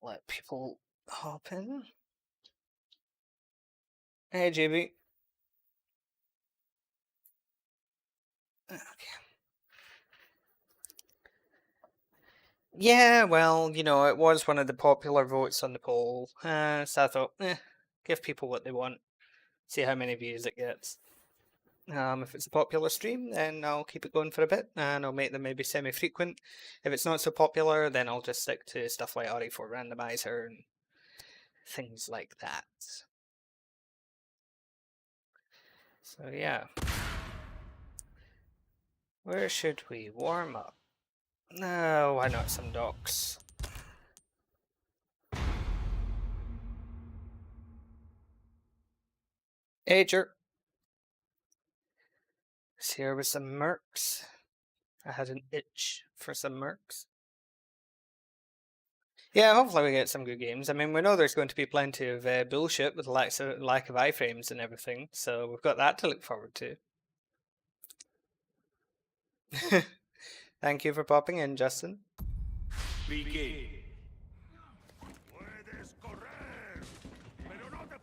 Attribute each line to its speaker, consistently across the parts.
Speaker 1: Let people hop in. Hey, JB. Okay. Yeah, well, you know, it was one of the popular votes on the poll, so I thought, give people what they want, see how many views it gets. If it's a popular stream, then I'll keep it going for a bit, and I'll make them maybe semi-frequent. If it's not so popular, then I'll just stick to stuff like RE4 Randomizer and things like that. So yeah. Where should we warm up? No, why not some docks? Ager. Here with some mercs. I had an itch for some mercs. Yeah, hopefully we get some good games. I mean, we know there's going to be plenty of bullshit with lack of iframes and everything, so we've got that to look forward to. Thank you for popping in, Justin.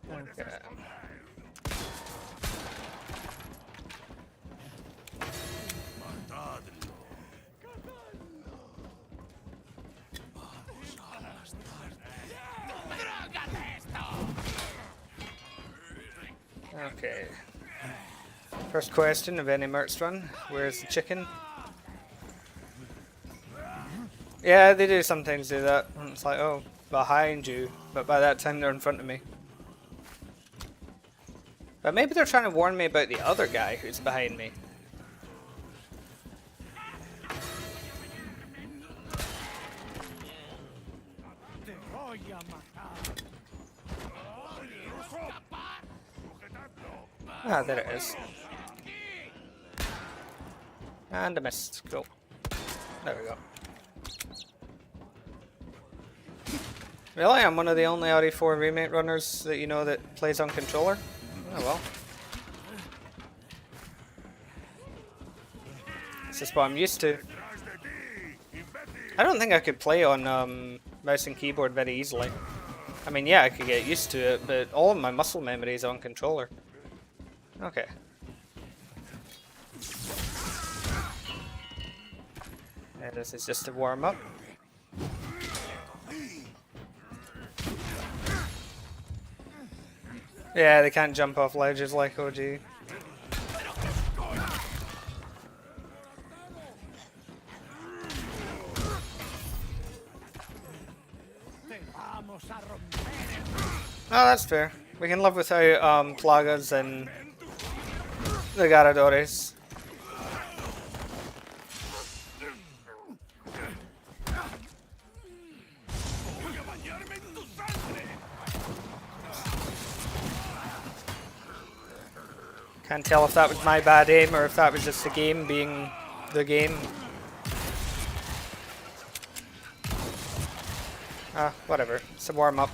Speaker 1: Okay. Okay. First question of any merch run. Where's the chicken? Yeah, they do sometimes do that. It's like, oh, behind you. But by that time they're in front of me. But maybe they're trying to warn me about the other guy who's behind me. Ah, there it is. And I missed. Cool. There we go. Really? I'm one of the only RE4 Remake runners that you know that plays on controller? Oh well. This is what I'm used to. I don't think I could play on mouse and keyboard very easily. I mean, yeah, I could get used to it, but all of my muscle memory is on controller. Okay. Yeah, this is just a warm up. Yeah, they can't jump off ledges like OG. Oh, that's fair. We can live without Plagas and the Garadores. Can't tell if that was my bad aim or if that was just the game being the game. Ah, whatever. It's a warm up.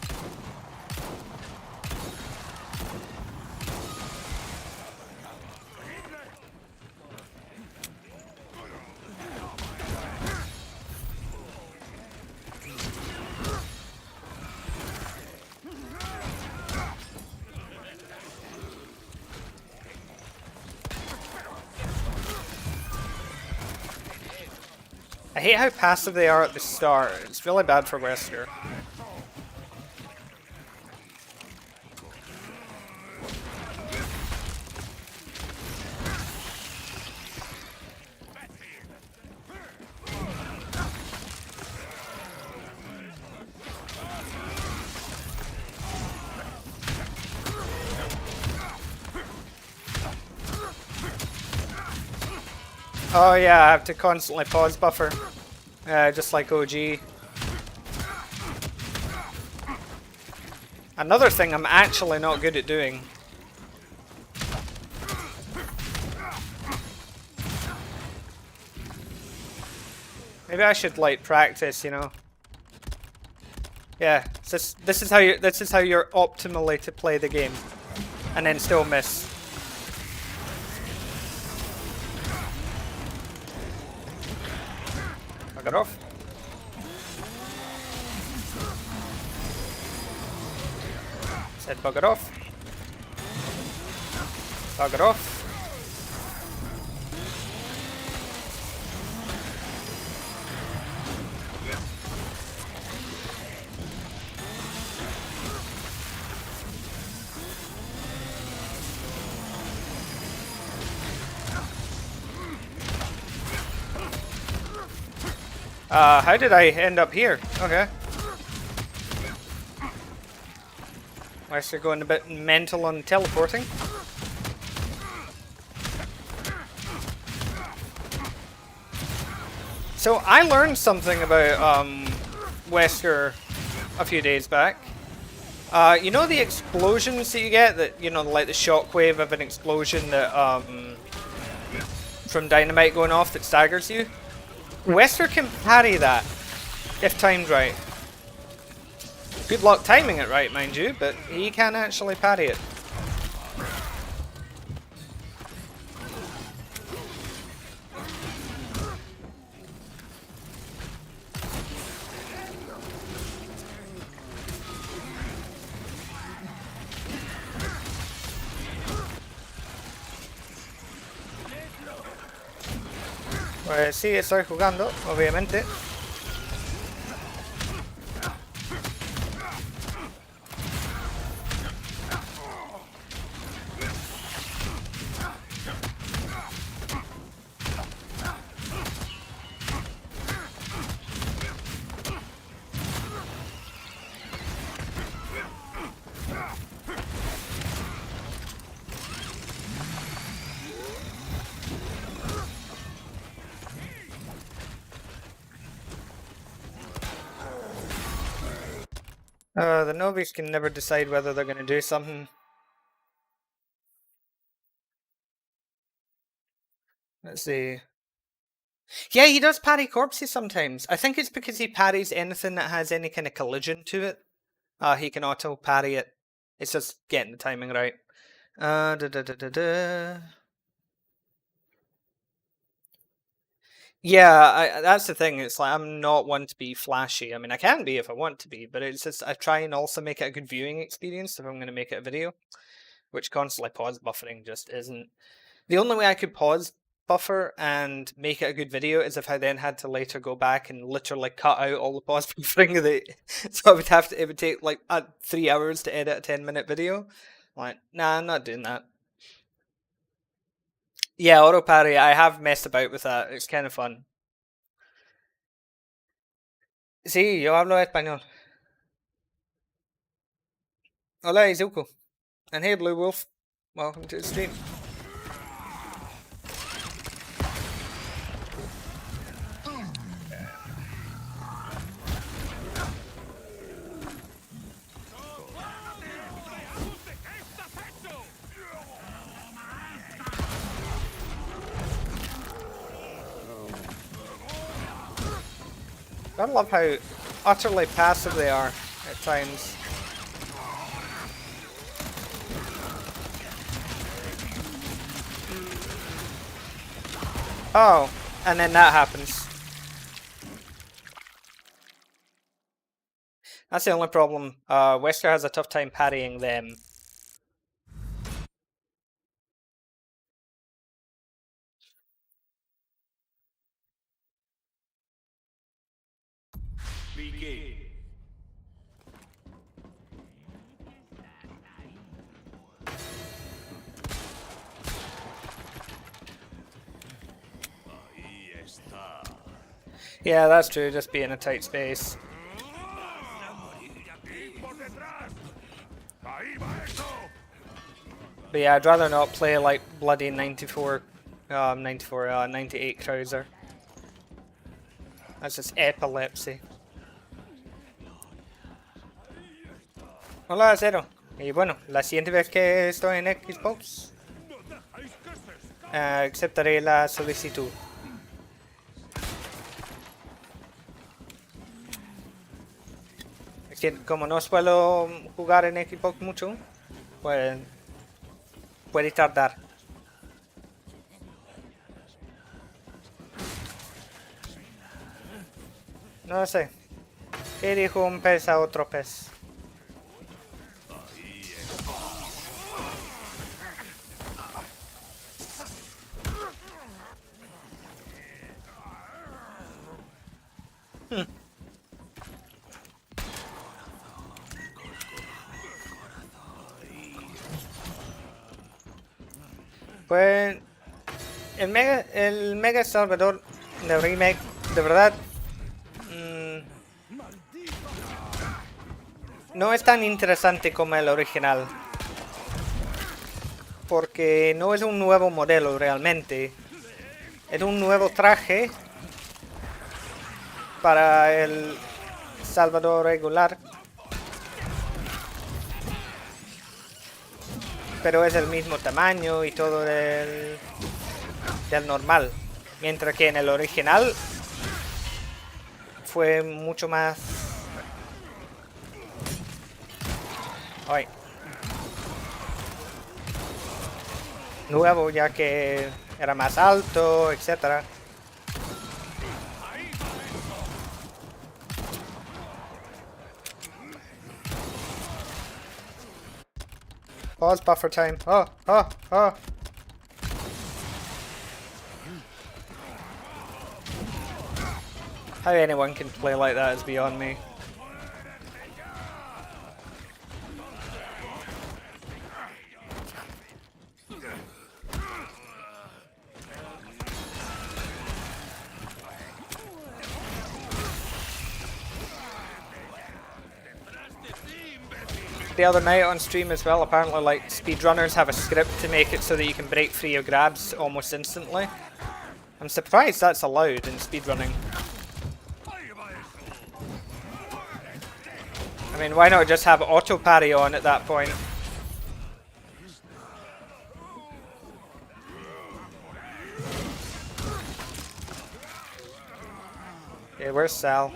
Speaker 1: I hate how passive they are at the start. It's really bad for Wesker. Oh yeah, I have to constantly pause buffer. Just like OG. Another thing I'm actually not good at doing. Maybe I should like practice, you know. Yeah, this is how you're optimally to play the game, and then still miss. Bugger off. Said bugger off. Bugger off. How did I end up here? Okay. Wesker going a bit mental on teleporting. So I learned something about Wesker a few days back. You know the explosions that you get, that, you know, like the shockwave of an explosion that from dynamite going off that staggers you? Wesker can parry that if timed right. Good luck timing it right, mind you, but he can actually parry it. Pues sí, estoy jugando, obviamente. The novice can never decide whether they're going to do something. Let's see. Yeah, he does parry corpses sometimes. I think it's because he parries anything that has any kind of collision to it. He can auto parry it. It's just getting the timing right. Yeah, that's the thing. It's like, I'm not one to be flashy. I mean, I can be if I want to be, but it's just I try and also make it a good viewing experience if I'm going to make it a video, which constantly pause buffering just isn't. The only way I could pause buffer and make it a good video is if I then had to later go back and literally cut out all the pause buffering. So I would have to. It would take like 3 hours to edit a 10-minute video. Like, nah, I'm not doing that. Yeah, auto parry. I have messed about with that. It's kind of fun. Sí, yo hablo español. Hola, Izuku. And hey, Blue Wolf. Welcome to the stream. I love how utterly passive they are at times. Oh, and then that happens. That's the only problem. Wesker has a tough time parrying them. Yeah, that's true, just be in a tight space. But yeah, I'd rather not play like bloody 98 Krauser. That's just epilepsy. Hola, Zero. Y bueno, la siguiente vez que estoy en Xbox, aceptaré la solicitud. Es que como no suelo jugar en Xbox mucho, pues puede tardar. No sé. ¿Qué dijo un pez a otro pez? Pues el Mega Salvador de Remake, de verdad, no es tan interesante como el original. Porque no es un nuevo modelo realmente. Es un nuevo traje para el Salvador regular. Pero es el mismo tamaño y todo del normal. Mientras que en el original fue mucho más... Ay. Nuevo, ya que era más alto, etcétera. Pause buffer time. Oh. How anyone can play like that is beyond me. The other night on stream as well, apparently like speedrunners have a script to make it so that you can break free of grabs almost instantly. I'm surprised that's allowed in speedrunning. I mean, why not just have auto parry on at that point? Okay, where's Sal?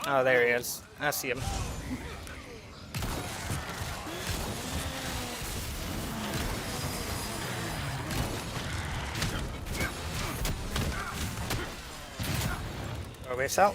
Speaker 1: Oh, there he is. I see him. Go away, Sal.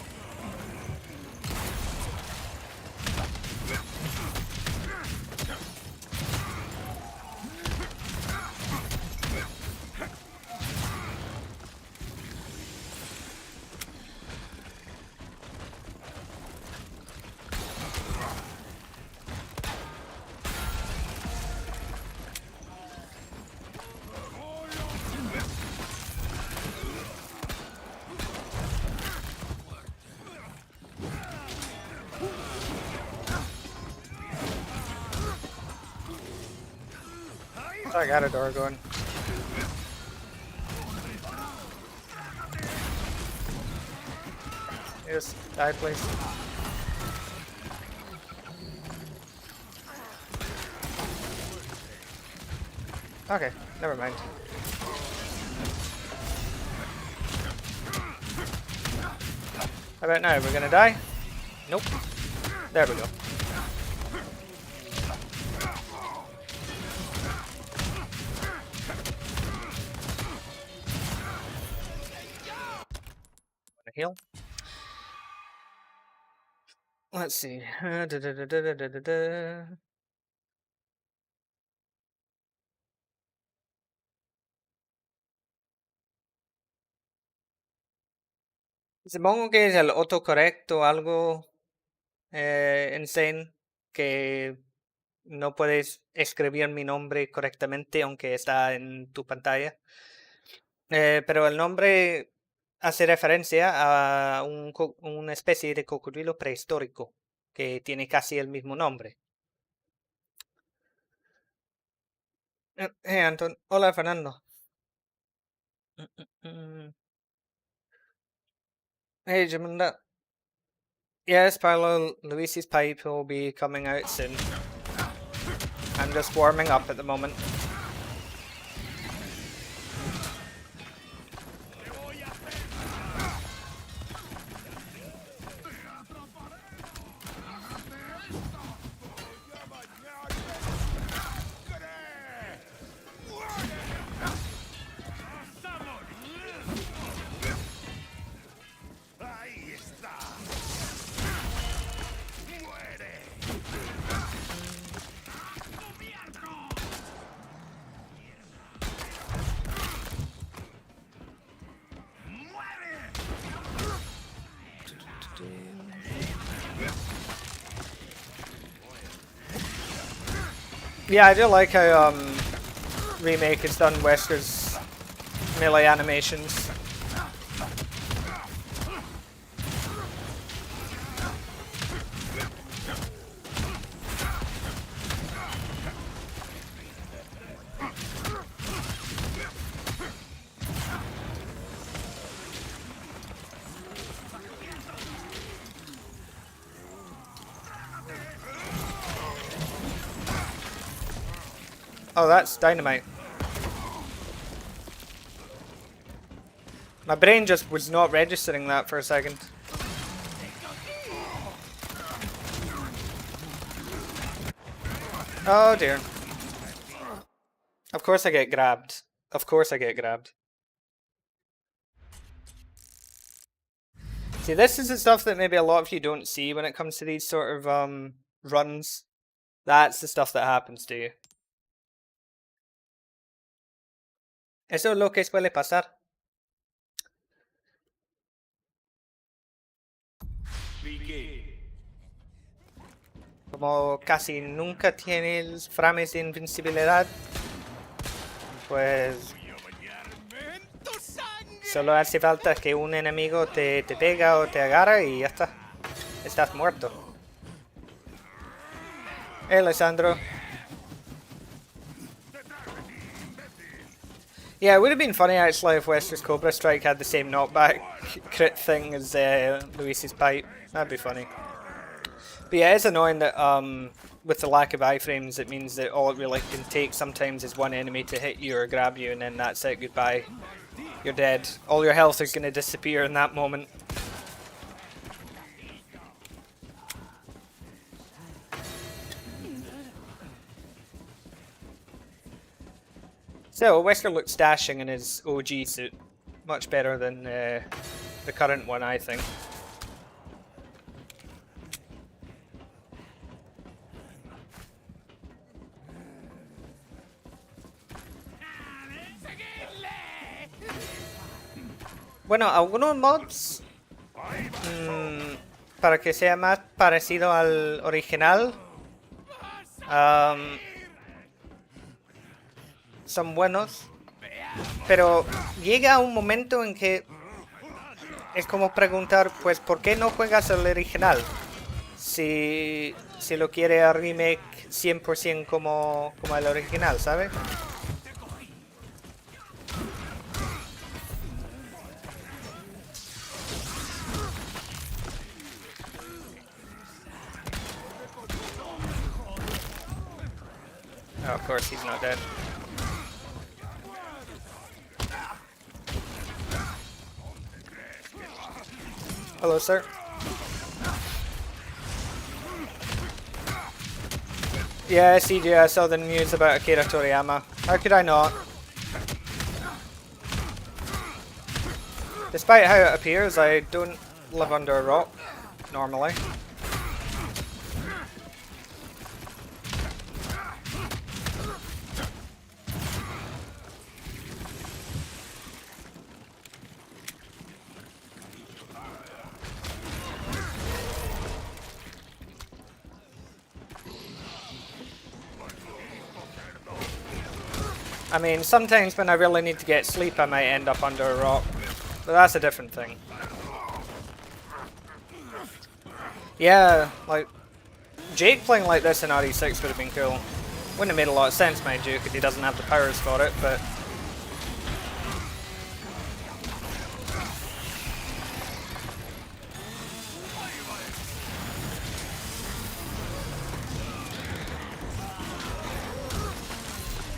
Speaker 1: I got a door going. Yes, die please. Okay, never mind. How about now? We're gonna die? Nope. There we go. Heal. Let's see. Supongo que es el autocorrect o algo insane que no puedes escribir mi nombre correctamente aunque está en tu pantalla. Pero el nombre hace referencia a una especie de cocodrilo prehistórico que tiene casi el mismo nombre. Hey Anton, hola Fernando. Hey Jamunda. Yes, Paolo Luisi's pipe will be coming out soon. I'm just warming up at the moment. Yeah, I do like how Remake has done Wesker's melee animations. Oh, that's dynamite. My brain just was not registering that for a second. Oh dear. Of course I get grabbed. Of course I get grabbed. See, this is the stuff that maybe a lot of you don't see when it comes to these sort of runs. That's the stuff that happens to you. Eso es lo que suele pasar. Como casi nunca tienes frames de invencibilidad, pues solo hace falta que un enemigo te pega o te agarra y ya está. Estás muerto. Hey, Alessandro. Yeah, it would have been funny actually if Wesker's Cobra Strike had the same knockback crit thing as Luis's pipe. That'd be funny. But yeah, it's annoying that with the lack of iframes, it means that all it really can take sometimes is one enemy to hit you or grab you, and then that's it, goodbye. You're dead. All your health is going to disappear in that moment. So, Wesker looks dashing in his OG suit. Much better than the current one, I think. Bueno, algunos mods para que sea más parecido al original son buenos, pero llega un momento en que es como preguntar, pues, ¿por qué no juegas el original? Si lo quiere a remake 100% como el original, ¿sabes? Oh, of course, he's not dead. Hello, sir. Yeah, CJ, I saw the news about Akira Toriyama. How could I not? Despite how it appears, I don't live under a rock, normally. I mean, sometimes when I really need to get sleep, I might end up under a rock. But that's a different thing. Yeah, like, Jake playing like this in RE6 would have been cool. Wouldn't have made a lot of sense, mind you, because he doesn't have the powers for it, but...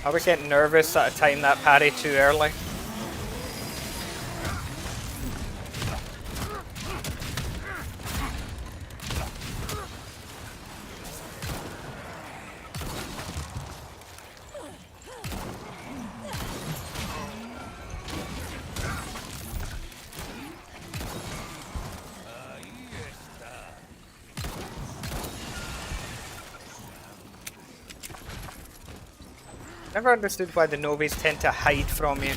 Speaker 1: I was getting nervous that I timed that parry too early. Never understood why the Novies tend to hide from you.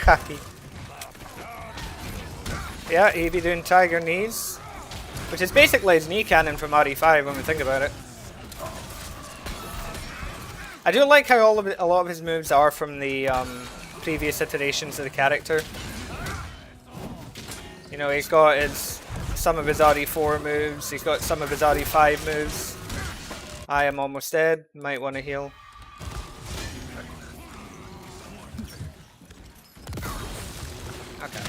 Speaker 1: cocky. Yeah, he'd be doing tiger knees, which is basically his knee cannon from RE5 when we think about it. I do like how a lot of his moves are from the previous iterations of the character. You know, he's got some of his RE4 moves, he's got some of his RE5 moves. I am almost dead, might want to heal. Okay.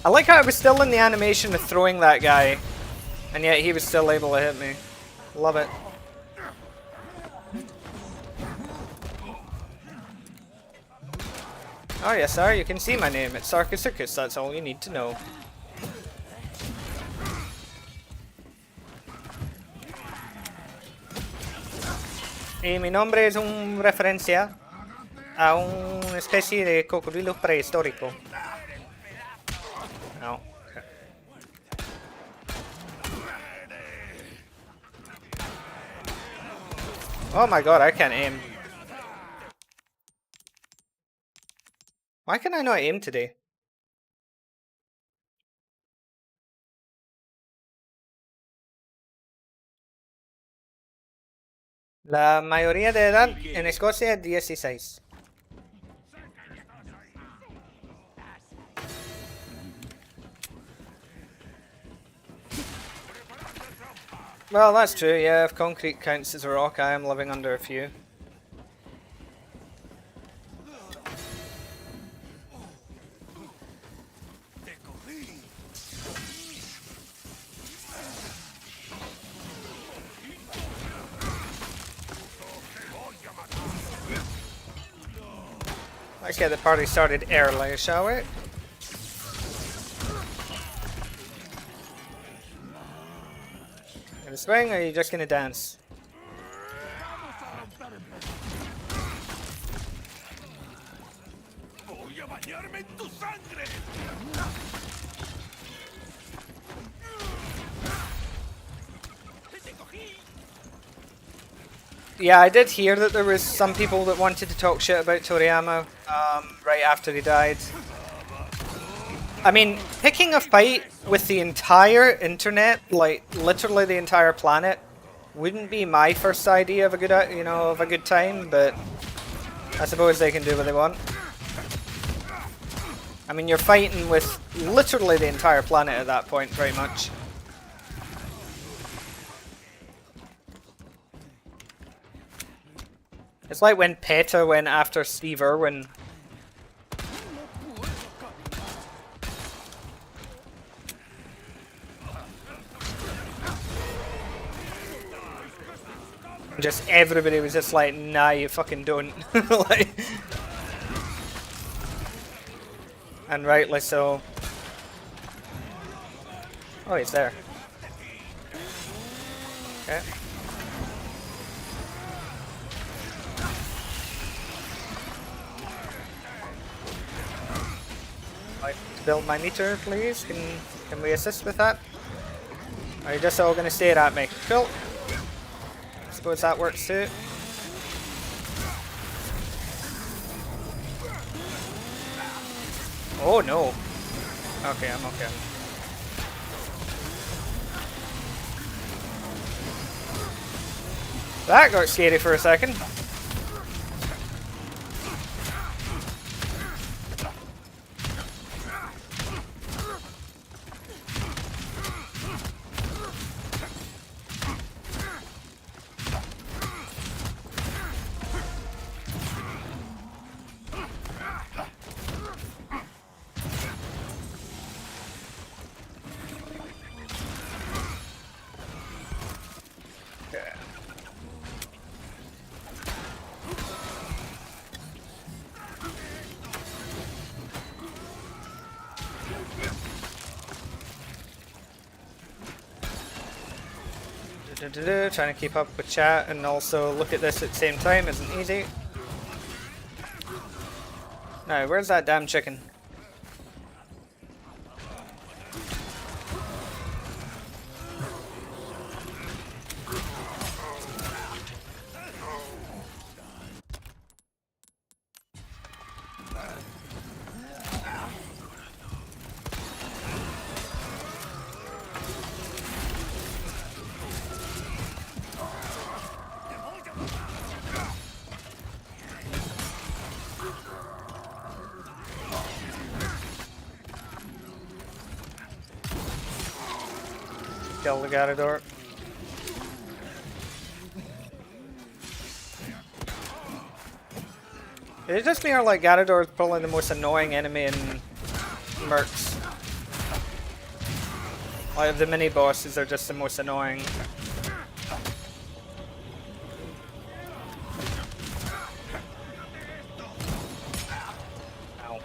Speaker 1: I like how I was still in the animation of throwing that guy, and yet he was still able to hit me. Love it. Oh yes, sir, you can see my name. It's Sarkis Circus, that's all you need to know. Y mi nombre es una referencia a una especie de cocodrilo prehistórico. Oh, okay. Oh my god, I can't aim. Why can I not aim today? La mayoría de edad en Escocia es 16. Well, that's true, yeah. If concrete counts as a rock, I am living under a few. Let's get the party started early, shall we? Gonna swing, or are you just gonna dance? Yeah, I did hear that there was some people that wanted to talk shit about Toriyama right after he died. I mean, picking a fight with the entire internet, like literally the entire planet, wouldn't be my first idea of a good, of a good time, but I suppose they can do what they want. I mean, you're fighting with literally the entire planet at that point, pretty much. It's like when PETA went after Steve Irwin. Just everybody was just like, nah, you fucking don't. Like, and rightly so. Oh, he's there. Okay. Right, to build my meter, please. Can we assist with that? Are you just all gonna stare at me? Cool. Suppose that works too. Oh no. Okay, I'm okay. That got scary for a second. Trying to keep up with chat and also look at this at the same time isn't easy. Now, where's that damn chicken? kill the Garador. It just means like Garador is probably the most annoying enemy in Mercs. Like the mini bosses are just the most annoying. Ow.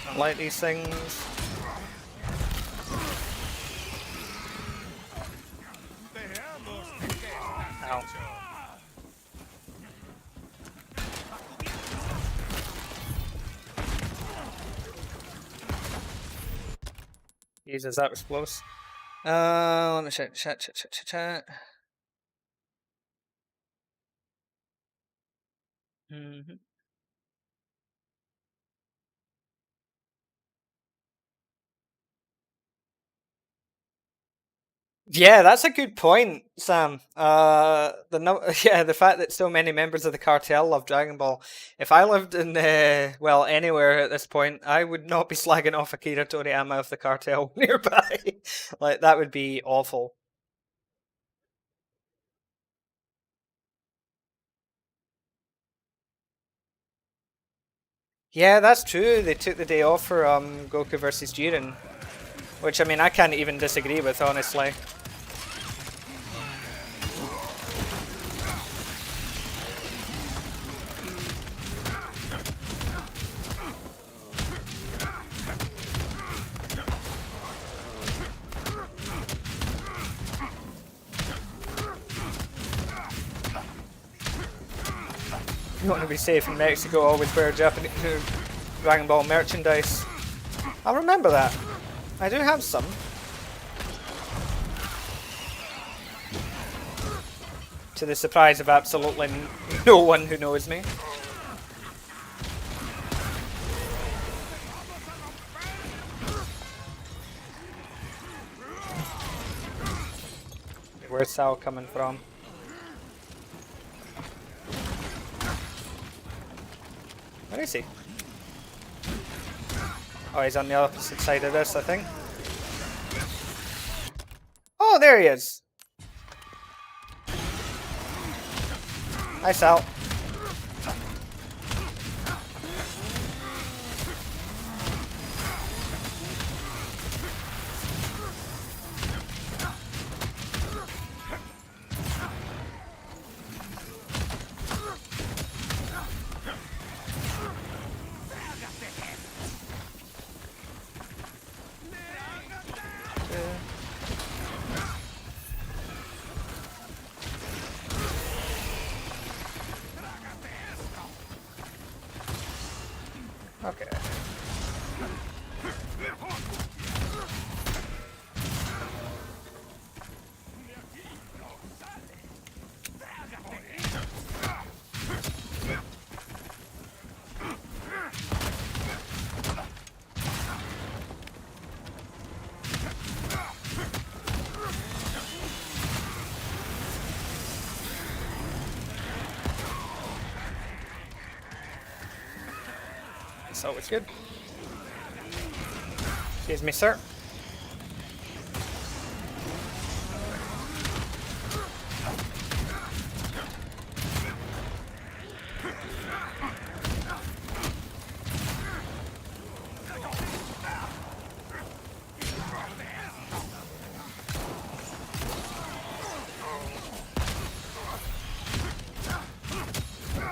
Speaker 1: Don't like these things. Ow. Jesus, that was close. Let me chat. Yeah, that's a good point, Sam. The fact that so many members of the cartel love Dragon Ball. If I lived in well anywhere at this point, I would not be slagging off Akira Toriyama if the cartel nearby. Like that would be awful. Yeah, that's true. They took the day off for Goku versus Jiren, which I mean I can't even disagree with, honestly. You want to be safe in Mexico, always wear Japanese Dragon Ball merchandise. I'll remember that. I do have some. To the surprise of absolutely no one who knows me. Where's Sal coming from? Where is he? Oh, he's on the opposite side of this, I think. Oh, there he is! Hi, Sal. Okay. So it's good. Excuse me, sir.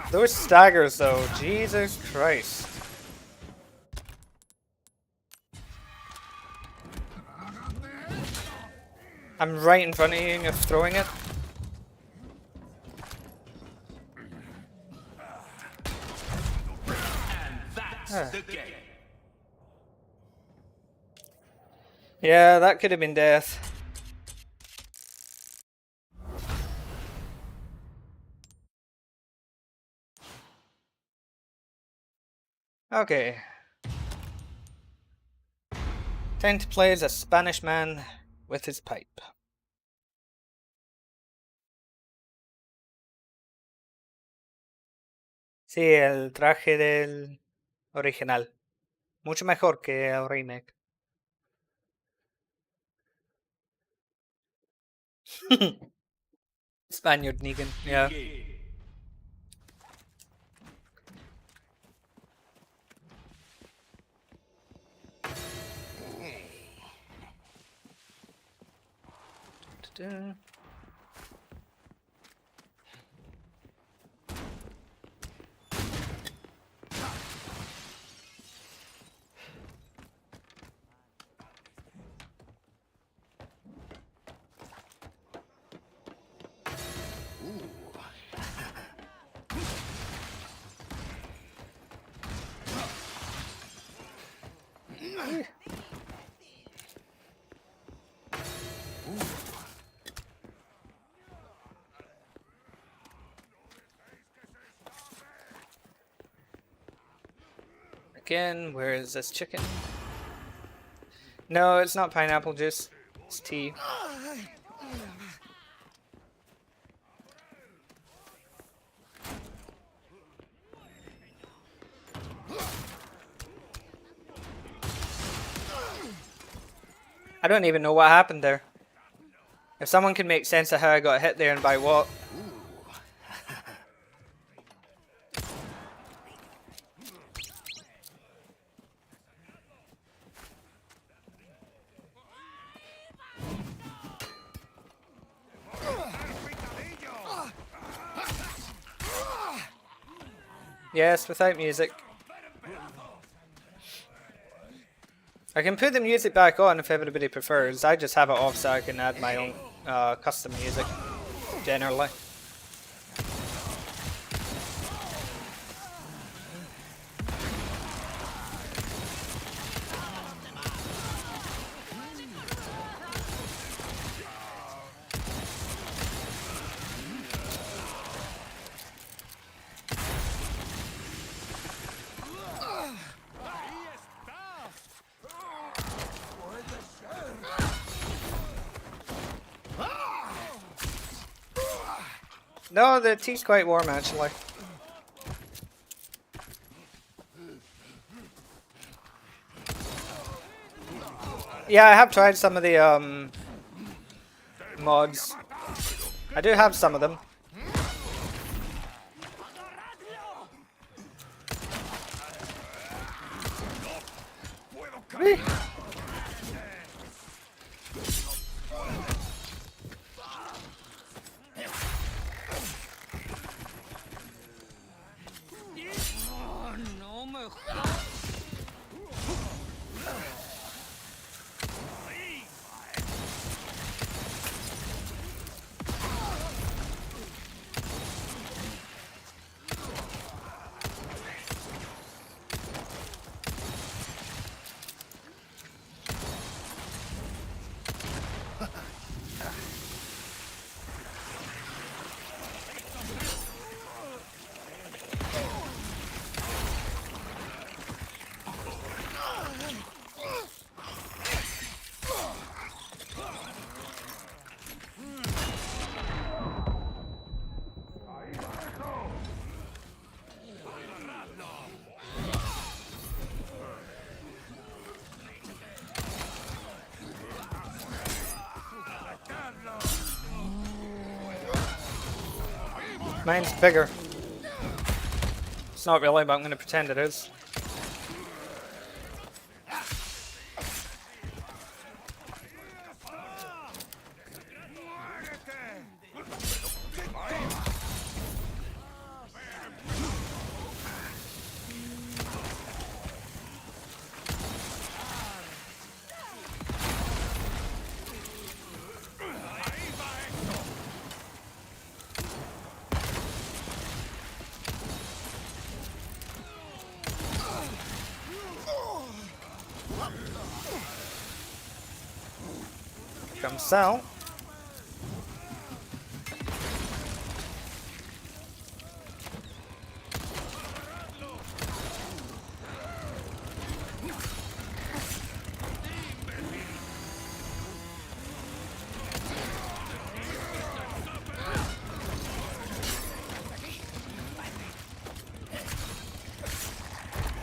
Speaker 1: Those staggers, though, Jesus Christ. I'm right in front of you and you're throwing it. Yeah, that could have been death. Okay. Time to play as a Spanish man with his pipe. Sí, el traje del original. Mucho mejor que el remake. Spaniard Negan, yeah. Da-da. Again, where is this chicken? No, it's not pineapple juice. It's tea. I don't even know what happened there. If someone can make sense of how I got hit there and by what. Yes, without music. I can put the music back on if everybody prefers. I just have it off so I can add my own custom music, generally. No, the tea's quite warm actually. Yeah, I have tried some of the mods. I do have some of them. Whee! Mine's bigger. It's not really, but I'm going to pretend it is. Comes Sal.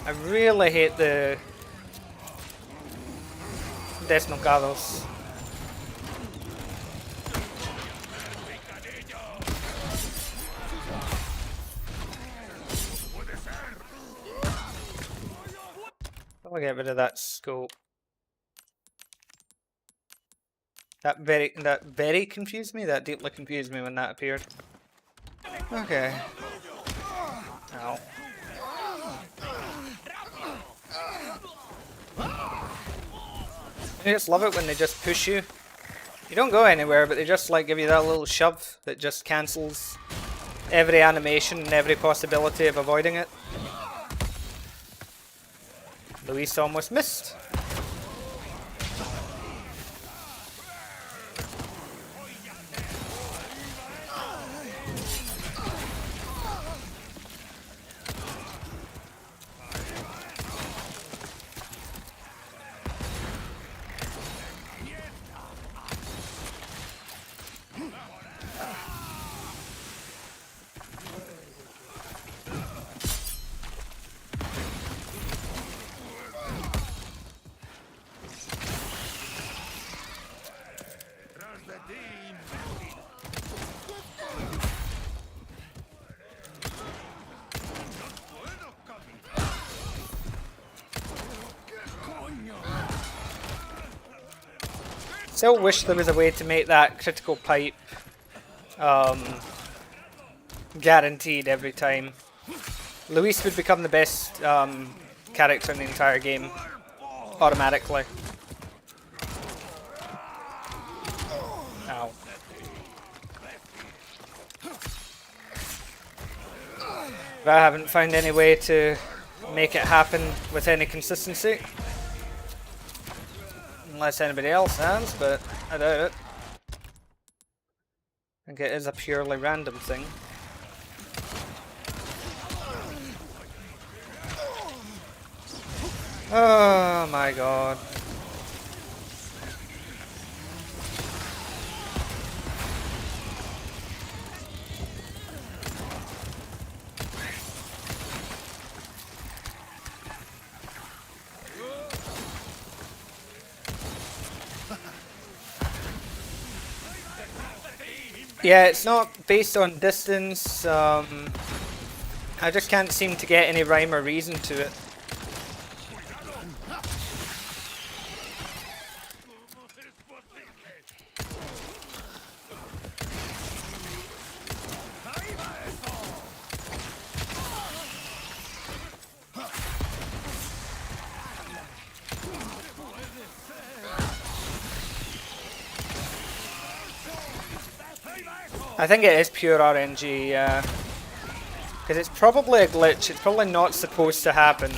Speaker 1: I really hate the Desnocados. I'll get rid of that scope. That very confused me. That deeply confused me when that appeared. Okay. Ow. I just love it when they just push you. You don't go anywhere, but they just like give you that little shove that just cancels every animation and every possibility of avoiding it. Luis almost missed. Still wish there was a way to make that critical pipe guaranteed every time. Luis would become the best character in the entire game automatically. Ow. But I haven't found any way to make it happen with any consistency. Unless anybody else has, but I doubt it. I think it is a purely random thing. Oh my god. Yeah, it's not based on distance. I just can't seem to get any rhyme or reason to it. I think it is pure RNG, because it's probably a glitch. It's probably not supposed to happen.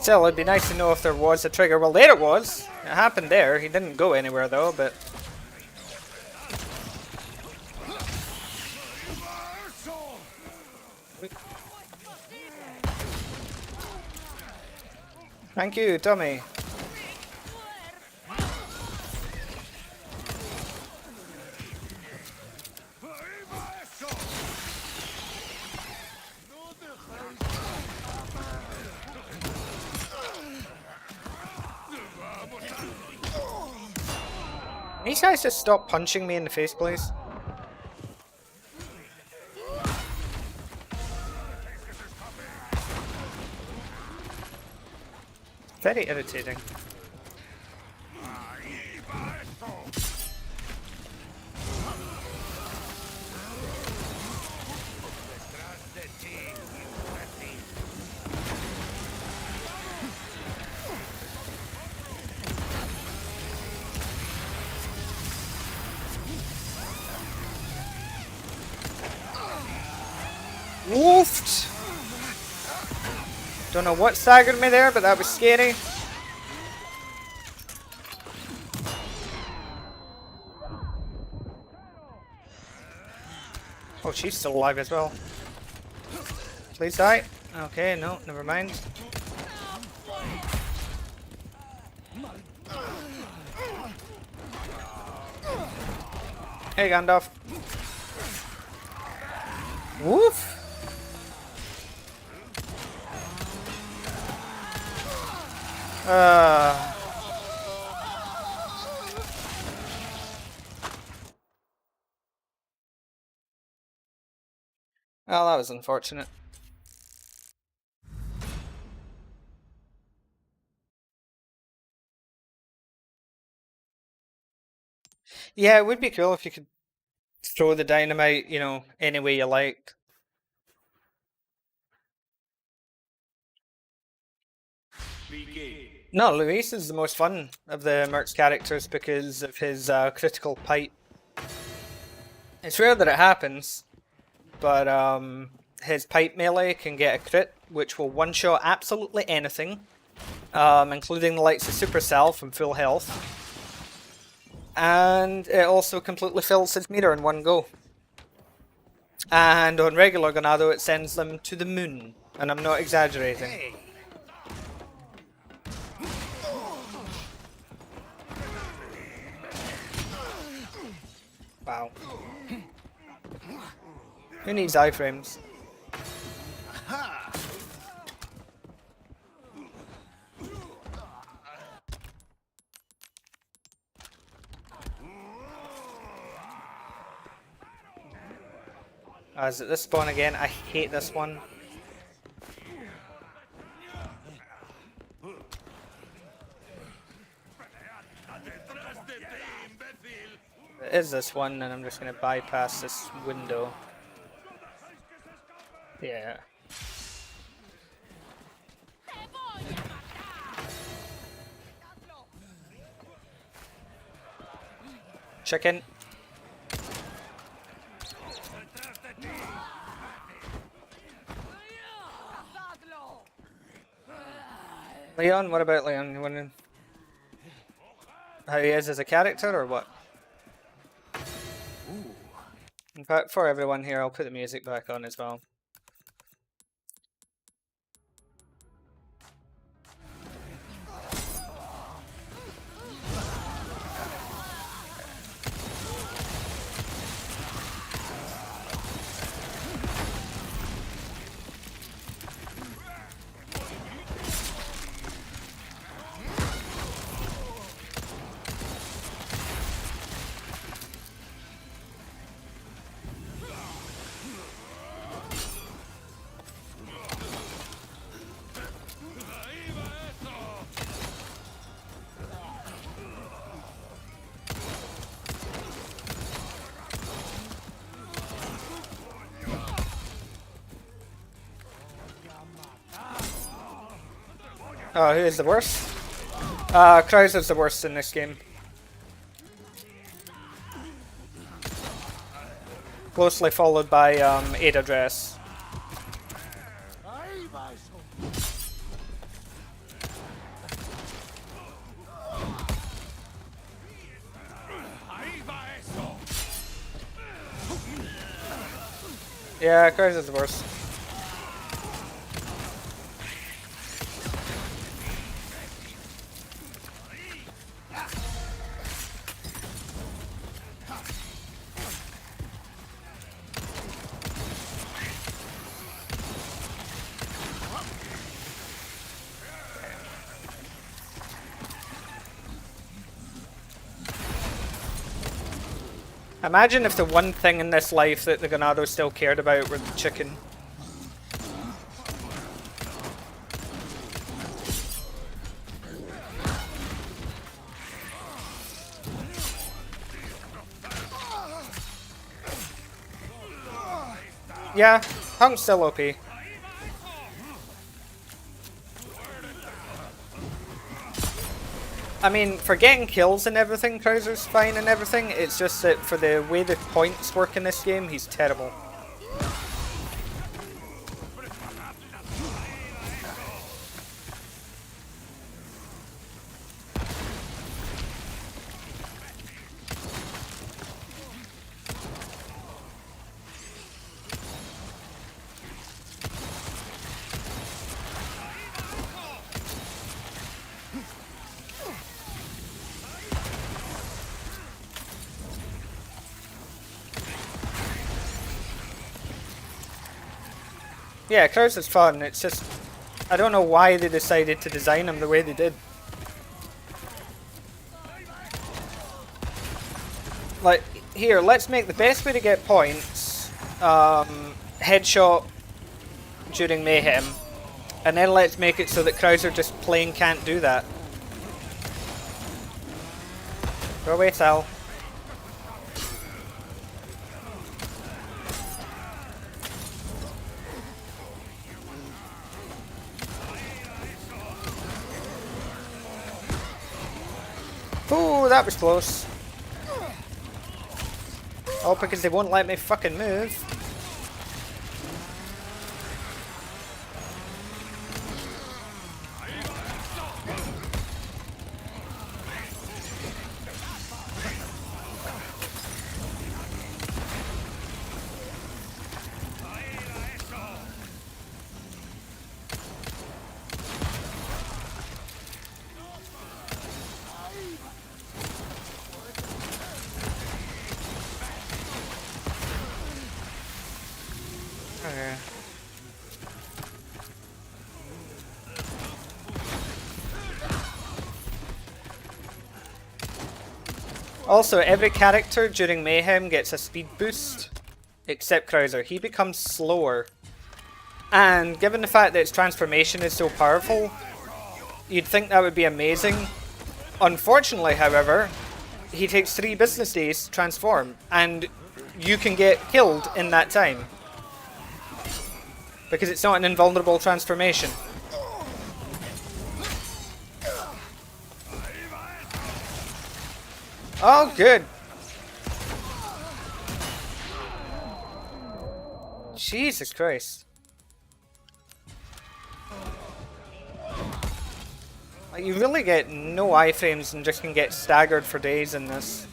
Speaker 1: Still, it'd be nice to know if there was a trigger. Well, there it was. It happened there. He didn't go anywhere though, but... Thank you, Tommy. These guys just stop punching me in the face, please. Very irritating. Woofed! Don't know what staggered me there, but that was scary. Oh, she's still alive as well. Please die. Okay, no, never mind. Hey, Gandalf. Woof! Well, that was unfortunate. Yeah, it would be cool if you could throw the dynamite, you know, any way you like. No, Luis is the most fun of the Mercs characters because of his critical pipe. It's rare that it happens, but his pipe melee can get a crit, which will one-shot absolutely anything, including the likes of Supercell from full health. And it also completely fills his meter in one go. And on regular Ganado, it sends them to the moon, and I'm not exaggerating. Hey. Wow. Who needs iframes? Is it this spawn again? I hate this one. It is this one, and I'm just going to bypass this window. Yeah. Chicken. Leon? What about Leon? You wondering how he is as a character, or what? In fact, for everyone here, I'll put the music back on as well. Oh, who is the worst? Krauser's the worst in this game. Closely followed by Ada Dress. Yeah, Krauser's the worst. Imagine if the one thing in this life that the Ganado still cared about were the chicken. Yeah, Hunk's still OP. I mean, for getting kills and everything, Krauser's fine and everything. It's just that for the way the points work in this game, he's terrible. Yeah, Krauser's fun. It's just I don't know why they decided to design him the way they did. Like, here, let's make the best way to get points, headshot during Mayhem, and then let's make it so that Krauser just plain can't do that. Go away, Sal. Ooh, that was close. Oh, because they won't let me fucking move. Okay. Also, every character during Mayhem gets a speed boost, except Krauser. He becomes slower. And given the fact that its transformation is so powerful, you'd think that would be amazing. Unfortunately, however, he takes 3 business days to transform, and you can get killed in that time. Because it's not an invulnerable transformation. Oh, good. Jesus Christ. Like, you really get no iframes and just can get staggered for days in this.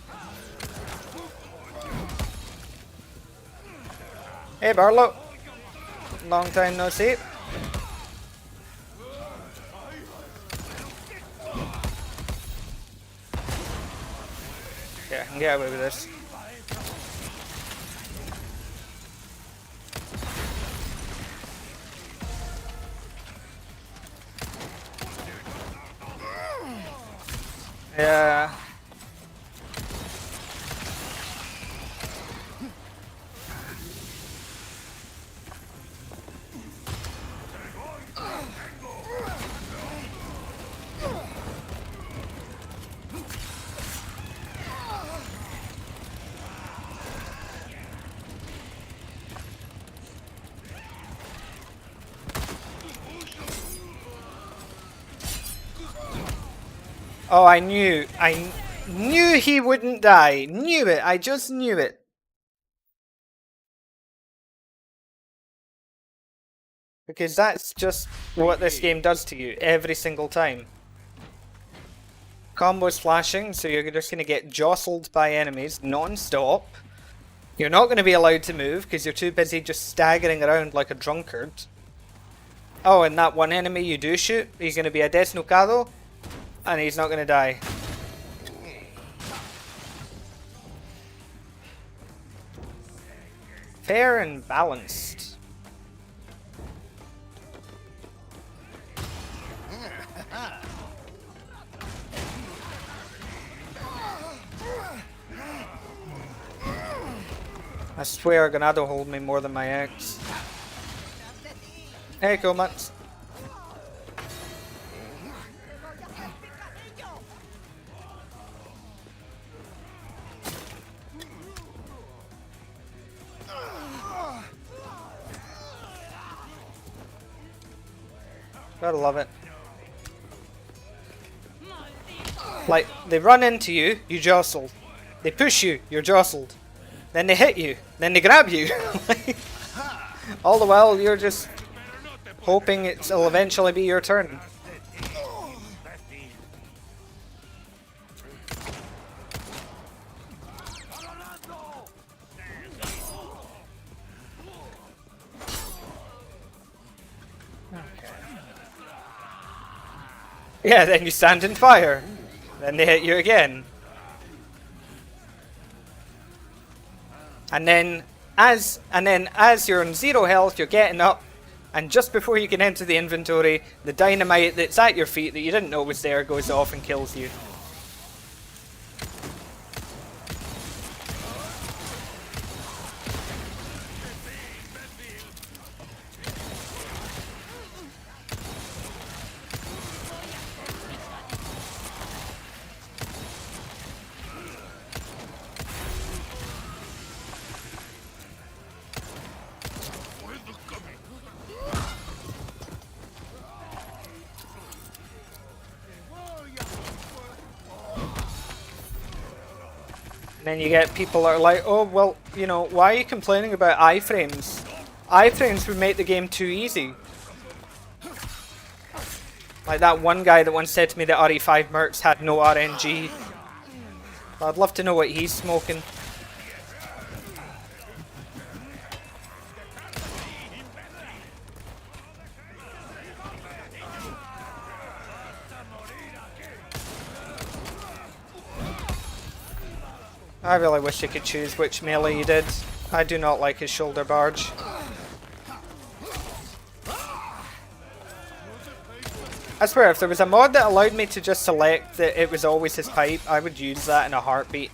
Speaker 1: Hey, Barlow. Long time no see. Yeah, I can get away with this. Yeah. Oh, I knew he wouldn't die. Knew it. I just knew it. Because that's just what this game does to you every single time. Combos flashing, so you're just going to get jostled by enemies non-stop. You're not going to be allowed to move because you're too busy just staggering around like a drunkard. Oh, and that one enemy you do shoot, he's going to be a desnucado, and he's not going to die. Fair and balanced. I swear Ganado hold me more than my ex. Hey, cool, Max. Gotta love it. Like, they run into you, you jostle. They push you, you're jostled. Then they hit you, then they grab you. All the while, you're just hoping it'll eventually be your turn. Yeah, then you stand in fire. Then they hit you again. And then as you're on 0 health, you're getting up, And just before you can enter the inventory, the dynamite that's at your feet that you didn't know was there goes off and kills you. And then you get people that are like, oh, well, you know, why are you complaining about iframes? Iframes would make the game too easy. Like that one guy that once said to me that RE5 Mercs had no RNG. I'd love to know what he's smoking. I really wish you could choose which melee you did. I do not like his shoulder barge. I swear, if there was a mod that allowed me to just select that it was always his pipe, I would use that in a heartbeat.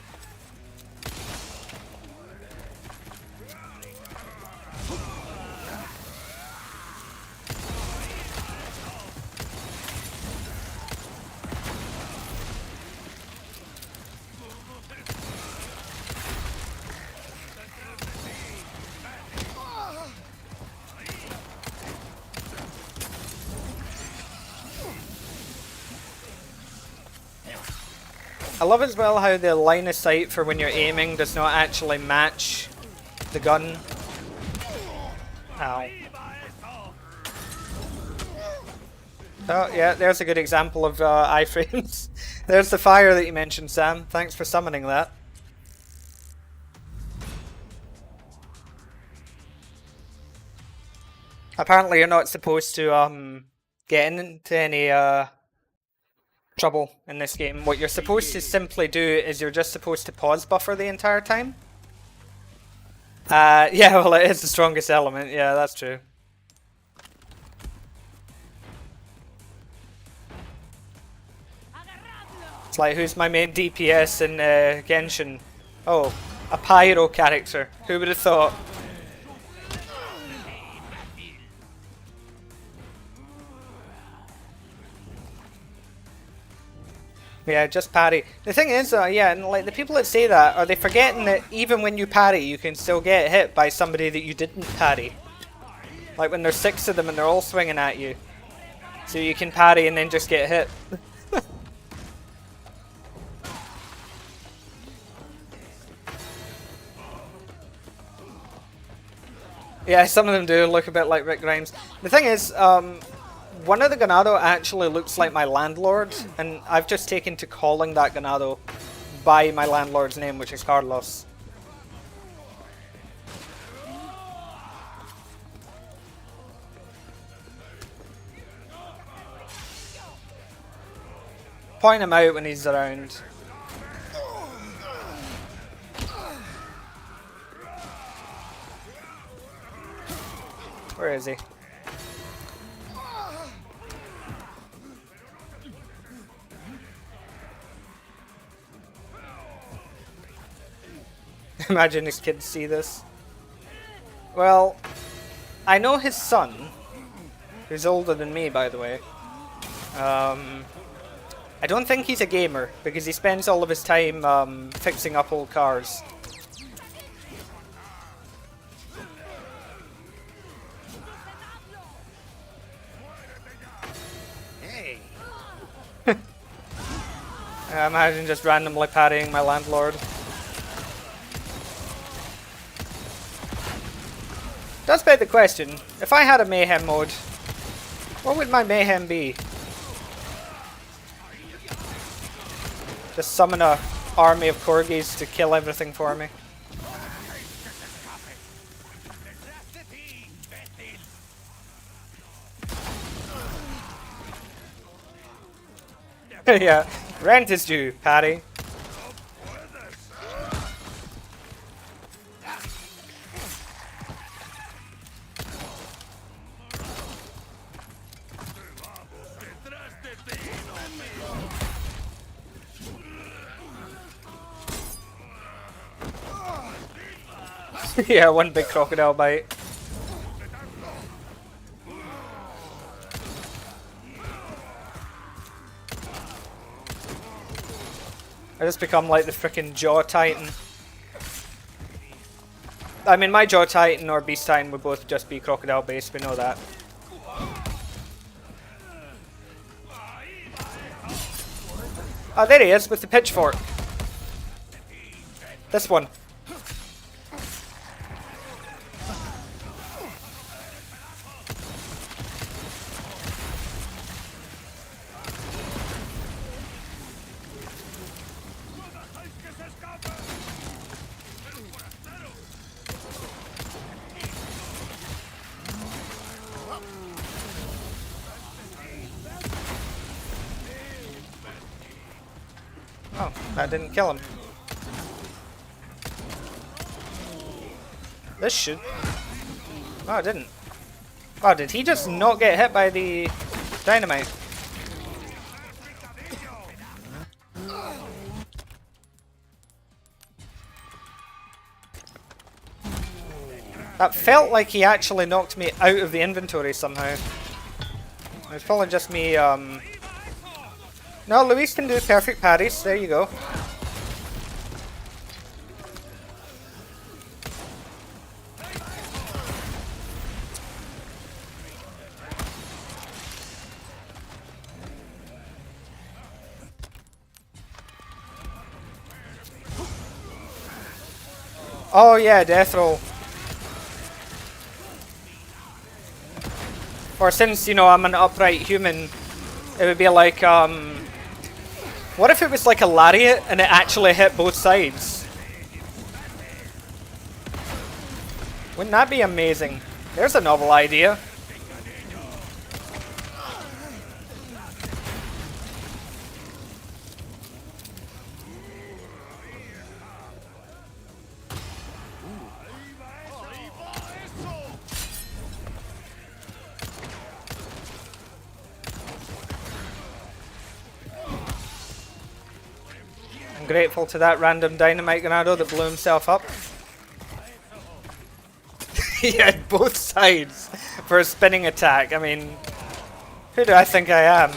Speaker 1: I love as well how the line of sight for when you're aiming does not actually match the gun. Ow. Oh yeah, there's a good example of iframes. There's the fire that you mentioned, Sam. Thanks for summoning that. Apparently you're not supposed to get into any trouble in this game. What you're supposed to simply do is you're just supposed to pause buffer the entire time. Yeah, well, it is the strongest element. Yeah, that's true. It's like, who's my main DPS in Genshin? Oh, a pyro character. Who would have thought? Yeah, just parry. The thing is, yeah, and like the people that say that, are they forgetting that even when you parry, you can still get hit by somebody that you didn't parry? Like when there's 6 of them and they're all swinging at you. So you can parry and then just get hit. Yeah, some of them do look a bit like Rick Grimes. The thing is, one of the ganado actually looks like my landlord, and I've just taken to calling that ganado by my landlord's name, which is Carlos. Point him out when he's around. Where is he? Imagine his kids see this. Well, I know his son, who's older than me, by the way. I don't think he's a gamer, because he spends all of his time fixing up old cars. I imagine just randomly parrying my landlord. Does beg the question, if I had a Mayhem mode, what would my Mayhem be? Just summon a army of corgis to kill everything for me. Yeah, rent is due, Patty. Yeah, one big crocodile bite. I just become like the frickin' Jaw Titan. I mean, my Jaw Titan or Beast Titan would both just be crocodile based, we know that. Oh, there he is with the pitchfork. This one. Oh, that didn't kill him. This should... Oh, it didn't. Oh, did he just not get hit by the dynamite? That felt like he actually knocked me out of the inventory somehow. It's probably just me, No, Luis can do perfect parries. There you go. Oh yeah, death roll. Or since, you know, I'm an upright human, it would be like, what if it was like a lariat and it actually hit both sides? Wouldn't that be amazing? There's a novel idea. Grateful to that random dynamite Ganado that blew himself up. He had both sides for a spinning attack. I mean, who do I think I am?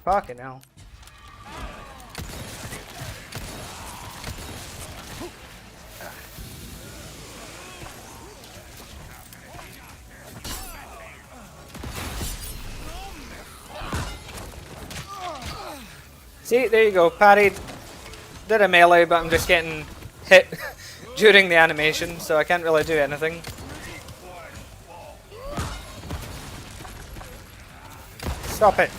Speaker 1: Fucking hell. See, there you go. Parried. Did a melee, but I'm just getting hit during the animation, so I can't really do anything. Stop it.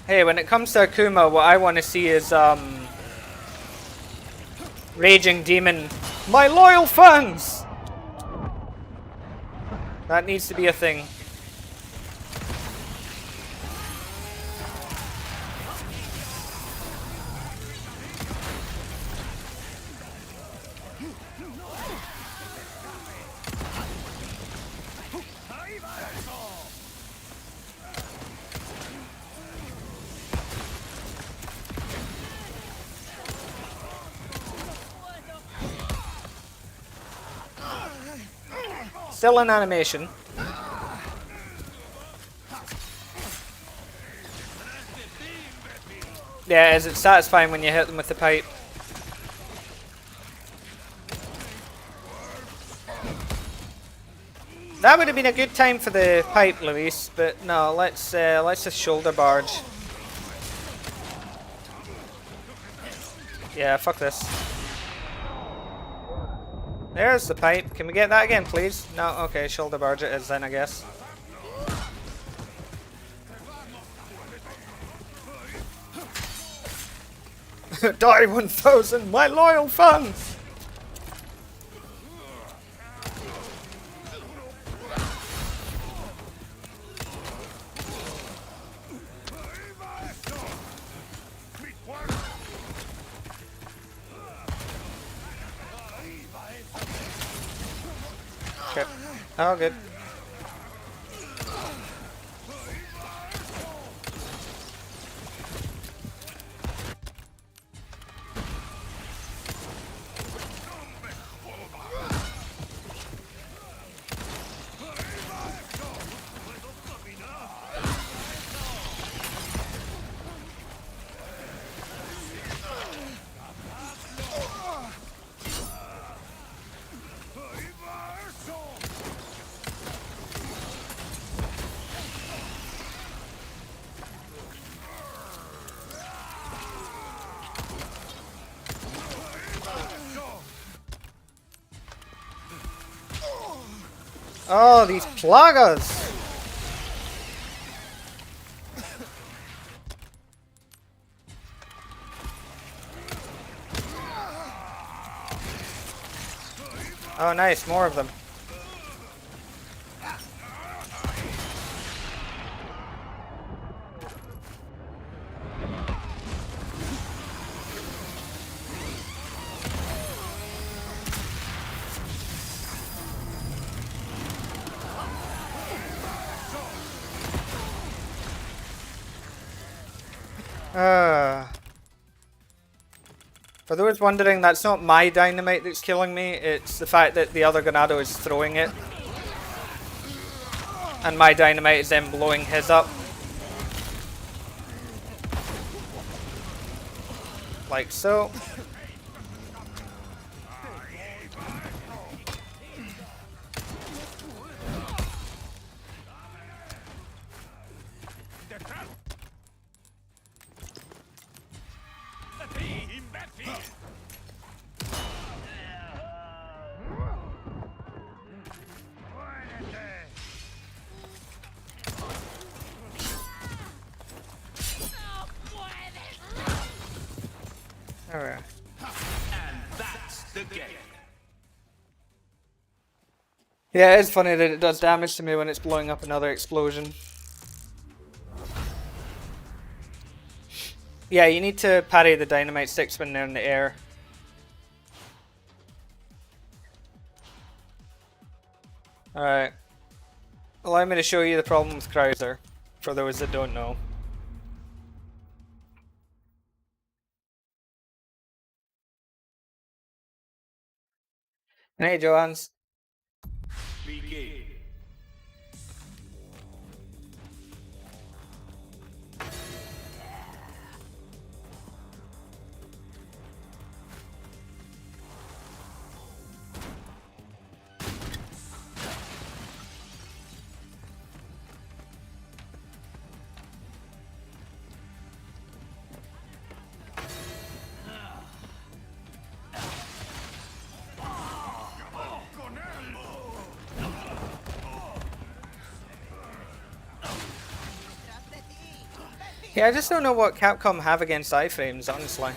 Speaker 1: Hey, when it comes to Akuma, what I want to see is, Raging Demon. My loyal fans! That needs to be a thing. Still in animation. Yeah, is it satisfying when you hit them with the pipe? That would have been a good time for the pipe, Luis, but no, let's just shoulder barge. Yeah, fuck this. There's the pipe. Can we get that again, please? No? Okay, shoulder barge it is then, I guess. Die 1000, my loyal fans! Okay. Oh, good. Oh, these plagas! Oh, nice, more of them. For those wondering, that's not my dynamite that's killing me, it's the fact that the other Ganado is throwing it. And my dynamite is then blowing his up. Like so. Alright.
Speaker 2: And that's the game.
Speaker 1: Yeah, it's funny that it does damage to me when it's blowing up another explosion. Yeah, you need to parry the dynamite sticks when they're in the air. Alright. Allow me to show you the problem with Krauser, for those that don't know. Hey, Johans.
Speaker 2: Begin.
Speaker 1: Yeah, I just don't know what Capcom have against iframes, honestly.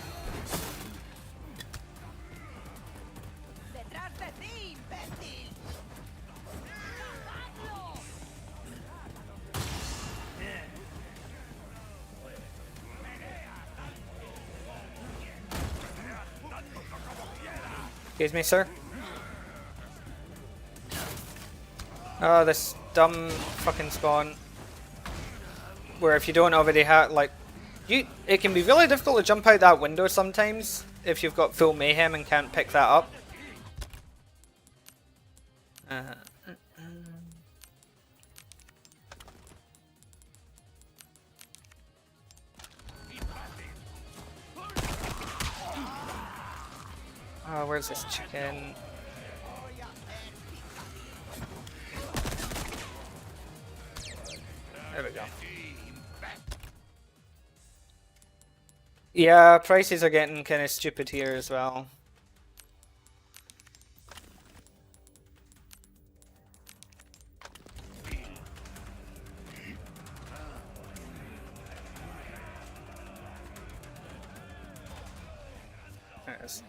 Speaker 1: Excuse me, sir. Oh, this dumb fucking spawn. Where if you don't already have, like, it can be really difficult to jump out that window sometimes if you've got full mayhem and can't pick that up. Oh, where's this chicken? There we go. Yeah, prices are getting kind of stupid here as well. is.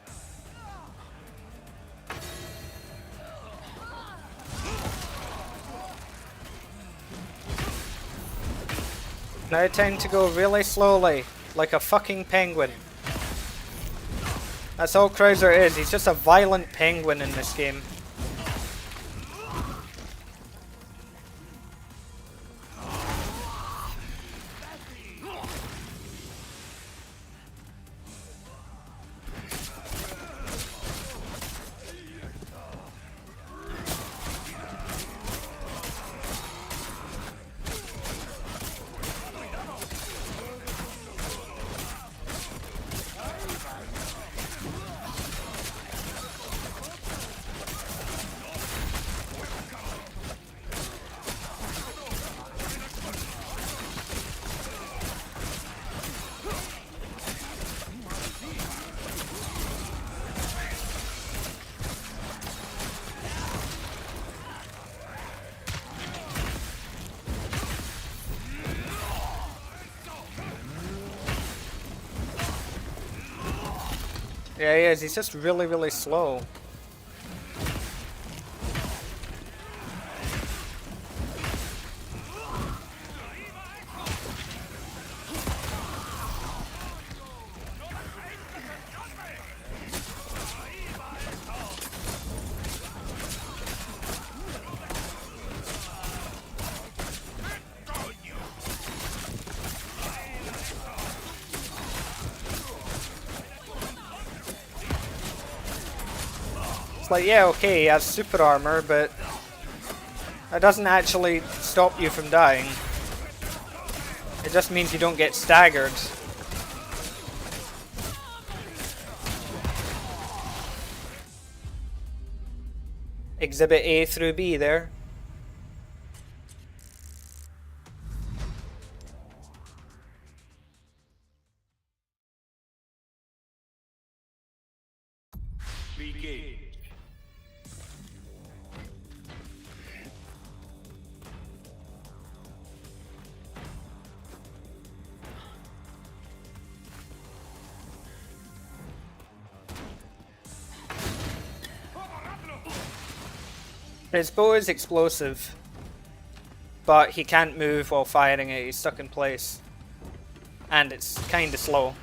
Speaker 1: Now I tend to go really slowly, like a fucking penguin. That's all Krauser is, he's just a violent penguin in this game. Yeah, he is. He's just really, really slow. It's like, yeah, okay, he has super armor, but that doesn't actually stop you from dying. It just means you don't get staggered. Exhibit A through B there.
Speaker 2: Begin.
Speaker 1: His bow is explosive, but he can't move while firing it, he's stuck in place. And it's kinda slow.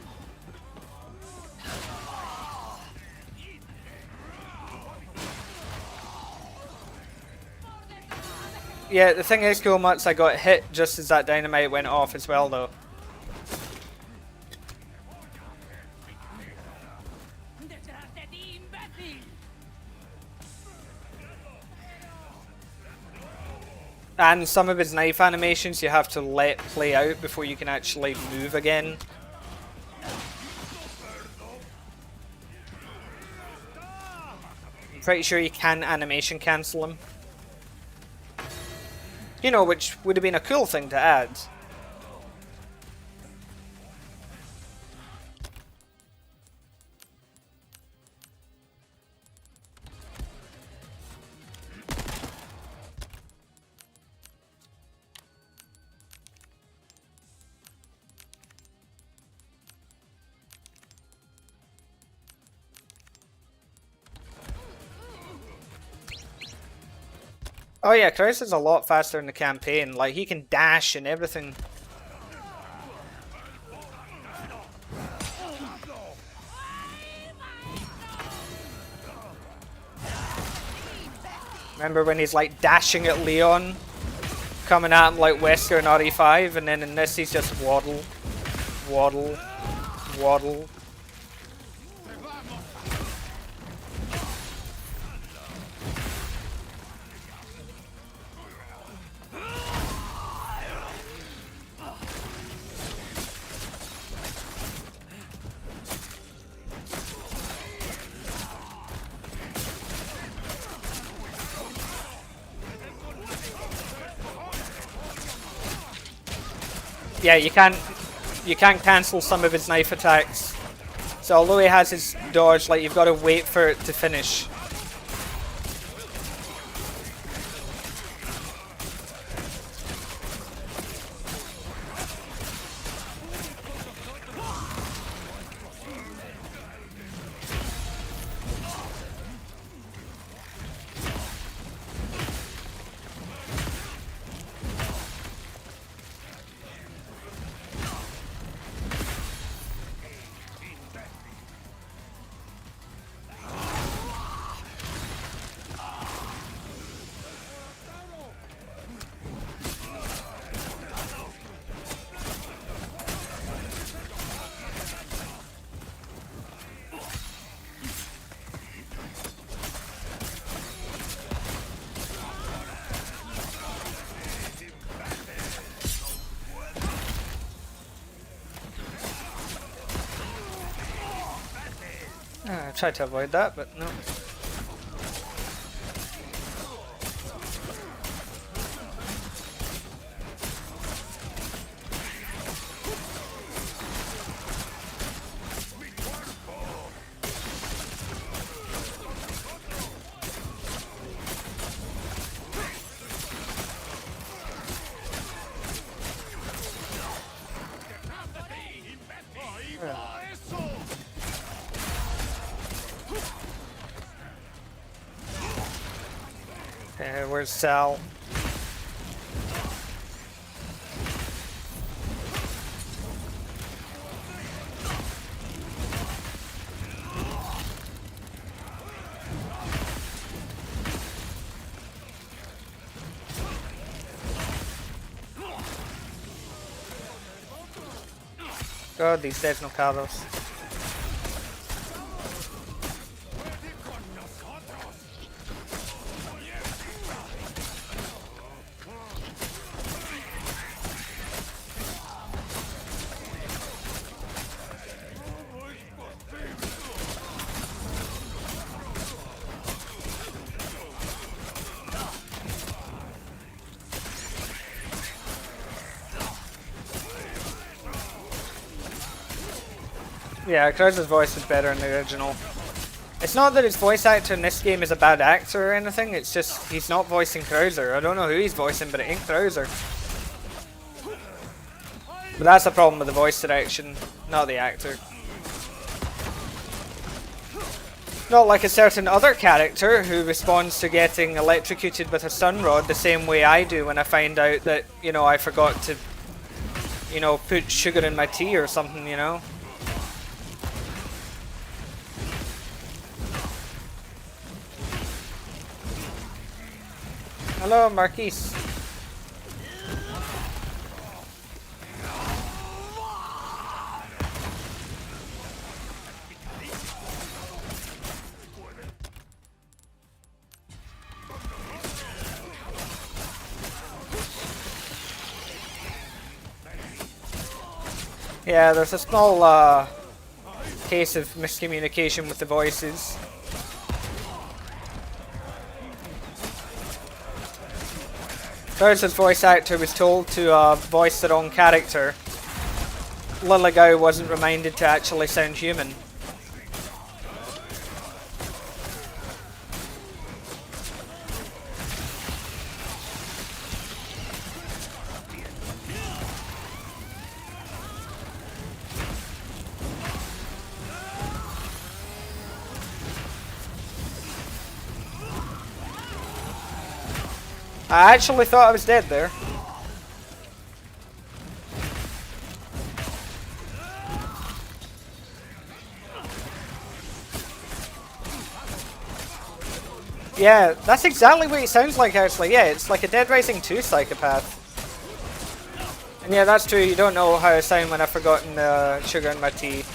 Speaker 1: Yeah, the thing is, cool Mutts, I got hit just as that dynamite went off as well though. And some of his knife animations you have to let play out before you can actually move again. I'm pretty sure you can animation cancel him. You know, which would have been a cool thing to add. Oh yeah, Krauser's a lot faster in the campaign. Like, he can dash and everything. Remember when he's like dashing at Leon? Coming at him like Wesker and RE5, and then in this he's just waddle, waddle, waddle. Yeah, you can't cancel some of his knife attacks. So although he has his dodge, like, you've got to wait for it to finish. I tried to avoid that, but no. Okay, where's Sal? God, these days no Carlos. Yeah, Krauser's voice is better in the original. It's not that his voice actor in this game is a bad actor or anything, it's just he's not voicing Krauser. I don't know who he's voicing, but it ain't Krauser. But that's the problem with the voice direction, not the actor. Not like a certain other character who responds to getting electrocuted with a stun rod the same way I do when I find out that, you know, I forgot to, you know, put sugar in my tea or something, you know. Hello, Marquise. Yeah, there's a small case of miscommunication with the voices. Krauser's voice actor was told to voice their own character. Lilligau wasn't reminded to actually sound human. I actually thought I was dead there. Yeah, that's exactly what he sounds like actually. Yeah, it's like a Dead Rising 2 psychopath. And yeah, that's true, you don't know how I sound when I've forgotten sugar in my tea.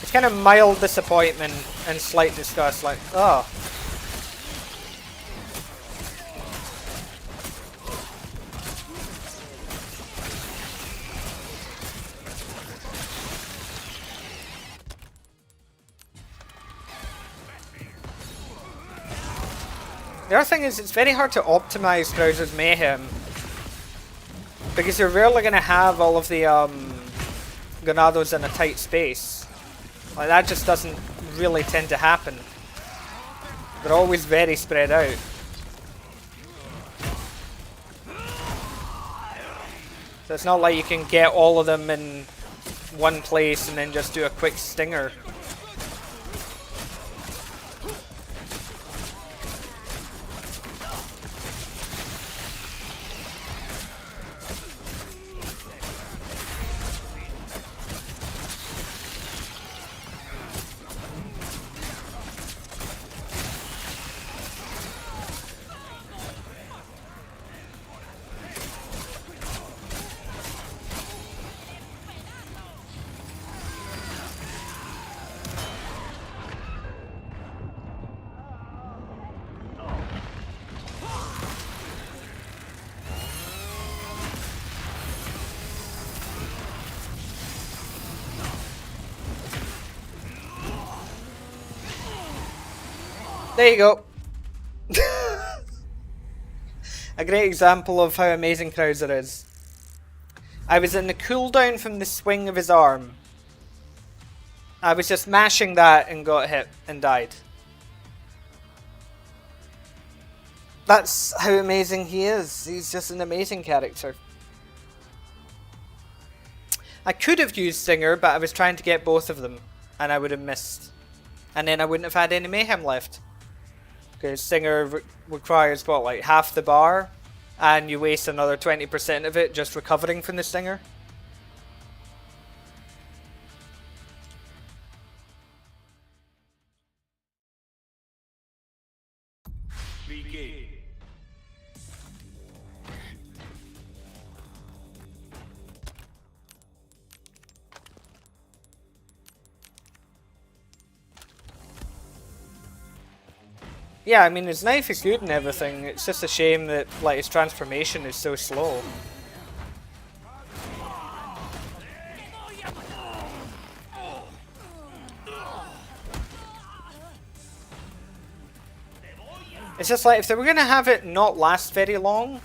Speaker 1: It's kind of mild disappointment and slight disgust, like, oh. The other thing is, it's very hard to optimize Krauser's Mayhem. Because you're rarely going to have all of the Granados in a tight space. Like, that just doesn't really tend to happen. They're always very spread out. So it's not like you can get all of them in one place and then just do a quick stinger. There you go. A great example of how amazing Krauser is. I was in the cooldown from the swing of his arm. I was just mashing that and got hit and died. That's how amazing he is. He's just an amazing character. I could have used Singer, but I was trying to get both of them, and I would have missed. And then I wouldn't have had any Mayhem left. Because Singer requires, what, like half the bar? And you waste another 20% of it just recovering from the Stinger.
Speaker 2: Begin.
Speaker 1: Yeah, I mean, his knife is good and everything. It's just a shame that, like, his transformation is so slow. It's just like, if they were going to have it not last very long,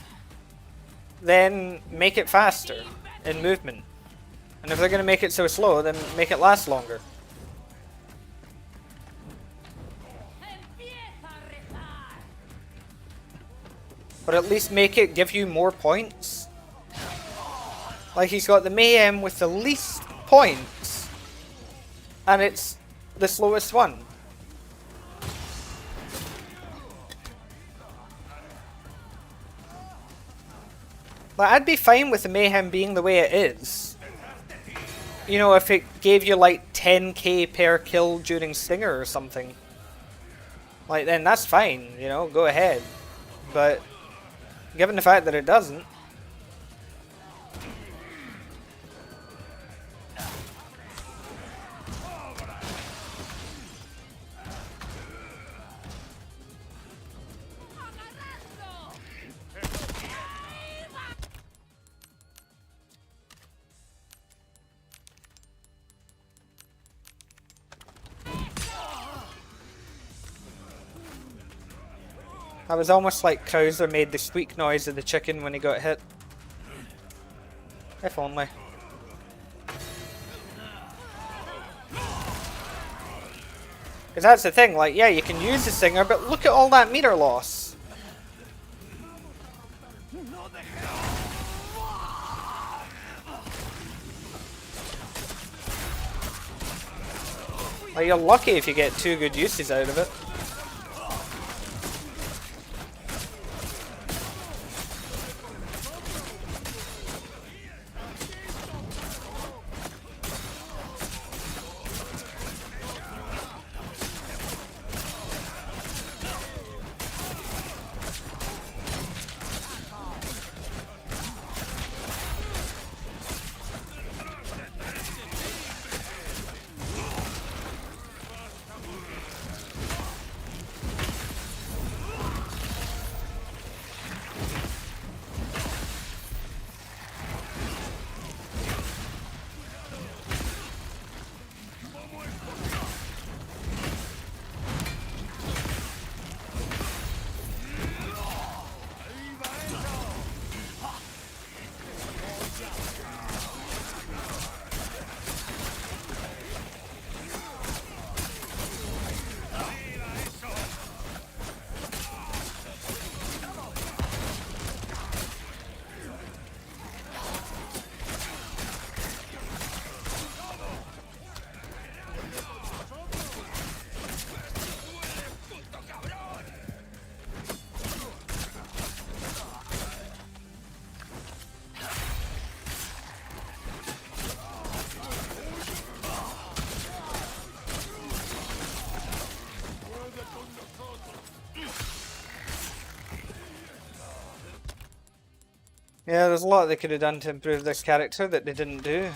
Speaker 1: then make it faster in movement. And if they're going to make it so slow, then make it last longer. But at least make it give you more points. Like, he's got the Mayhem with the least points, and it's the slowest one. Like, I'd be fine with the Mayhem being the way it is. You know, if it gave you like 10k per kill during Stinger or something. Like, then that's fine, you know, go ahead. But given the fact that it doesn't. That was almost like Krauser made the squeak noise of the chicken when he got hit. If only. Because that's the thing, like, yeah, you can use the Singer, but look at all that meter loss. Like, you're lucky if you get 2 good uses out of it. Yeah, there's a lot they could have done to improve this character that they didn't do.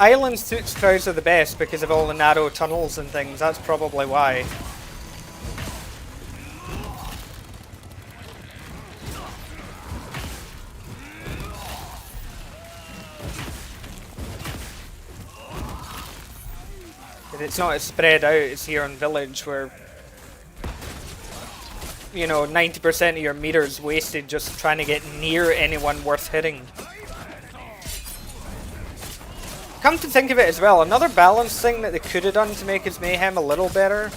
Speaker 1: Island suits Krauser the best because of all the narrow tunnels and things, that's probably why. It's not as spread out as here on Village where, you know, 90% of your meters wasted just trying to get near anyone worth hitting. Come to think of it as well, another balance thing that they could have done to make his Mayhem a little better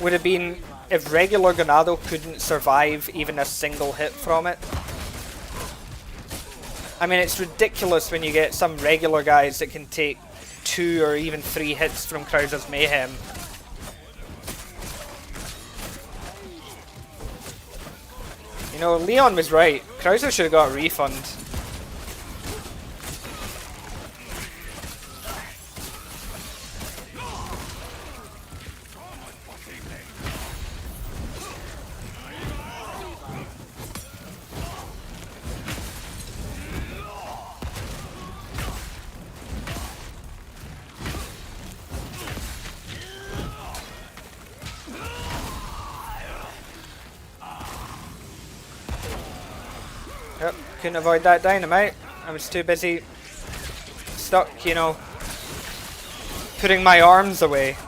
Speaker 1: would have been if regular Ganado couldn't survive even a single hit from it. I mean, it's ridiculous when you get some regular guys that can take 2 or even 3 hits from Krauser's Mayhem. You know, Leon was right. Krauser should have got a refund. Yep, couldn't avoid that dynamite. I was too busy stuck, you know, putting my arms away.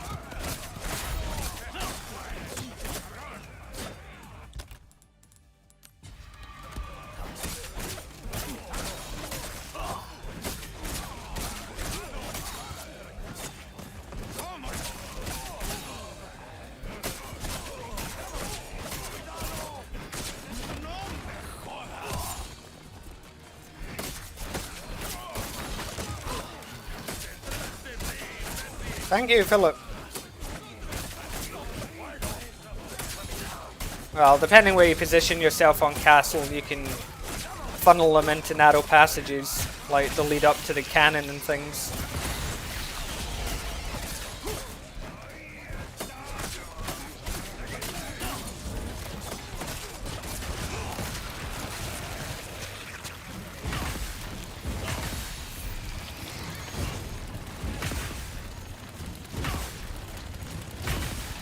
Speaker 1: Thank you, Philip. Well, depending where you position yourself on castle, you can funnel them into narrow passages, like the lead up to the cannon and things.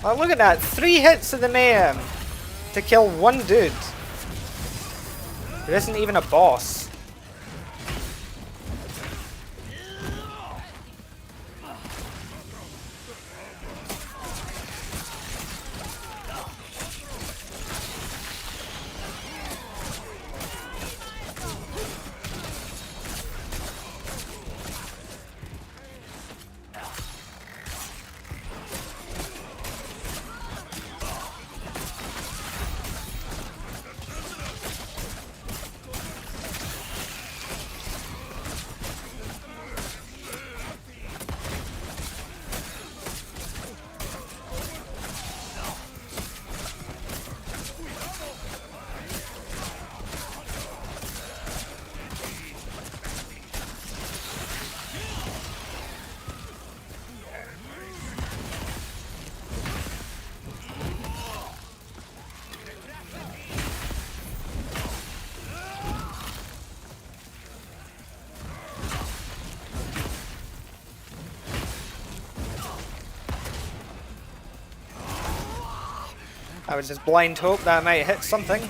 Speaker 1: Oh, look at that! 3 hits of the Mayhem to kill 1 dude. There isn't even a boss. I was just blind hope that I might hit something.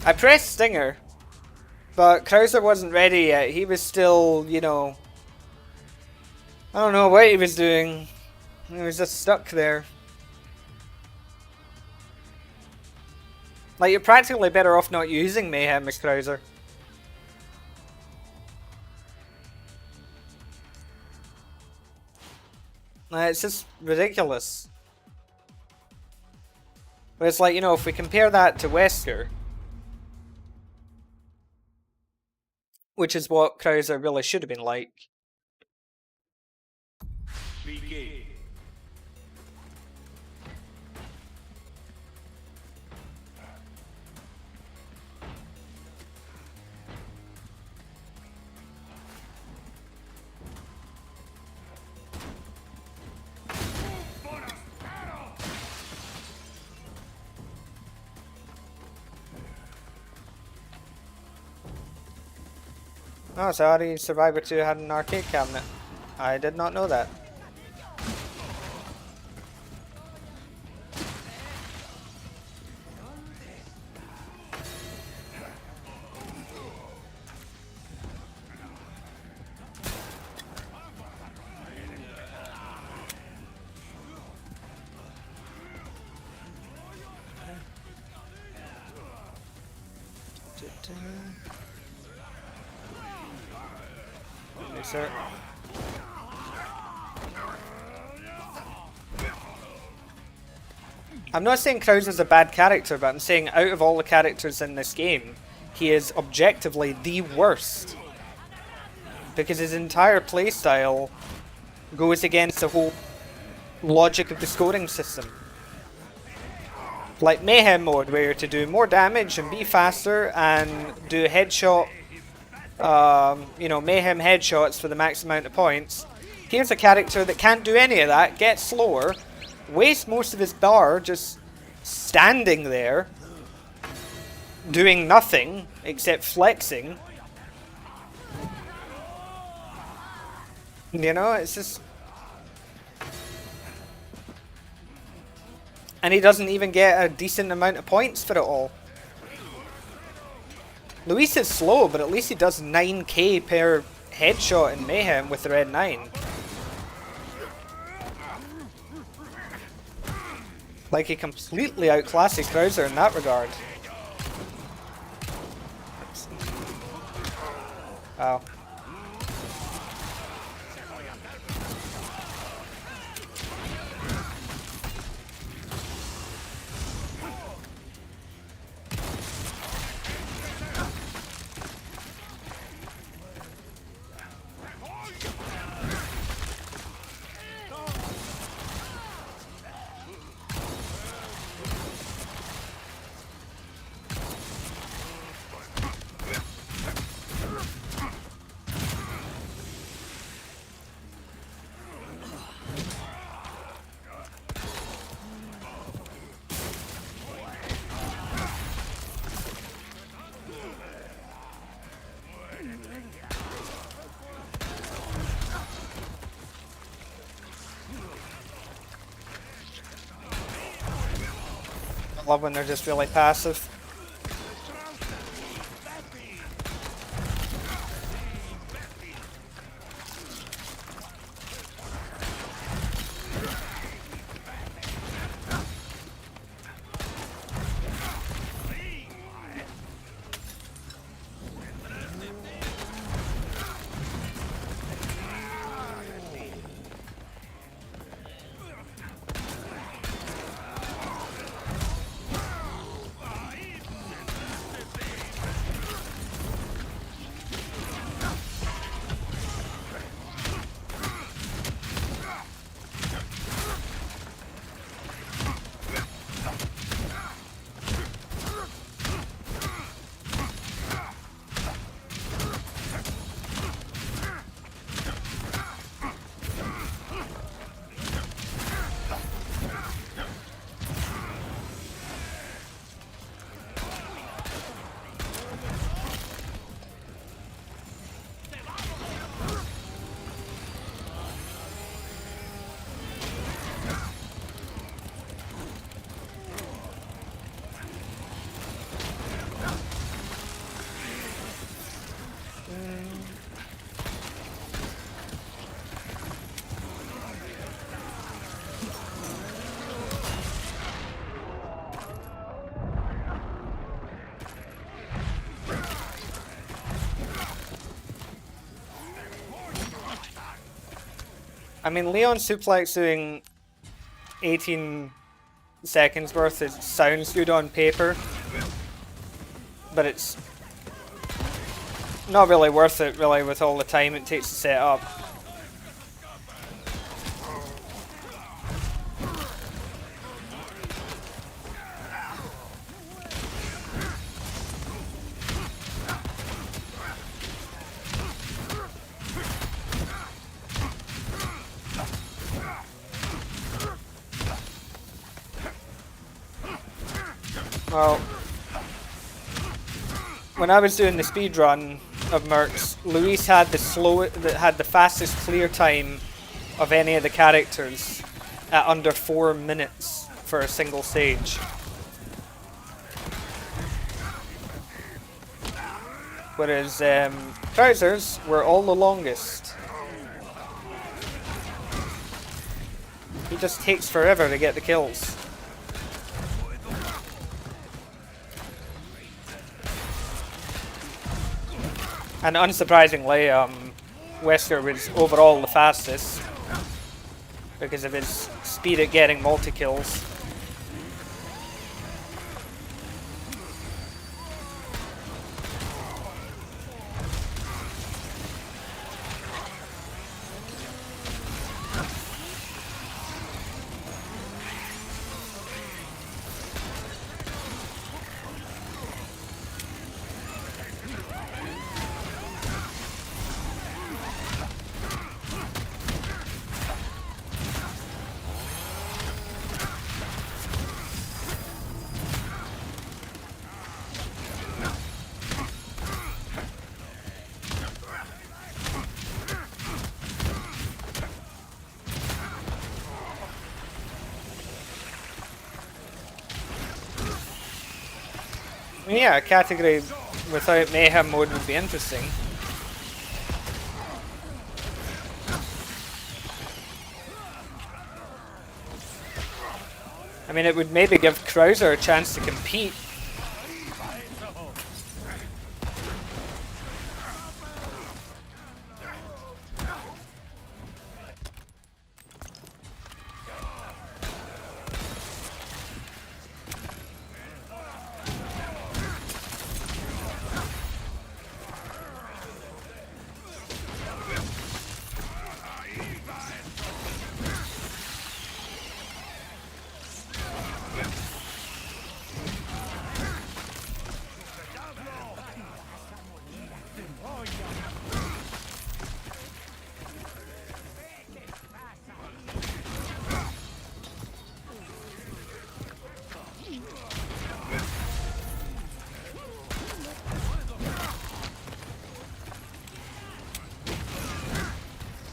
Speaker 1: I pressed Stinger, but Krauser wasn't ready yet. He was still, you know, I don't know what he was doing. He was just stuck there. Like, you're practically better off not using Mayhem as Krauser. Like, it's just ridiculous. But it's like, you know, if we compare that to Wesker, which is what Krauser really should have been like.
Speaker 2: Begin.
Speaker 1: Oh, sorry, Survivor 2 had an arcade cabinet. I did not know that. Sir. I'm not saying Krauser's a bad character, but I'm saying out of all the characters in this game, he is objectively the worst. Because his entire playstyle goes against the whole logic of the scoring system. Like Mayhem mode, where you're to do more damage and be faster and do headshot, you know, Mayhem headshots for the max amount of points. Here's a character that can't do any of that, gets slower, wastes most of his bar just standing there, doing nothing except flexing. You know, it's just... And he doesn't even get a decent amount of points for it all. Luis is slow, but at least he does 9k per headshot in Mayhem with the red 9. Like, he completely outclasses Krauser in that regard. Wow. I love when they're just really passive. I mean, Leon Suplex doing 18 seconds worth. It sounds good on paper, but it's not really worth it, really, with all the time it takes to set up. Well, when I was doing the speed run of Mercs, Luis had the fastest clear time of any of the characters at under 4 minutes for a single stage. Whereas Krauser's were all the longest. He just takes forever to get the kills. And unsurprisingly, Wesker was overall the fastest because of his speed at getting multi-kills. Yeah, a category without Mayhem mode would be interesting. I mean, it would maybe give Krauser a chance to compete.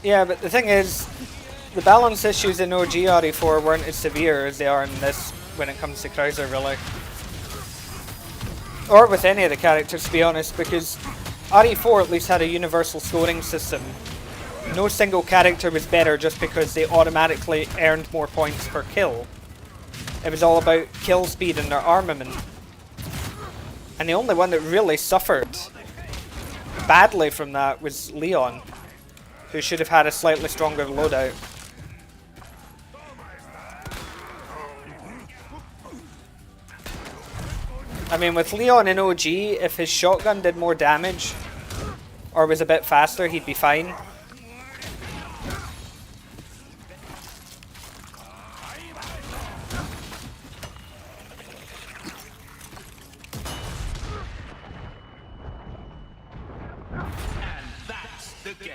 Speaker 1: Yeah, but the thing is, the balance issues in OG RE4 weren't as severe as they are in this when it comes to Krauser, really. Or with any of the characters, to be honest, because RE4 at least had a universal scoring system. No single character was better just because they automatically earned more points per kill. It was all about kill speed and their armament. And the only one that really suffered badly from that was Leon, who should have had a slightly stronger loadout. I mean, with Leon in OG, if his shotgun did more damage or was a bit faster, he'd be fine.
Speaker 2: And that's the game.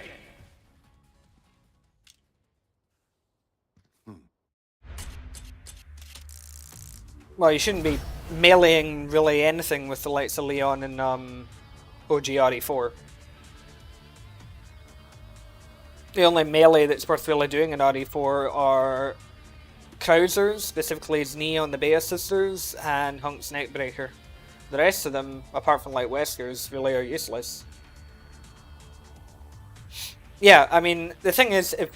Speaker 1: Well, you shouldn't be meleeing really anything with the likes of Leon and OG RE4. The only melee that's worth really doing in RE4 are Krauser's, specifically his knee on the Bea Sisters, and Hunk's Neckbreaker. The rest of them, apart from like Wesker's, really are useless. Yeah, I mean, the thing is, if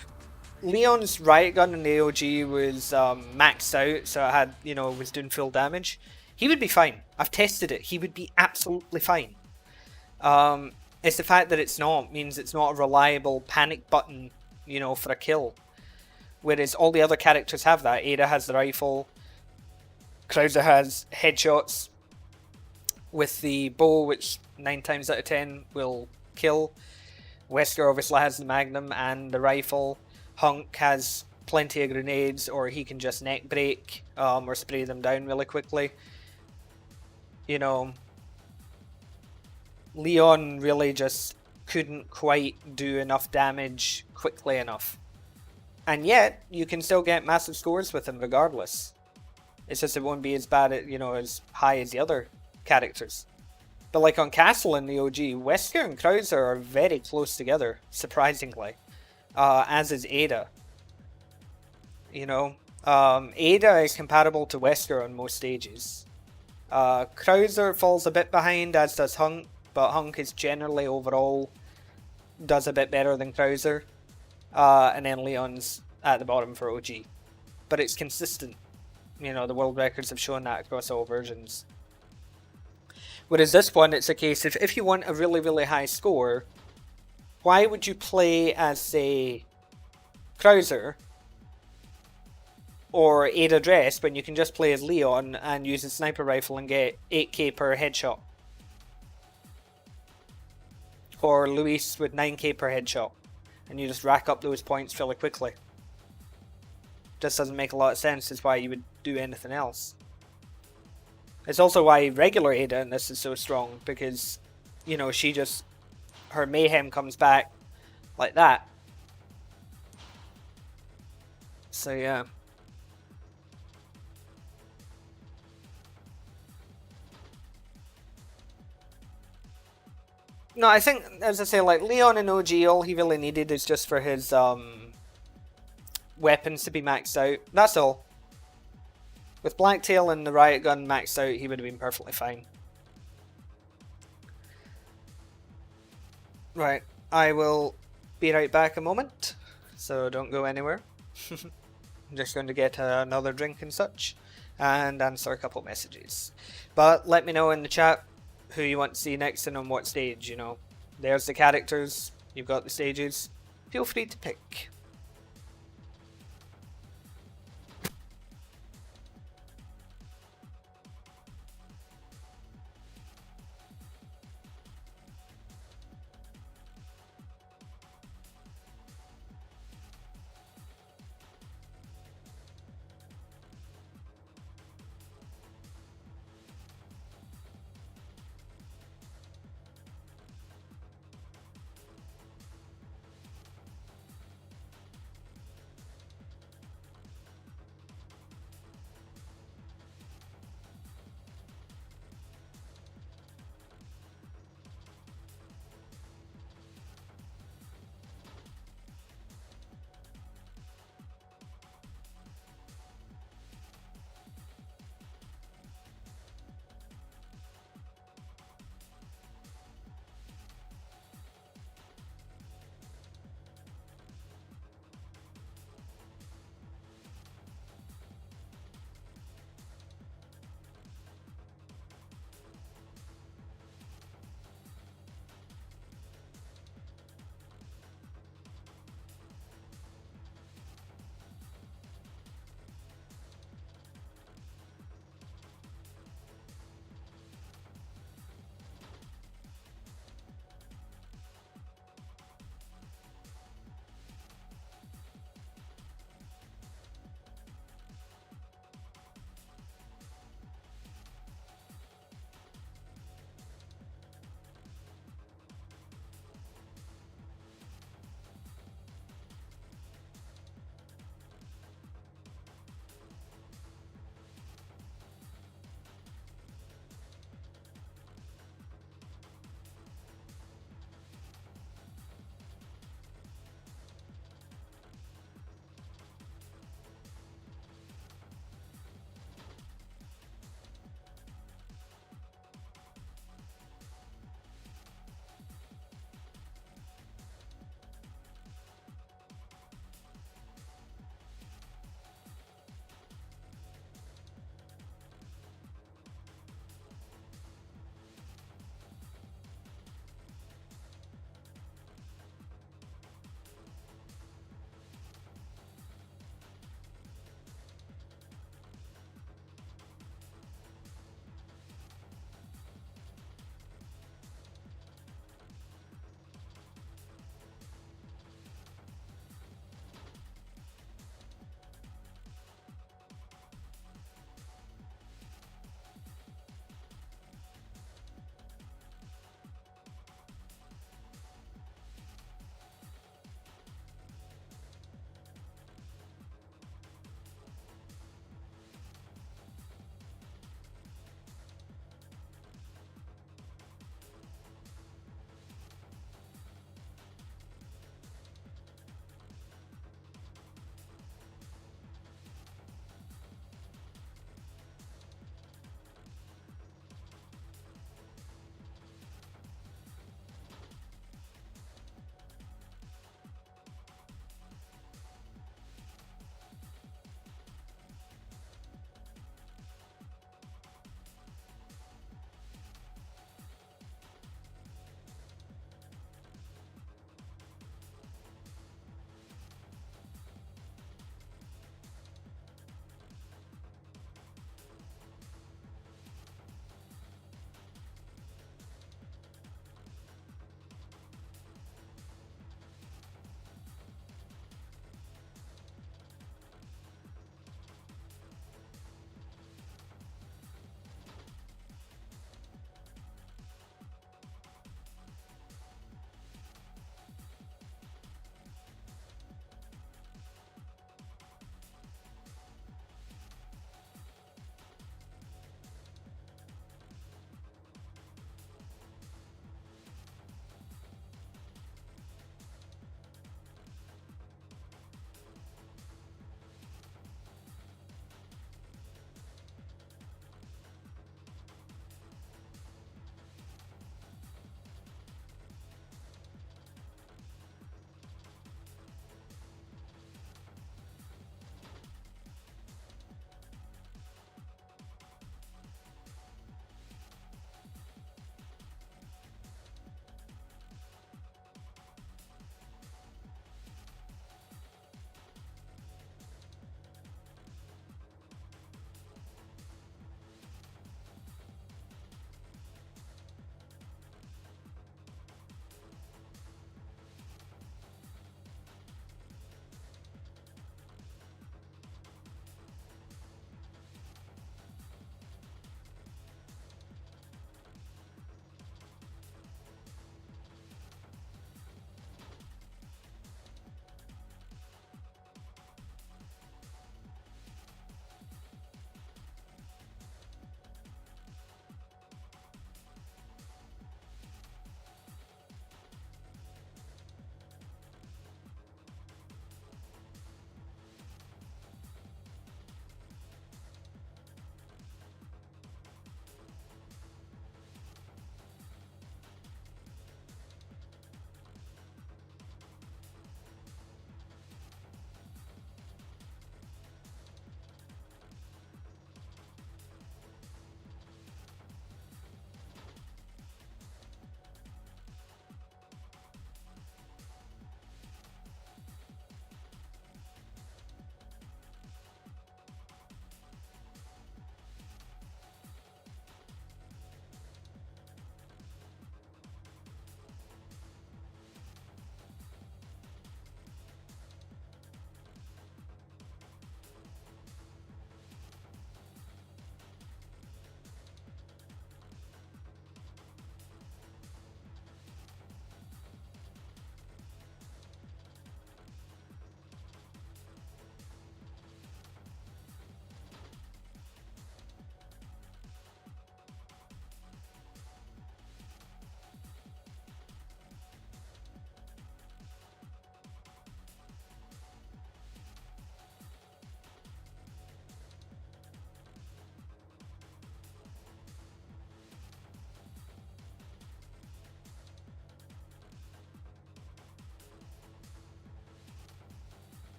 Speaker 1: Leon's riot gun in the OG was maxed out, so it had, was doing full damage, he would be fine. I've tested it. He would be absolutely fine. It's the fact that it's not means it's not a reliable panic button, for a kill. Whereas all the other characters have that. Ada has the rifle. Krauser has headshots with the bow, which 9 times out of 10 will kill. Wesker obviously has the Magnum and the rifle. Hunk has plenty of grenades, or he can just neck break or spray them down really quickly. You know, Leon really just couldn't quite do enough damage quickly enough. And yet, you can still get massive scores with him regardless. It's just it won't be as bad, as high as the other characters. But like on Castle in the OG, Wesker and Krauser are very close together, surprisingly. As is Ada. Ada is compatible to Wesker on most stages. Krauser falls a bit behind, as does Hunk, but Hunk is generally overall does a bit better than Krauser. And then Leon's at the bottom for OG. But it's consistent. The world records have shown that across all versions. Whereas this one, it's a case of if you want a really, really high score, why would you play as, say, Krauser or Ada Dress when you can just play as Leon and use a sniper rifle and get 8k per headshot? Or Luis with 9k per headshot, and you just rack up those points fairly quickly. Just doesn't make a lot of sense as why you would do anything else. It's also why regular Ada in this is so strong, because, her Mayhem comes back like that. So yeah. No, I think, as I say, like, Leon in OG, all he really needed is just for his, weapons to be maxed out. That's all. With Blacktail and the Riot Gun maxed out, he would have been perfectly fine. Right, I will be right back a moment, so don't go anywhere. I'm just going to get another drink and such, and answer a couple messages. But let me know in the chat who you want to see next and on what stage, There's the characters, you've got the stages. Feel free to pick.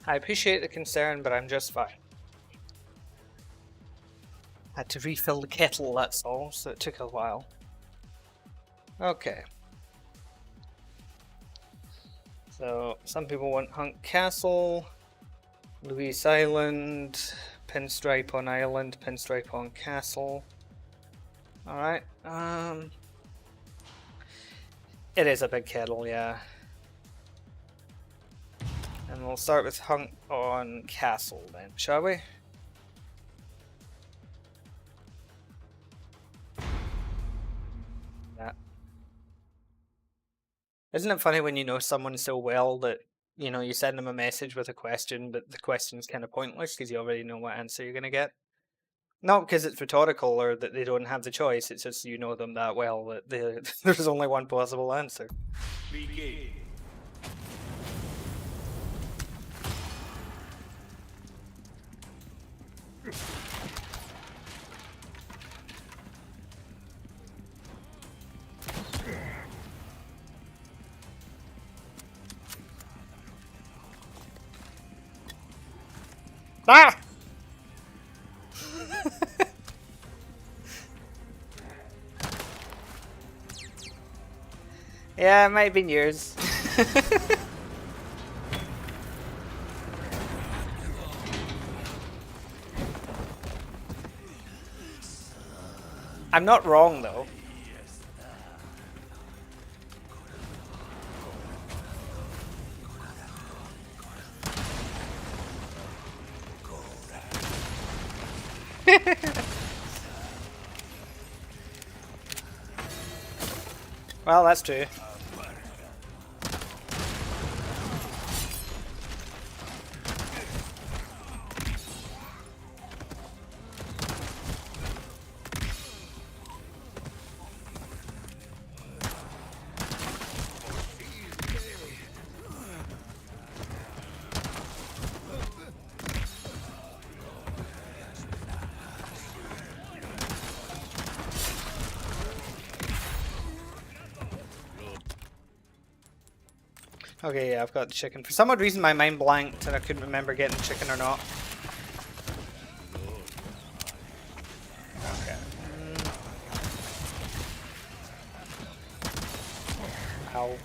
Speaker 1: I appreciate the concern, but I'm just fine. Had to refill the kettle, that's all, so it took a while. Okay. So, some people want Hunk Castle, Louise Island, Pinstripe on Island, Pinstripe on Castle. Alright, it is a big kettle, yeah. And we'll start with Hunk on Castle then, shall we? Yeah. Isn't it funny when you know someone so well that, you know, you send them a message with a question, but the question's kind of pointless because you already know what answer you're going to get? Not because it's rhetorical or that they don't have the choice, it's just you know them that well that there's only one possible answer.
Speaker 2: Begin.
Speaker 1: Ah! Yeah, it might have been yours. I'm not wrong though. Well, that's true. Okay, yeah, I've got the chicken. For some odd reason, my mind blanked and I couldn't remember getting the chicken or not. Okay. Ow.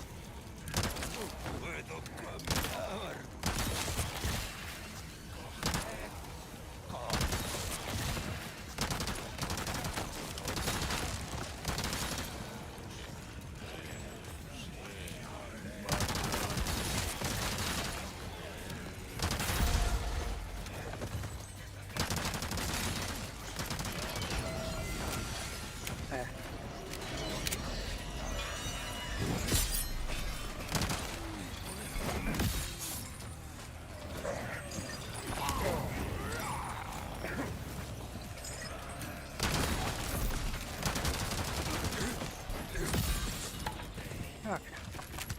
Speaker 1: Okay.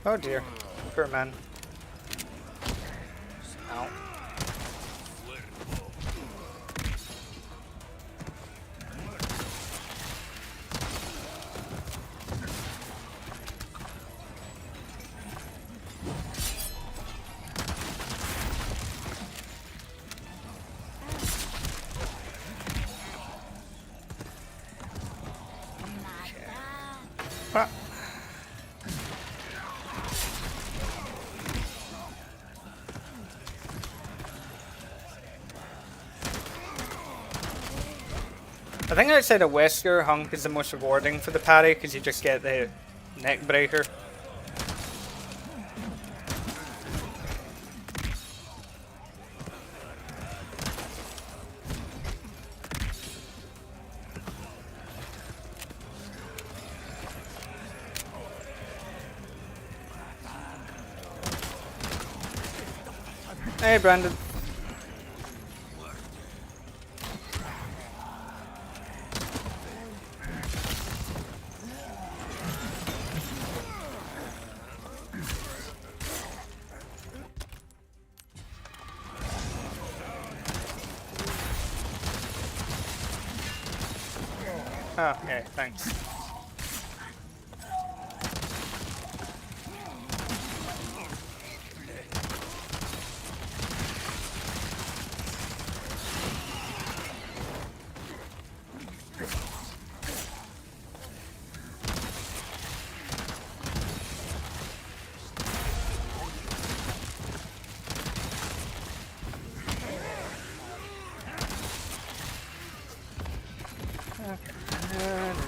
Speaker 1: Oh dear. Poor man. Ow. Ah. I think outside of Wesker, Hunk is the most rewarding for the parry because you just get the neck breaker. Hey, Brandon. Oh, okay, thanks.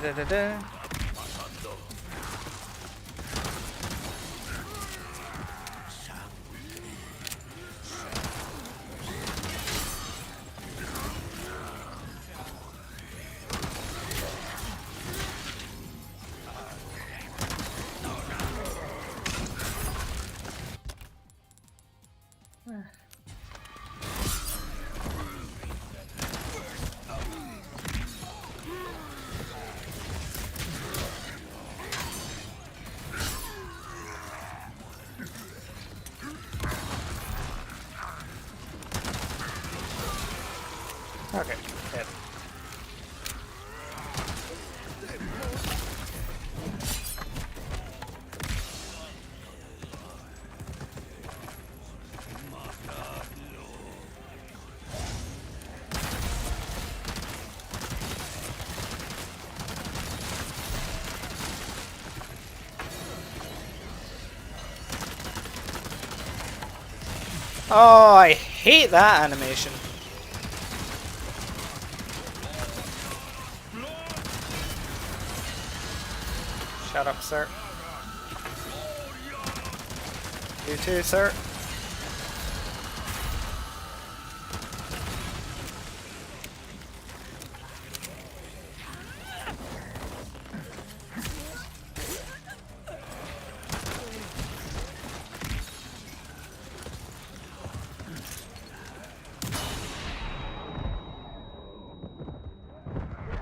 Speaker 1: da da da. Okay, dead. Oh, I hate that animation. Shut up, sir. You too, sir.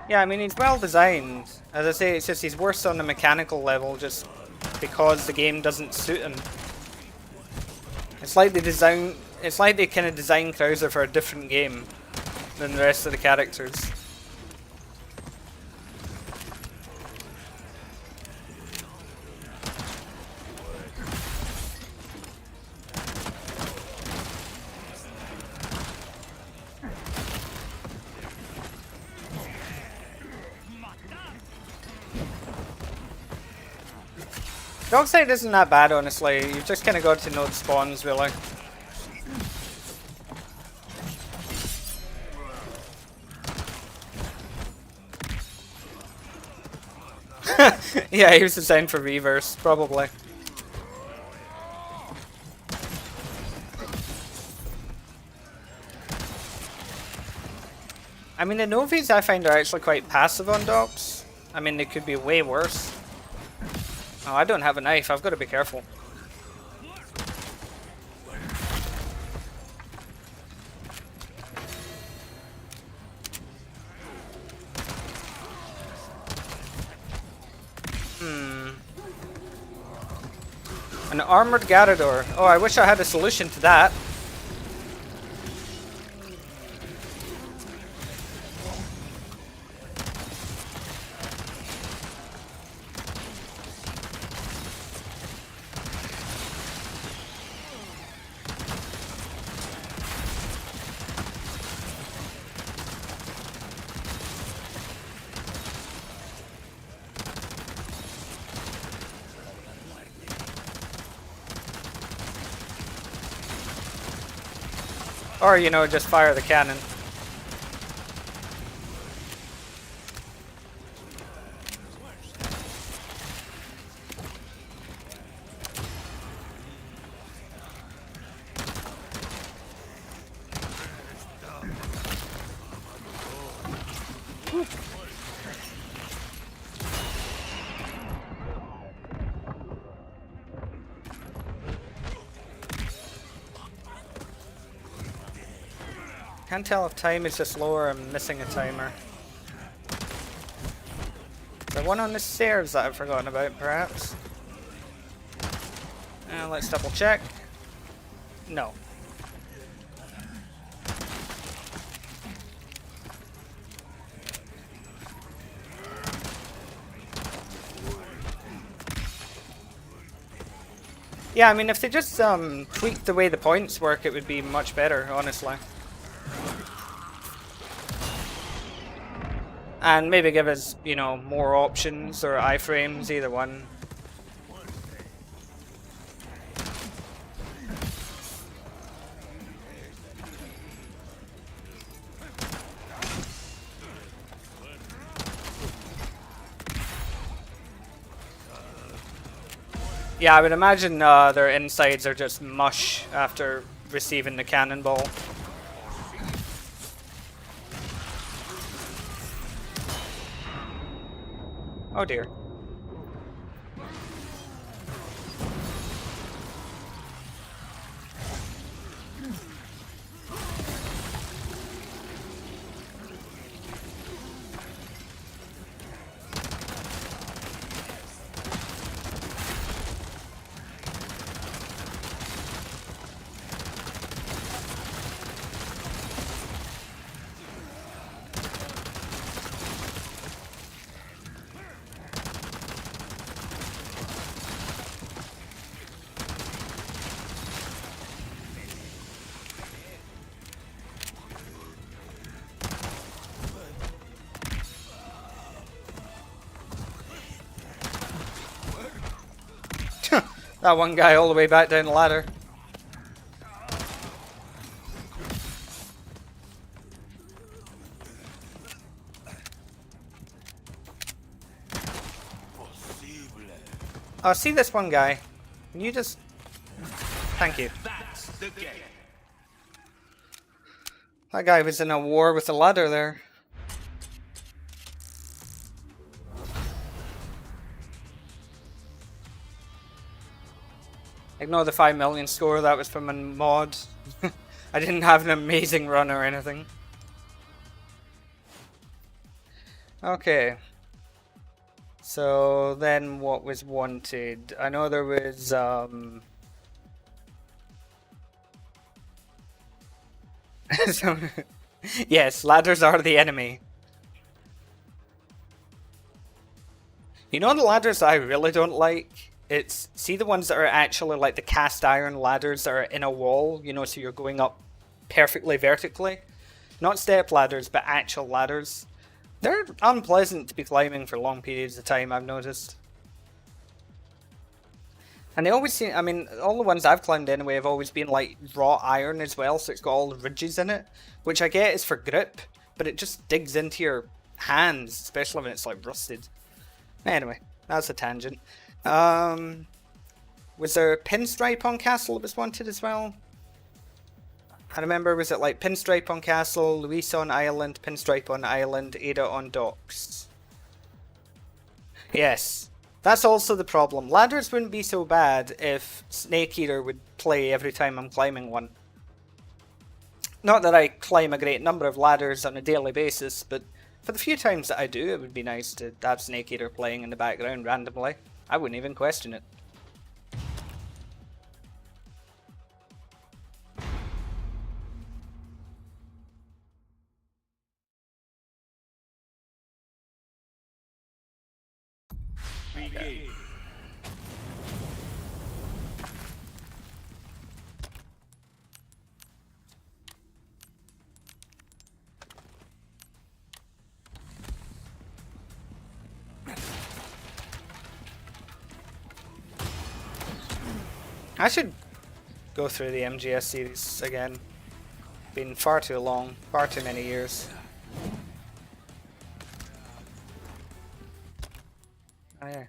Speaker 1: Yeah, I mean, he's well designed. As I say, it's just he's worse on the mechanical level just because the game doesn't suit him. It's like they kind of design Krauser for a different game than the rest of the characters. Dogside isn't that bad, honestly. You've just kind of got to know the spawns, really. Yeah, he was designed for reverse, probably. I mean, the Novies I find are actually quite passive on dogs. I mean, they could be way worse. Oh, I don't have a knife. I've got to be careful. An armored Garador. Oh, I wish I had a solution to that. Or, you know, just fire the cannon. Can't tell if time is just low or I'm missing a timer. Is there one on the stairs that I've forgotten about, perhaps? Let's double check. No. Yeah, I mean, if they just tweaked the way the points work, it would be much better, honestly. And maybe give us, you know, more options or iframes, either one. Yeah, I would imagine their insides are just mush after receiving the cannonball. Oh dear. That one guy all the way back down the ladder. Oh, see this one guy. Can you just... Thank you.
Speaker 2: That's the game.
Speaker 1: That guy was in a war with a ladder there. Ignore the 5 million score, that was from a mod. I didn't have an amazing run or anything. Okay. So then what was wanted? I know there was so, yes, ladders are the enemy. You know the ladders I really don't like? It's, see the ones that are actually like the cast iron ladders that are in a wall, you know, so you're going up perfectly vertically? Not step ladders, but actual ladders. They're unpleasant to be climbing for long periods of time, I've noticed. And they always seem, I mean, all the ones I've climbed anyway have always been like raw iron as well, so it's got all the ridges in it, which I get is for grip, but it just digs into your hands, especially when it's like rusted. Anyway, that's a tangent. Was there Pinstripe on Castle that was wanted as well? I remember, was it like Pinstripe on Castle, Luis on Island, Pinstripe on Island, Ada on Docks? Yes. That's also the problem. Ladders wouldn't be so bad if Snake Eater would play every time I'm climbing one. Not that I climb a great number of ladders on a daily basis, but for the few times that I do, it would be nice to have Snake Eater playing in the background randomly. I wouldn't even question it.
Speaker 2: Begin.
Speaker 1: I should go through the MGS series again. Been far too long, far too many years. Oh yeah.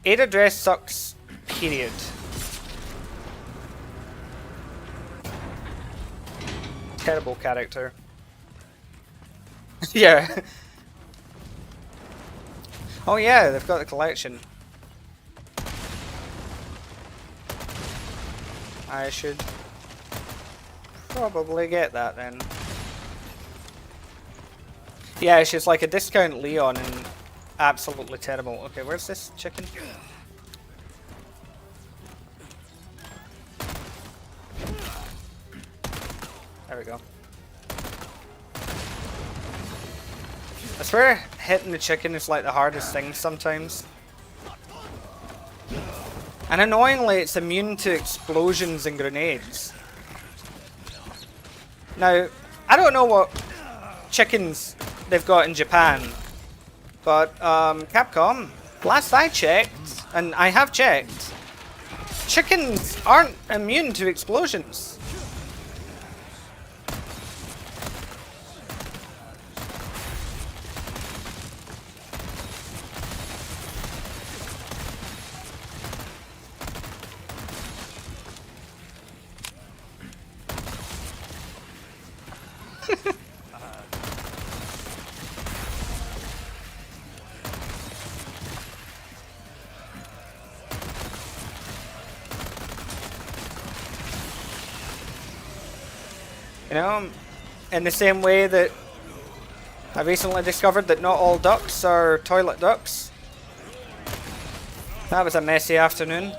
Speaker 1: Ada dress sucks, period. Terrible character. Yeah. Oh yeah, they've got the collection. I should probably get that then. Yeah, she's like a discount Leon and absolutely terrible. Okay, where's this chicken? There we go. I swear hitting the chicken is like the hardest thing sometimes. And annoyingly, it's immune to explosions and grenades. Now, I don't know what chickens they've got in Japan, but Capcom, last I checked, and I have checked, chickens aren't immune to explosions. You know, in the same way that I recently discovered that not all ducks are toilet ducks. That was a messy afternoon.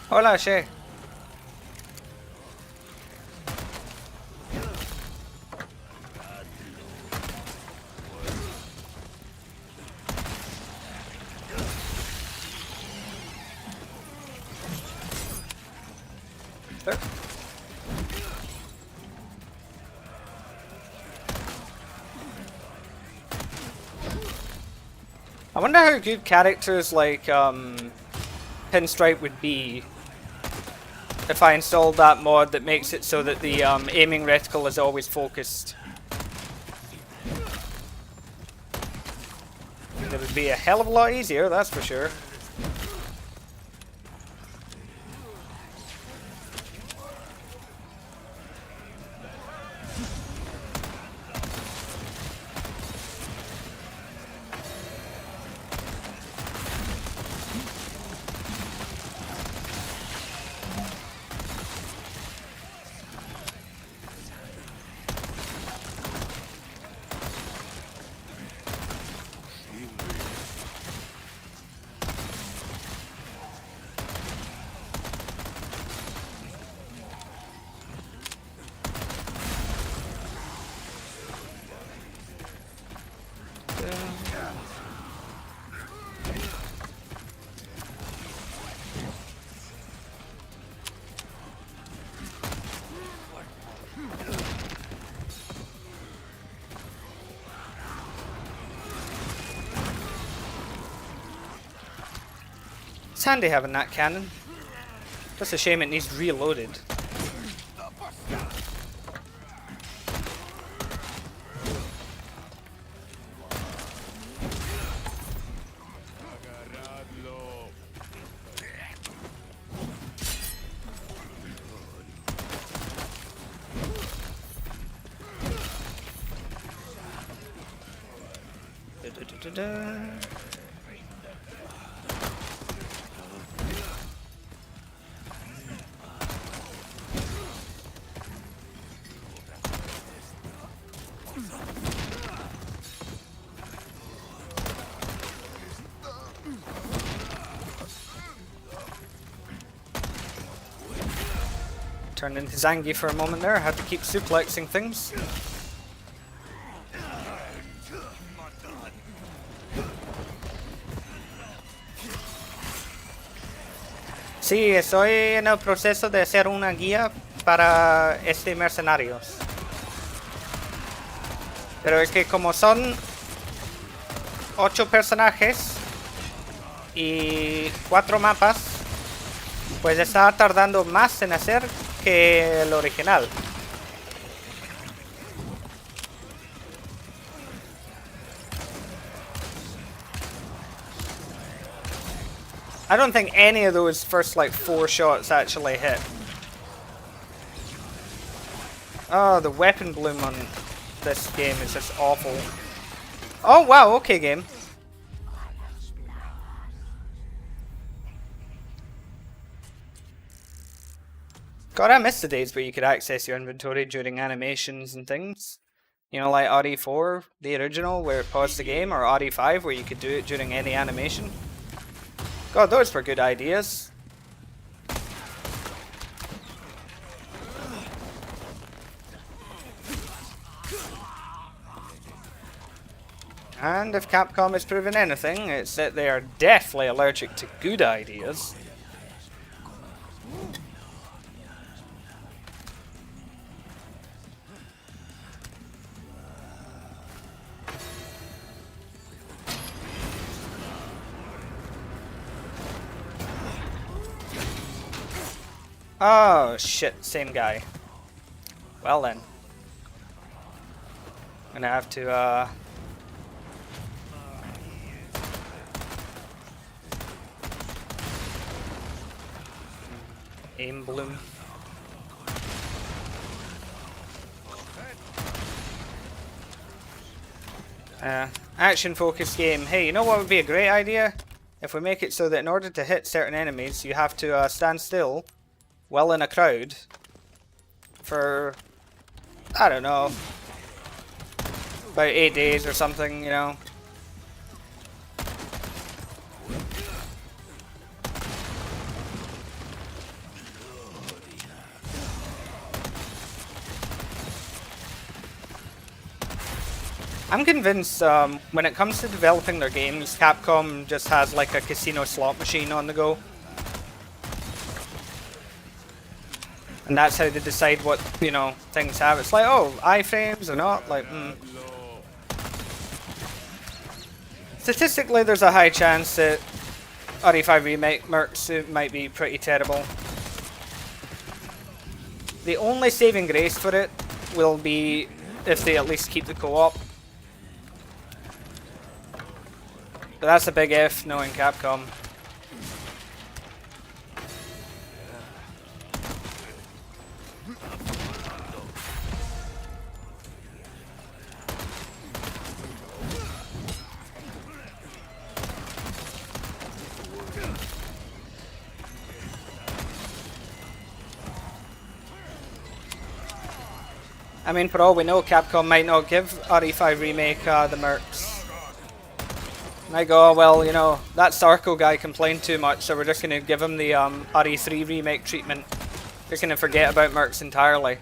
Speaker 1: Hola, Shay. There. I wonder how good characters like Pinstripe would be if I installed that mod that makes it so that the aiming reticle is always focused. It would be a hell of a lot easier, that's for sure. It's handy having that cannon. Just a shame it needs reloaded. Turned into Zangief for a moment there, had to keep suplexing things. Sí, estoy en el proceso de hacer una guía para este Mercenarios. Pero es que como son 8 personajes y 4 mapas, pues está tardando más en hacer que el original. I don't think any of those first like 4 shots actually hit. Oh, the weapon bloom on this game is just awful. Oh wow, okay game. God, I miss the days where you could access your inventory during animations and things. You know, like RE4, the original, where it paused the game, or RE5, where you could do it during any animation. God, those were good ideas. And if Capcom has proven anything, it's that they are deathly allergic to good ideas. Oh shit, same guy. Well then. I'm gonna have to aim bloom. Action focused game. Hey, you know what would be a great idea? if we make it so that in order to hit certain enemies, you have to stand still while in a crowd for, I don't know, about 8 days or something, you know. I'm convinced when it comes to developing their games, Capcom just has like a casino slot machine on the go. And that's how they decide what, you know, things have. It's like, oh, iframes or not, like, Statistically, there's a high chance that RE5 Remake mercs might be pretty terrible. The only saving grace for it will be if they at least keep the co-op. But that's a big if, knowing Capcom. I mean, for all we know, Capcom might not give RE5 Remake the mercs. Might go, oh, well, you know, that Sarko guy complained too much, so we're just going to give him the RE3 Remake treatment. They're going to forget about mercs entirely.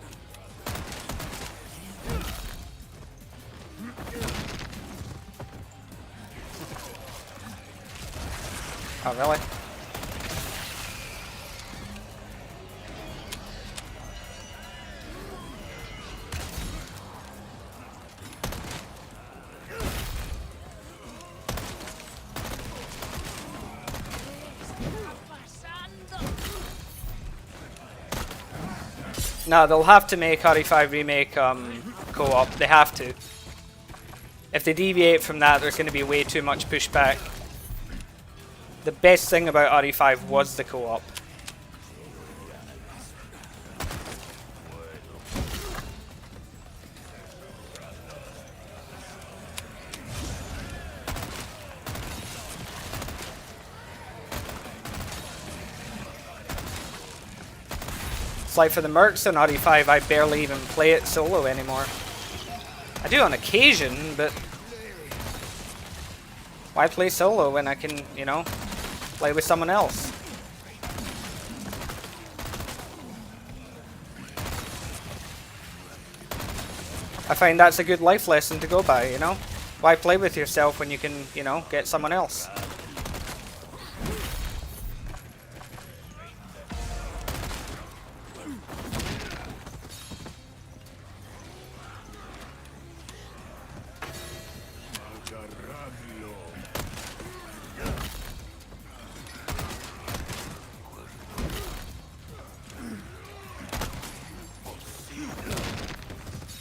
Speaker 1: Oh, really? No, they'll have to make RE5 Remake co-op. They have to. If they deviate from that, there's going to be way too much pushback. The best thing about RE5 was the co-op. Like for the mercs on RE5, I barely even play it solo anymore. I do on occasion, but why play solo when I can, you know, play with someone else? I find that's a good life lesson to go by, you know? Why play with yourself when you can, you know, get someone else?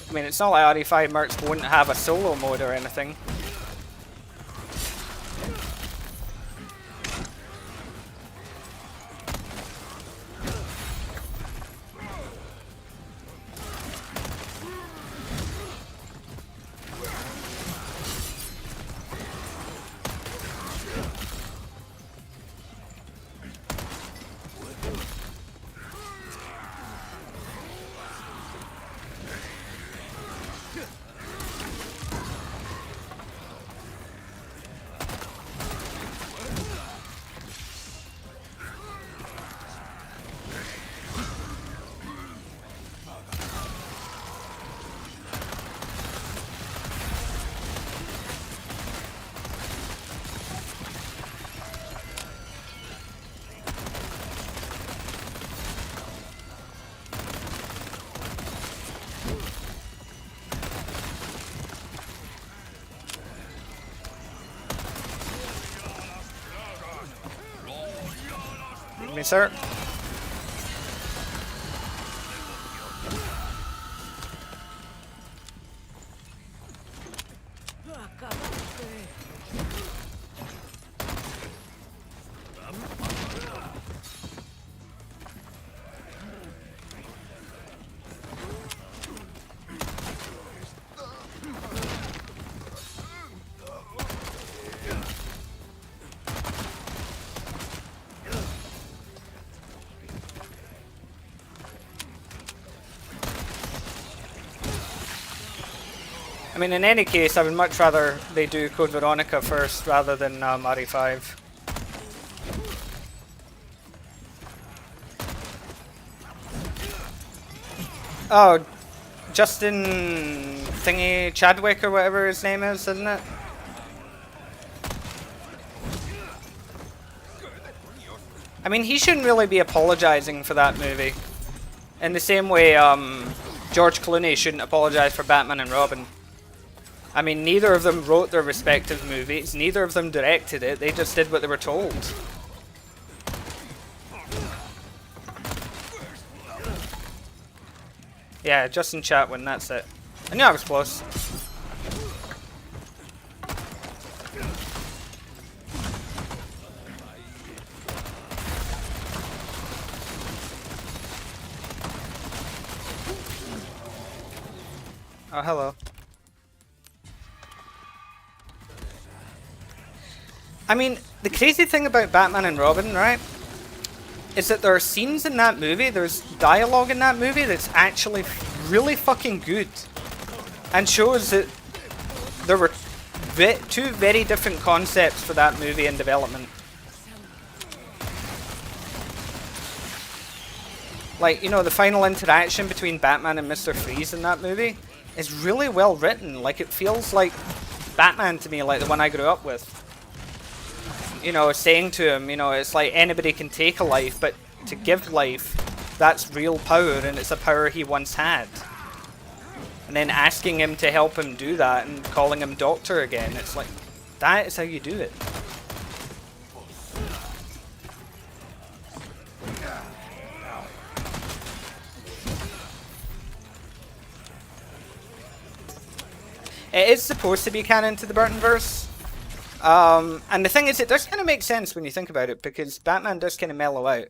Speaker 1: I mean, it's not like RE5 mercs wouldn't have a solo mode or anything. Me, sir. I mean, in any case, I would much rather they do Code Veronica first rather than RE5. Oh, Justin Thingy Chadwick or whatever his name is, isn't it? I mean, he shouldn't really be apologizing for that movie. In the same way, George Clooney shouldn't apologize for Batman and Robin. I mean, neither of them wrote their respective movies, neither of them directed it, they just did what they were told. Yeah, Justin Chatwin, that's it. I knew I was close. Oh, hello. I mean, the crazy thing about Batman and Robin, right, is that there are scenes in that movie, there's dialogue in that movie that's actually really fucking good. And shows that there were two very different concepts for that movie in development. Like, you know, the final interaction between Batman and Mr. Freeze in that movie is really well written. Like, it feels like Batman to me, like the one I grew up with. You know, saying to him, you know, it's like anybody can take a life, but to give life, that's real power, and it's a power he once had. And then asking him to help him do that and calling him doctor again, it's like, that is how you do it. It is supposed to be canon to the Burtonverse. And the thing is, it does kind of make sense when you think about it, because Batman does kind of mellow out.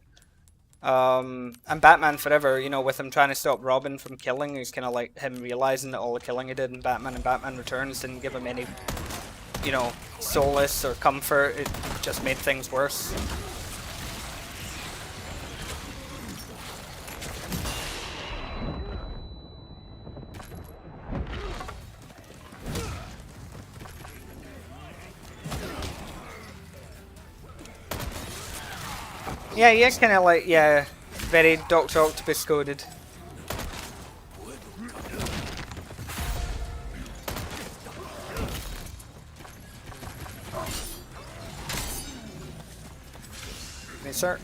Speaker 1: And Batman Forever, you know, with him trying to stop Robin from killing, is kind of like him realizing that all the killing he did in Batman and Batman Returns didn't give him any, you know, solace or comfort. It just made things worse. Yeah, he is kind of like, yeah, very Dr. Octopus coded. Yes, sir.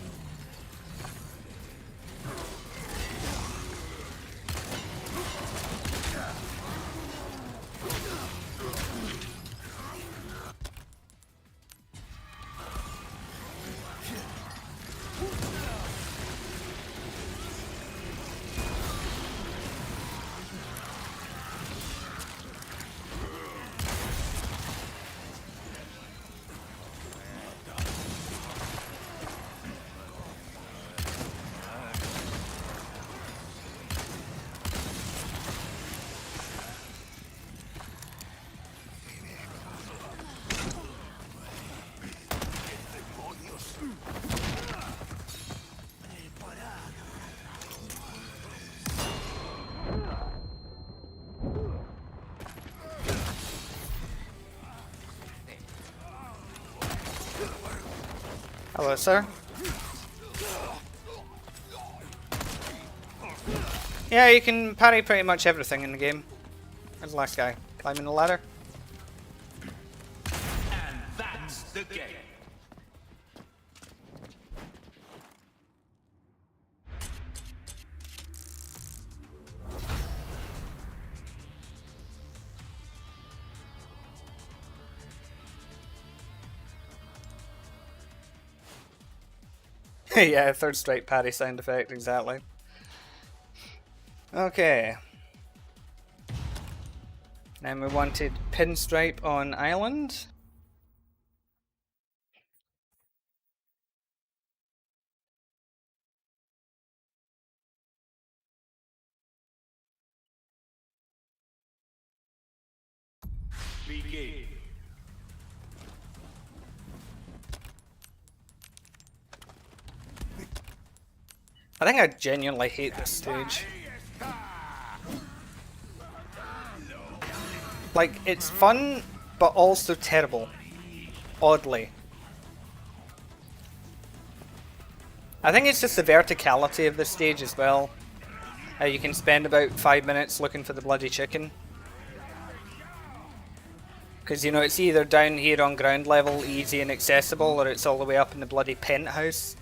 Speaker 1: Hello, sir. Yeah, you can parry pretty much everything in the game. There's the last guy. Climbing the ladder.
Speaker 2: And that's the game.
Speaker 1: Yeah, third strike parry sound effect, exactly. Okay. Then we wanted Pinstripe on Island.
Speaker 2: Begin.
Speaker 1: I think I genuinely hate this stage. Like, it's fun, but also terrible. Oddly. I think it's just the verticality of the stage as well. You can spend about 5 minutes looking for the bloody chicken. Because, you know, it's either down here on ground level, easy and accessible, or it's all the way up in the bloody penthouse.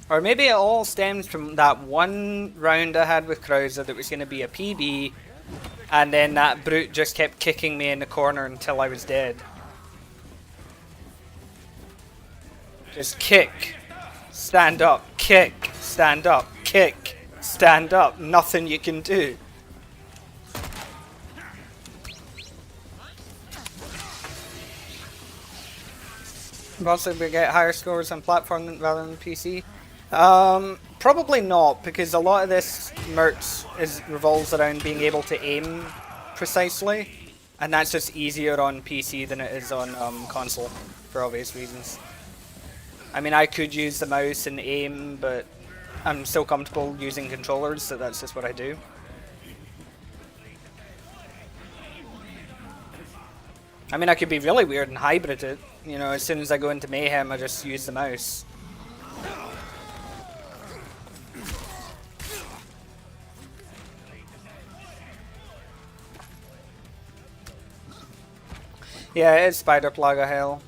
Speaker 1: Or maybe it all stems from that one round I had with Krauser that was going to be a PB, and then that brute just kept kicking me in the corner until I was dead. Just kick, stand up, kick, stand up, kick, stand up. Nothing you can do. Possibly get higher scores on platform rather than PC. Probably not, because a lot of this merch revolves around being able to aim precisely, and that's just easier on PC than it is on console, for obvious reasons. I mean, I could use the mouse and aim, but I'm so comfortable using controllers, so that's just what I do. I mean, I could be really weird and hybrid it. You know, as soon as I go into Mayhem, I just use the mouse. Yeah, it's Spider Plaga Hell.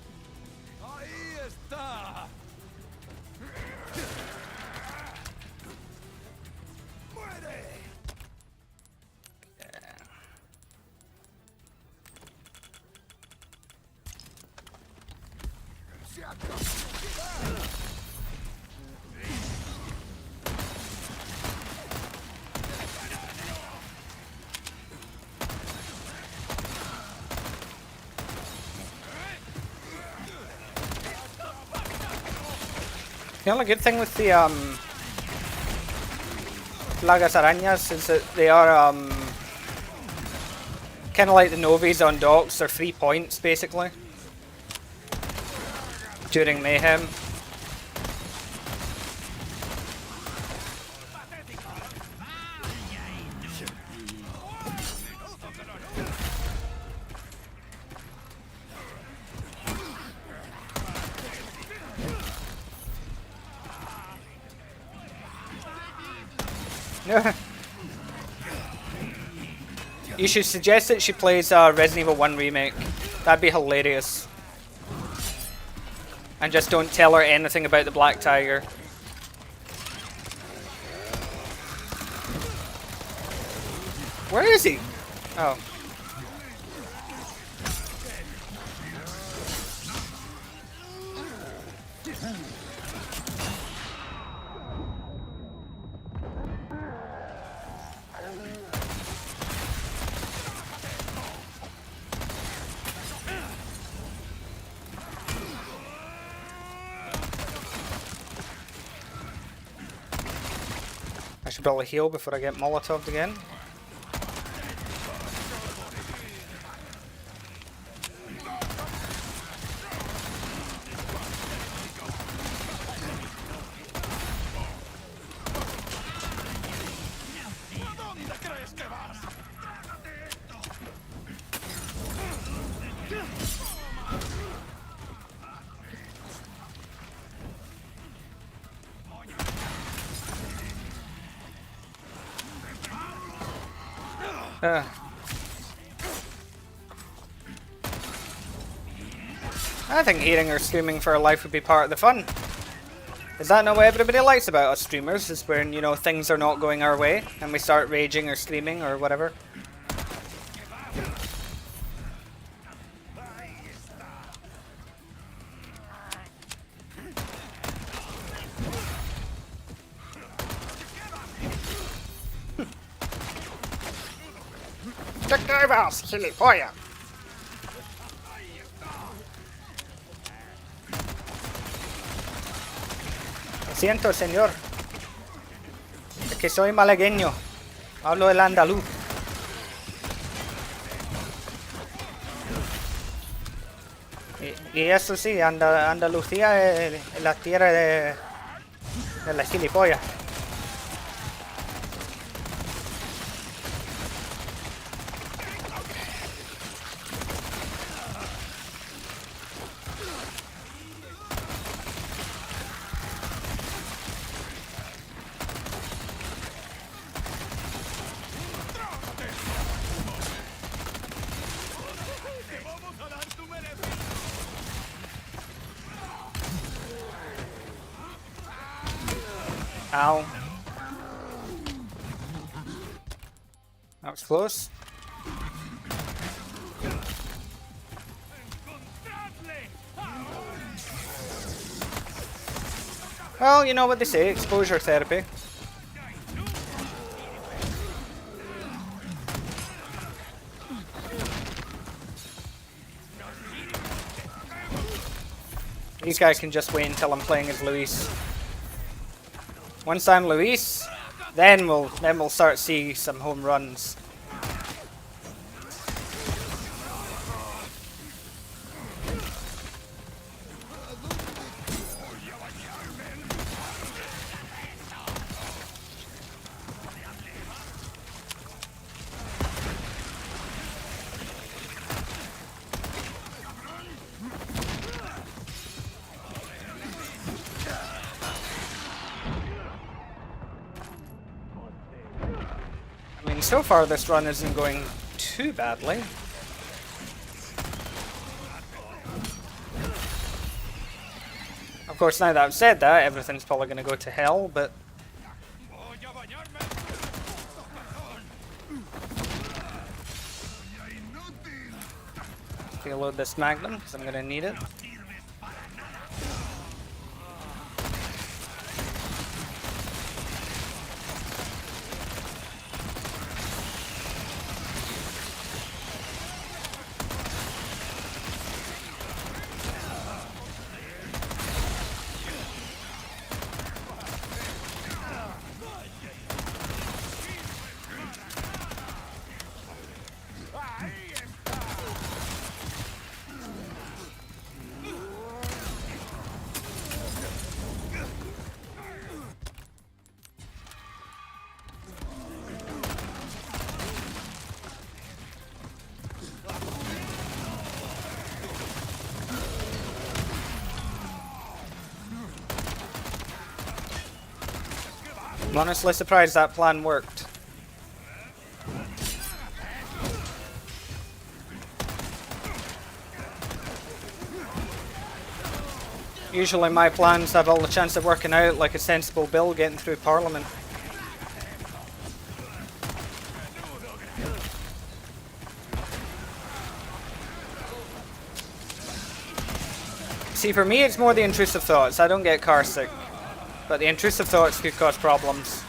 Speaker 1: The only good thing with the Plagas Arañas is that they are kind of like the Novies on docks. They're 3 points basically during Mayhem. You should suggest that she plays Resident Evil 1 Remake. That'd be hilarious. And just don't tell her anything about the Black Tiger. Where is he? Oh. I should probably heal before I get Molotoved again. I think hearing her screaming for her life would be part of the fun. Is that not what everybody likes about us streamers? Is when, you know, things are not going our way and we start raging or screaming or whatever. ¡Te cagas, gilipollas! Lo siento, señor. Es que soy malagueño. Hablo el andaluz. Y eso sí, Andalucía es la tierra de las gilipollas. Ow. That was close. Well, you know what they say, exposure therapy. These guys can just wait until I'm playing as Luis. Once I'm Luis, then we'll start seeing some home runs. I mean, so far this run isn't going too badly. Of course, now that I've said that, everything's probably going to go to hell, but... Reload this Magnum, because I'm going to need it. I'm honestly surprised that plan worked. Usually my plans have all the chance of working out like a sensible bill getting through Parliament. See, for me it's more the intrusive thoughts. I don't get car sick. But the intrusive thoughts could cause problems.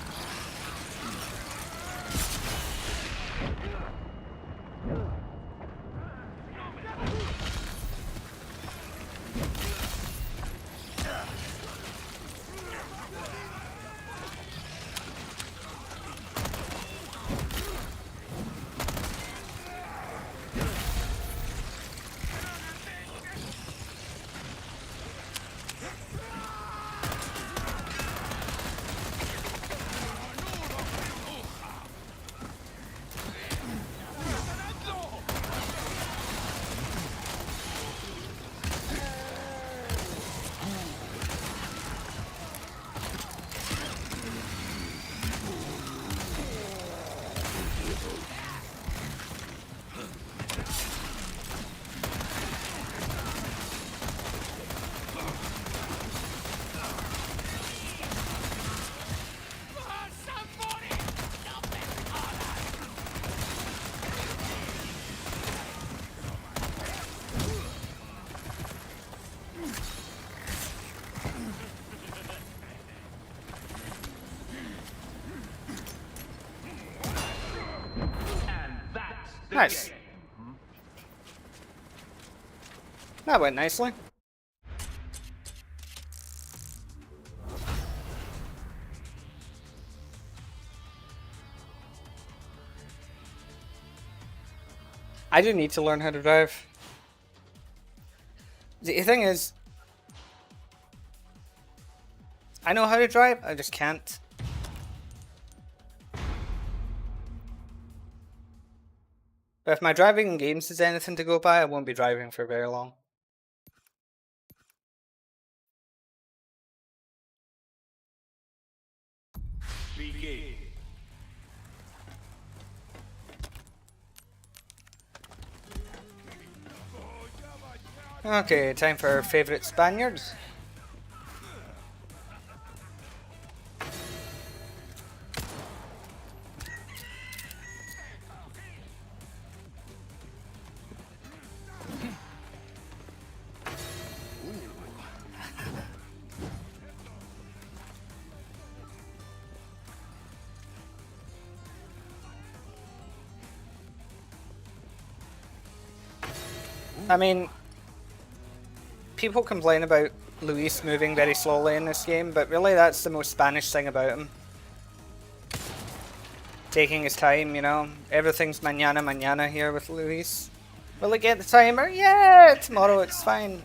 Speaker 1: Nice. That went nicely. I do need to learn how to drive. The thing is, I know how to drive, I just can't. But if my driving in games is anything to go by, I won't be driving for very long.
Speaker 2: Begin.
Speaker 1: Okay, time for our favourite Spaniards. I mean, people complain about Luis moving very slowly in this game, but really that's the most Spanish thing about him. Taking his time, you know. Everything's mañana mañana here with Luis. Will it get the timer? Yeah! Tomorrow it's fine.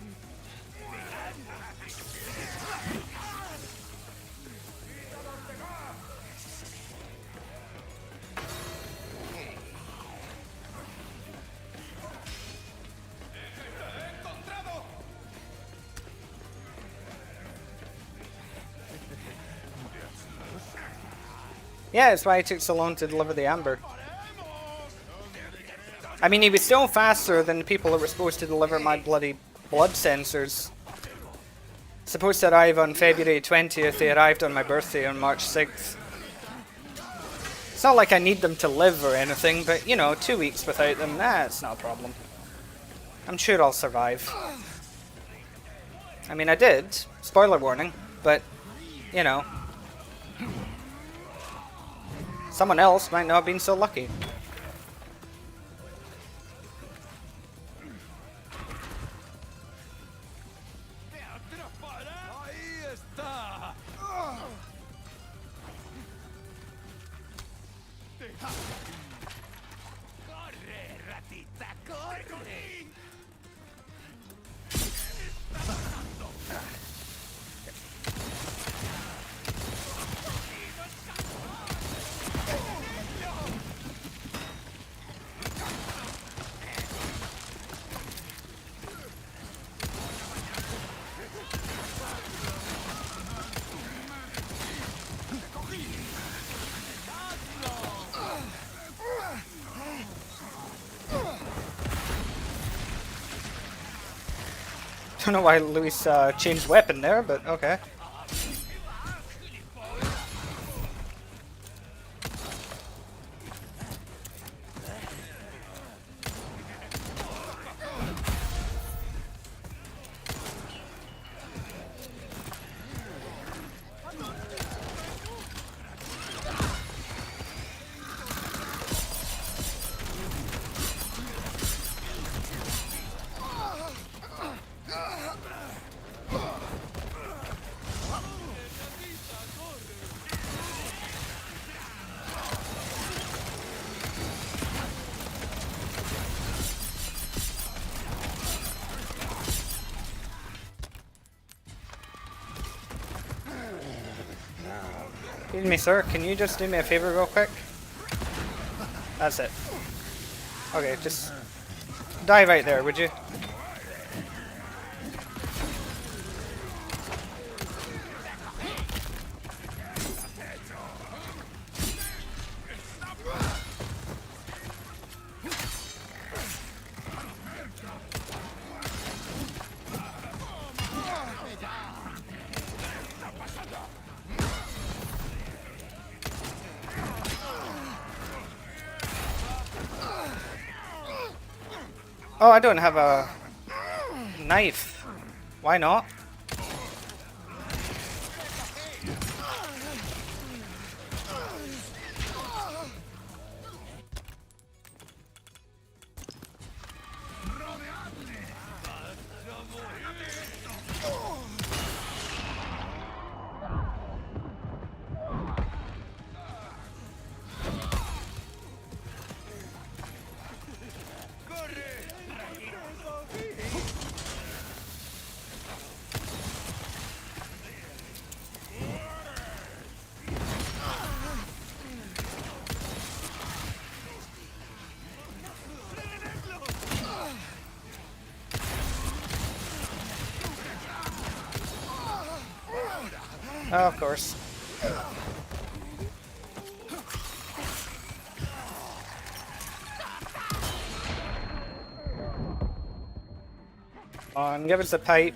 Speaker 1: Yeah, that's why it took so long to deliver the amber. I mean, he was still faster than the people that were supposed to deliver my bloody blood sensors. Supposed to arrive on February 20th, they arrived on my birthday on March 6th. It's not like I need them to live or anything, but you know, 2 weeks without them, it's not a problem. I'm sure I'll survive. I mean, I did. Spoiler warning, but, you know. Someone else might not have been so lucky. Don't know why Luis changed weapon there, but okay. Excuse me, sir, can you just do me a favor real quick? That's it. Okay, just die right there, would you? Oh, I don't have a knife. Why not? Oh, of course. Come on, give us the pipe.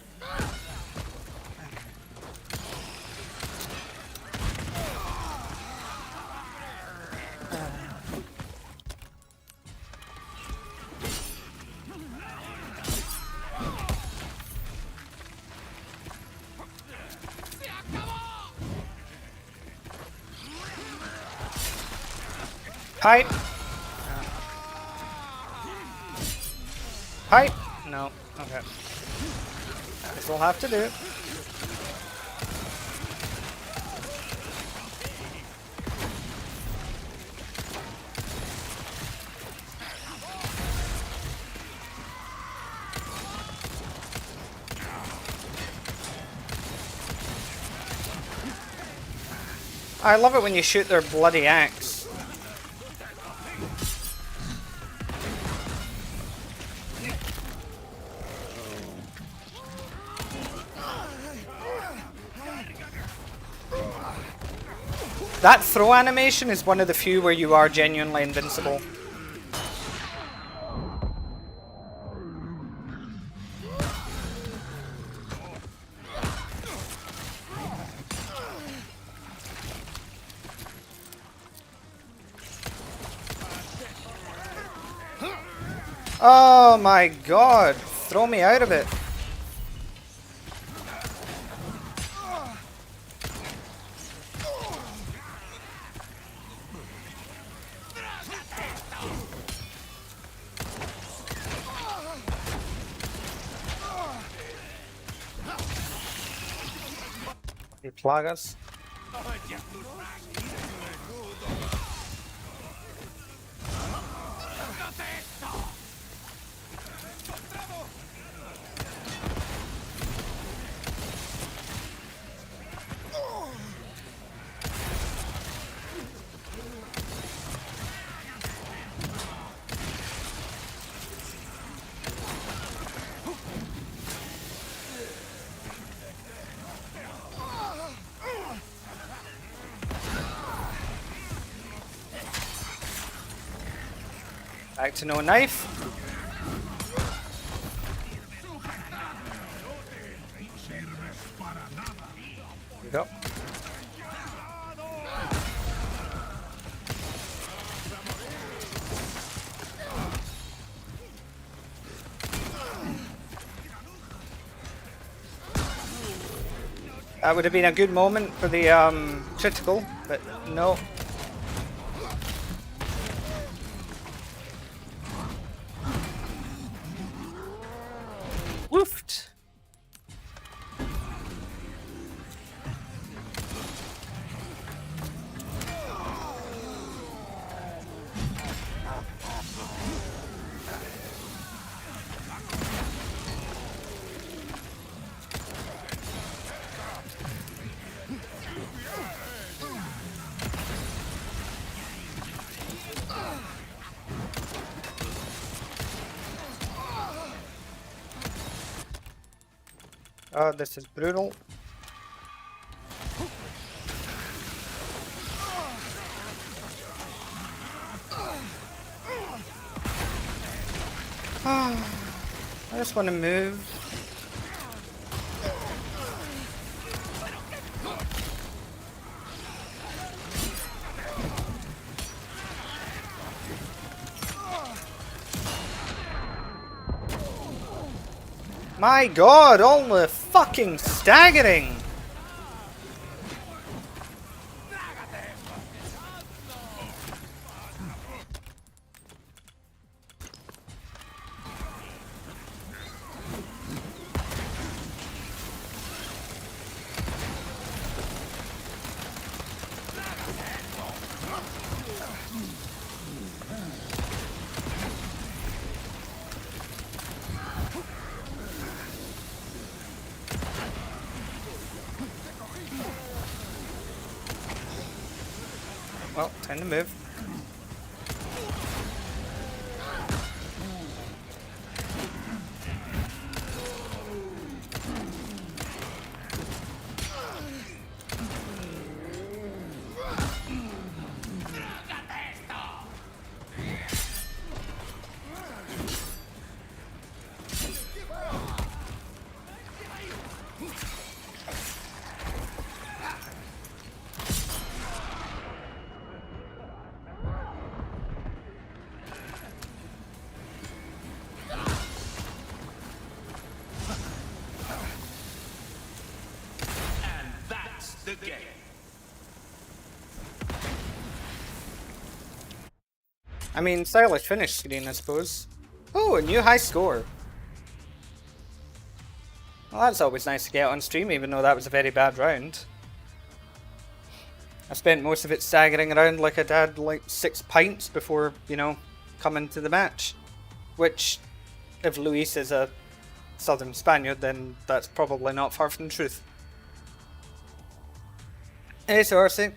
Speaker 1: Pipe! Pipe! No. Okay. This will have to do. I love it when you shoot their bloody axe. That throw animation is one of the few where you are genuinely invincible. Oh my god! Throw me out of it! You plagas. Back to no knife. Here we go. That would have been a good moment for the critical, but no. Woofed. Oh, this is brutal. I just want to move. My god, all the fucking staggering! Well, time to move.
Speaker 2: the game.
Speaker 1: I mean, stylish finish screen, I suppose. Oh, a new high score. Well, that's always nice to get on stream, even though that was a very bad round. I spent most of it staggering around like I'd had like 6 pints before, you know, coming to the match. Which, if Luis is a Southern Spaniard, then that's probably not far from the truth. Hey, Sorsey.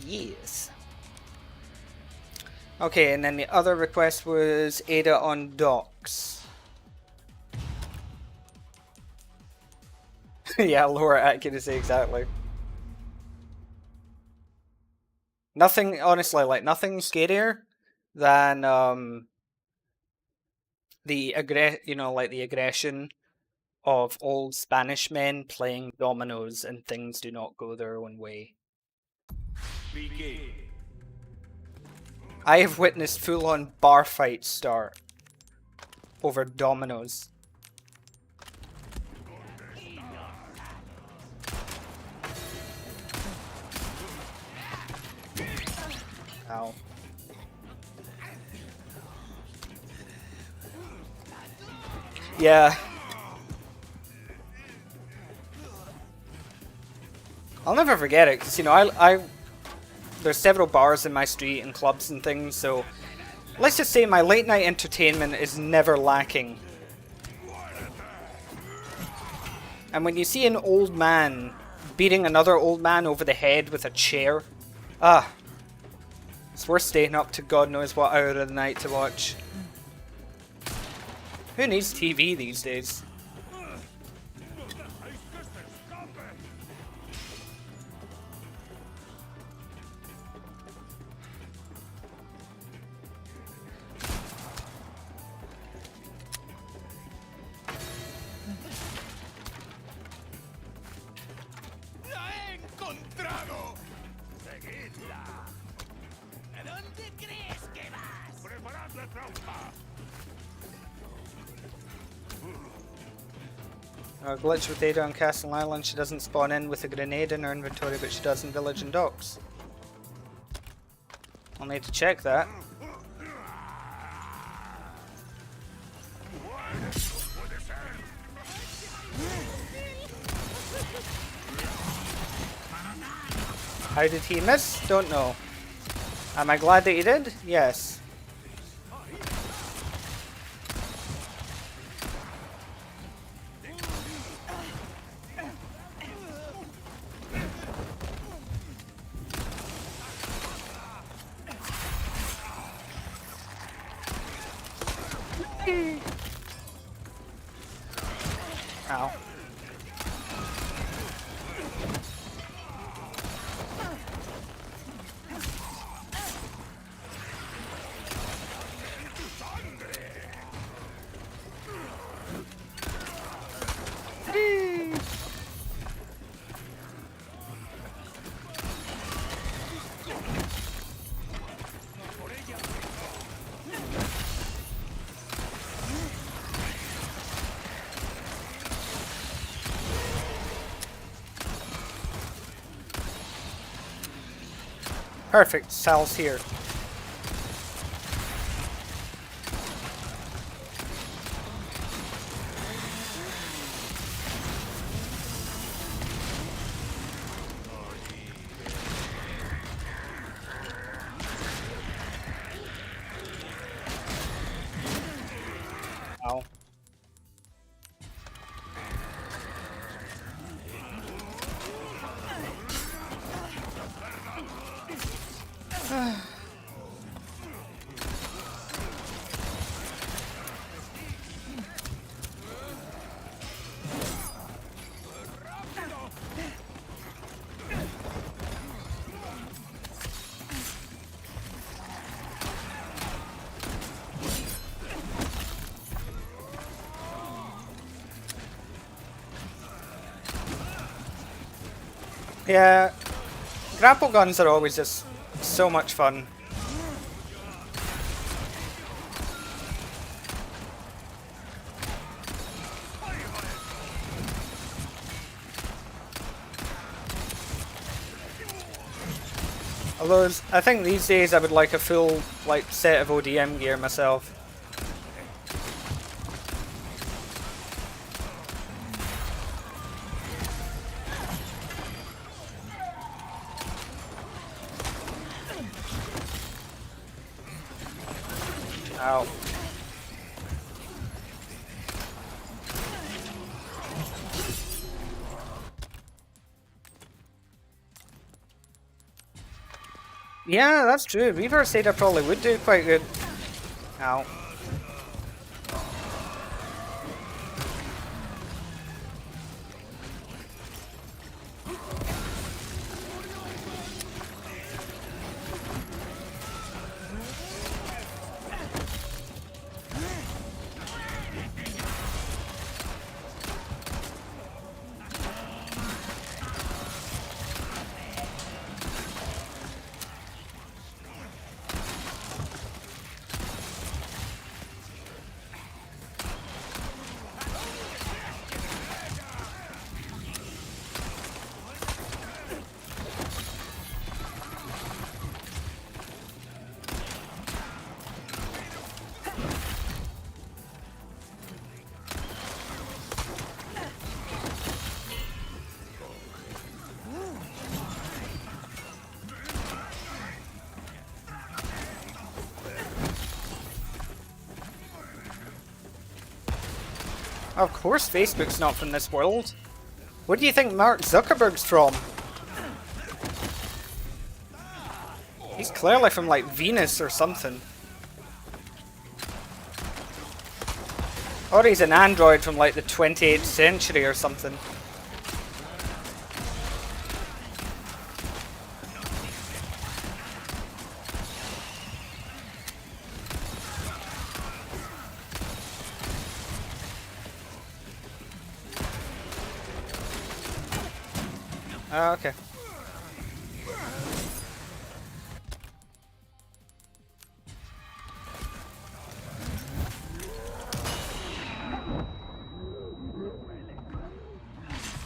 Speaker 1: Yes. Okay, and then the other request was Ada on docks. Yeah, lower accuracy, exactly. Nothing, honestly, like, nothing scarier than, the aggression of old Spanish men playing dominoes and things do not go their own way.
Speaker 2: Begin.
Speaker 1: I have witnessed full-on bar fights start over dominoes. Ow. Yeah. I'll never forget it, because, you know, there's several bars in my street and clubs and things, so let's just say my late night entertainment is never lacking. And when you see an old man beating another old man over the head with a chair, it's worth staying up to God knows what hour of the night to watch. Who needs TV these days? Glitch with Ada on Castle Island. She doesn't spawn in with a grenade in her inventory, but she does in Village and Docks. I'll need to check that. How did he miss? Don't know. Am I glad that he did? Yes. Ow. Perfect, Sal's here. Ow. Yeah, grapple guns are always just so much fun. Although I think these days I would like a full like set of ODM gear myself. Ow. Yeah, that's true. Reaver said I probably would do quite good. Ow. Of course Facebook's not from this world. What do you think Mark Zuckerberg's from? He's clearly from like Venus or something. Or he's an android from like the 28th century or something. Oh, okay.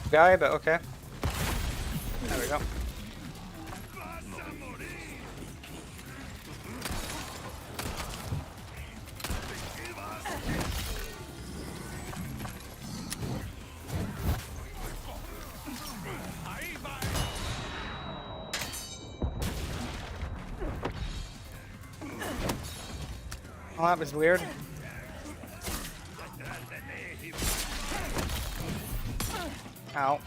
Speaker 1: Guy, but okay. There we go. Oh, that was weird. Ow.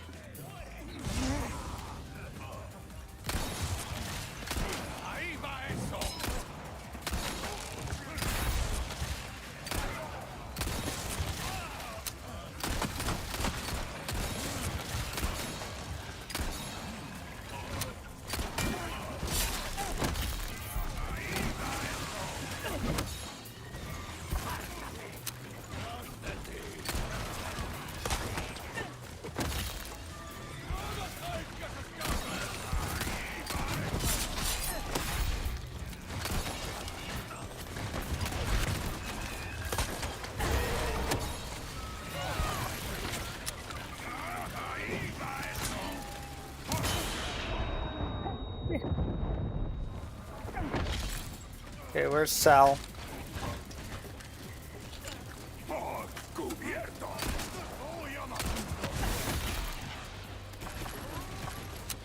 Speaker 1: Okay, where's Sal?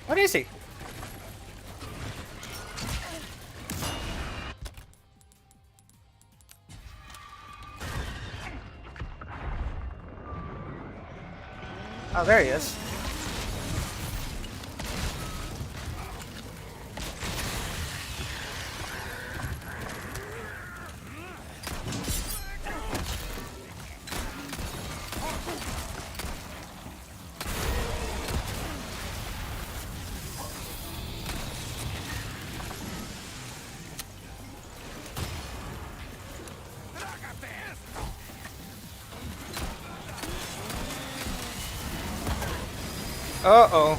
Speaker 1: What is he? Oh, there he is. Uh-oh.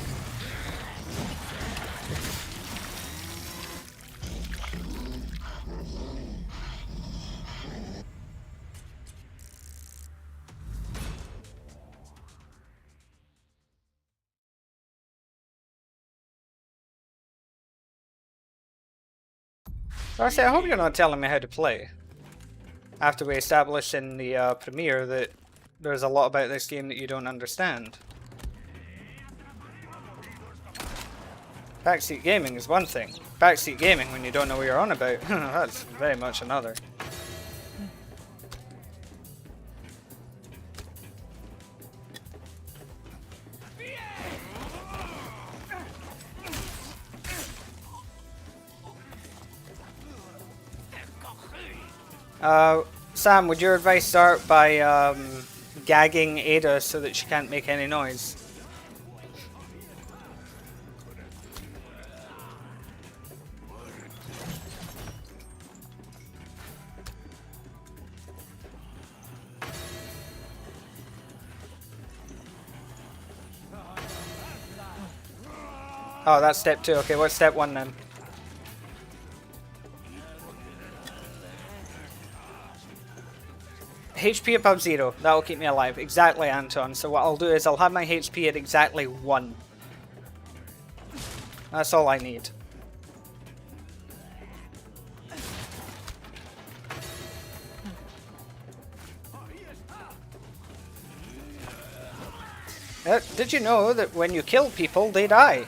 Speaker 1: Honestly, I hope you're not telling me how to play. After we established in the premiere that there's a lot about this game that you don't understand. Backseat gaming is one thing. Backseat gaming when you don't know what you're on about, that's very much another. Sam, would your advice start by gagging Ada so that she can't make any noise? Oh, that's step 2. Okay, what's step 1 then? HP above 0. That'll keep me alive. Exactly, Anton. So what I'll do is I'll have my HP at exactly 1. That's all I need. Did you know that when you kill people, they die?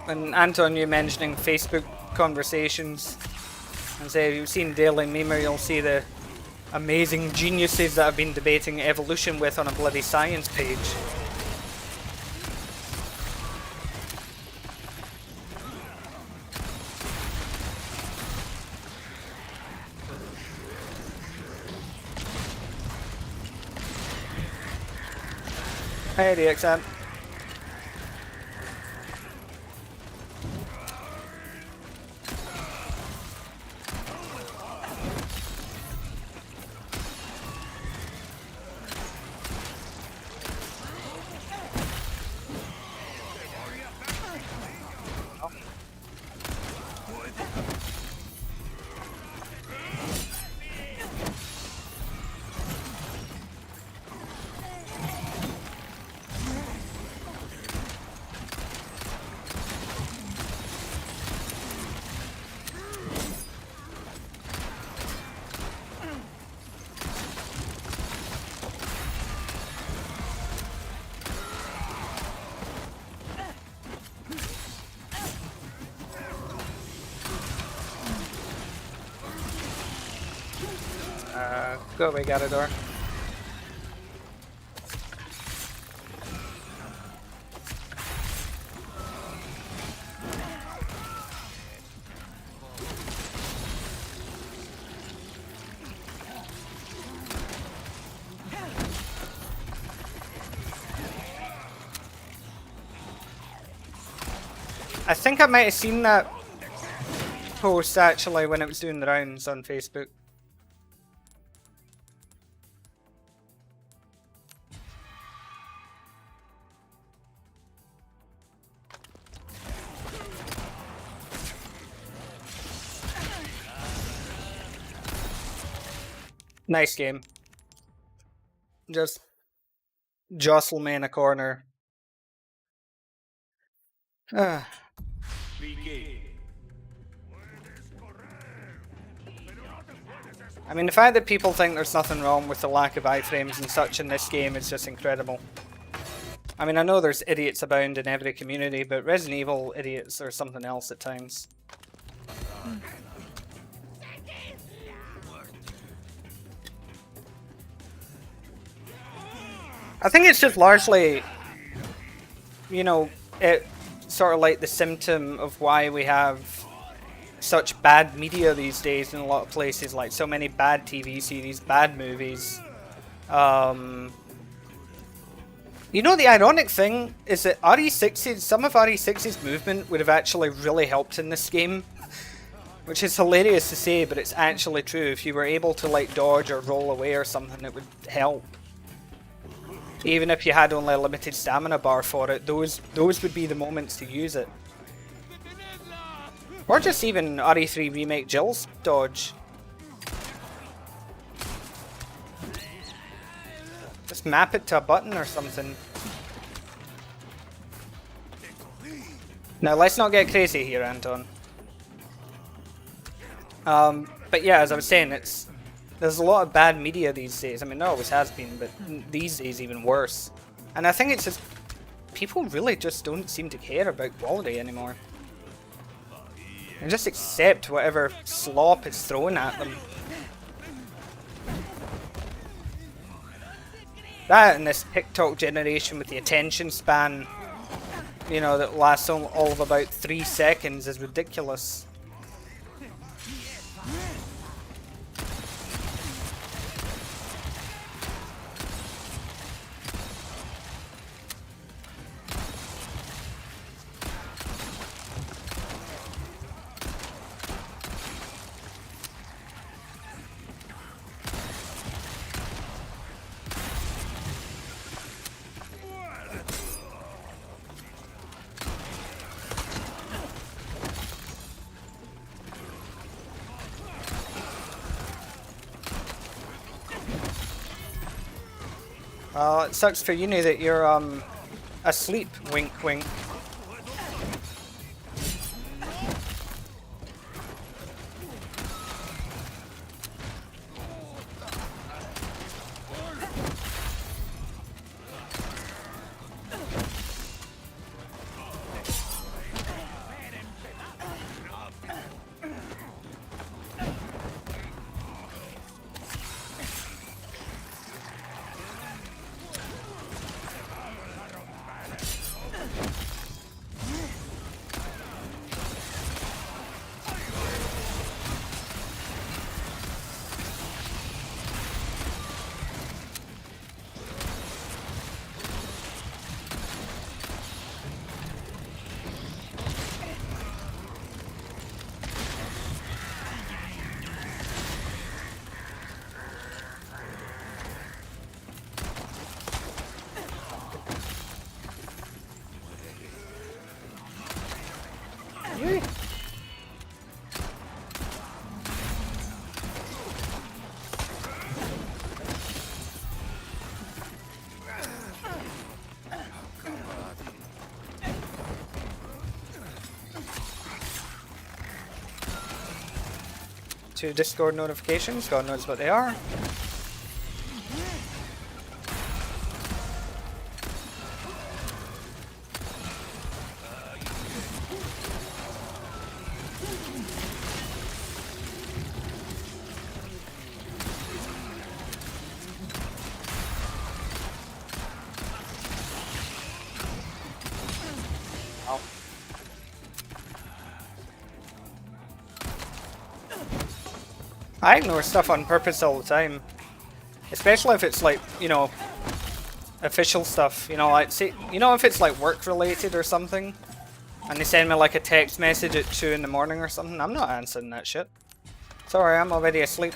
Speaker 1: And Anton, you mentioning Facebook conversations, and say if you've seen Daily Memer, you'll see the amazing geniuses that I've been debating evolution with on a bloody science page. Hey, DXM. Go away, Galore. I think I might have seen that post actually when it was doing the rounds on Facebook. Nice game. Just jostle me in a corner.
Speaker 2: Begin.
Speaker 1: I mean, the fact that people think there's nothing wrong with the lack of iframes and such in this game is just incredible. I mean, I know there's idiots abound in every community, but Resident Evil idiots are something else at times. I think it's just largely, you know, it sort of like the symptom of why we have such bad media these days in a lot of places, like so many bad TV series, bad movies. You know, the ironic thing is that some of RE6's movement would have actually really helped in this game. Which is hilarious to say, but it's actually true. If you were able to like dodge or roll away or something, it would help. Even if you had only a limited stamina bar for it, those would be the moments to use it. Or just even RE3 Remake Jill's dodge. Just map it to a button or something. Now let's not get crazy here, Anton. But yeah, as I was saying, there's a lot of bad media these days. I mean, there always has been, but these days even worse. And I think it's just people really just don't seem to care about quality anymore. And just accept whatever slop is thrown at them. That and this TikTok generation with the attention span, you know, that lasts all of about 3 seconds is ridiculous. It sucks for you that you're asleep, wink wink. To Discord notifications, God knows what they are. I ignore stuff on purpose all the time. Especially if it's like, you know, official stuff. You know, like, say, you know, if it's like work related or something, and they send me like a text message at 2 in the morning or something, I'm not answering that shit. Sorry, I'm already asleep.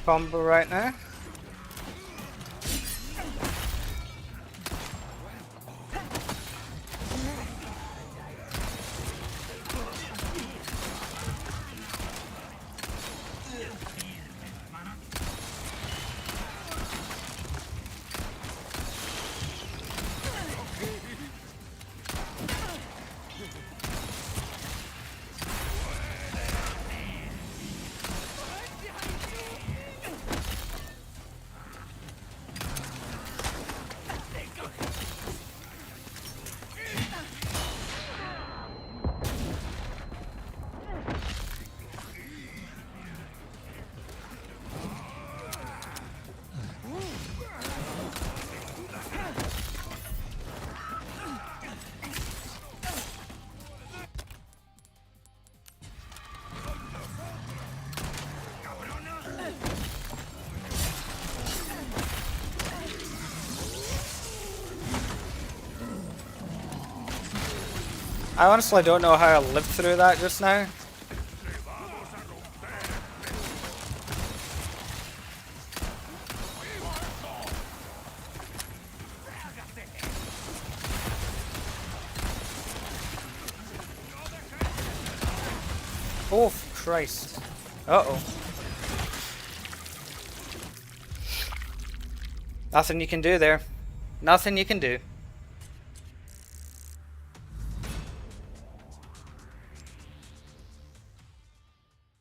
Speaker 1: Combo right now. I honestly don't know how I lived through that just now. Oh, Christ. Uh-oh. Nothing you can do there. Nothing you can do.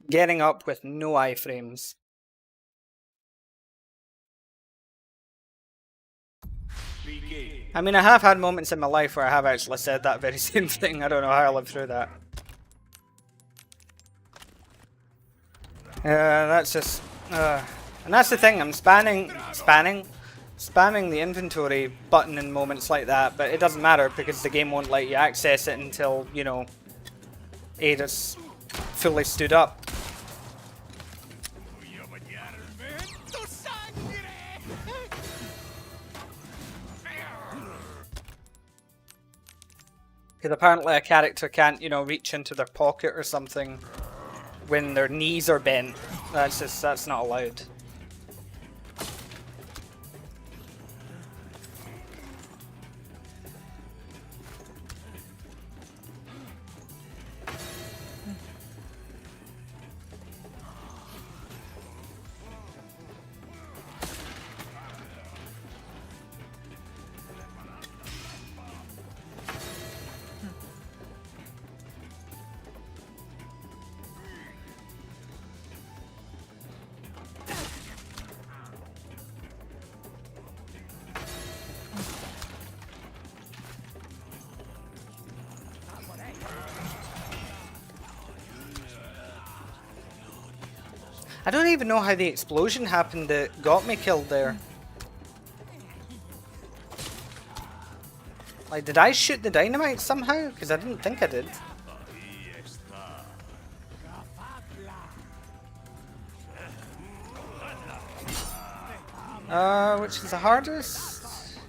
Speaker 1: Getting up with no iframes.
Speaker 2: Begin.
Speaker 1: I mean, I have had moments in my life where I have actually said that very same thing. I don't know how I lived through that. That's just... and that's the thing, I'm spamming the inventory button in moments like that, but it doesn't matter because the game won't let you access it until, you know, Ada's fully stood up. Because apparently a character can't, you know, reach into their pocket or something when their knees are bent. That's not allowed. I don't even know how the explosion happened that got me killed there. Like, did I shoot the dynamite somehow? Because I didn't think I did. Which is the hardest?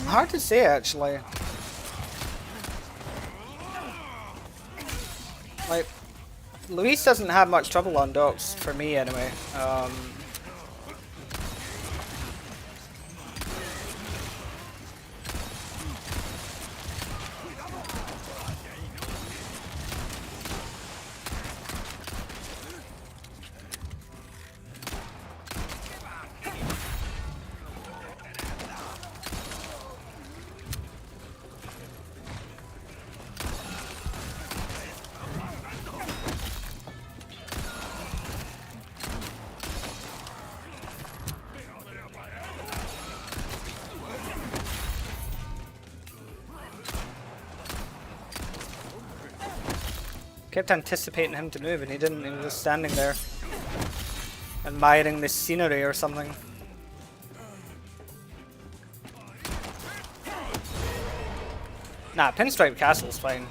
Speaker 1: Hard to say actually. Like, Luis doesn't have much trouble on docks, for me anyway. Kept anticipating him to move and he didn't, he was just standing there admiring the scenery or something. Nah, Pinstripe Castle's fine.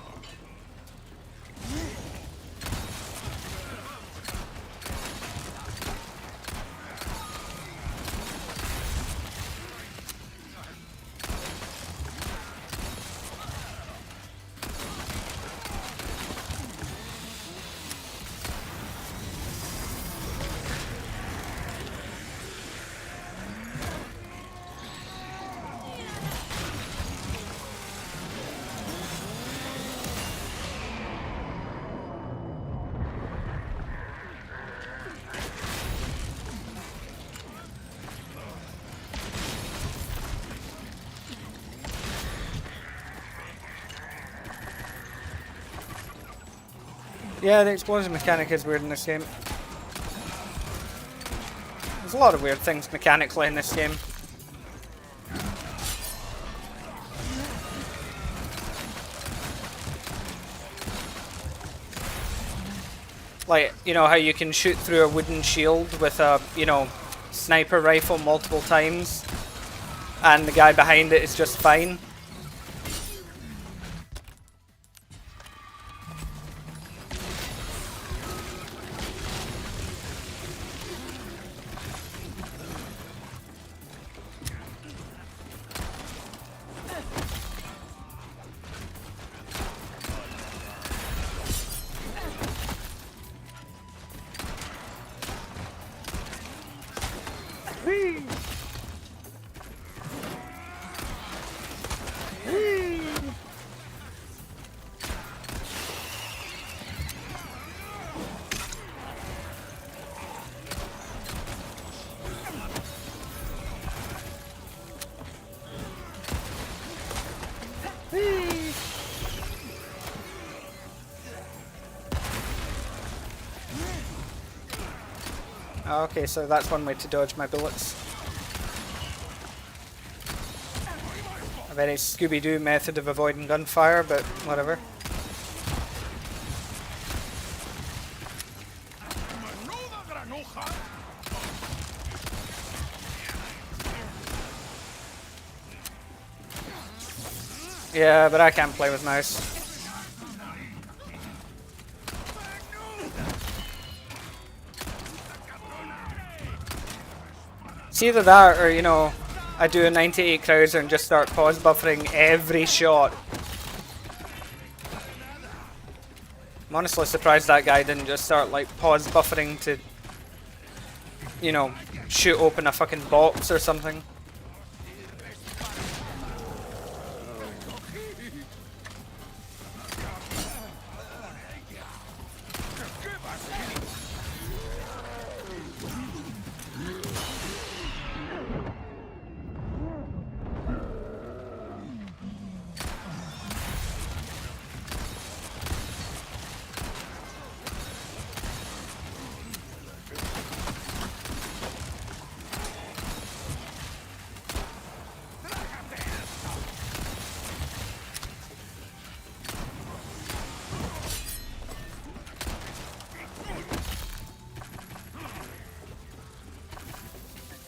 Speaker 1: Yeah, the explosion mechanic is weird in this game. There's a lot of weird things mechanically in this game. Like, you know how you can shoot through a wooden shield with a, you know, sniper rifle multiple times and the guy behind it is just fine. Whee! Whee! Whee! Okay, so that's one way to dodge my bullets. A very Scooby-Doo method of avoiding gunfire, but whatever. Yeah, but I can't play with mouse. It's either that or, you know, I do a 98 Krauser and just start pause buffering every shot. I'm honestly surprised that guy didn't just start like pause buffering to, you know, shoot open a fucking box or something.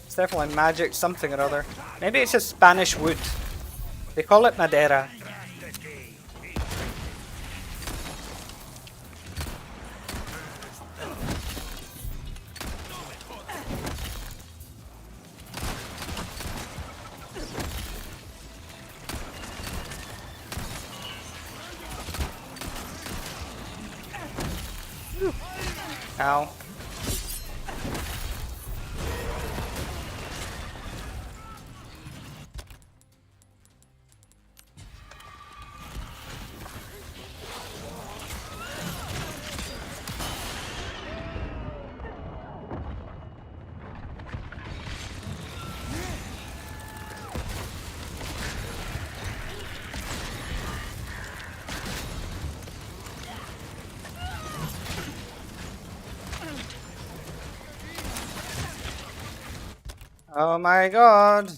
Speaker 1: It's definitely magic something or other. Maybe it's just Spanish wood. They call it Madeira. Ow. Oh my god.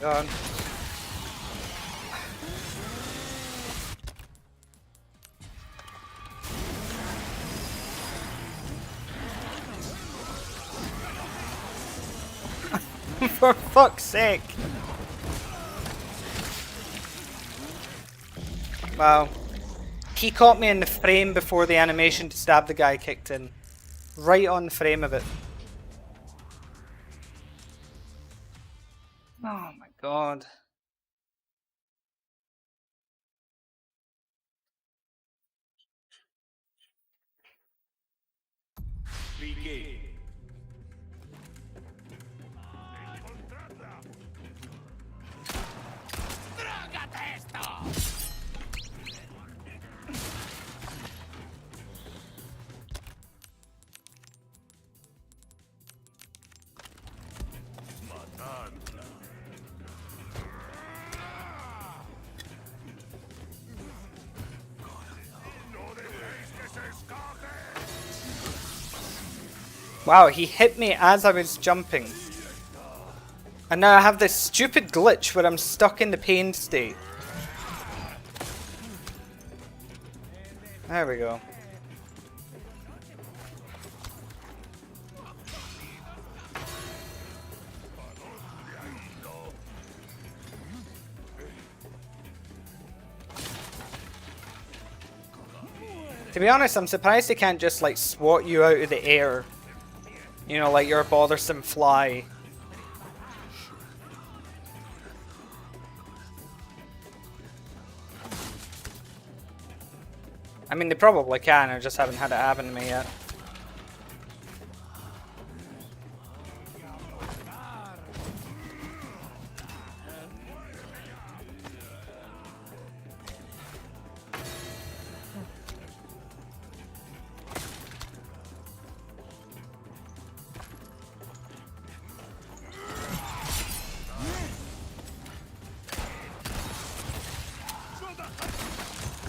Speaker 1: God. For fuck's sake. Wow. He caught me in the frame before the animation to stab the guy kicked in. Right on the frame of it. Oh my god.
Speaker 2: Begin.
Speaker 1: Wow, he hit me as I was jumping. And now I have this stupid glitch where I'm stuck in the pain state. There we go. To be honest, I'm surprised they can't just like swat you out of the air. You know, like you're a bothersome fly. I mean, they probably can, I just haven't had it happen to me yet.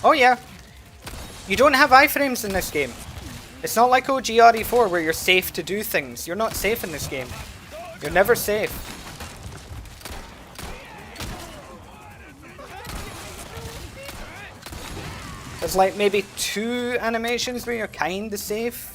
Speaker 1: Oh yeah, you don't have iframes in this game. It's not like OG RE4 where you're safe to do things. You're not safe in this game. You're never safe. There's like maybe 2 animations where you're kinda safe.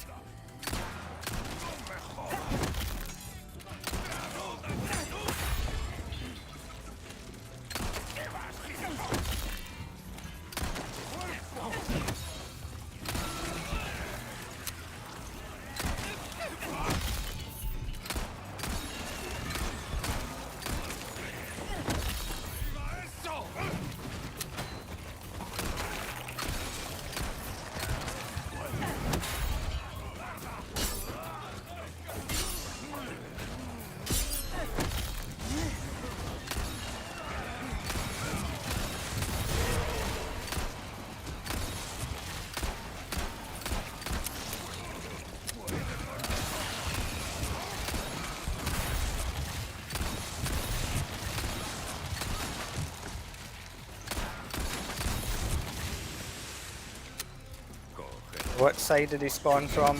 Speaker 1: What side did he spawn from?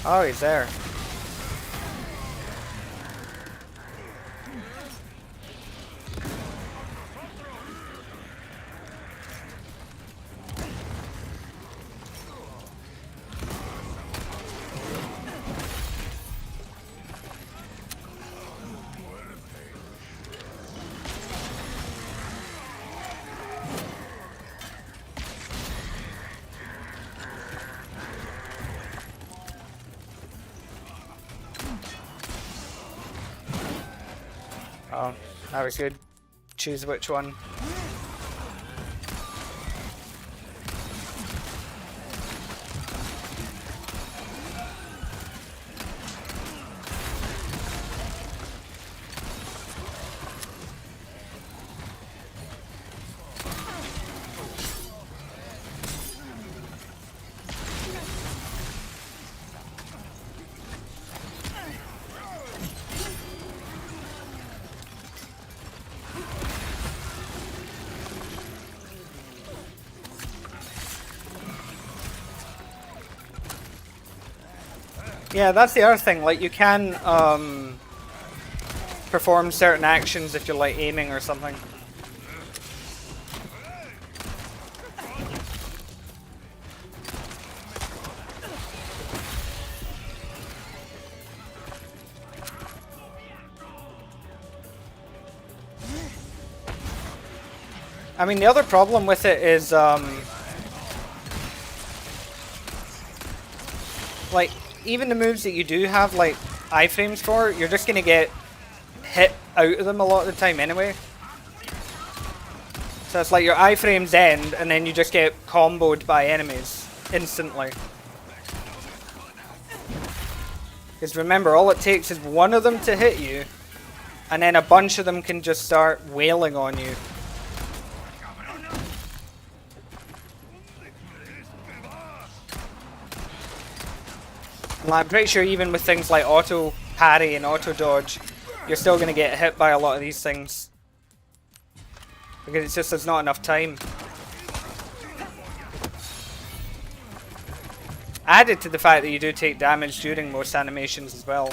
Speaker 1: Oh, he's there. Oh, that was good. Choose which one. Yeah, that's the other thing, like you can perform certain actions if you're like aiming or something. I mean, the other problem with it is like even the moves that you do have like iframes for, you're just gonna get hit out of them a lot of the time anyway. So it's like your iframes end and then you just get comboed by enemies instantly. Because remember, all it takes is one of them to hit you and then a bunch of them can just start wailing on you. Well, I'm pretty sure even with things like auto parry and auto dodge, you're still going to get hit by a lot of these things. Because it's just there's not enough time. Added to the fact that you do take damage during most animations as well.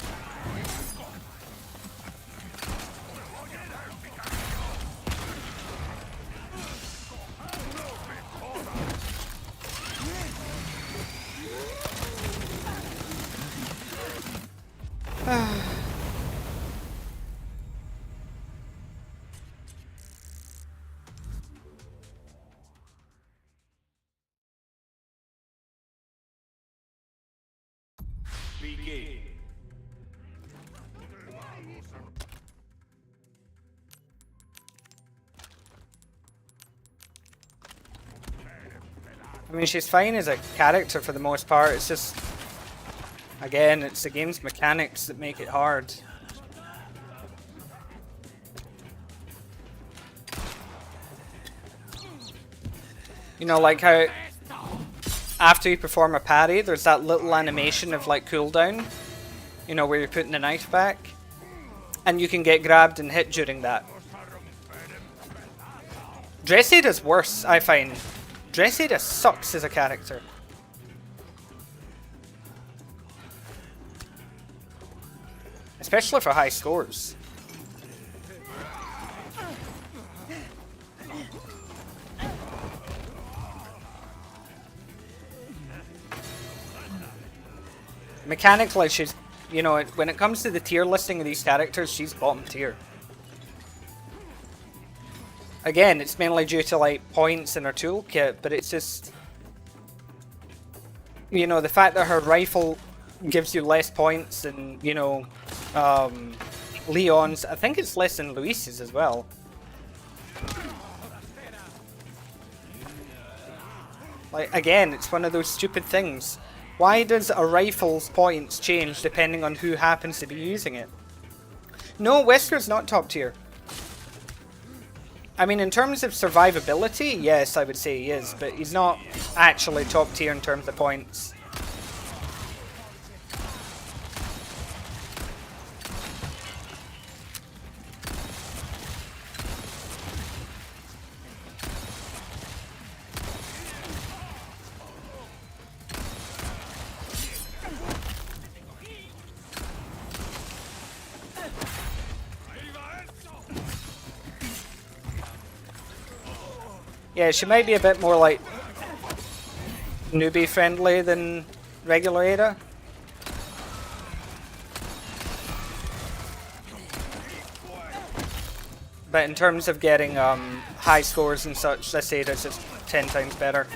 Speaker 2: Begin.
Speaker 1: I mean, she's fine as a character for the most part. It's just, again, it's the game's mechanics that make it hard. You know, like how after you perform a parry, there's that little animation of like cooldown, you know, where you're putting the knife back, and you can get grabbed and hit during that. Dressada's worse, I find. Dressada sucks as a character. Especially for high scores. Mechanically, she's, you know, when it comes to the tier listing of these characters, she's bottom tier. Again, it's mainly due to like points in her toolkit, but it's just, you know, the fact that her rifle gives you less points than, you know, Leon's. I think it's less than Luis's as well. Like, again, it's one of those stupid things. Why does a rifle's points change depending on who happens to be using it? No, Wesker's not top tier. I mean, in terms of survivability, yes, I would say he is, but he's not actually top tier in terms of points. Yeah, she might be a bit more like newbie friendly than regular Ada. But in terms of getting high scores and such, this Ada's just 10 times better.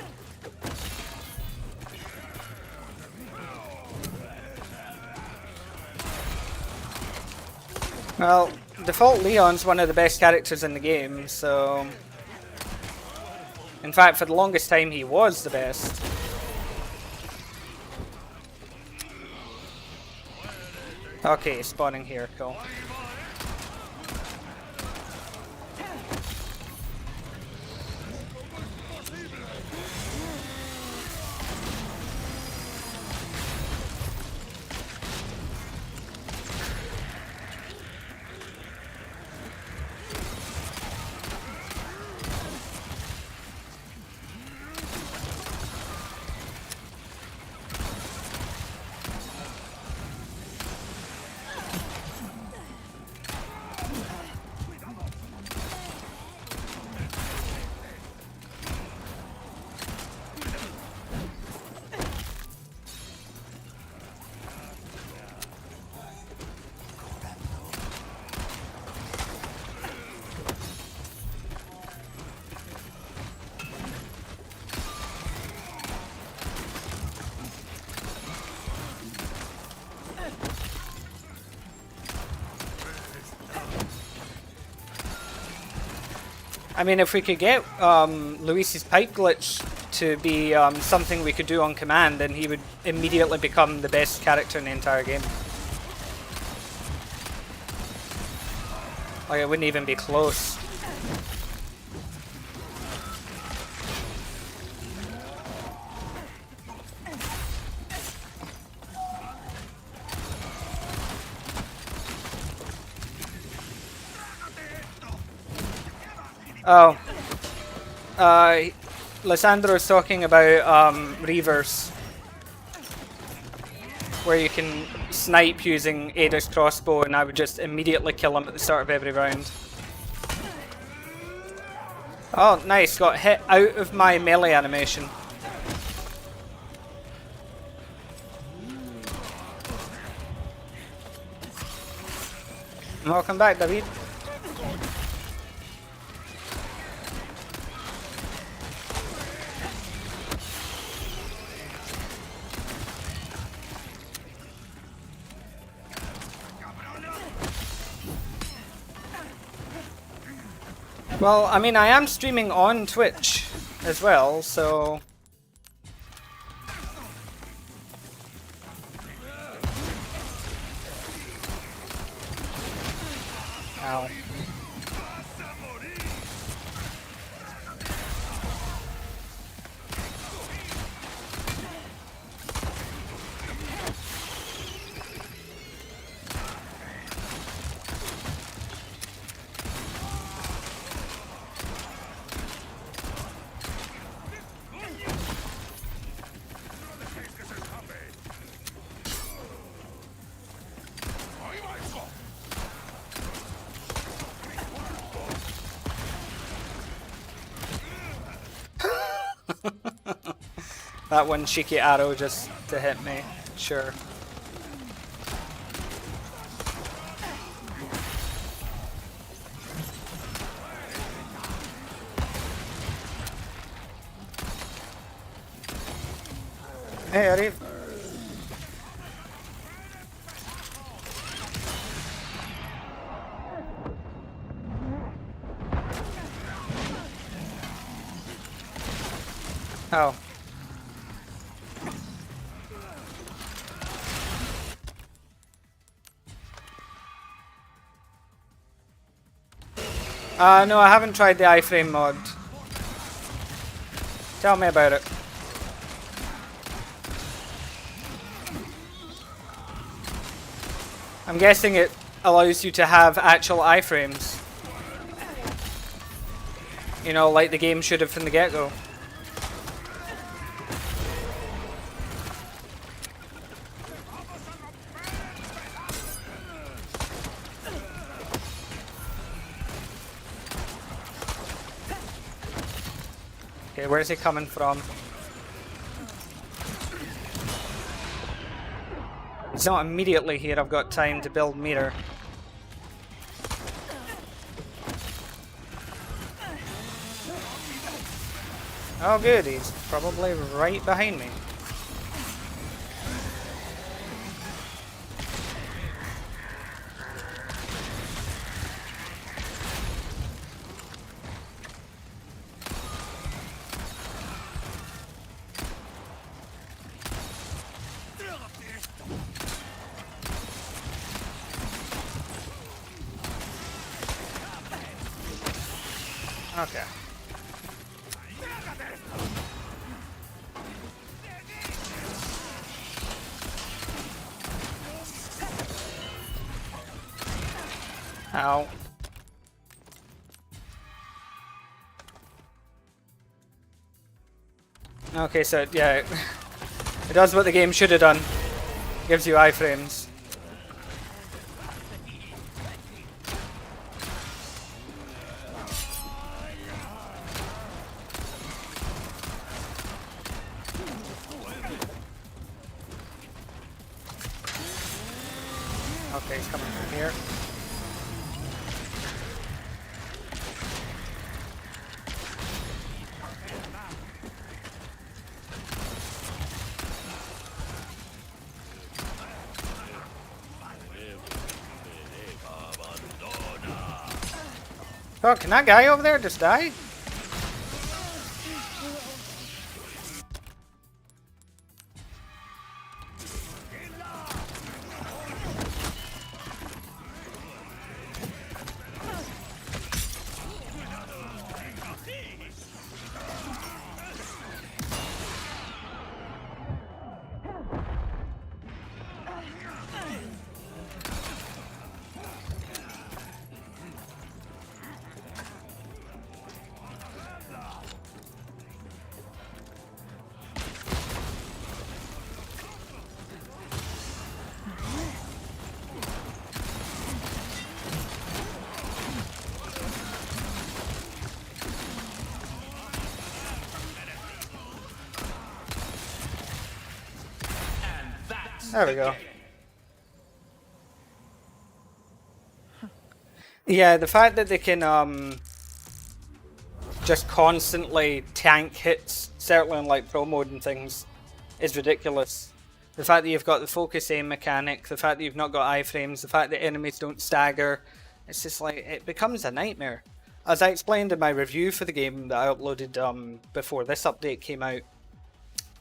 Speaker 1: Well, default Leon's one of the best characters in the game, so... In fact, for the longest time, he was the best. Okay, spawning here, cool. I mean, if we could get Luis's pipe glitch to be something we could do on command, then he would immediately become the best character in the entire game. Like, it wouldn't even be close. Oh, Lissandro's talking about Reavers, where you can snipe using Ada's crossbow, and I would just immediately kill him at the start of every round. Oh, nice, got hit out of my melee animation. Welcome back, David. Well, I mean, I am streaming on Twitch as well, so... Ow. That one cheeky arrow just to hit me, sure. Hey, Arif. Oh. No, I haven't tried the iframe mod. Tell me about it. I'm guessing it allows you to have actual iframes. You know, like the game should have from the get-go. Okay, where is he coming from? He's not immediately here, I've got time to build meter. Oh good, he's probably right behind me. Okay. Ow. Okay, so yeah, it does what the game should have done. Gives you iframes. Okay, he's coming from here. Oh, can that guy over there just die? There we go. Yeah, the fact that they can just constantly tank hits, certainly on like pro mode and things, is ridiculous. The fact that you've got the focus aim mechanic, the fact that you've not got iframes, the fact that enemies don't stagger, it's just like, it becomes a nightmare. As I explained in my review for the game that I uploaded before this update came out,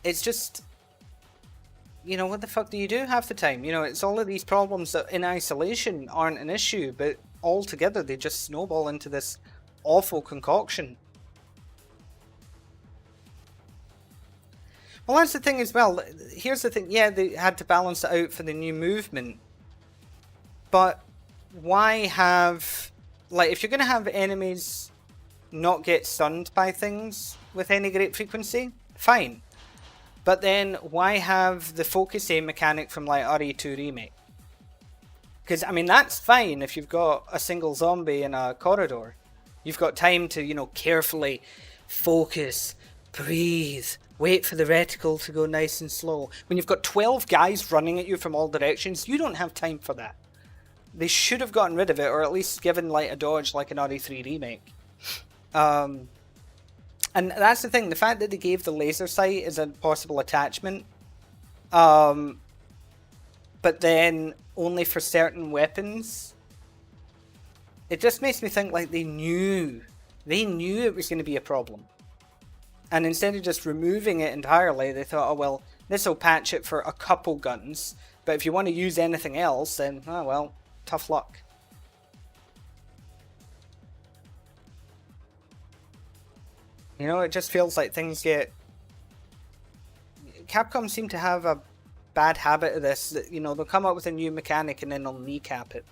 Speaker 1: it's just, you know, what the fuck do you do half the time? You know, it's all of these problems that in isolation aren't an issue, but all together they just snowball into this awful concoction. Well, that's the thing as well. Here's the thing. Yeah, they had to balance it out for the new movement. But why have... Like, if you're going to have enemies not get stunned by things with any great frequency, fine. But then, why have the focus aim mechanic from, like, RE4 Remake? Because, I mean, that's fine if you've got a single zombie in a corridor. You've got time to, you know, carefully focus, breathe, wait for the reticle to go nice and slow. When you've got 12 guys running at you from all directions, you don't have time for that. They should have gotten rid of it, or at least given like a dodge like an RE3 remake. And that's the thing, the fact that they gave the laser sight as a possible attachment, but then only for certain weapons, it just makes me think like they knew it was going to be a problem. And instead of just removing it entirely, they thought, oh well, this will patch it for a couple guns, but if you want to use anything else, then, oh well, tough luck. You know, it just feels like things get... Capcom seem to have a bad habit of this, that, you know, they'll come up with a new mechanic and then they'll kneecap it.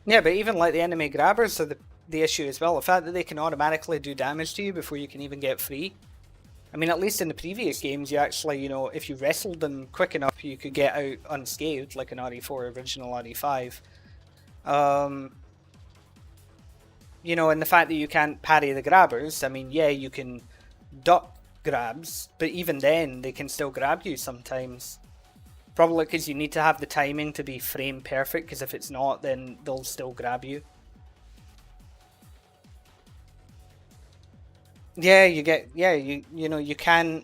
Speaker 1: Yeah, but even like the enemy grabbers are the issue as well. The fact that they can automatically do damage to you before you can even get free. I mean, at least in the previous games, you actually, you know, if you wrestled them quick enough, you could get out unscathed, like an RE4 original RE5. You know, and the fact that you can't parry the grabbers, I mean, yeah, you can duck grabs, but even then, they can still grab you sometimes. Probably because you need to have the timing to be frame perfect, because if it's not, then they'll still grab you. Yeah, you know, you can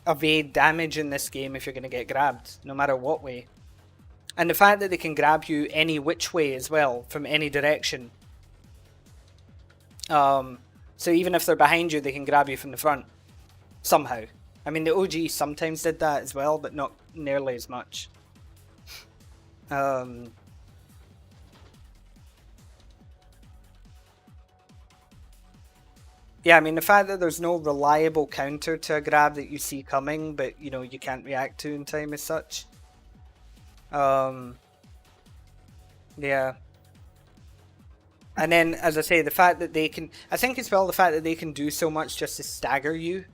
Speaker 1: evade damage in this game if you're going to get grabbed, no matter what way. And the fact that they can grab you any which way as well, from any direction. So even if they're behind you, they can grab you from the front. Somehow. I mean, the OG sometimes did that as well, but not nearly as much. Yeah, I mean, the fact that there's no reliable counter to a grab that you see coming, but, you know, you can't react to in time as such. Yeah. And then, as I say, the fact that they can... I think as well the fact that they can do so much just to stagger you.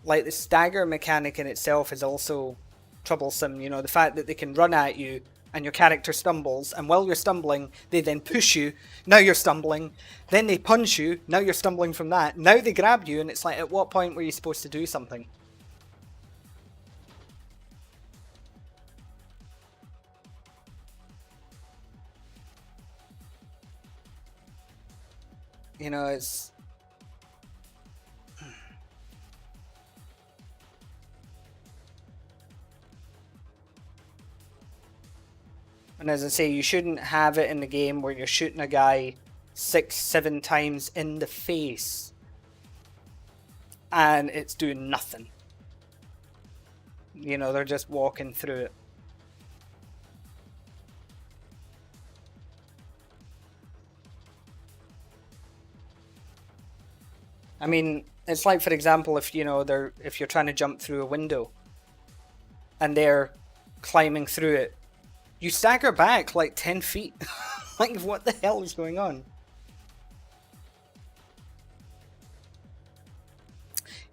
Speaker 1: Like, the stagger mechanic in itself is also troublesome, you know, the fact that they can run at you and your character stumbles, and while you're stumbling, they then push you, now you're stumbling, then they punch you, now you're stumbling from that, now they grab you, and it's like, at what point were you supposed to do something? You know, it's... And as I say, you shouldn't have it in the game where you're shooting a guy 6-7 times in the face and it's doing nothing. You know, they're just walking through it. I mean, It's like, for example, if if you're trying to jump through a window and they're climbing through it, you stagger back like 10 feet. Like, what the hell is going on?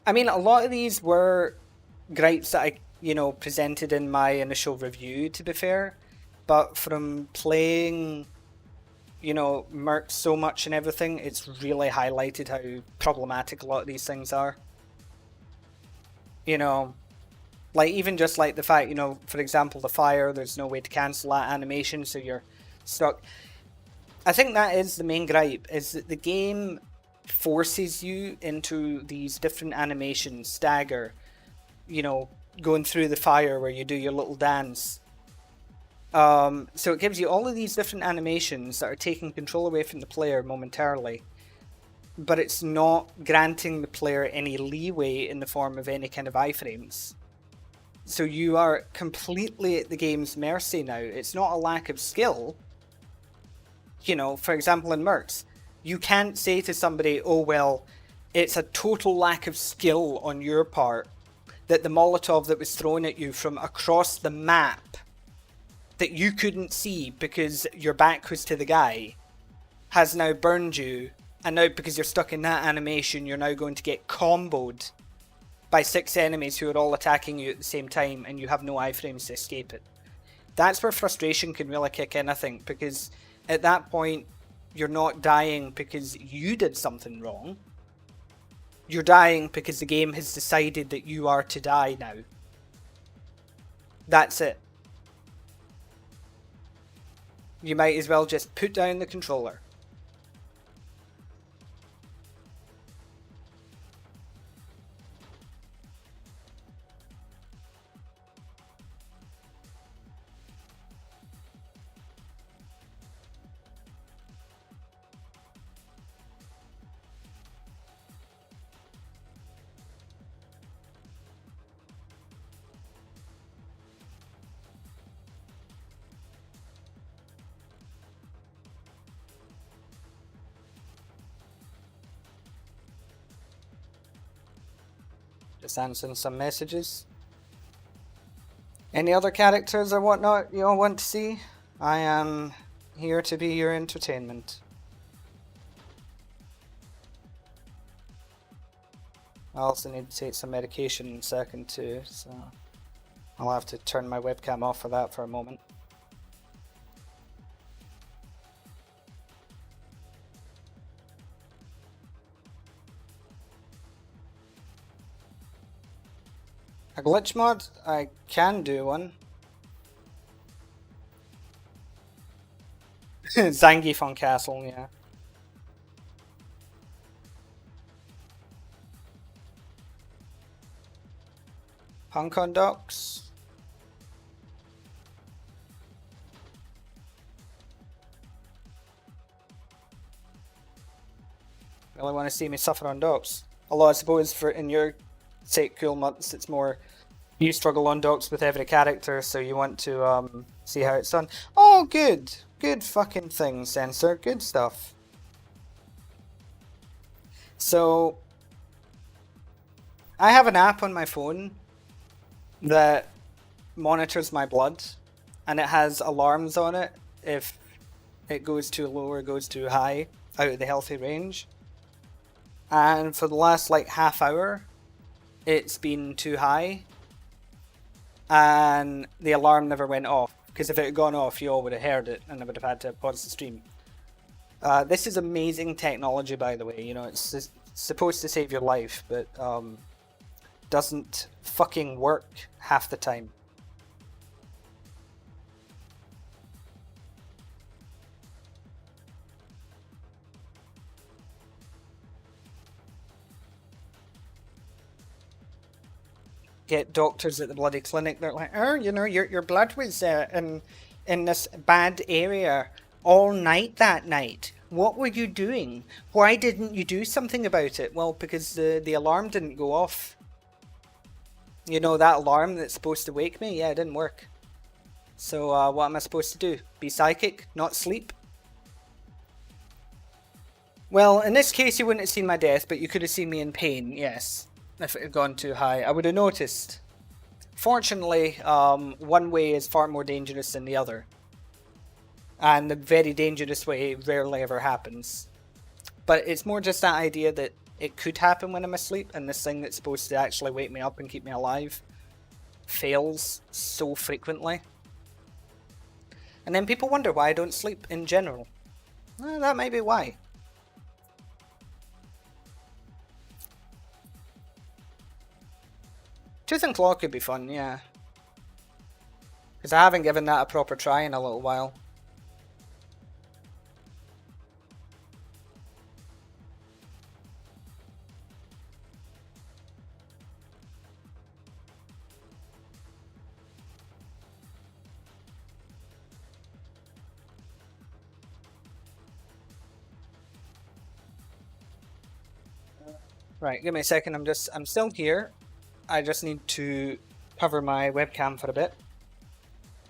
Speaker 1: I mean, a lot of these were gripes that I, presented in my initial review, to be fair. But from playing, Merc so much and everything, it's really highlighted how problematic a lot of these things are. Like, even just like the fact, for example, the fire, there's no way to cancel that animation, so you're stuck. I think that is the main gripe, is that the game forces you into these different animations, stagger, going through the fire where you do your little dance. So it gives you all of these different animations that are taking control away from the player momentarily, but it's not granting the player any leeway in the form of any kind of iframes. So you are completely at the game's mercy now. It's not a lack of skill. For example, in Mercs, you can't say to somebody, oh, well, it's a total lack of skill on your part that the Molotov that was thrown at you from across the map that you couldn't see because your back was to the guy has now burned you, and now because you're stuck in that animation, you're now going to get comboed by 6 enemies who are all attacking you at the same time, and you have no iframes to escape it. That's where frustration can really kick in, I think, because at that point, you're not dying because you did something wrong. You're dying because the game has decided that you are to die now. That's it. You might as well just put down the controller. Just answering some messages. Any other characters or whatnot you all want to see? I am here to be your entertainment. I also need to take some medication in a second too, so I'll have to turn my webcam off for that for a moment. A glitch mod? I can do one. Zangief on Castle, yeah. Hunk on docks. Really want to see me suffer on docks. Although I suppose for in your sake cool months it's more you struggle on docks with every character, so you want to see how it's done. Oh, good. Good fucking thing, Sensor. Good stuff. So, I have an app on my phone that monitors my blood, and it has alarms on it if it goes too low or goes too high out of the healthy range. And for the last like half hour, it's been too high, and the alarm never went off, because if it had gone off, you all would have heard it, and I would have had to pause the stream. This is amazing technology, by the way. You know, it's supposed to save your life, but doesn't fucking work half the time. Get doctors at the bloody clinic. They're like, oh, you know, your blood was in this bad area all night that night. What were you doing? Why didn't you do something about it? Well, because the alarm didn't go off. You know, that alarm that's supposed to wake me? Yeah, it didn't work. So what am I supposed to do? Be psychic? Not sleep? Well, in this case, you wouldn't have seen my death, but you could have seen me in pain, yes. If it had gone too high, I would have noticed. Fortunately, one way is far more dangerous than the other. And the very dangerous way rarely ever happens. But it's more just that idea that it could happen when I'm asleep, and this thing that's supposed to actually wake me up and keep me alive fails so frequently. And then people wonder why I don't sleep in general. Well, that might be why. Tooth and Claw could be fun, yeah. Because I haven't given that a proper try in a little while. Right, give me a second, I'm still here. I just need to cover my webcam for a bit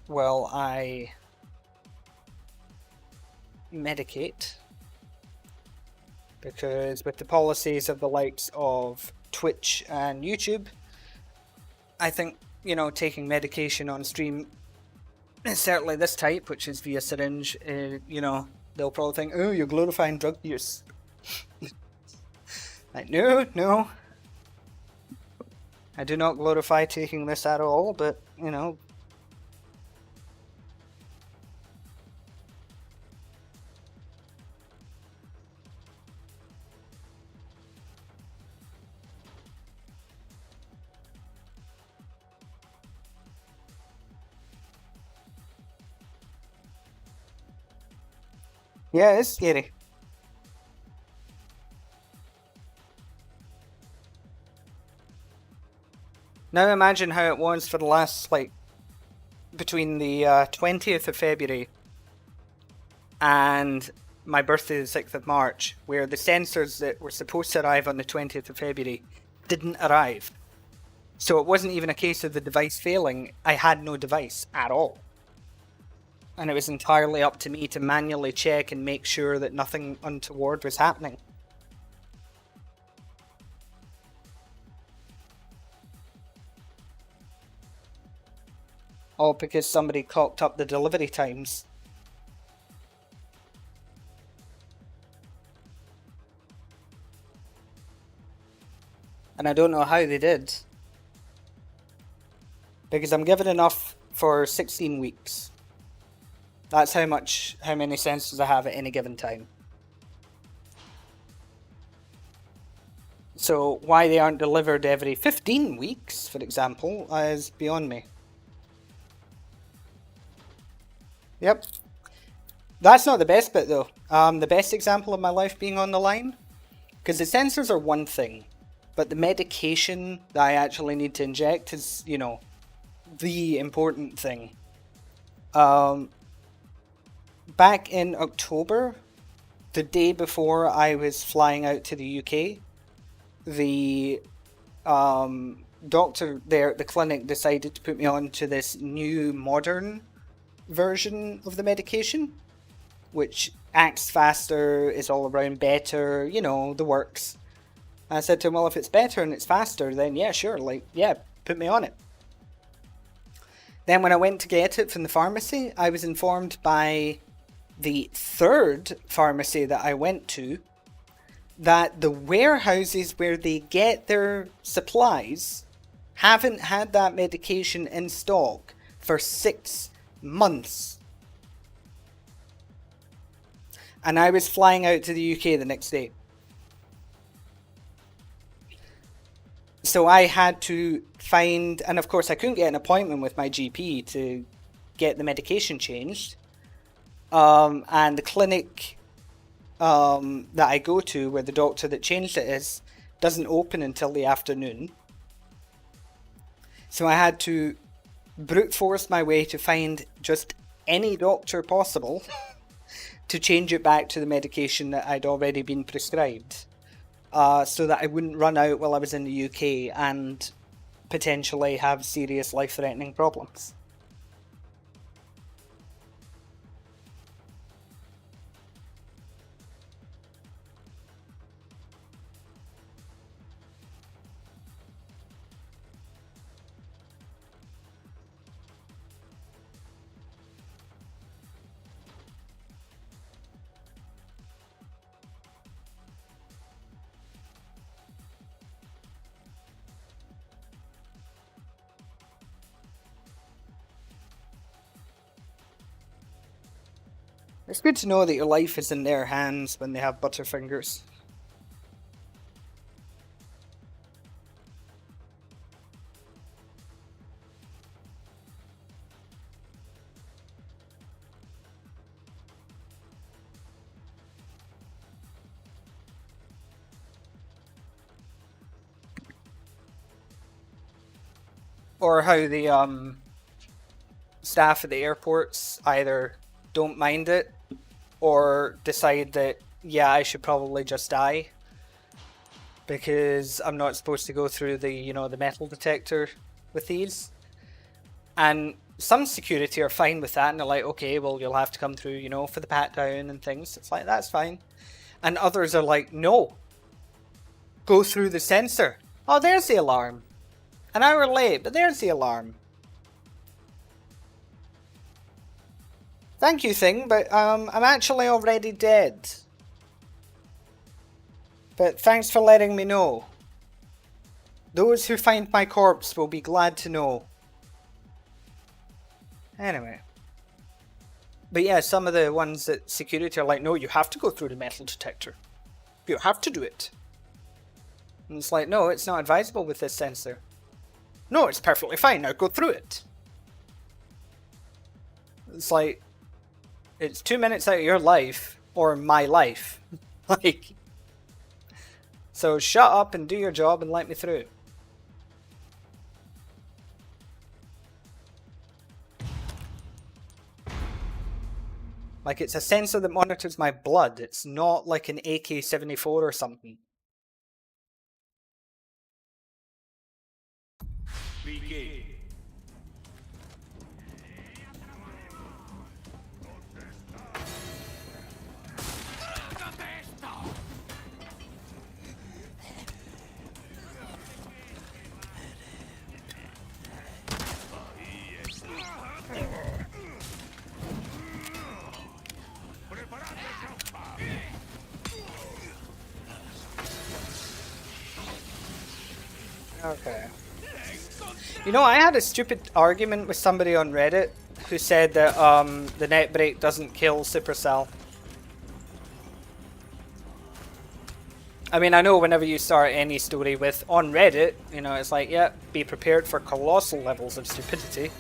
Speaker 1: while I medicate. Because with the policies of the likes of Twitch and YouTube, I think, you know, taking medication on stream, certainly this type, which is via syringe, you know, they'll probably think, oh, you're glorifying drug use. Like, no. I do not glorify taking this at all, but, you know. Yeah, it's scary. Now imagine how it was for the last, like, between the 20th of February and my birthday, the 6th of March, where the sensors that were supposed to arrive on the 20th of February didn't arrive. So it wasn't even a case of the device failing, I had no device at all. And it was entirely up to me to manually check and make sure that nothing untoward was happening. All because somebody cocked up the delivery times. And I don't know how they did. Because I'm given enough for 16 weeks. That's how many sensors I have at any given time. So why they aren't delivered every 15 weeks, for example, is beyond me. Yep. That's not the best bit though. The best example of my life being on the line, because the sensors are one thing, but the medication that I actually need to inject is, you know, the important thing. Back in October, the day before I was flying out to the UK, the doctor there at the clinic decided to put me on to this new modern version of the medication, which acts faster, is all around better, you know, the works. I said to him, well, if it's better and it's faster, then yeah, sure, like, yeah, put me on it. Then when I went to get it from the pharmacy, I was informed by the third pharmacy that I went to that the warehouses where they get their supplies haven't had that medication in stock for 6 months. And I was flying out to the UK the next day. So I had to find, and of course I couldn't get an appointment with my GP to get the medication changed. And the clinic that I go to, where the doctor that changed it is, doesn't open until the afternoon. So I had to brute force my way to find just any doctor possible to change it back to the medication that I'd already been prescribed. So that I wouldn't run out while I was in the UK and potentially have serious life-threatening problems. It's good to know that your life is in their hands when they have butterfingers. Or how the staff at the airports either don't mind it or decide that, yeah, I should probably just die because I'm not supposed to go through the, you know, the metal detector with these. And some security are fine with that and they're like, okay, well, you'll have to come through, you know, for the pat down and things. It's like, that's fine. And others are like, no, go through the sensor. Oh, there's the alarm. An hour late, but there's the alarm. Thank you, thing, but I'm actually already dead. But thanks for letting me know. Those who find my corpse will be glad to know. Anyway. But yeah, some of the ones that security are like, no, you have to go through the metal detector. You have to do it. And it's like, no, it's not advisable with this sensor. No, it's perfectly fine, now go through it. It's like, it's 2 minutes out of your life, or my life. Like, so shut up and do your job and let me through. Like, it's a sensor that monitors my blood. It's not like an AK-74 or something.
Speaker 2: Begin.
Speaker 1: Okay. You know, I had a stupid argument with somebody on Reddit who said that the net break doesn't kill Supercell. I mean, I know whenever you start any story with on Reddit, you know, it's like, yeah, be prepared for colossal levels of stupidity.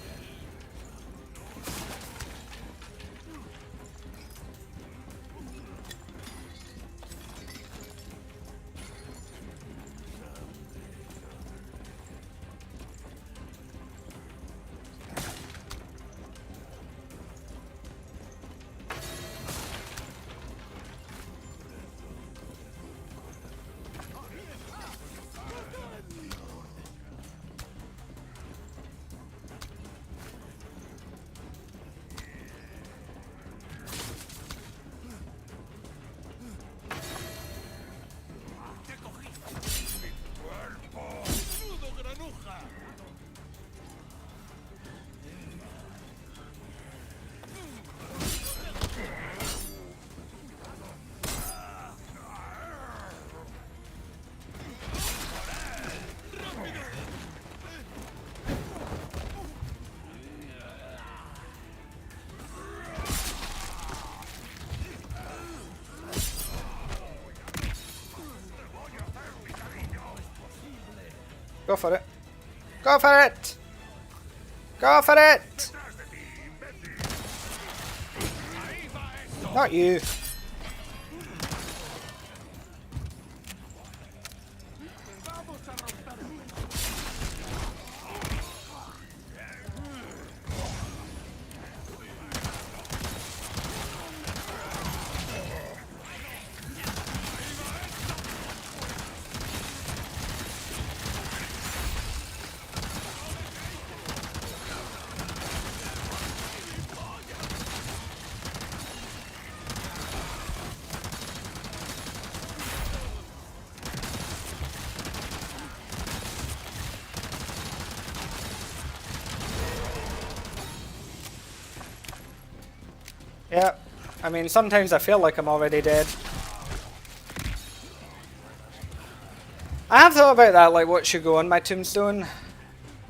Speaker 1: Go for it. Go for it! Go for it! Not you. Yeah, I mean, sometimes I feel like I'm already dead. I have thought about that, like what should go on my tombstone.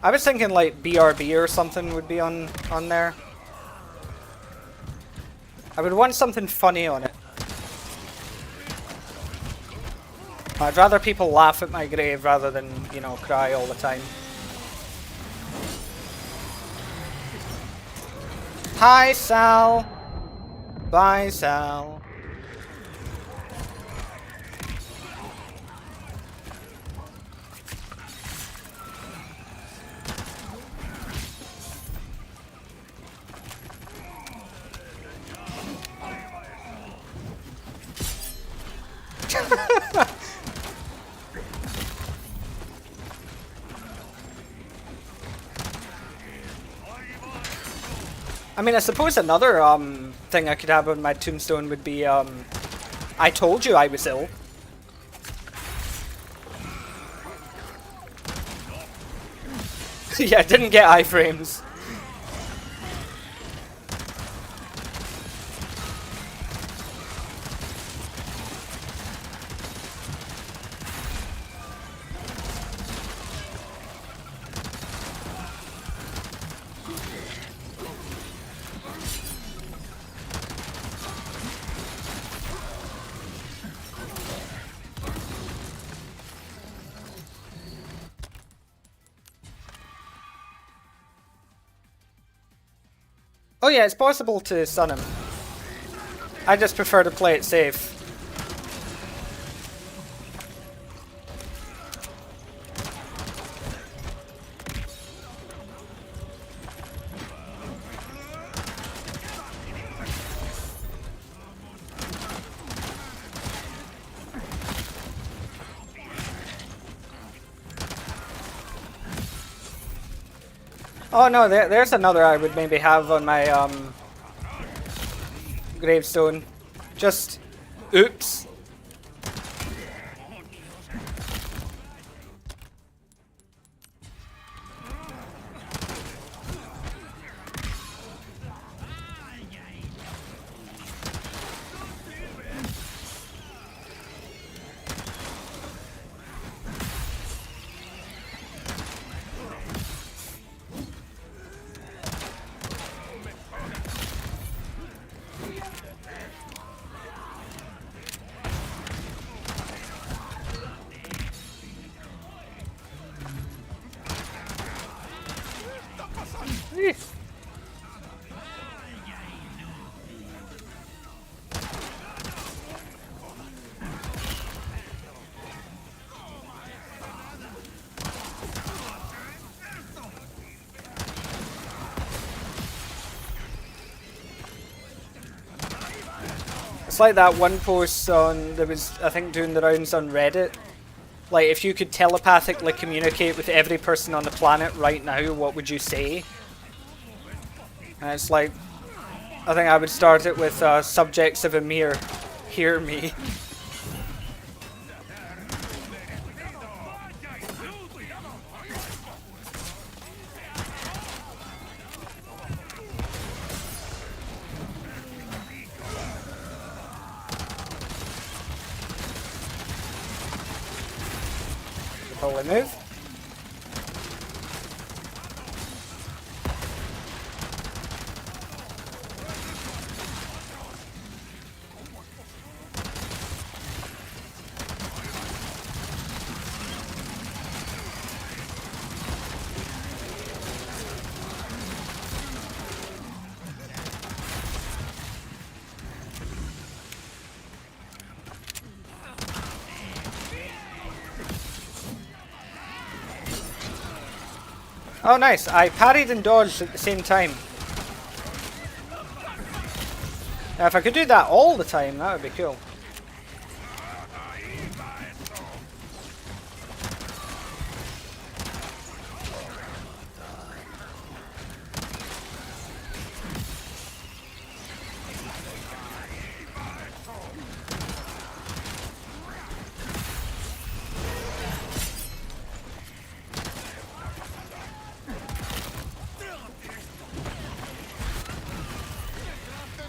Speaker 1: I was thinking like BRB or something would be on there. I would want something funny on it. I'd rather people laugh at my grave rather than, you know, cry all the time. Hi, Sal. Bye, Sal. I mean, I suppose another thing I could have on my tombstone would be I told you I was ill. Yeah, didn't get iframes. Oh yeah, it's possible to stun him. I just prefer to play it safe. Oh no, there's another I would maybe have on my gravestone. Just oops. It's like that one post on that was, I think, doing the rounds on Reddit. Like, if you could telepathically communicate with every person on the planet right now, what would you say? And it's like, I think I would start it with subjects of Emir, hear me. Holy move. Oh nice, I parried and dodged at the same time. Now, if I could do that all the time, that would be cool.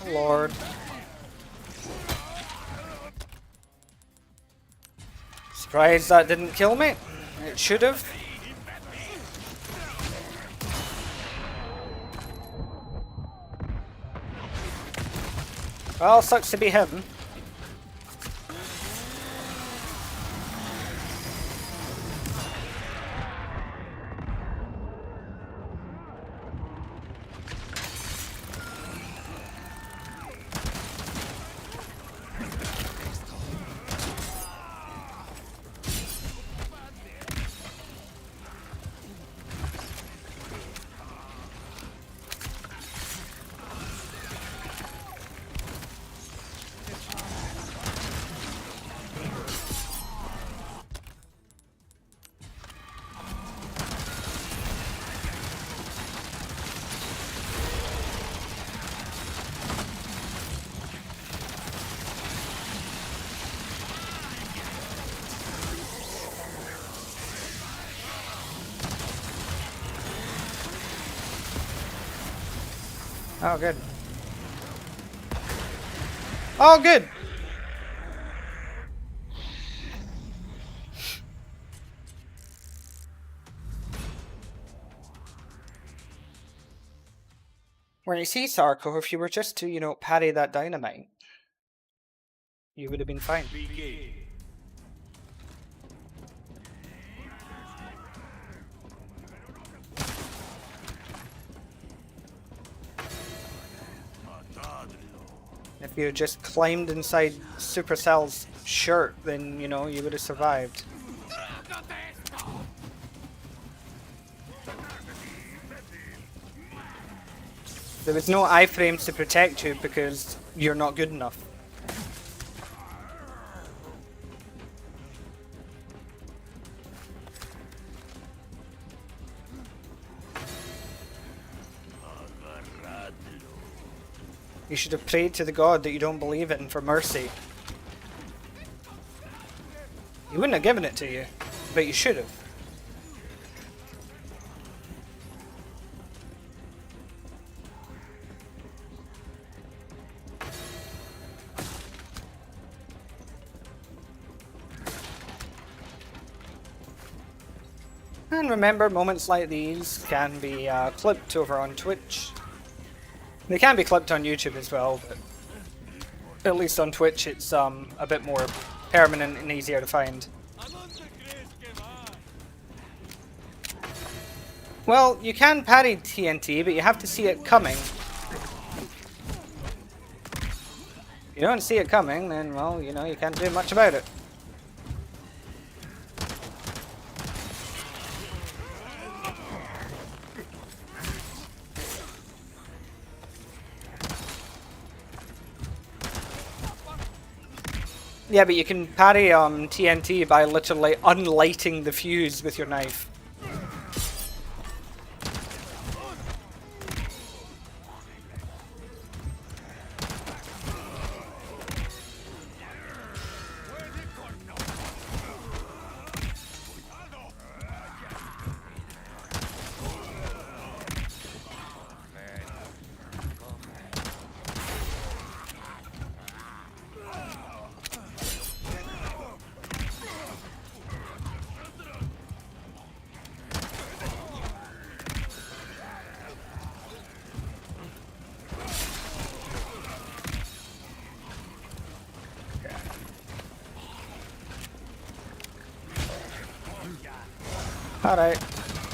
Speaker 1: Lord. Surprised that didn't kill me. It should have. Well, sucks to be him. Oh, good. Oh, good! When you see Sarko, if you were just to, you know, parry that dynamite, you would have been fine.
Speaker 2: Begin.
Speaker 1: If you had just climbed inside Supercell's shirt, then, you know, you would have survived. There was no iframes to protect you because you're not good enough. You should have prayed to the god that you don't believe in for mercy. He wouldn't have given it to you, but you should have. And remember, moments like these can be clipped over on Twitch. They can be clipped on YouTube as well, but at least on Twitch it's a bit more permanent and easier to find. Well, you can parry TNT, but you have to see it coming. If you don't see it coming, then, well, you know, you can't do much about it. Yeah, but you can parry TNT by literally unlighting the fuse with your knife. Alright,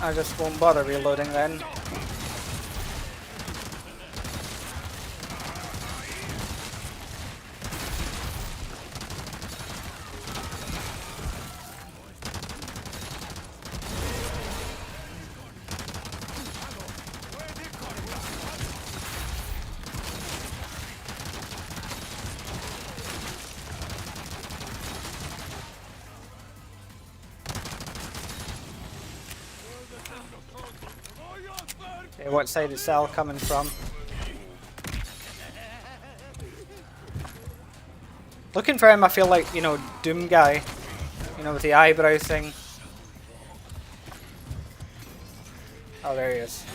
Speaker 1: I just won't bother reloading then. Okay, what side is Sal coming from? Looking for him, I feel like, you know, Doom guy. You know, with the eyebrow thing. Oh, there he is.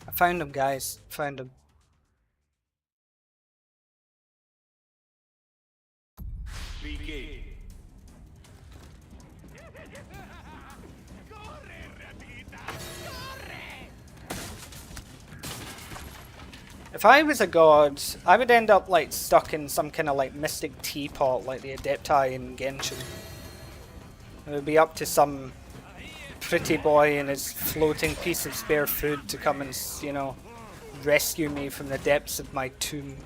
Speaker 1: I found him, guys. Found him.
Speaker 2: Begin.
Speaker 1: If I was a god, I would end up like stuck in some kind of like mystic teapot like the Adepti in Genshin. It would be up to some pretty boy and his floating piece of spare food to come and, you know, rescue me from the depths of my tomb.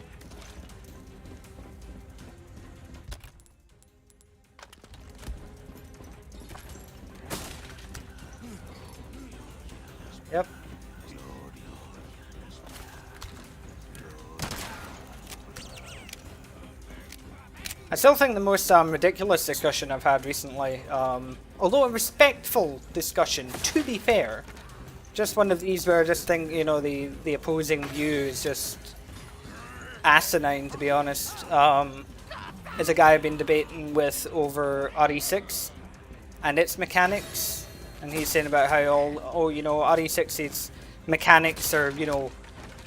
Speaker 1: Yep. I still think the most ridiculous discussion I've had recently, although a respectful discussion, to be fair, just one of these where I just think, you know, the opposing view is just asinine, to be honest, is a guy I've been debating with over RE6 and its mechanics, and he's saying about how you know, RE6's mechanics are, you know,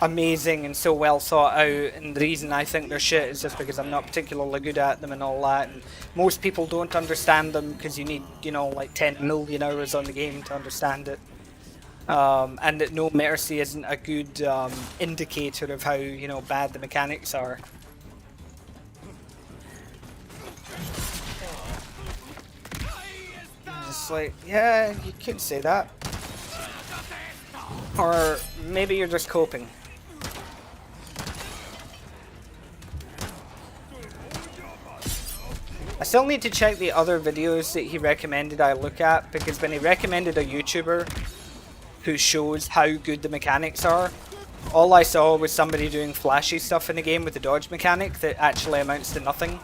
Speaker 1: amazing and so well thought out, and the reason I think they're shit is just because I'm not particularly good at them and all that, and most people don't understand them because you need, you know, like 10 million hours on the game to understand it, and that no mercy isn't a good indicator of how, you know, bad the mechanics are. It's like, yeah, you could say that, or maybe you're just coping. I still need to check the other videos that he recommended I look at, because when he recommended a YouTuber who shows how good the mechanics are, all I saw was somebody doing flashy stuff in the game with the dodge mechanic that actually amounts to nothing.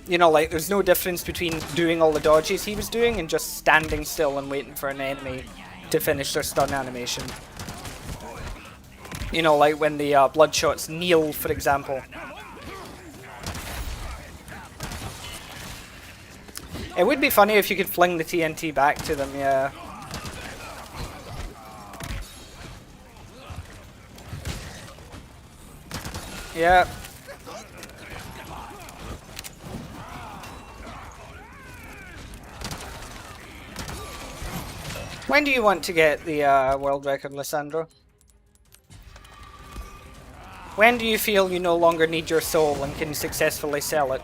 Speaker 1: You know, like, there's no difference between doing all the dodges he was doing and just standing still and waiting for an enemy to finish their stun animation. You know, like when the Bloodshots kneel, for example. It would be funny if you could fling the TNT back to them, yeah. Yeah. When do you want to get the world record, Lissandro? When do you feel you no longer need your soul and can successfully sell it?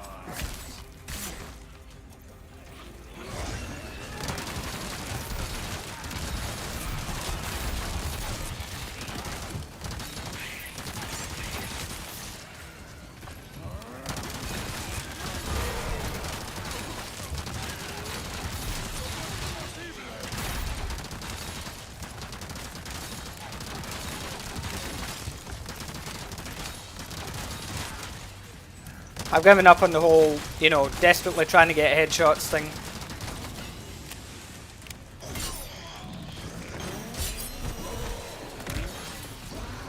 Speaker 1: I've given up on the whole, you know, desperately trying to get headshots thing.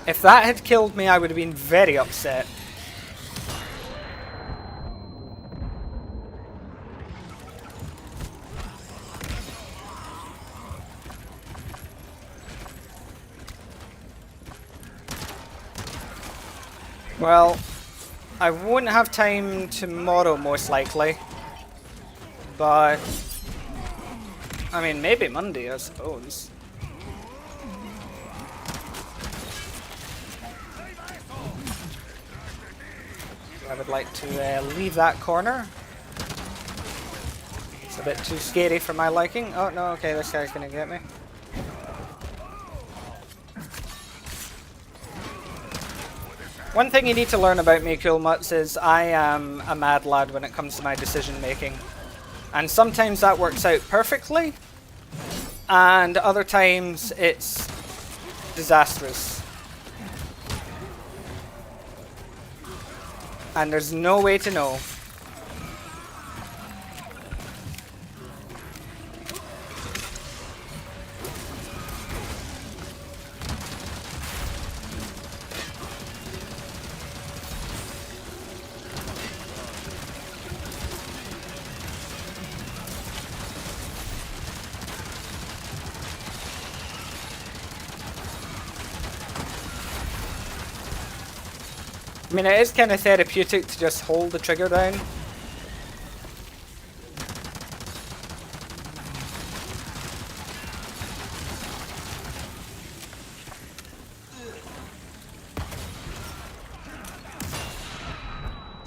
Speaker 1: If that had killed me, I would have been very upset. Well, I won't have time tomorrow, most likely. But I mean, maybe Monday, I suppose. I would like to leave that corner. It's a bit too scary for my liking. Oh no, okay, this guy's gonna get me. One thing you need to learn about me, Cool Mutts, is I am a mad lad when it comes to my decision making. And sometimes that works out perfectly, and other times it's disastrous. And there's no way to know. I mean, it is kind of therapeutic to just hold the trigger down.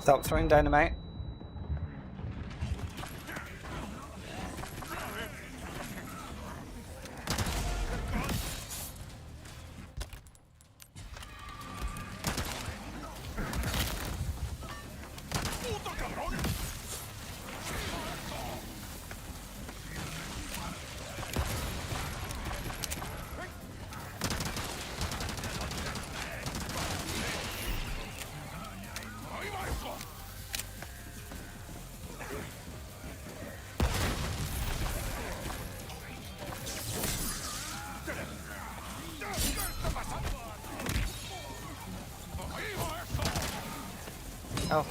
Speaker 1: Stop throwing dynamite. Oh.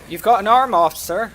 Speaker 1: You've got an arm off, sir.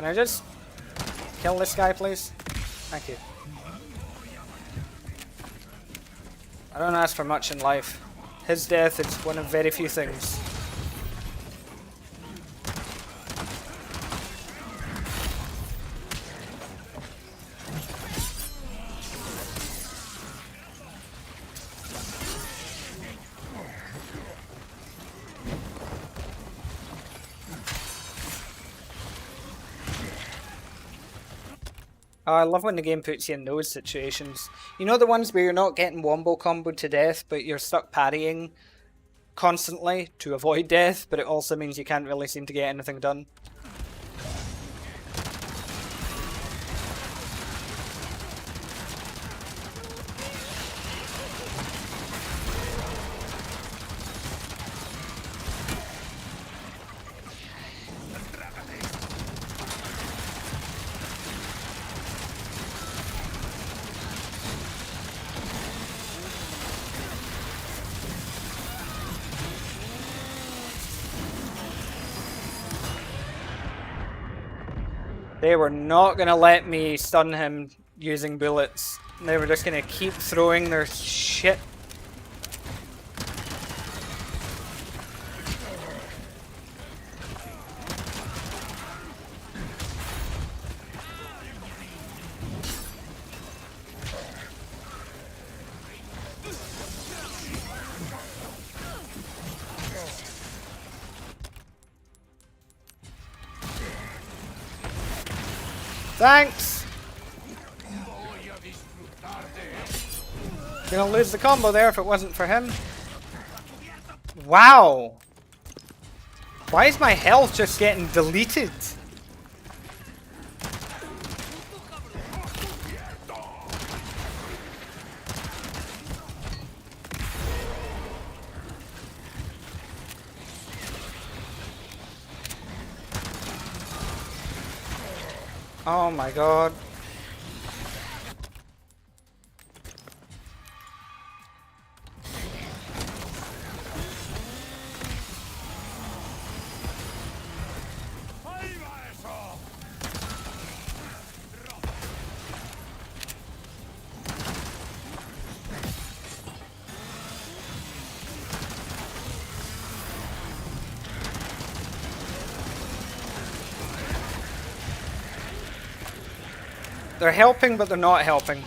Speaker 1: Can I just kill this guy, please? Thank you. I don't ask for much in life. His death is one of very few things. Oh, I love when the game puts you in those situations. You know, the ones where you're not getting wombo comboed to death, but you're stuck parrying constantly to avoid death, but it also means you can't really seem to get anything done. They were not going to let me stun him using bullets. They were just going to keep throwing their shit. Thanks! Gonna lose the combo there if it wasn't for him. Wow! Why is my health just getting deleted? Oh my god. They're helping, but they're not helping.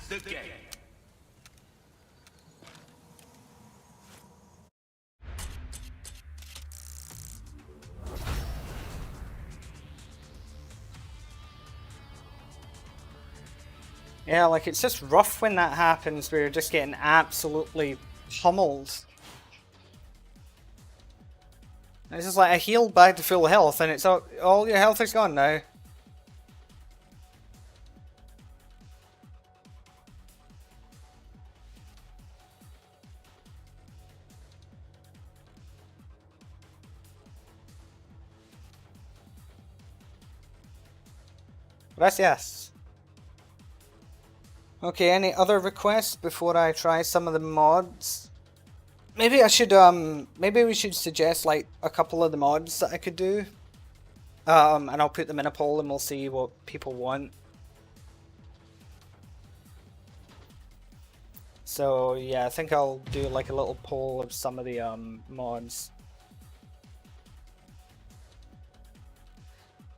Speaker 2: The game.
Speaker 1: Yeah, like it's just rough when that happens where you're just getting absolutely pummeled. It's just like I healed back to full health and it's all your health is gone now. Gracias. Okay, any other requests before I try some of the mods? Maybe I should maybe we should suggest like a couple of the mods that I could do. And I'll put them in a poll and we'll see what people want. So yeah, I think I'll do like a little poll of some of the mods.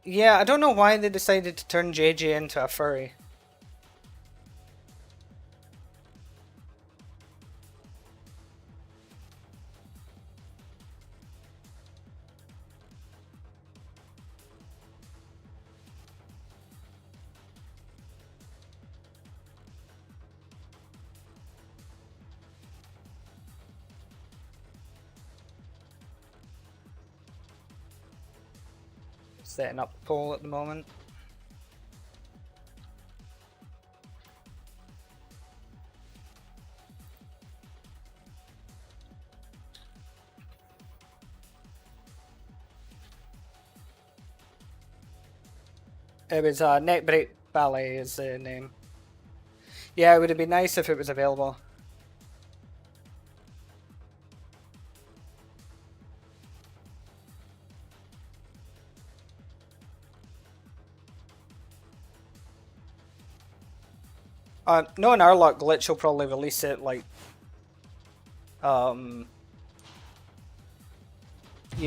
Speaker 1: Yeah, I don't know why they decided to turn JJ into a furry. Setting up the poll at the moment. It was Neckbreak Ballet is the name. Yeah, it would have been nice if it was available. Knowing our luck, Glitch will probably release it like, you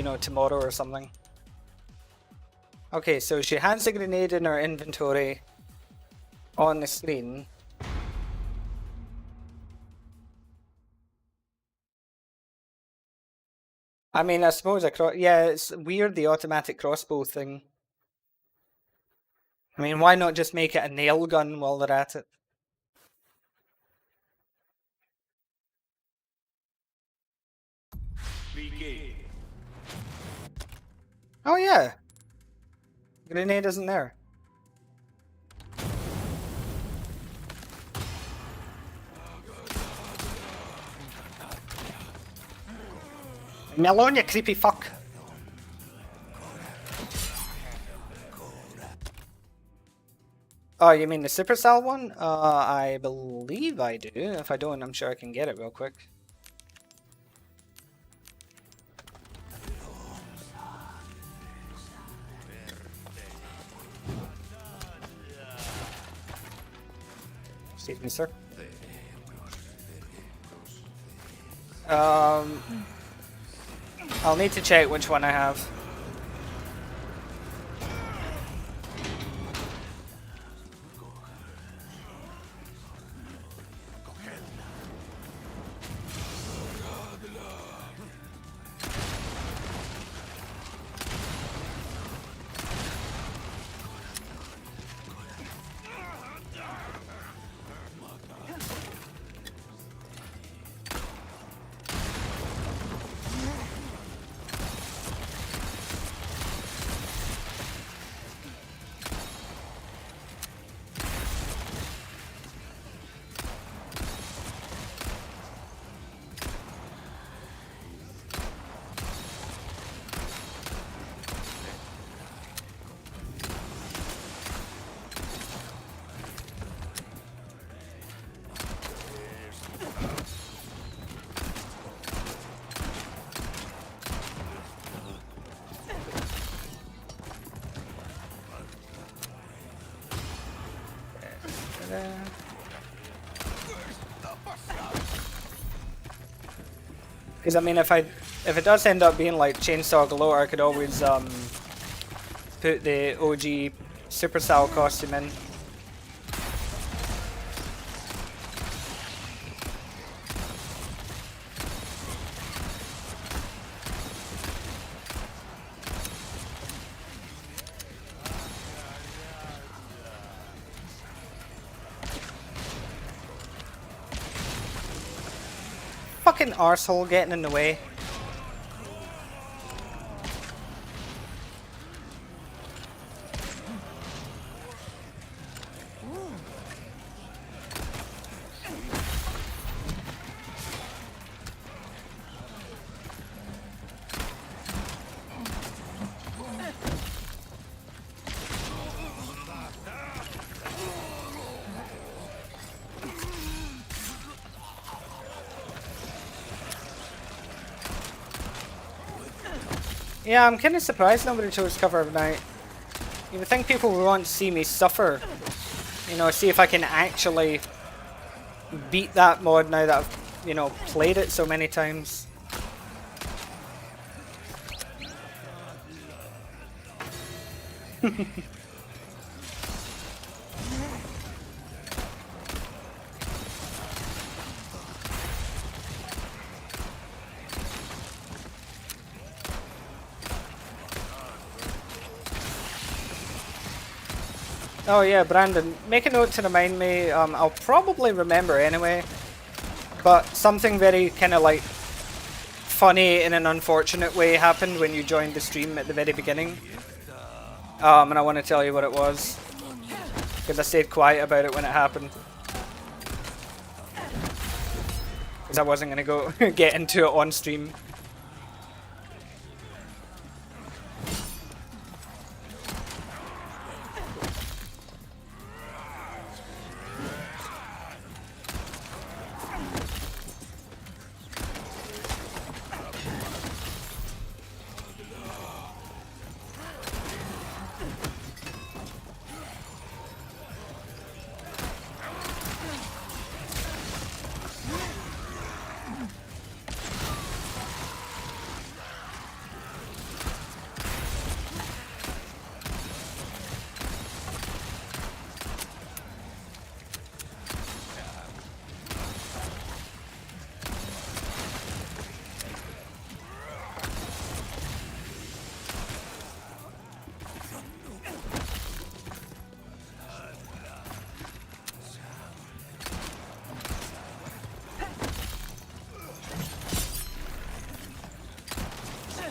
Speaker 1: know, tomorrow or something. Okay, so she has a grenade in her inventory on the screen. I mean, I suppose yeah, it's weird the automatic crossbow thing. I mean, why not just make it a nail gun while they're at it?
Speaker 2: Begin.
Speaker 1: Oh yeah, grenade isn't there. Melon, you creepy fuck. Oh, you mean the Supercell one? I believe I do. If I don't, I'm sure I can get it real quick. Excuse me, sir. I'll need to check which one I have. Because I mean, if it does end up being like Chainsaw Galore, I could always put the OG Supercell costume in. fucking arsehole getting in the way? Yeah, I'm kind of surprised nobody chose Cover of Night. You would think people would want to see me suffer. You know, see if I can actually beat that mod now that I've, you know, played it so many times. Oh yeah, Brandon, make a note to remind me, I'll probably remember anyway, but something very kind of like funny in an unfortunate way happened when you joined the stream at the very beginning. And I want to tell you what it was, because I stayed quiet about it when it happened. Because I wasn't going to go get into it on stream.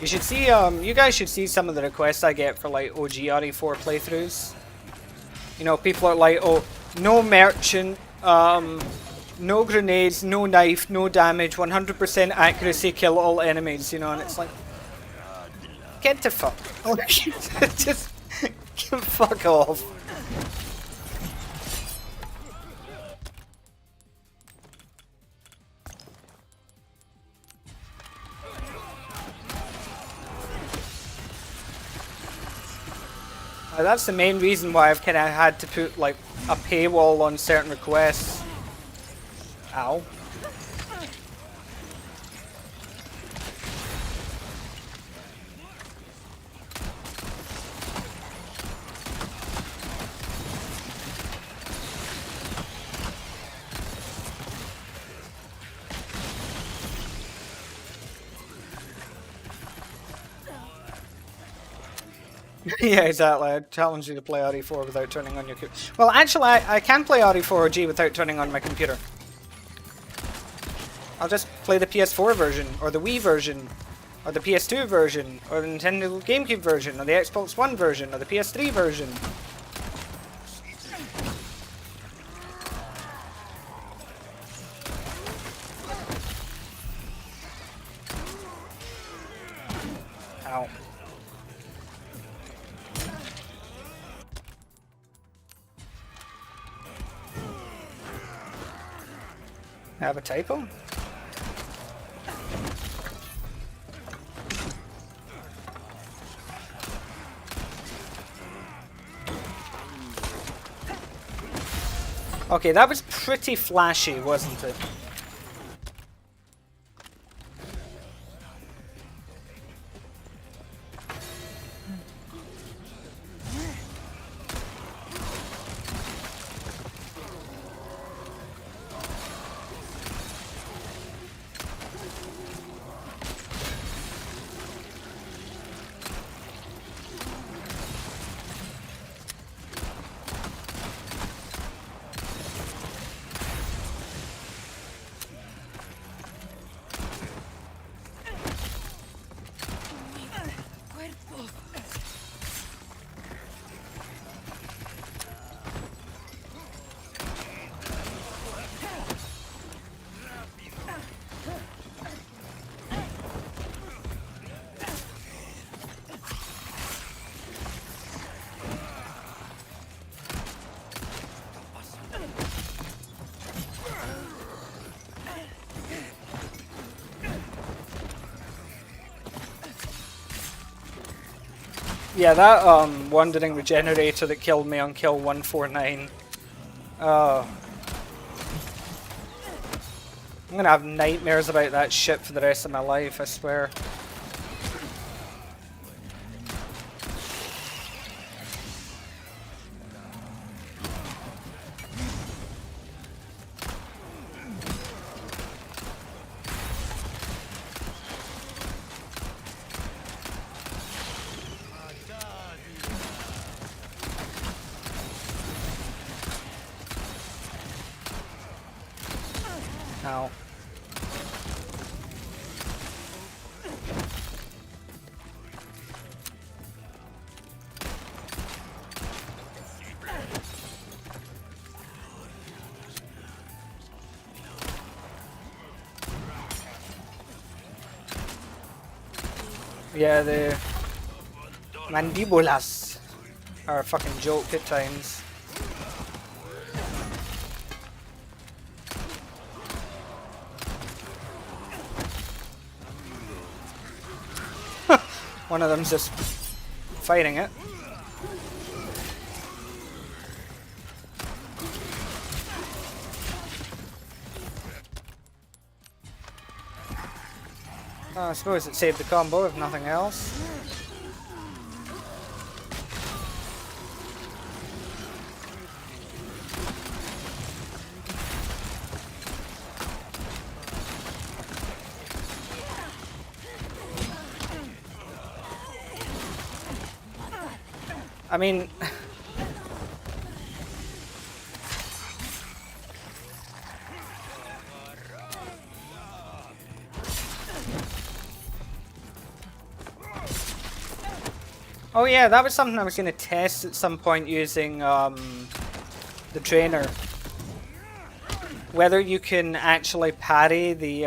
Speaker 1: You should see, you guys should see some of the requests I get for like OG RE4 playthroughs. You know, people are like, oh, no merchant, no grenades, no knife, no damage, 100% accuracy, kill all enemies, you know, and it's like, get the fuck, just fuck off. That's the main reason why I've kind of had to put like a paywall on certain requests. Ow. Yeah, exactly. I challenge you to play RE4 without turning on your computer. Well, actually, I can play RE4 OG without turning on my computer. I'll just play the PS4 version, or the Wii version, or the PS2 version, or the Nintendo GameCube version, or the Xbox One version, or the PS3 version. Ow. I have a typo? Okay, that was pretty flashy, wasn't it? Yeah, that wandering regenerator that killed me on kill 149. Oh. I'm gonna have nightmares about that shit for the rest of my life, I swear. Ow. Yeah, the mandibulas are a fucking joke at times. One of them's just fighting it. Oh, I suppose it saved the combo if nothing else. I mean... Oh yeah, that was something I was going to test at some point using the trainer. Whether you can actually parry the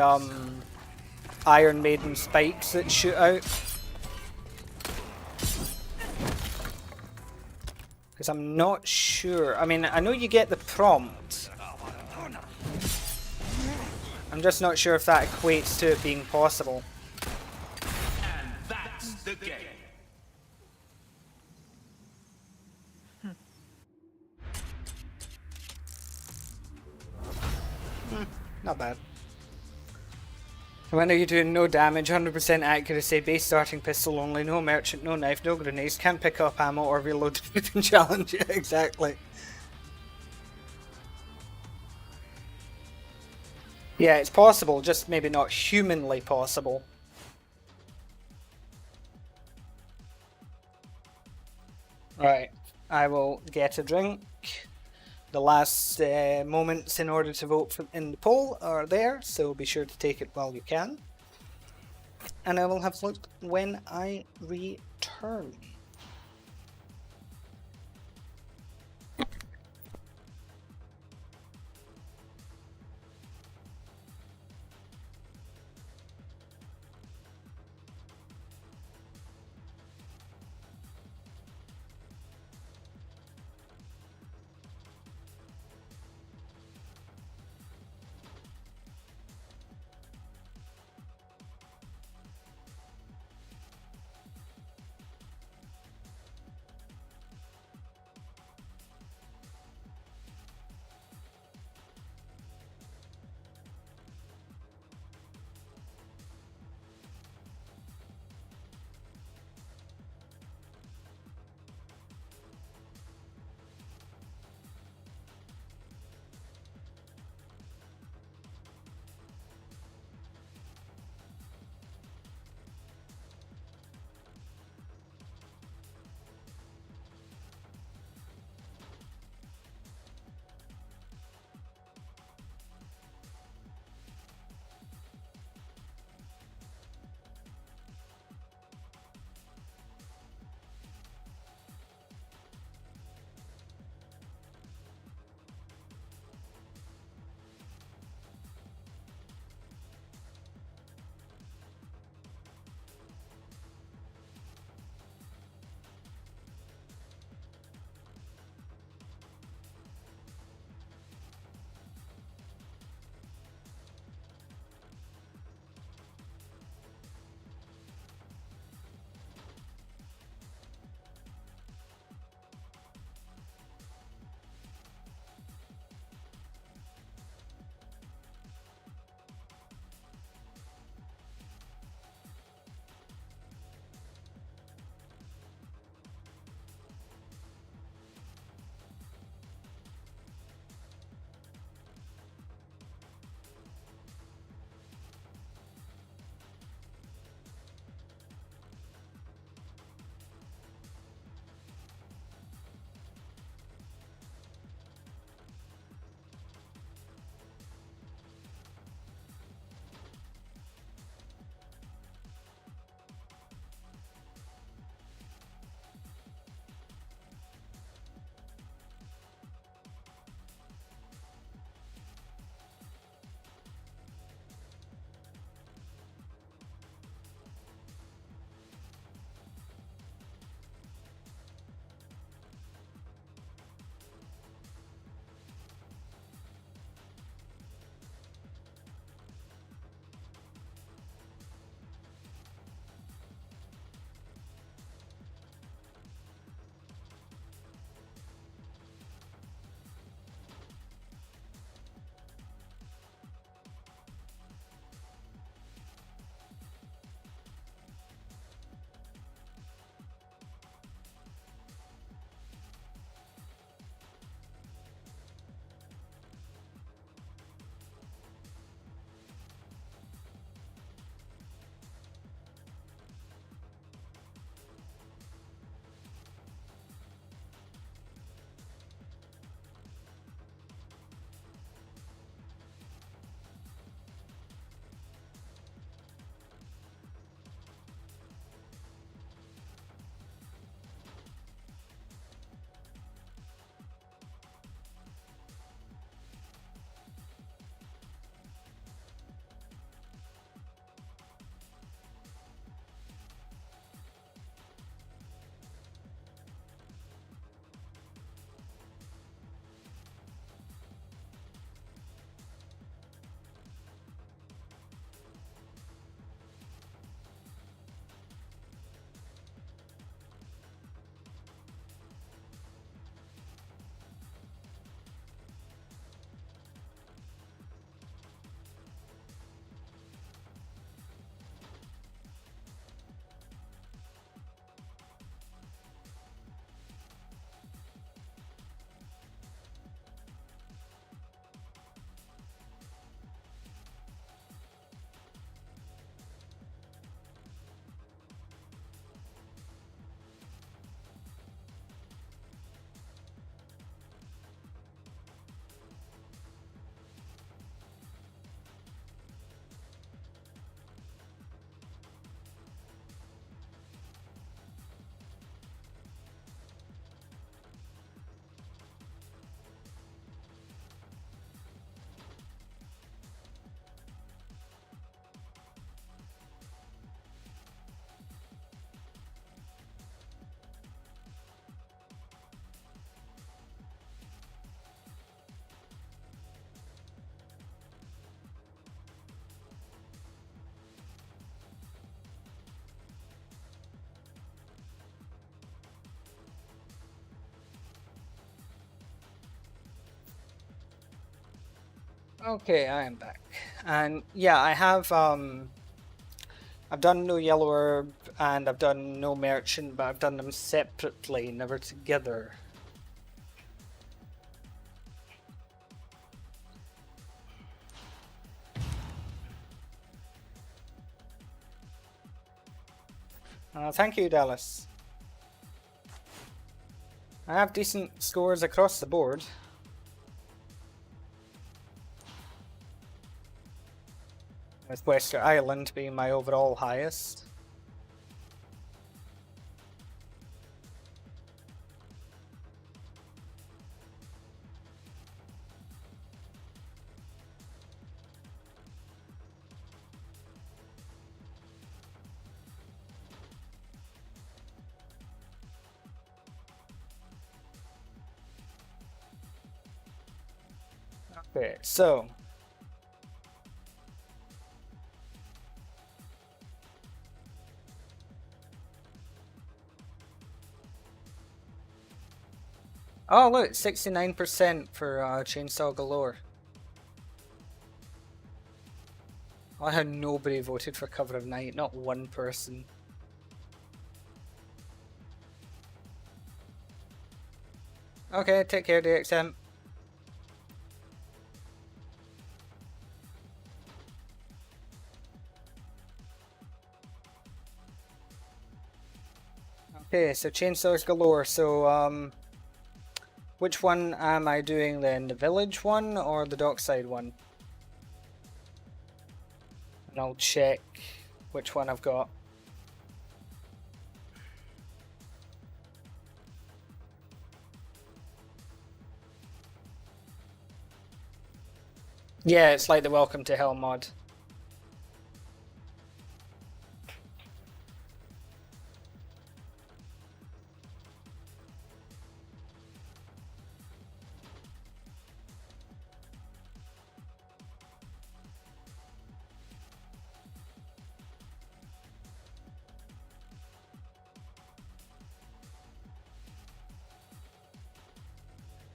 Speaker 1: Iron Maiden spikes that shoot out. Because I'm not sure. I mean, I know you get the prompt. I'm just not sure if that equates to it being possible.
Speaker 2: And that's the game.
Speaker 1: Not bad. When are you doing no damage, 100% accuracy, base starting pistol only, no merchant, no knife, no grenades, can't pick up ammo or reload the challenge. Exactly. Yeah, it's possible, just maybe not humanly possible. Right, I will get a drink. The last moments in order to vote in the poll are there, so be sure to take it while you can. And I will have a look when I return. Okay, I am back. And yeah, I've done no yellow herb and I've done no merchant, but I've done them separately, never together. Thank you, Dallas. I have decent scores across the board. With Wesker Island being my overall highest. Okay, so oh look, 69% for Chainsaw Galore. I had nobody voted for Cover of Night, not one person. Okay, take care, DXM. Okay, so Chainsaws Galore. So, which one am I doing then? The village one or the dockside one? And I'll check which one I've got. Yeah, it's like the Welcome to Hell mod.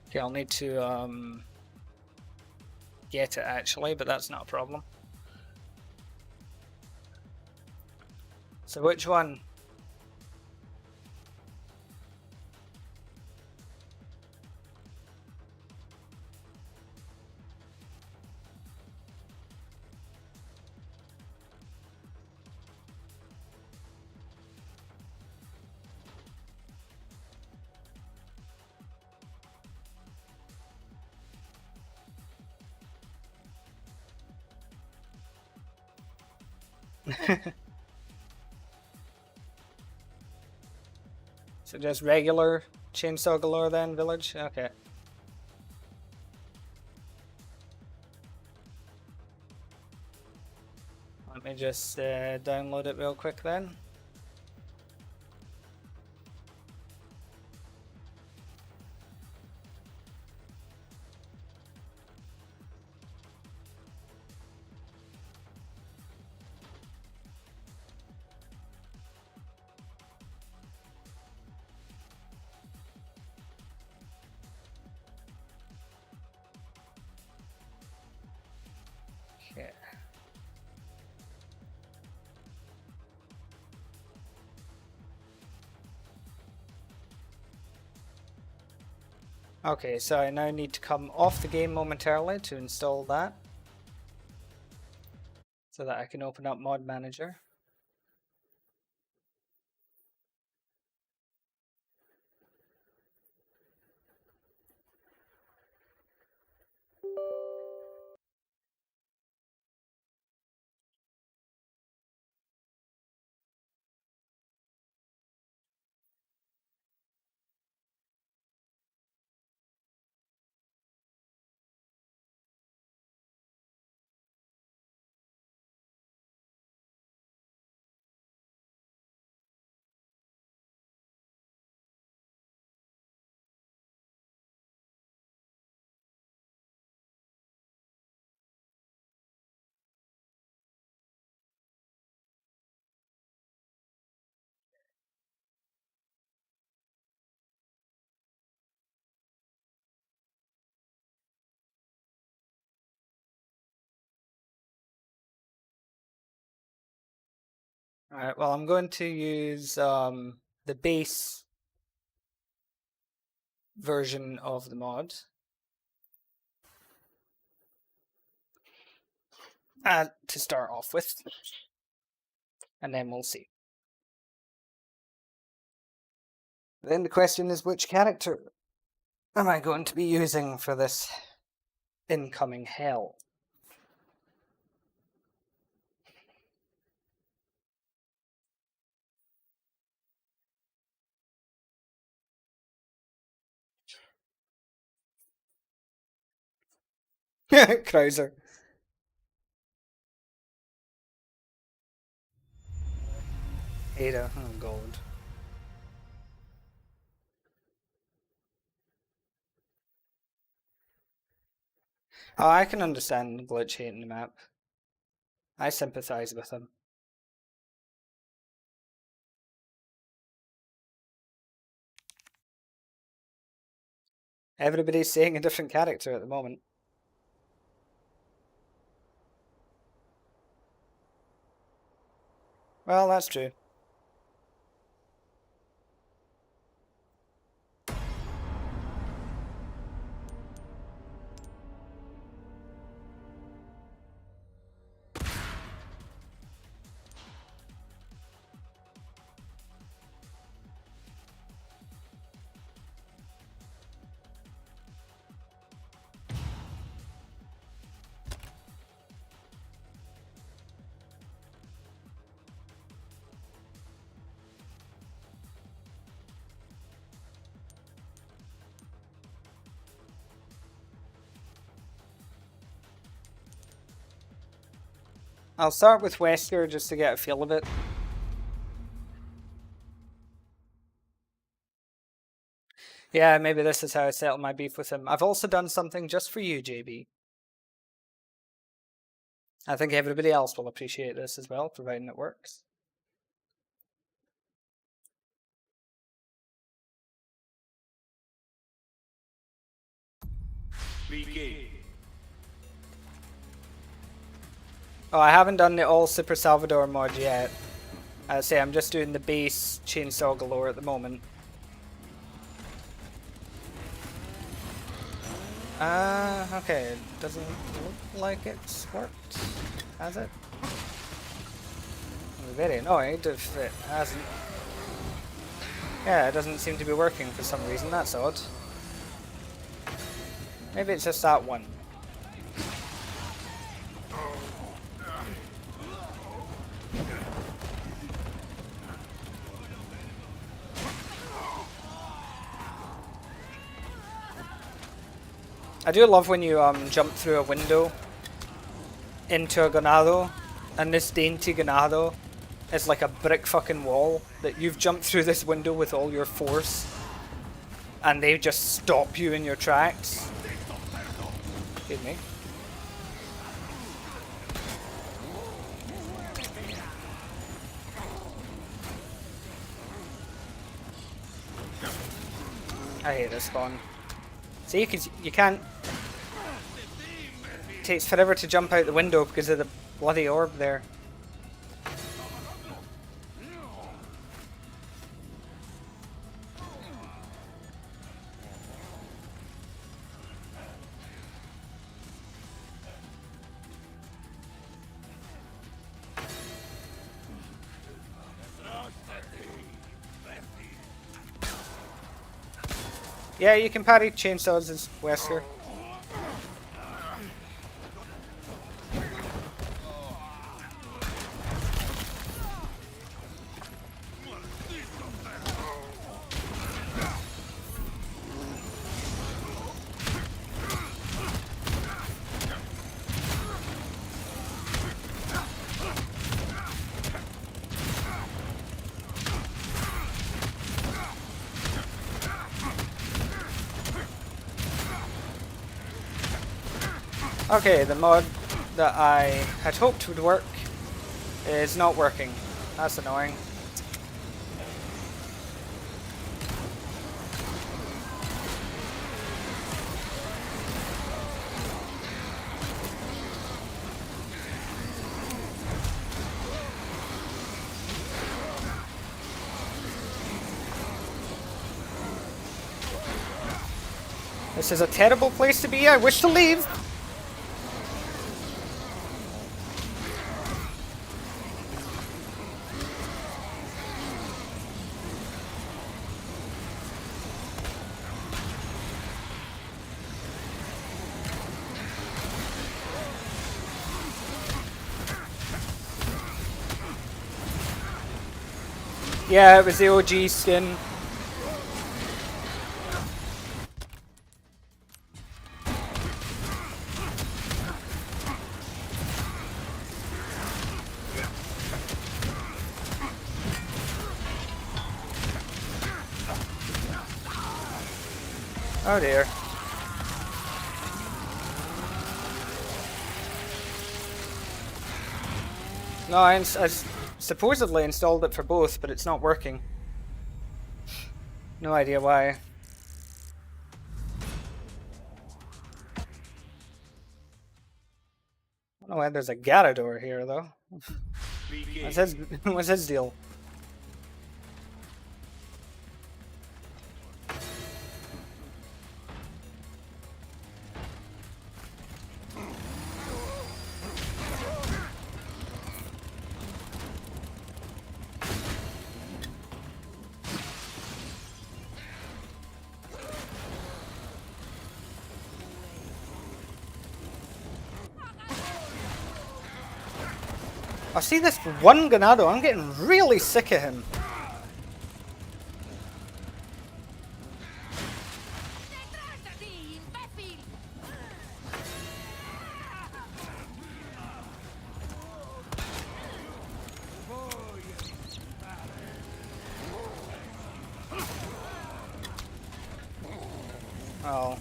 Speaker 1: Okay, I'll need to get it actually, but that's not a problem. So which one? So just regular Chainsaw Galore then, village? Okay. Let me just download it real quick then. Okay. Okay, so I now need to come off the game momentarily to install that, so that I can open up Mod Manager. Alright, well, I'm going to use the base version of the mod. To start off with. And then we'll see. Then the question is, which character am I going to be using for this incoming hell? Krauser. Ada, oh god. Oh, I can understand Glitch hating the map. I sympathise with him. Everybody's saying a different character at the moment. Well, that's true. I'll start with Wesker just to get a feel of it. Yeah, maybe this is how I settle my beef with him. I've also done something just for you, JB. I think everybody else will appreciate this as well, providing it works.
Speaker 2: Begin.
Speaker 1: Oh, I haven't done the all Super Salvador mod yet. I say I'm just doing the base Chainsaw Galore at the moment. Okay, it doesn't look like it's worked, has it? Very annoyed if it hasn't. Yeah, it doesn't seem to be working for some reason, that's odd. Maybe it's just that one. I do love when you jump through a window into a ganado, and this dainty ganado is like a brick fucking wall that you've jumped through this window with all your force, and they just stop you in your tracks. Excuse me. I hate this spawn. See, because you can't. It takes forever to jump out the window because of the bloody orb there. Yeah, you can parry chainsaws as Wesker. Okay, the mod that I had hoped would work is not working. That's annoying. This is a terrible place to be. I wish to leave. Yeah, it was the OG skin. Oh dear. No, I supposedly installed it for both, but it's not working. No idea why. I don't know why there's a Garador here, though. What's his deal? I see this one Ganado, I'm getting really sick of him. Oh.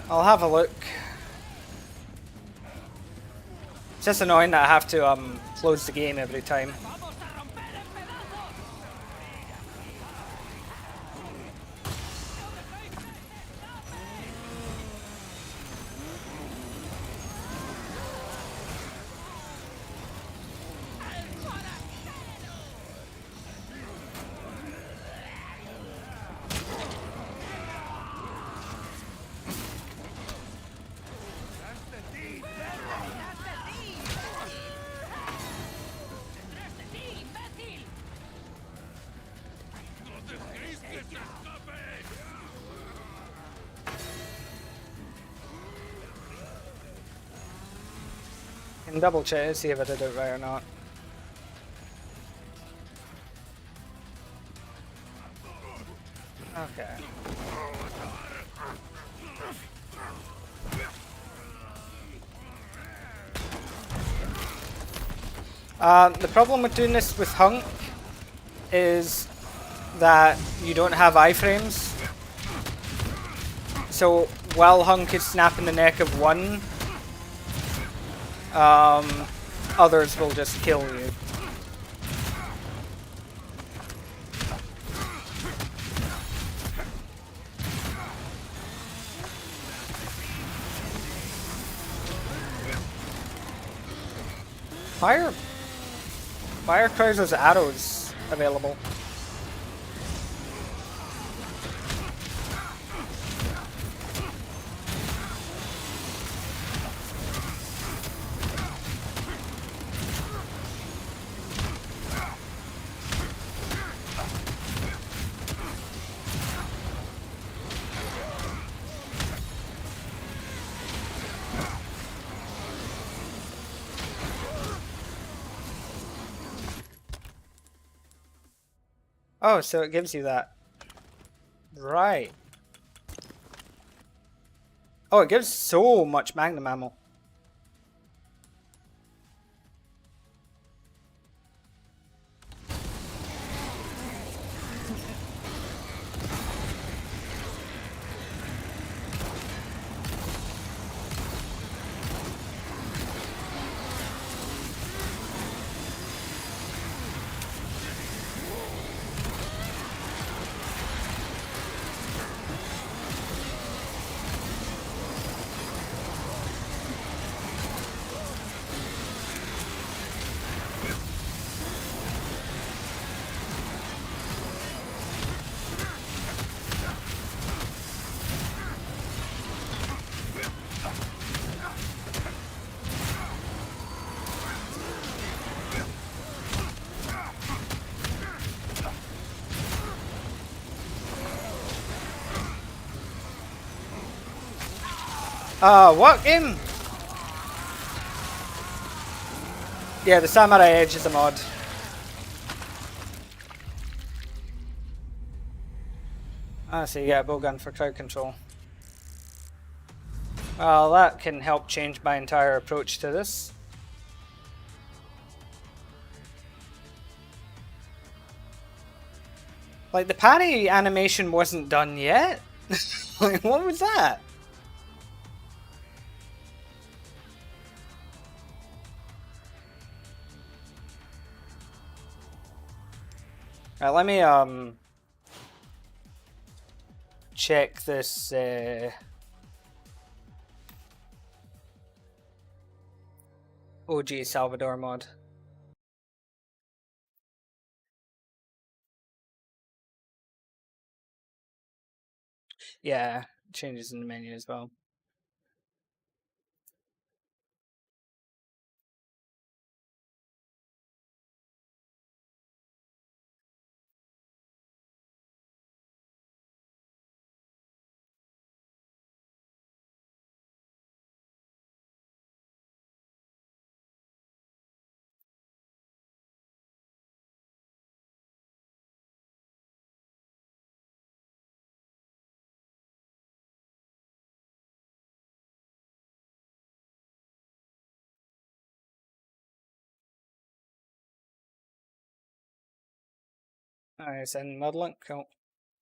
Speaker 1: I'll have a look. It's just annoying that I have to close the game every time. Can double check to see if I did it right or not. Okay. The problem with doing this with Hunk is that you don't have iframes. So while Hunk is snapping the neck of one, others will just kill you. Fire Krauser's arrows available. Oh, so it gives you that. Right. Oh, it gives so much magnum ammo. What game? Yeah, the Samurai Edge is a mod. Ah, so you get a bowgun for crowd control. Well, that can help change my entire approach to this. Like, the parry animation wasn't done yet? Like, what was that? Right, let me, check this, OG Salvador mod. Yeah, changes in the menu as well. Alright, send mod link. Cool.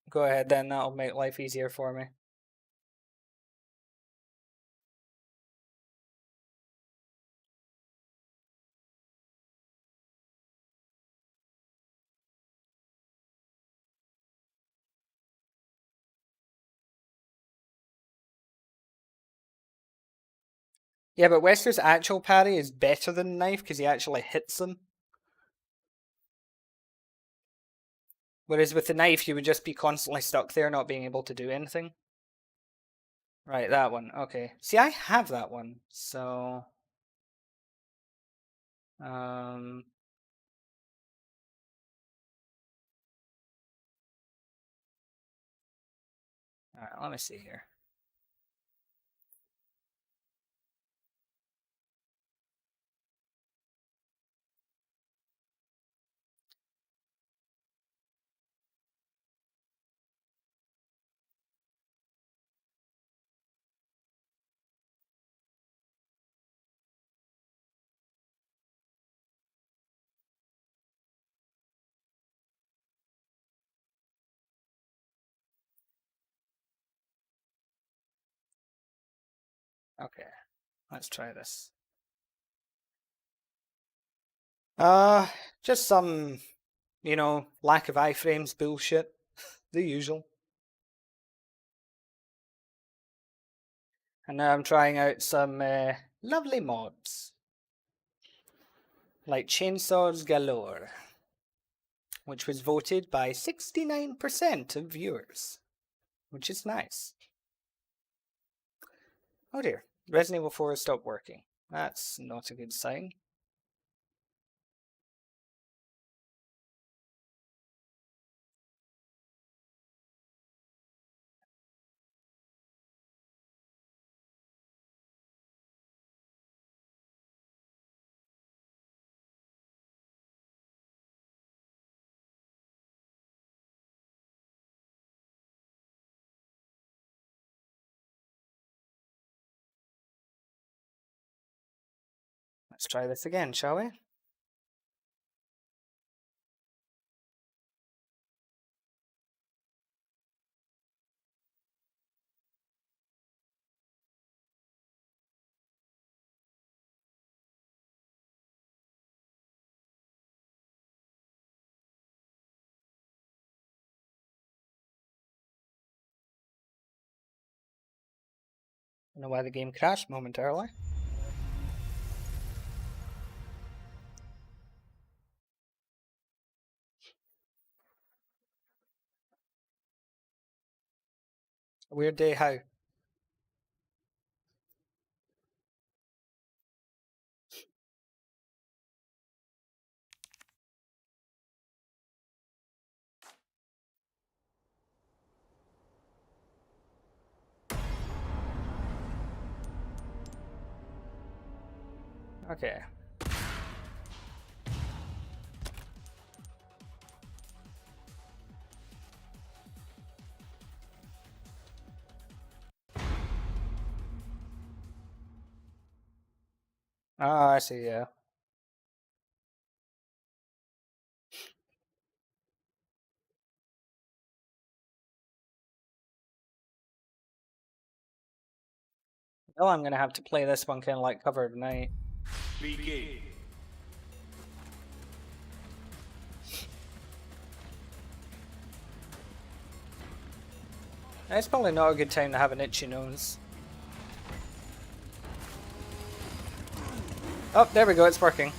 Speaker 1: Go ahead then, that'll make life easier for me. Yeah, but Wesker's actual parry is better than knife because he actually hits them. Whereas with the knife, you would just be constantly stuck there, not being able to do anything. Right, that one. Okay. See, I have that one, so... Alright, let me see here. Okay, let's try this. Just some, lack of iframes bullshit. The usual. And now I'm trying out some lovely mods. Like Chainsaws Galore, which was voted by 69% of viewers, which is nice. Oh dear, Resident Evil 4 has stopped working. That's not a good sign. Let's try this again, shall we? I don't know why the game crashed momentarily. A weird day, how? Okay. Ah, I see, yeah. Well, I'm gonna have to play this one kind of like cover tonight.
Speaker 2: Begin.
Speaker 1: It's probably not a good time to have an itchy nose. Oh, there we go, it's working.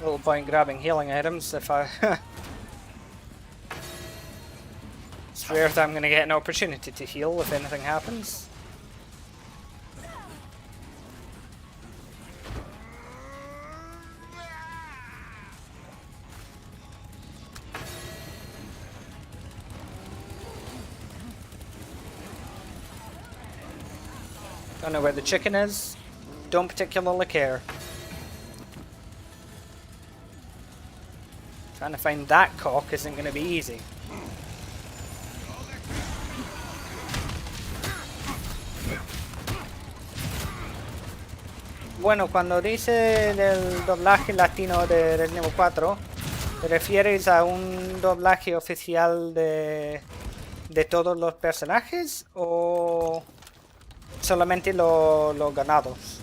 Speaker 1: Little point grabbing healing items if I... It's rare that I'm going to get an opportunity to heal if anything happens. Don't know where the chicken is. Don't particularly care. Trying to find that cock isn't going to be easy. Bueno, cuando dice del doblaje latino de Resident Evil 4, ¿te refieres a un doblaje oficial de todos los personajes o solamente los ganados?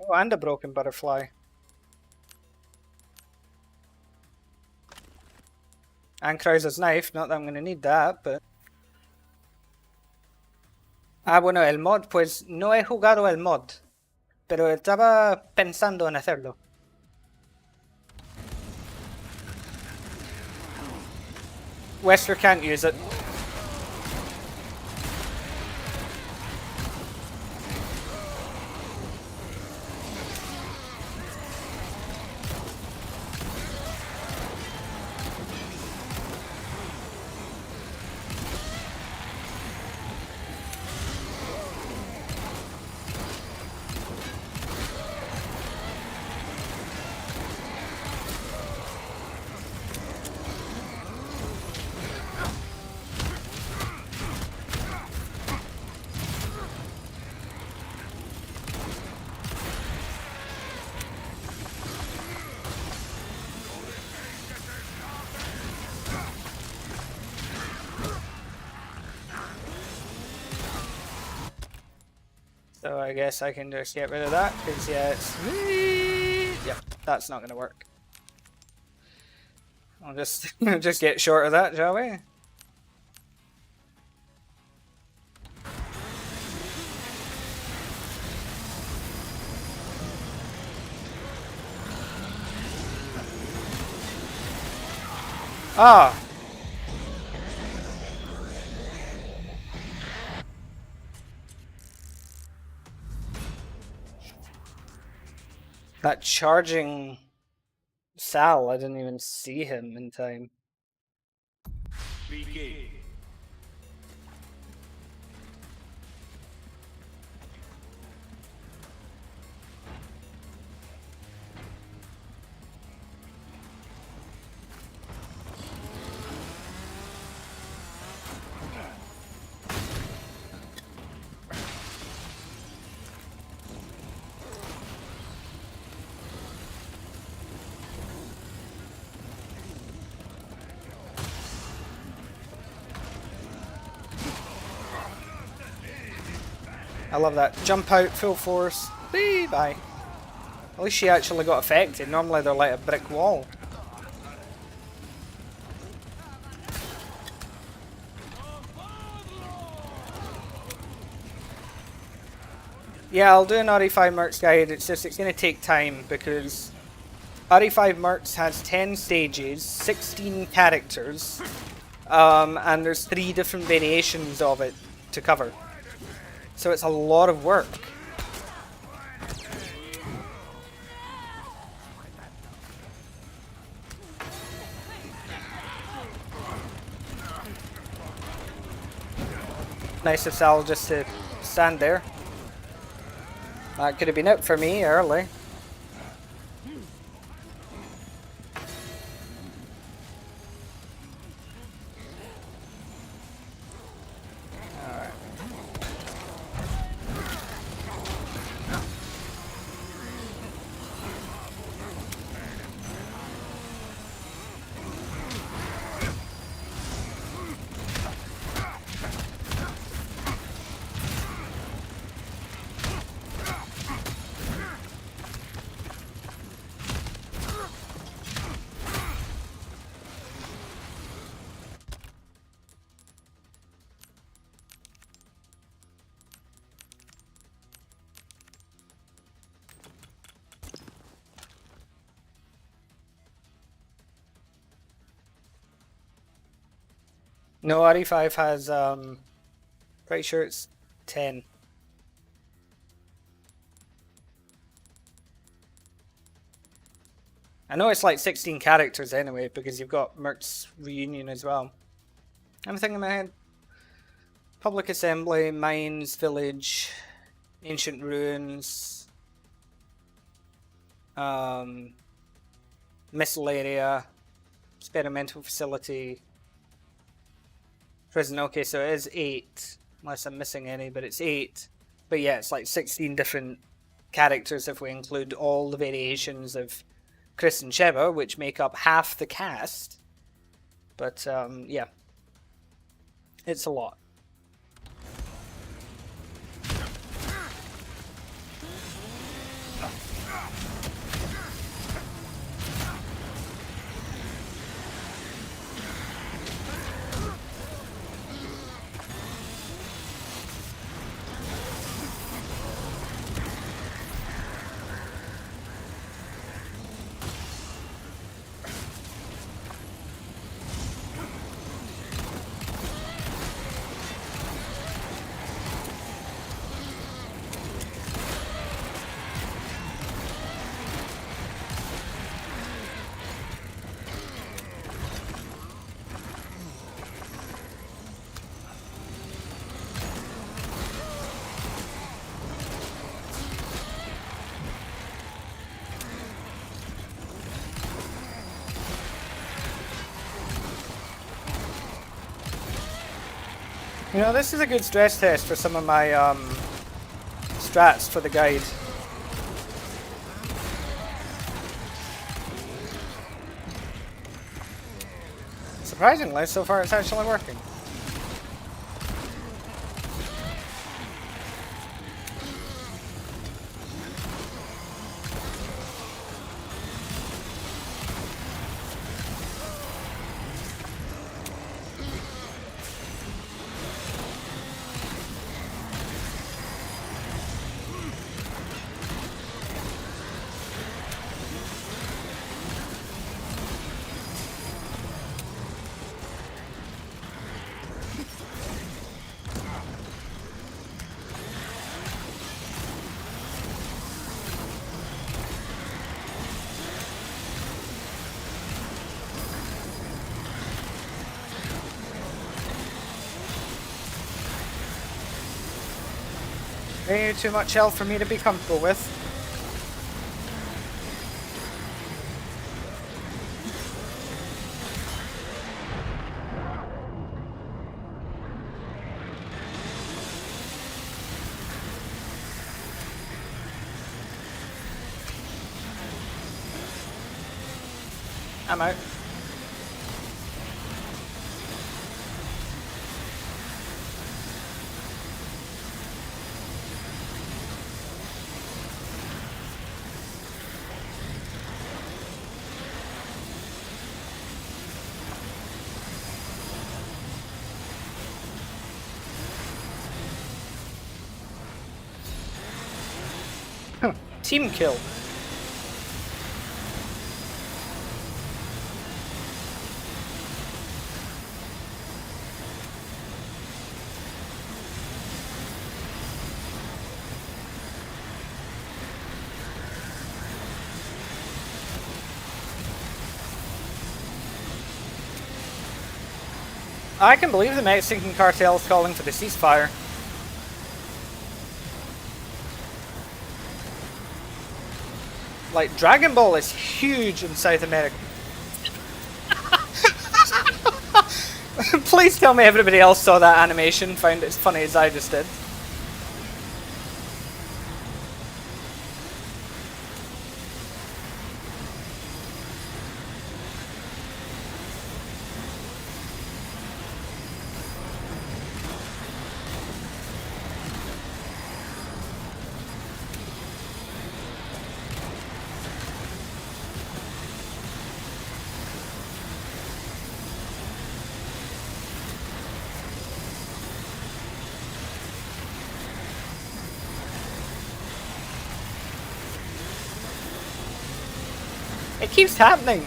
Speaker 1: Oh, and a broken butterfly. And Krauser's knife, not that I'm going to need that, but... Ah, bueno, el mod, pues no he jugado el mod, pero estaba pensando en hacerlo. Wesker can't use it. So I guess I can just get rid of that, because yeah, it's... Yep, that's not going to work. I'll just, just get short of that, shall we? Ah! That charging Sal, I didn't even see him in time.
Speaker 2: Begin.
Speaker 1: I love that. Jump out, full force. Whee, bye. At least she actually got affected. Normally they're like a brick wall. Yeah, I'll do an RE5 Mercs guide. It's just, it's going to take time because RE5 Mercs has 10 stages, 16 characters, and there's 3 different variations of it to cover. So it's a lot of work. Nice of Sal just to stand there. That could have been it for me early. No, RE5 has, pretty sure it's 10. I know it's like 16 characters anyway, because you've got Merc's Reunion as well. I'm thinking in my head. Public Assembly, Mines, Village, Ancient Ruins, Missile Area, Experimental Facility, Prison. Okay, so it is 8, unless I'm missing any, but it's 8. But yeah, it's like 16 different characters if we include all the variations of Chris and Sheva, which make up half the cast. But yeah, it's a lot. You know, this is a good stress test for some of my strats for the guide. Surprisingly, so far it's actually working. Way too much health for me to be comfortable with. I'm out. Team kill. I can believe the Mexican cartel is calling for the ceasefire. Like, Dragon Ball is huge in South America. Please tell me everybody else saw that animation, found it as funny as I just did. It keeps happening.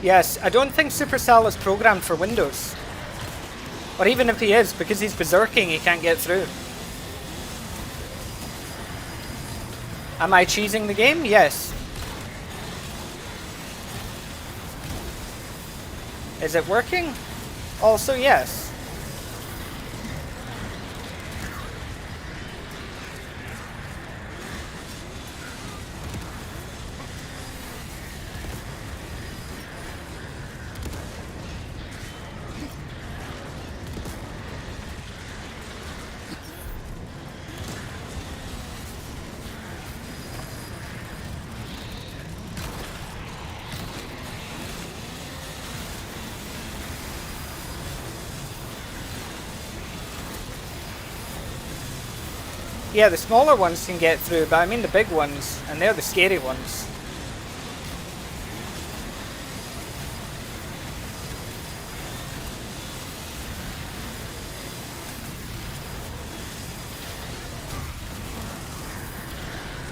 Speaker 1: Yes, I don't think Supercell is programmed for Windows. Or even if he is, because he's berserking, he can't get through. Am I cheesing the game? Yes. Is it working? Also, yes. Yeah, the smaller ones can get through, but I mean the big ones, and they're the scary ones.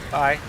Speaker 1: Bye.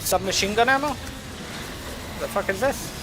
Speaker 1: Submachine gun ammo? What the fuck is this?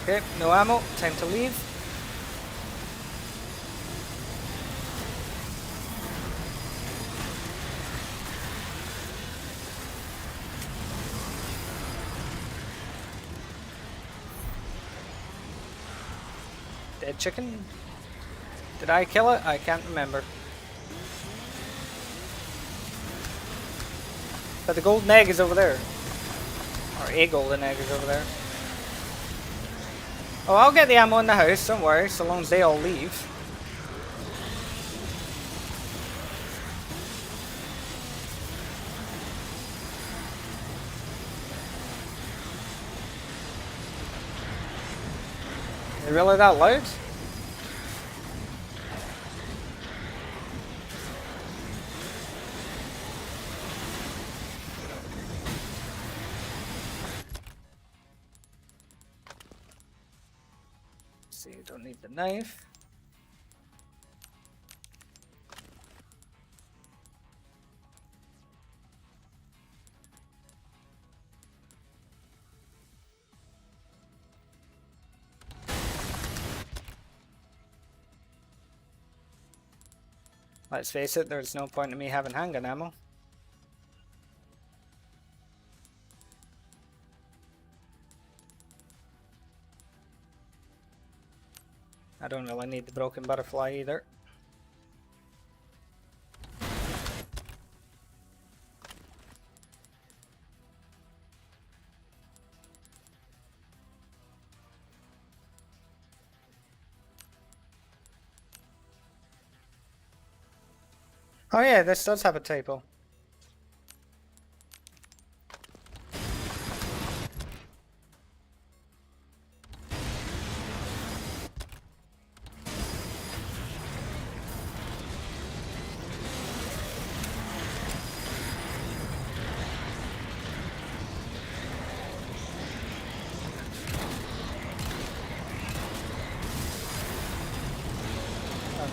Speaker 1: Okay, no ammo. Time to leave. Dead chicken? Did I kill it? I can't remember. But the golden egg is over there. Or a golden egg is over there. Oh, I'll get the ammo in the house, don't worry, so long as they all leave. Is it really that loud? See, you don't need the knife. Let's face it, there's no point in me having handgun ammo. I don't really need the broken butterfly either. Oh yeah, this does have a typo.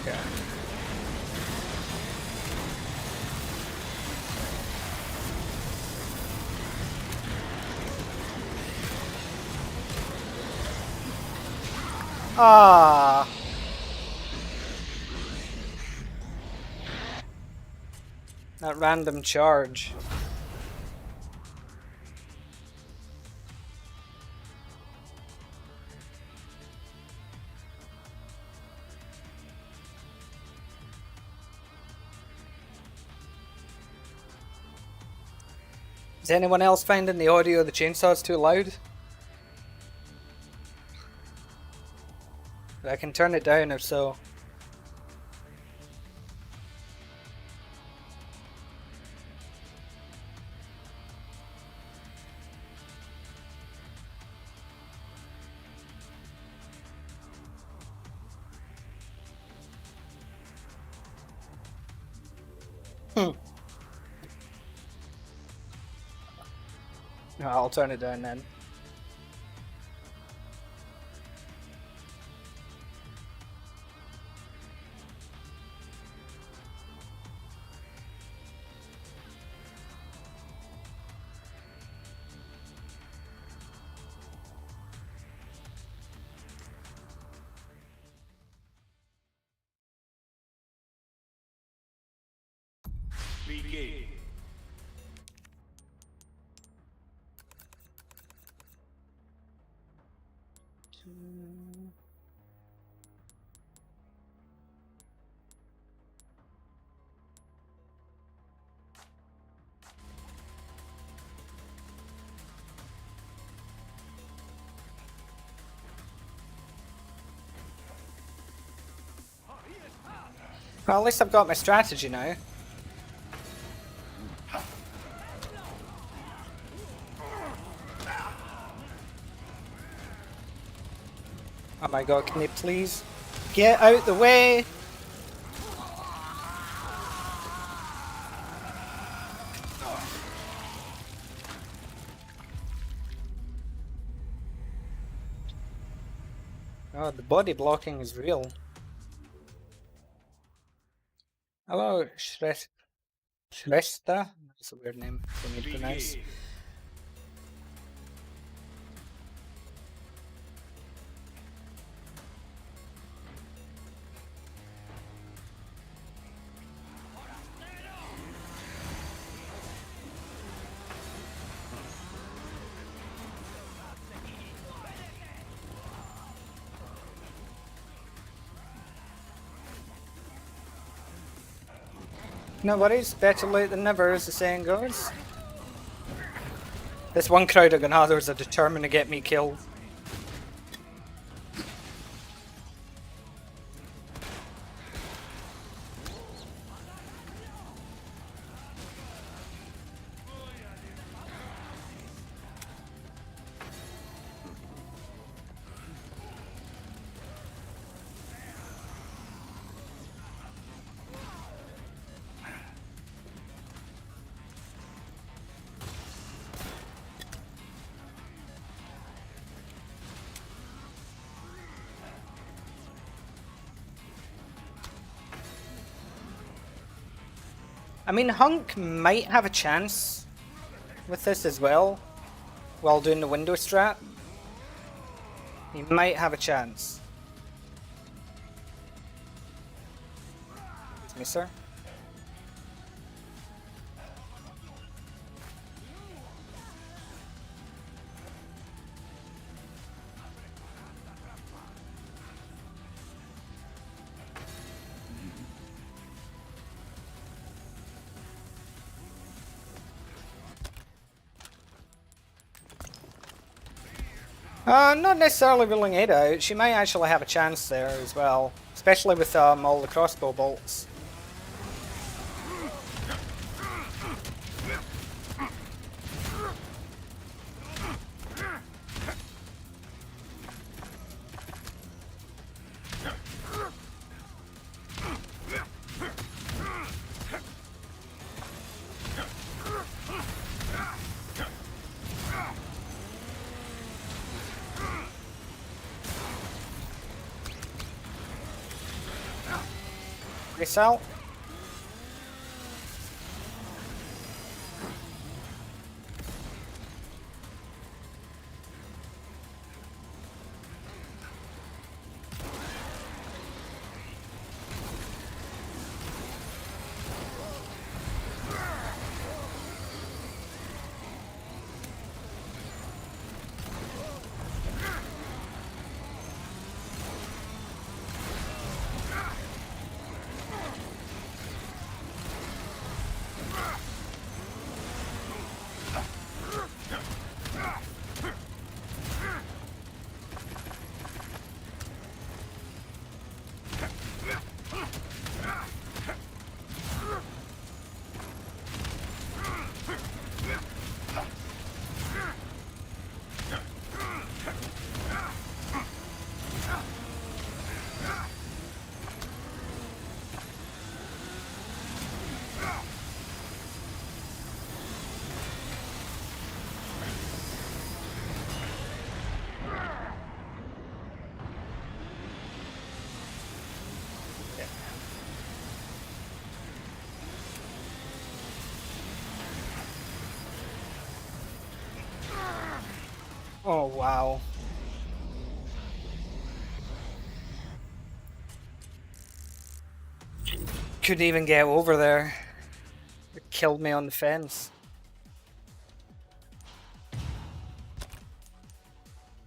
Speaker 1: Okay. Ah. That random charge. Is anyone else finding the audio of the chainsaws too loud? I can turn it down if so. No, I'll turn it down then.
Speaker 2: Begin.
Speaker 1: Well, at least I've got my strategy now. Oh my god, can you please get out the way? Oh, the body blocking is real. Hello, Shresta. That's a weird name for me to pronounce. No worries, better late than never, as the saying goes. This one crowd of Ganathers are determined to get me killed. I mean, Hunk might have a chance with this as well, while doing the window strat. He might have a chance. It's me, sir. Not necessarily ruling it out. She might actually have a chance there as well, especially with all the crossbow bolts. Race out. Oh, wow. Couldn't even get over there. It killed me on the fence.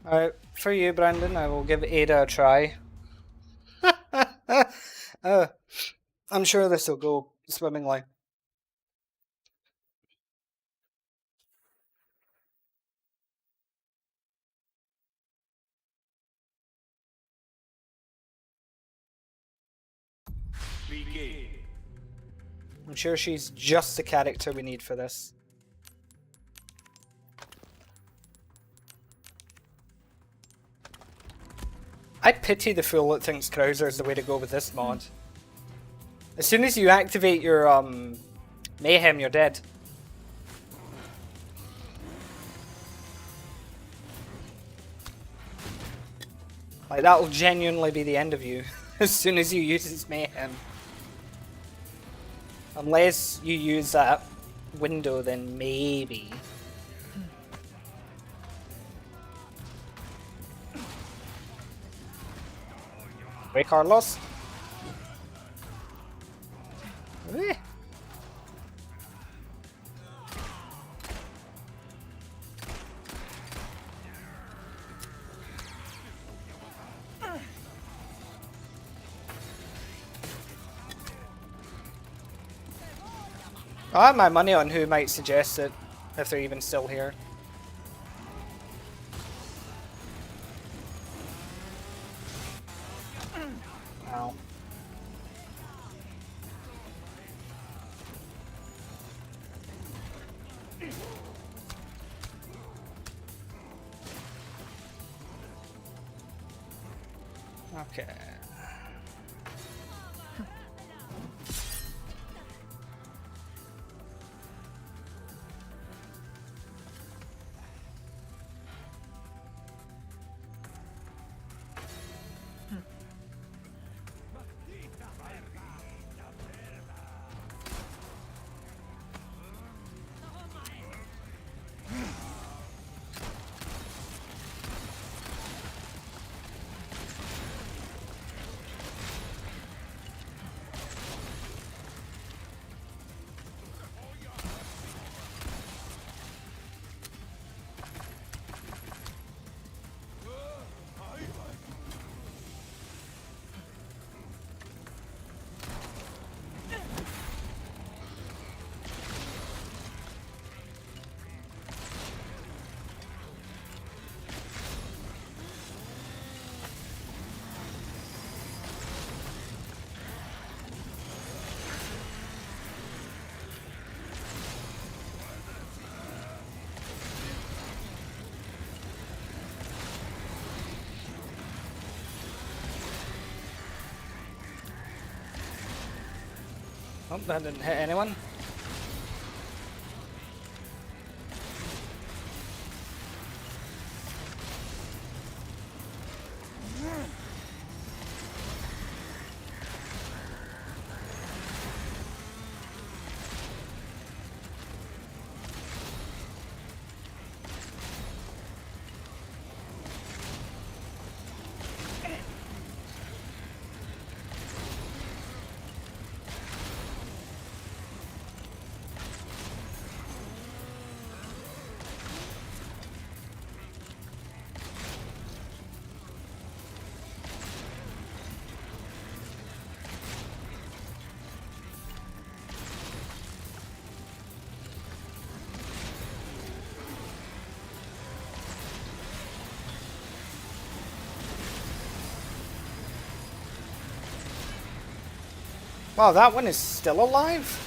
Speaker 1: Alright, for you, Brandon, I will give Ada a try. I'm sure this will go swimmingly.
Speaker 2: Begin.
Speaker 1: I'm sure she's just the character we need for this. I pity the fool that thinks Krauser is the way to go with this mod. As soon as you activate your Mayhem, you're dead. Like, that'll genuinely be the end of you as soon as you use his Mayhem. Unless you use that window, then maybe. Hey, Carlos. Eh. I have my money on who might suggest it, if they're even still here. Ow. Okay. Oh, that didn't hit anyone. Wow, that one is still alive?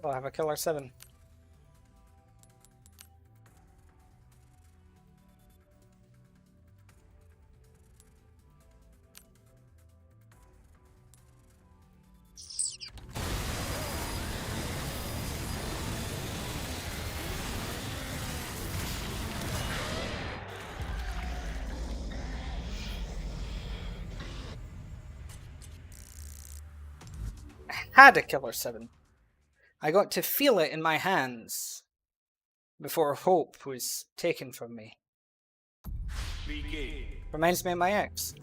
Speaker 1: I'll have a killer 7. Had a killer 7. I got to feel it in my hands before hope was taken from me.
Speaker 2: Begin.
Speaker 1: Reminds me of my ex.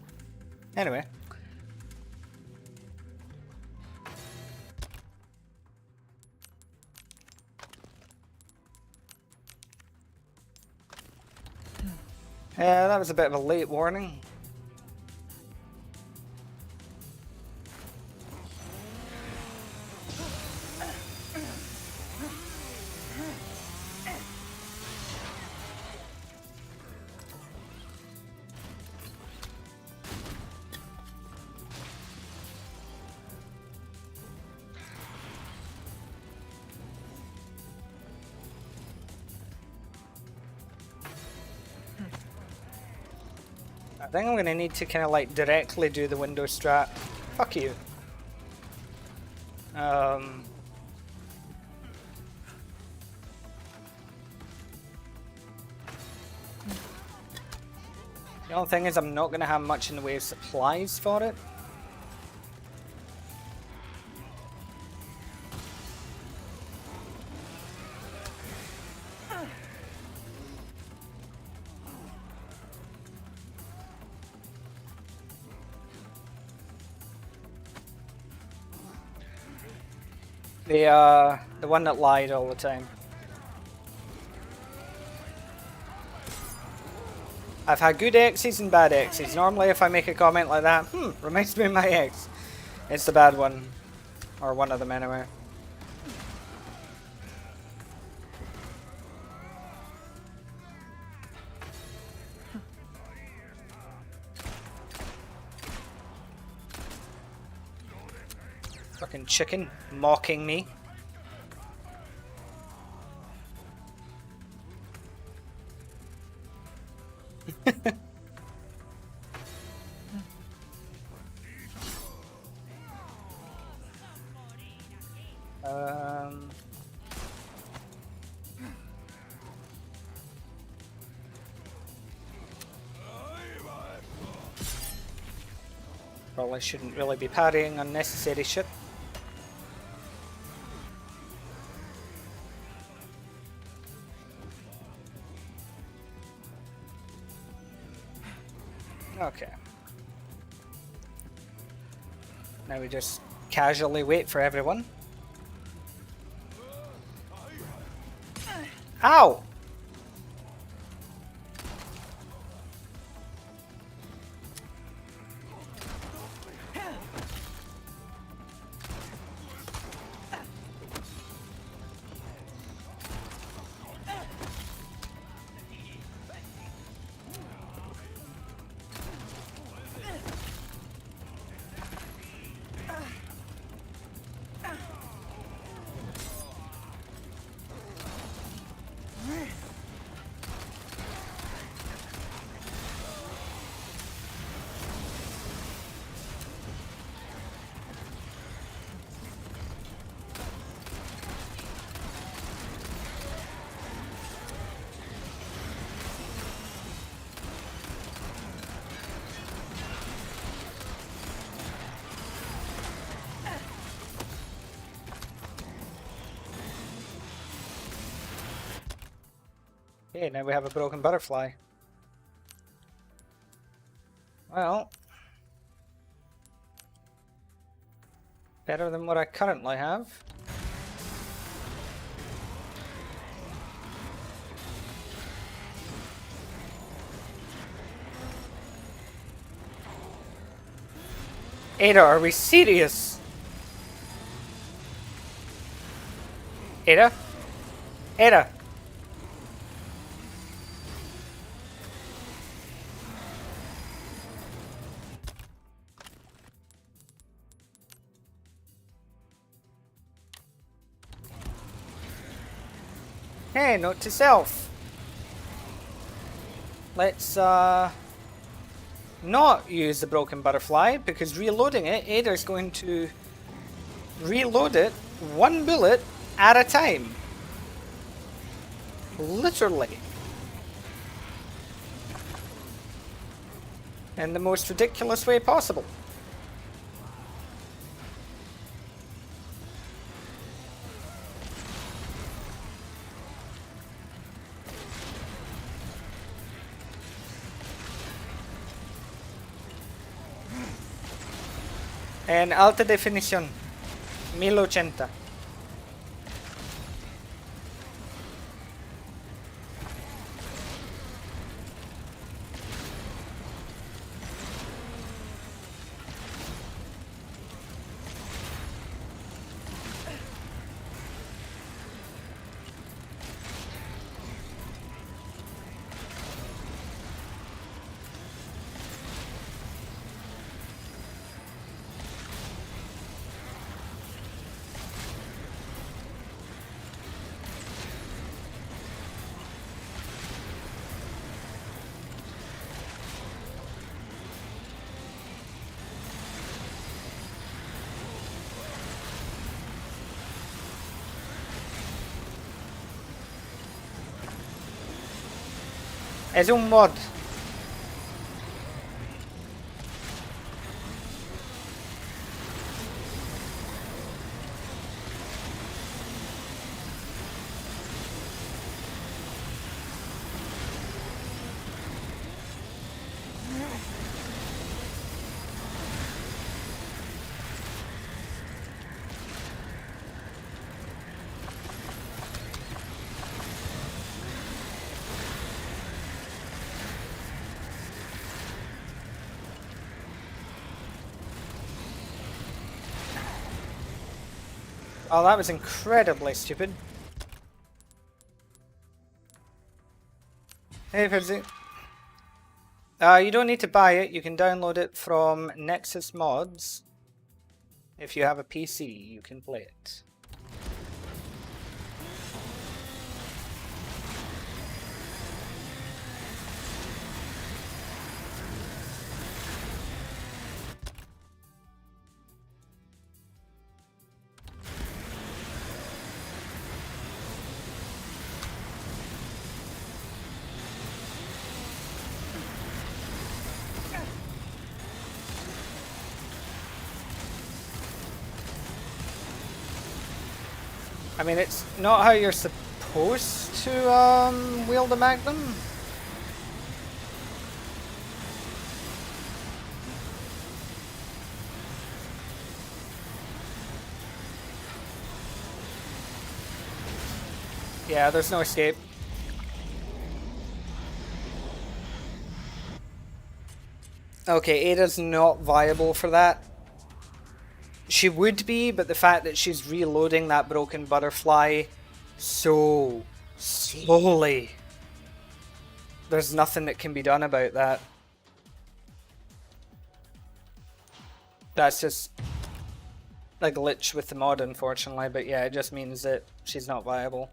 Speaker 1: Anyway. Yeah, that was a bit of a late warning. I think I'm gonna need to kind of like directly do the window strat. Fuck you. The only thing is I'm not gonna have much in the way of supplies for it. The one that lied all the time. I've had good exes and bad exes. Normally if I make a comment like that, reminds me of my ex. It's the bad one. Or one of them anyway. Fucking chicken mocking me. Probably shouldn't really be parrying unnecessary shit. Okay. Now we just casually wait for everyone. Ow! Okay, now we have a broken butterfly. Well, better than what I currently have. Ada, are we serious? Ada? Ada? Hey, note to self. Let's not use the broken butterfly, because reloading it, Ada's going to reload it one bullet at a time. Literally. In the most ridiculous way possible. En alta definición, 1080. Es un mod. Oh, that was incredibly stupid. Hey, Fizzy. You don't need to buy it. You can download it from Nexus Mods. If you have a PC, you can play it. I mean, it's not how you're supposed to wield a Magnum. Yeah, there's no escape. Okay, Ada's not viable for that. She would be, but the fact that she's reloading that broken butterfly so slowly, there's nothing that can be done about that. That's just a glitch with the mod, unfortunately, but yeah, it just means that she's not viable.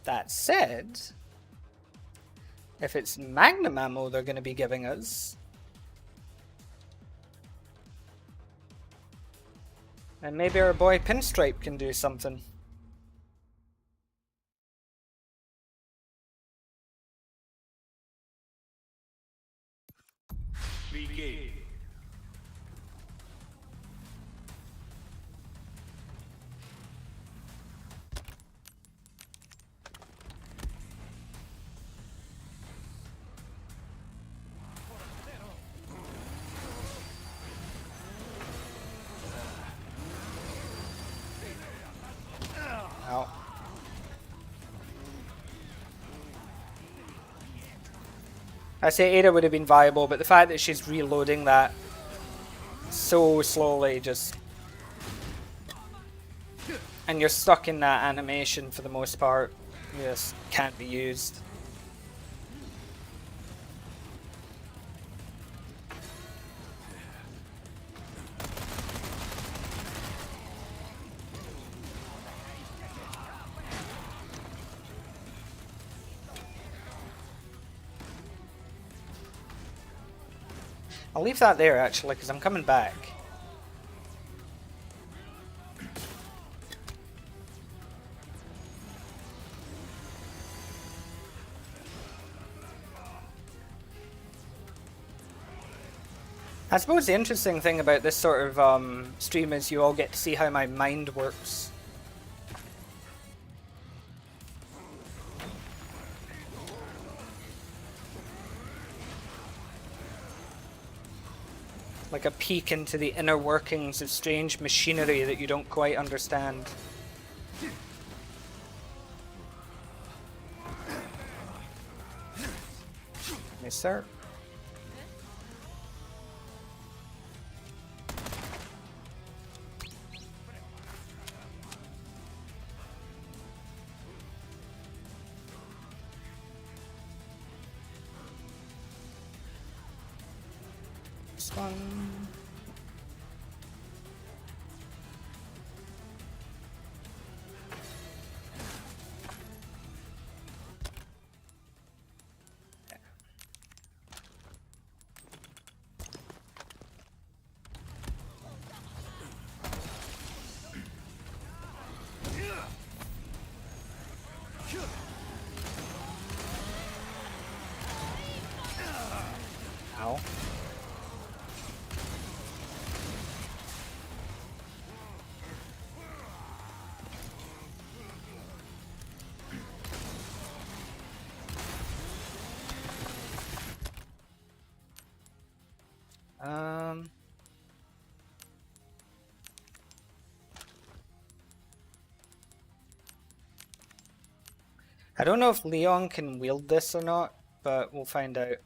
Speaker 1: That said, if it's Magnum ammo they're going to be giving us, then maybe our boy Pinstripe can do something.
Speaker 2: Begin.
Speaker 1: Ow. I say Ada would have been viable, but the fact that she's reloading that so slowly just... And you're stuck in that animation for the most part, just can't be used. I'll leave that there actually, because I'm coming back. I suppose the interesting thing about this sort of stream is you all get to see how my mind works. Like a peek into the inner workings of strange machinery that you don't quite understand. Yes, sir. This one. Ow. I don't know if Leon can wield this or not, but we'll find out.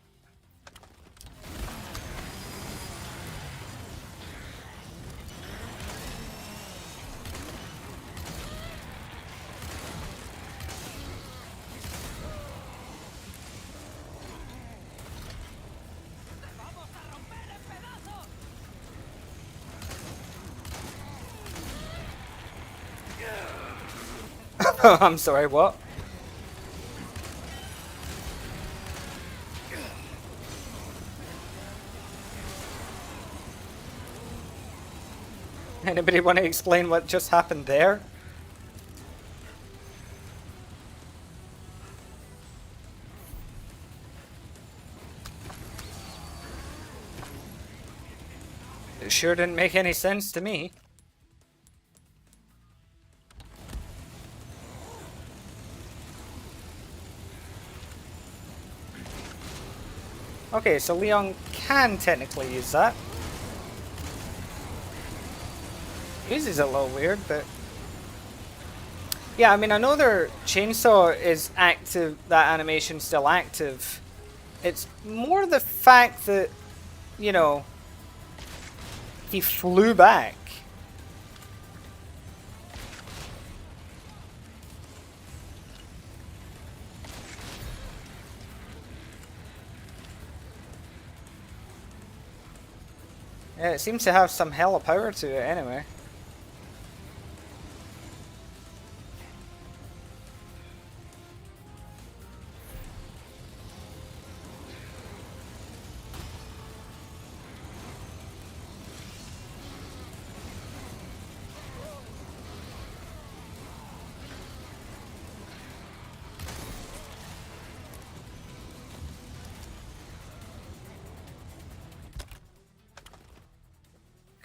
Speaker 1: I'm sorry, what? Anybody want to explain what just happened there? It sure didn't make any sense to me. Okay, so Leon can technically use that. Uses it a little weird, but... Yeah, I mean, I know their chainsaw is active, that animation's still active. It's more the fact that, you know, he flew back. Yeah, it seems to have some hella power to it anyway.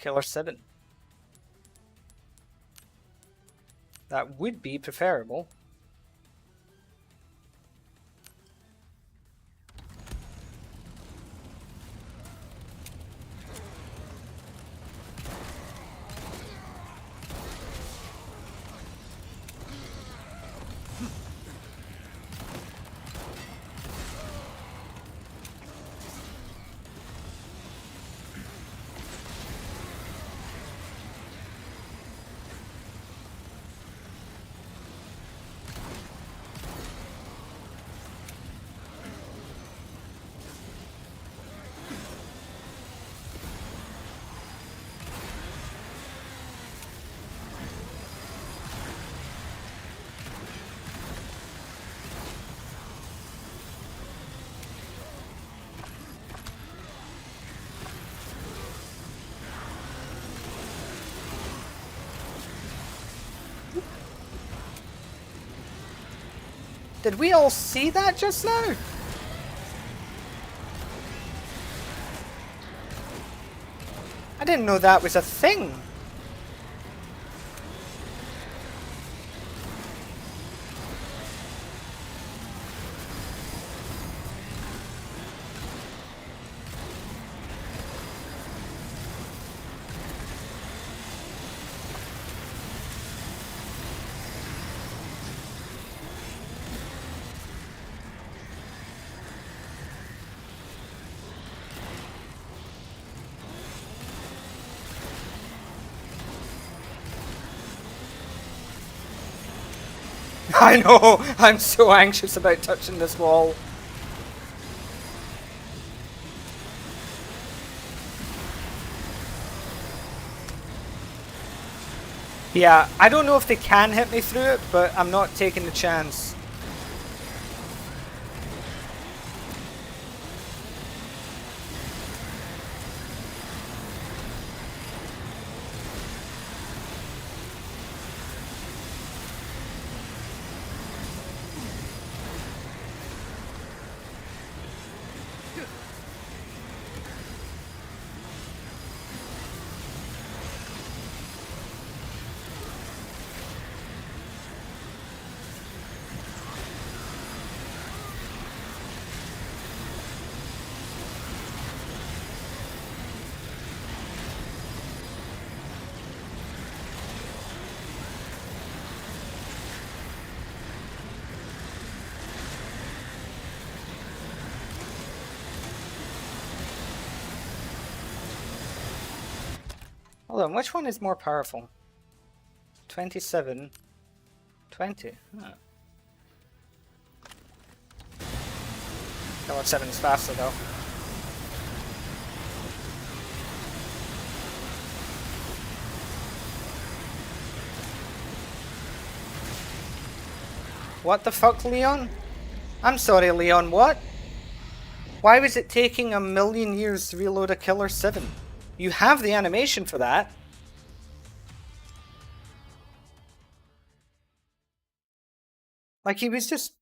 Speaker 1: Killer 7. That would be preferable. Did we all see that just now? I didn't know that was a thing. I know! I'm so anxious about touching this wall. Yeah, I don't know if they can hit me through it, but I'm not taking the chance. Hold on, which one is more powerful? 27, 20. Huh. Galore 7 is faster though. What the fuck, Leon? I'm sorry, Leon, what? Why was it taking 1,000,000 years to reload a Killer 7? You have the animation for that. Like, he was just...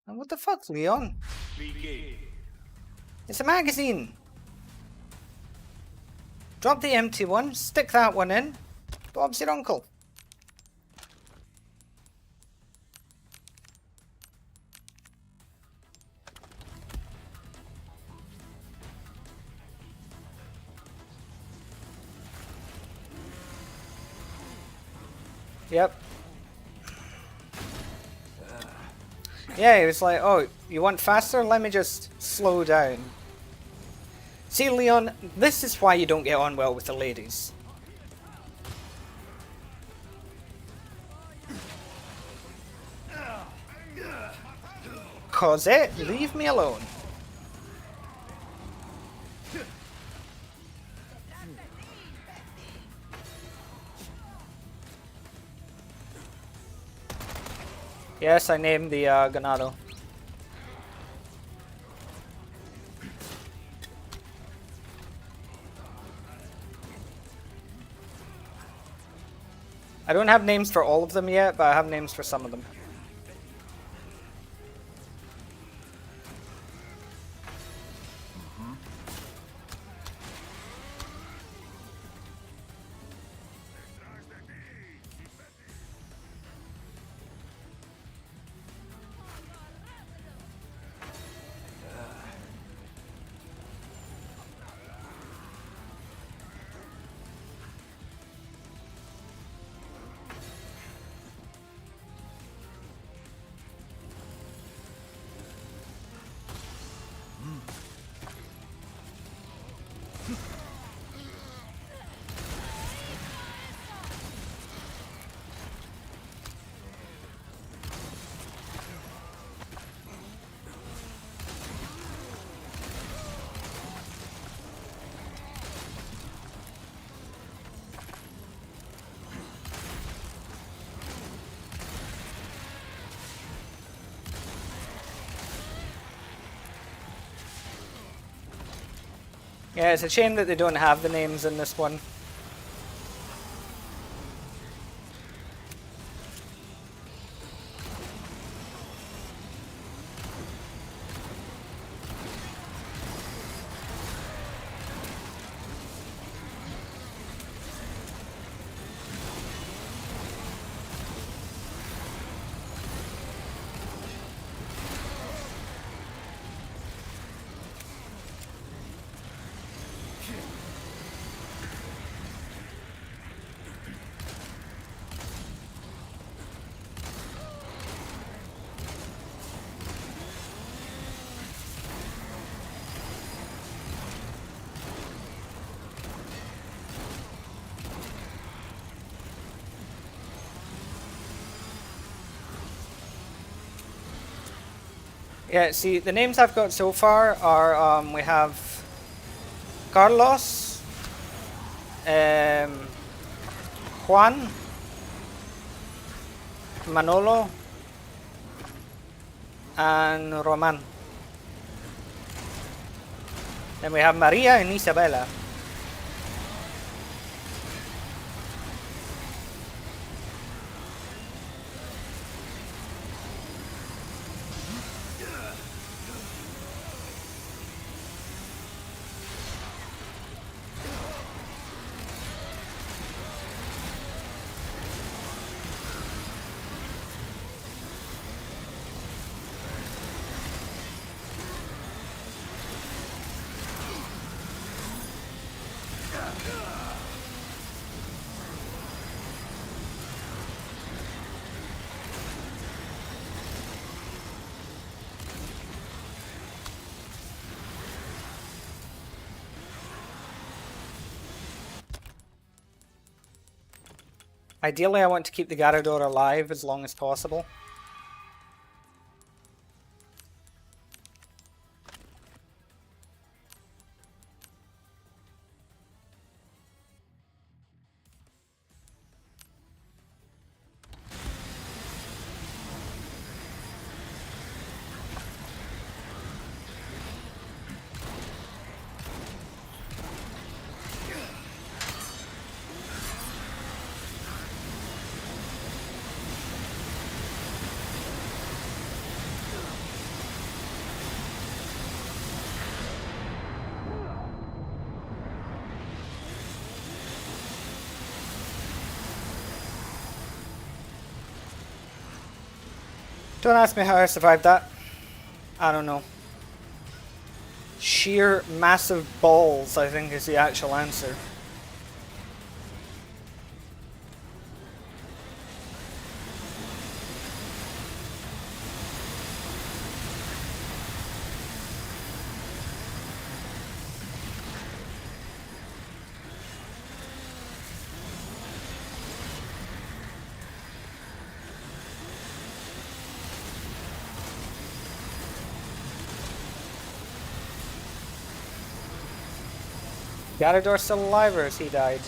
Speaker 1: What the fuck, Leon?
Speaker 2: Begin.
Speaker 1: It's a magazine. Drop the empty one, stick that one in. Bob's your uncle. Yep. Yeah, he was like, oh, you want faster? Let me just slow down. See, Leon, this is why you don't get on well with the ladies. Cosette, leave me alone. Yes, I named the ganado. I don't have names for all of them yet, but I have names for some of them. Yeah, it's a shame that they don't have the names in this one. Yeah, see, the names I've got so far are, we have Carlos, Juan, Manolo, and Roman. Then we have Maria and Isabella. Ideally, I want to keep the Garrador alive as long as possible. Don't ask me how I survived that. I don't know. Sheer massive balls, I think, is the actual answer. Garador's still alive, or has he died?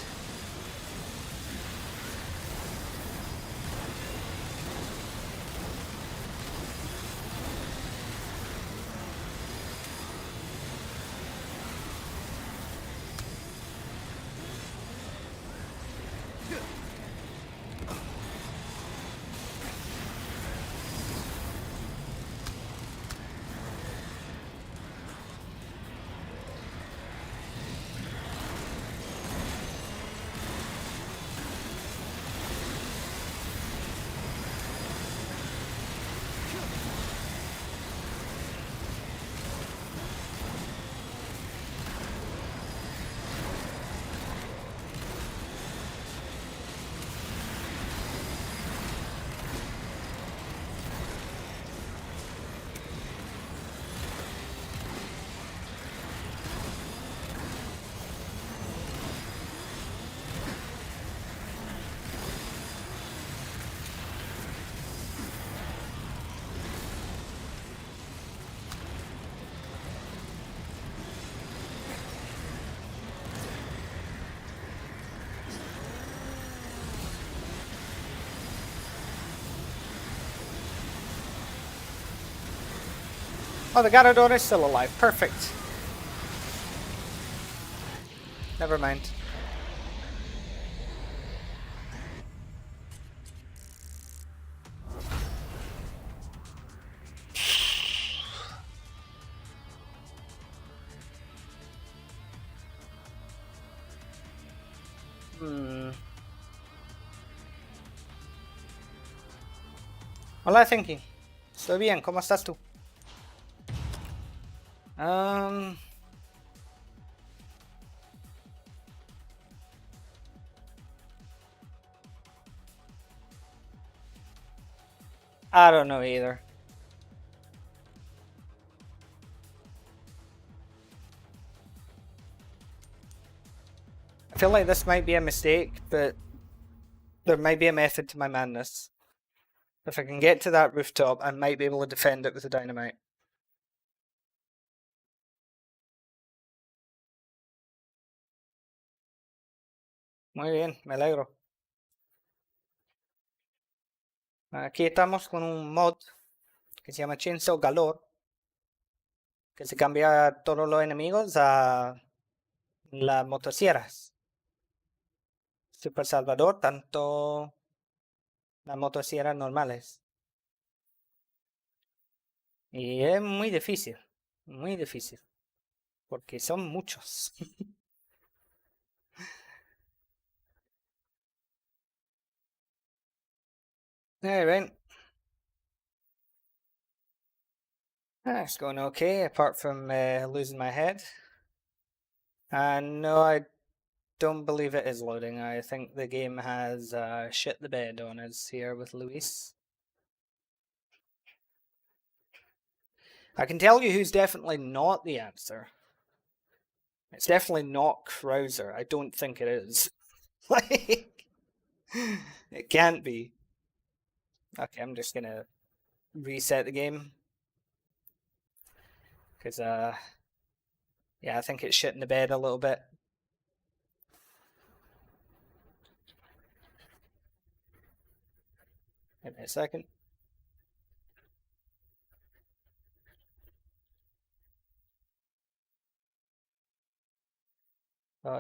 Speaker 1: Oh, the Garador is still alive. Perfect. Never mind. Hola, Thinking. Estoy bien. ¿Cómo estás tú? I don't know either. I feel like this might be a mistake, but there might be a method to my madness. If I can get to that rooftop, I might be able to defend it with a dynamite. Muy bien, me alegro. Aquí estamos con un mod que se llama Chainsaw Galore, que se cambia a todos los enemigos a las motosierras. Super Salvador, tanto las motosierras normales. Y es muy difícil, porque son muchos. Right. It's going okay, apart from losing my head. No, I don't believe it is loading. I think the game has shit the bed on us here with Luis. I can tell you who's definitely not the answer. It's definitely not Krauser. I don't think it is. Like, it can't be. Okay, I'm just gonna reset the game. Because, yeah, I think it's shit in the bed a little bit. Give me a second.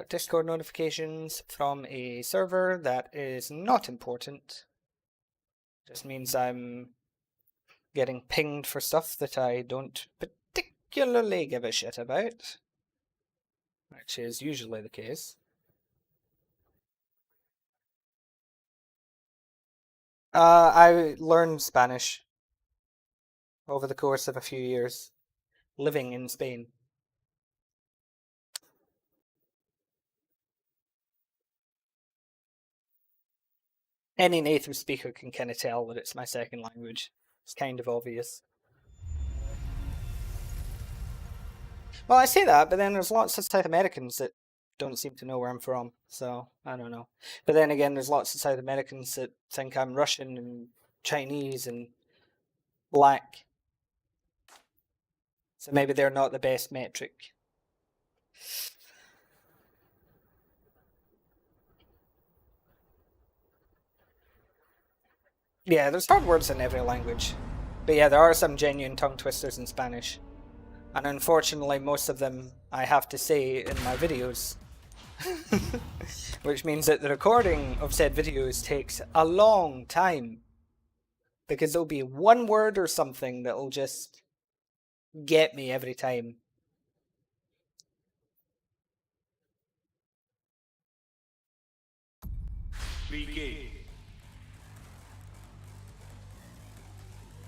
Speaker 1: Discord notifications from a server that is not important. Just means I'm getting pinged for stuff that I don't particularly give a shit about, which is usually the case. I learned Spanish over the course of a few years living in Spain. Any native speaker can kind of tell that it's my second language. It's kind of obvious. Well, I say that, but then there's lots of South Americans that don't seem to know where I'm from, so I don't know. But then again, there's lots of South Americans that think I'm Russian and Chinese and black. So maybe they're not the best metric. Yeah, there's hard words in every language. But yeah, there are some genuine tongue twisters in Spanish. And unfortunately, most of them I have to say in my videos. Which means that the recording of said videos takes a long time. Because there'll be one word or something that'll just get me every time.
Speaker 2: Begin.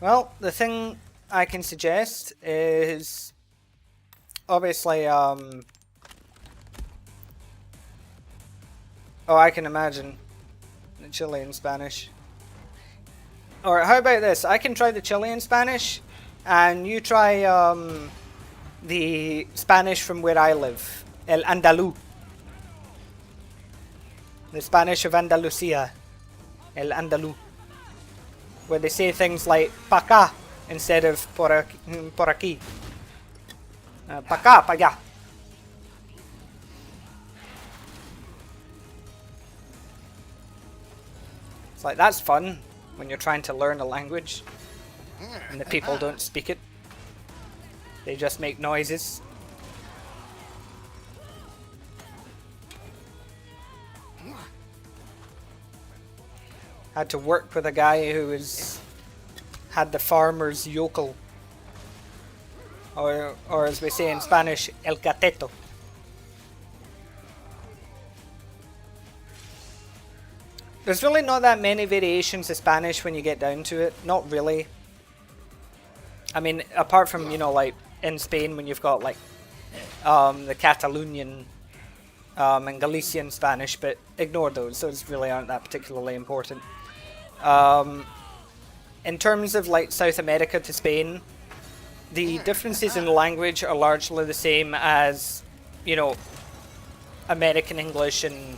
Speaker 1: Well, the thing I can suggest is obviously oh, I can imagine the Chilean Spanish. Or how about this? I can try the Chilean Spanish and you try the Spanish from where I live, El Andaluz. The Spanish of Andalusia, El Andaluz. Where they say things like pa acá instead of por aquí. Pa acá, pa allá. It's like, that's fun when you're trying to learn a language and the people don't speak it. They just make noises. Had to work with a guy who had the farmer's yokel. Or as we say in Spanish, el cateto. There's really not that many variations of Spanish when you get down to it. Not really. I mean, apart from, you know, like in Spain when you've got like the Catalonian and Galician Spanish, but ignore those. Those really aren't that particularly important. In terms of like South America to Spain, the differences in language are largely the same as, you know, American English and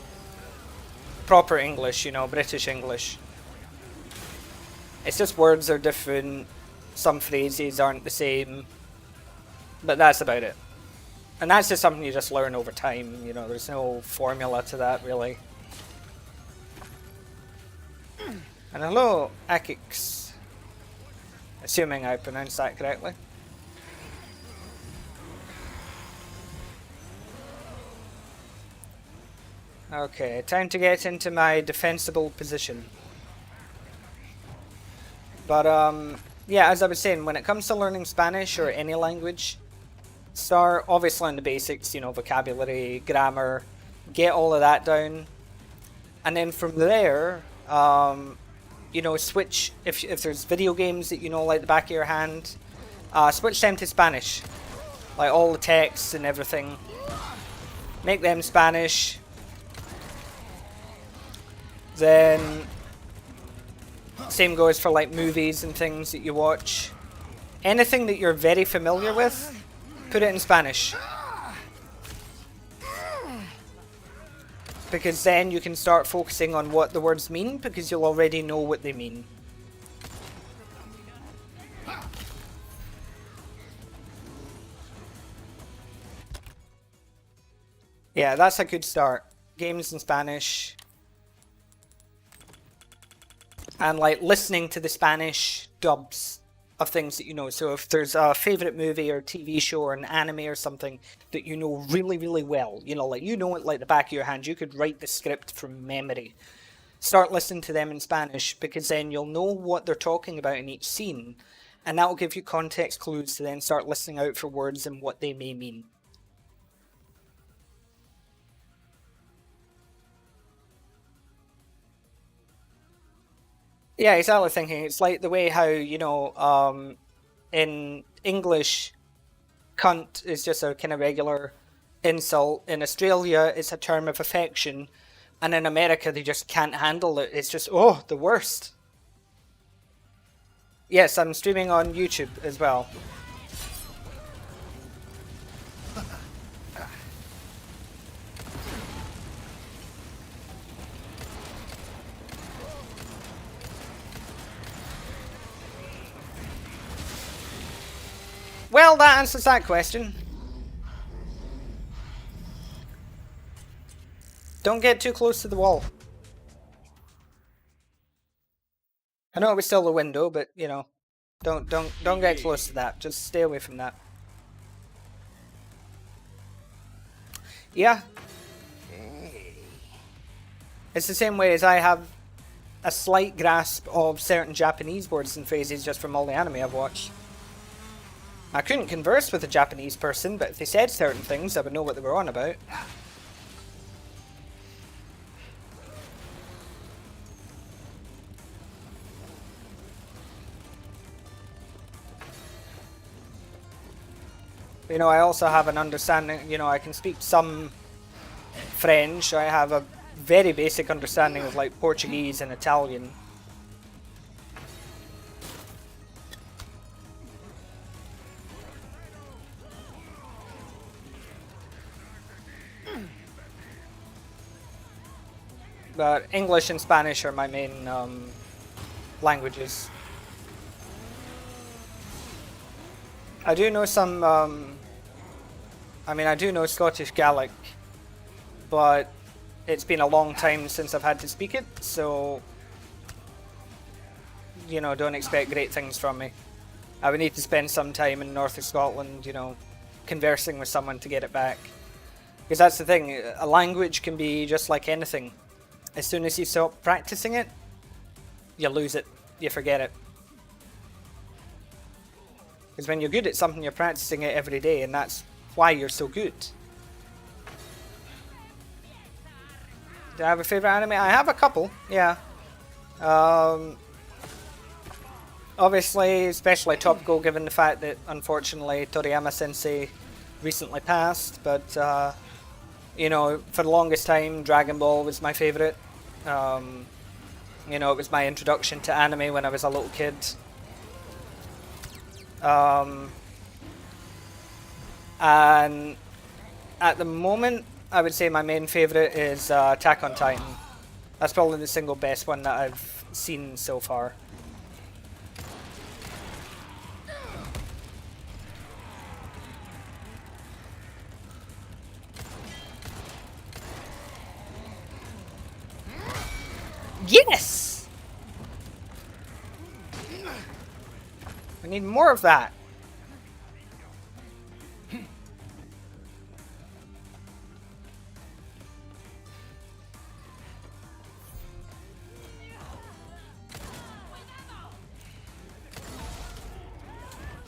Speaker 1: proper English, you know, British English. It's just words are different, some phrases aren't the same, but that's about it. And that's just something you just learn over time, you know, there's no formula to that really. And hello, Akix. Assuming I pronounced that correctly. Okay, time to get into my defensible position. But yeah, as I was saying, when it comes to learning Spanish or any language, start obviously on the basics, you know, vocabulary, grammar, get all of that down. And then from there, you know, switch, if there's video games that you know like the back of your hand, switch them to Spanish. Like all the texts and everything. Make them Spanish. Then, same goes for like movies and things that you watch. Anything that you're very familiar with, put it in Spanish. Because then you can start focusing on what the words mean, because you'll already know what they mean. Yeah, that's a good start. Games in Spanish. And like listening to the Spanish dubs of things that you know. So if there's a favorite movie or TV show or an anime or something that you know really, really well, you know, like you know it like the back of your hand, you could write the script from memory. Start listening to them in Spanish, because then you'll know what they're talking about in each scene, and that will give you context clues to then start listening out for words and what they may mean. Yeah, exactly thinking. It's like the way how, you know, in English, cunt is just a kind of regular insult. In Australia, it's a term of affection. And in America, they just can't handle it. It's just, oh, the worst. Yes, I'm streaming on YouTube as well. Well, that answers that question. Don't get too close to the wall. I know it was still a window, but you know, don't get close to that. Just stay away from that. Yeah. It's the same way as I have a slight grasp of certain Japanese words and phrases just from all the anime I've watched. I couldn't converse with a Japanese person, but if they said certain things, I would know what they were on about. You know, I also have an understanding, you know, I can speak some French. I have a very basic understanding of like Portuguese and Italian. But English and Spanish are my main languages. I do know some, I mean, I do know Scottish Gaelic, but it's been a long time since I've had to speak it, so, you know, don't expect great things from me. I would need to spend some time in north of Scotland, you know, conversing with someone to get it back. Because that's the thing, a language can be just like anything. As soon as you stop practicing it, you lose it, you forget it. Because when you're good at something, you're practicing it every day, and that's why you're so good. Do I have a favourite anime? I have a couple, yeah. Obviously, especially topical given the fact that, unfortunately, Toriyama-sensei recently passed, but, you know, for the longest time, Dragon Ball was my favourite. You know, it was my introduction to anime when I was a little kid. And at the moment, I would say my main favourite is Attack on Titan. That's probably the single best one that I've seen so far. Yes! We need more of that.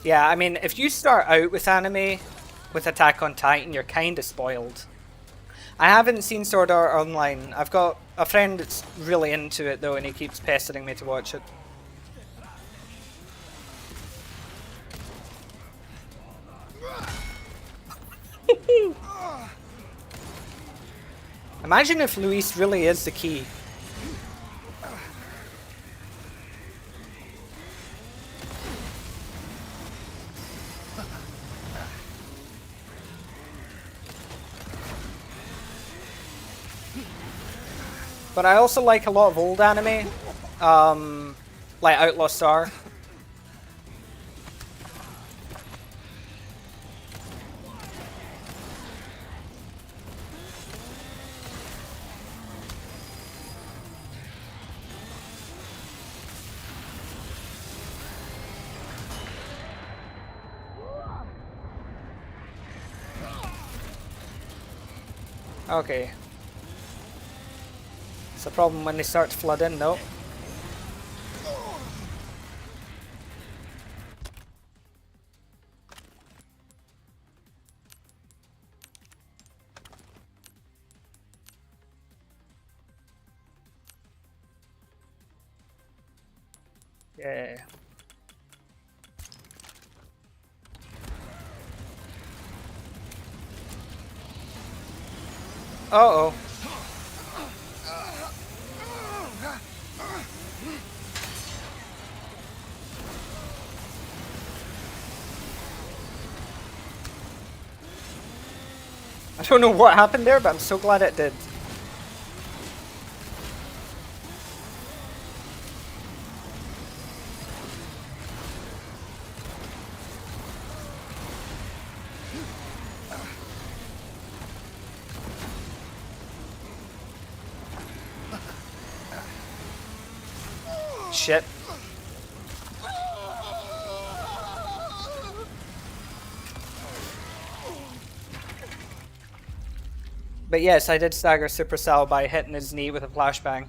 Speaker 1: Yeah, I mean, if you start out with anime with Attack on Titan, you're kinda spoiled. I haven't seen Sword Art Online. I've got a friend that's really into it though, and he keeps pestering me to watch it. Imagine if Luis really is the key. But I also like a lot of old anime, like Outlaw Star. Okay. It's a problem when they start to flood in though. Yeah. Uh-oh. I don't know what happened there, but I'm so glad it did. Shit. But yes, I did stagger Supercell by hitting his knee with a flashbang.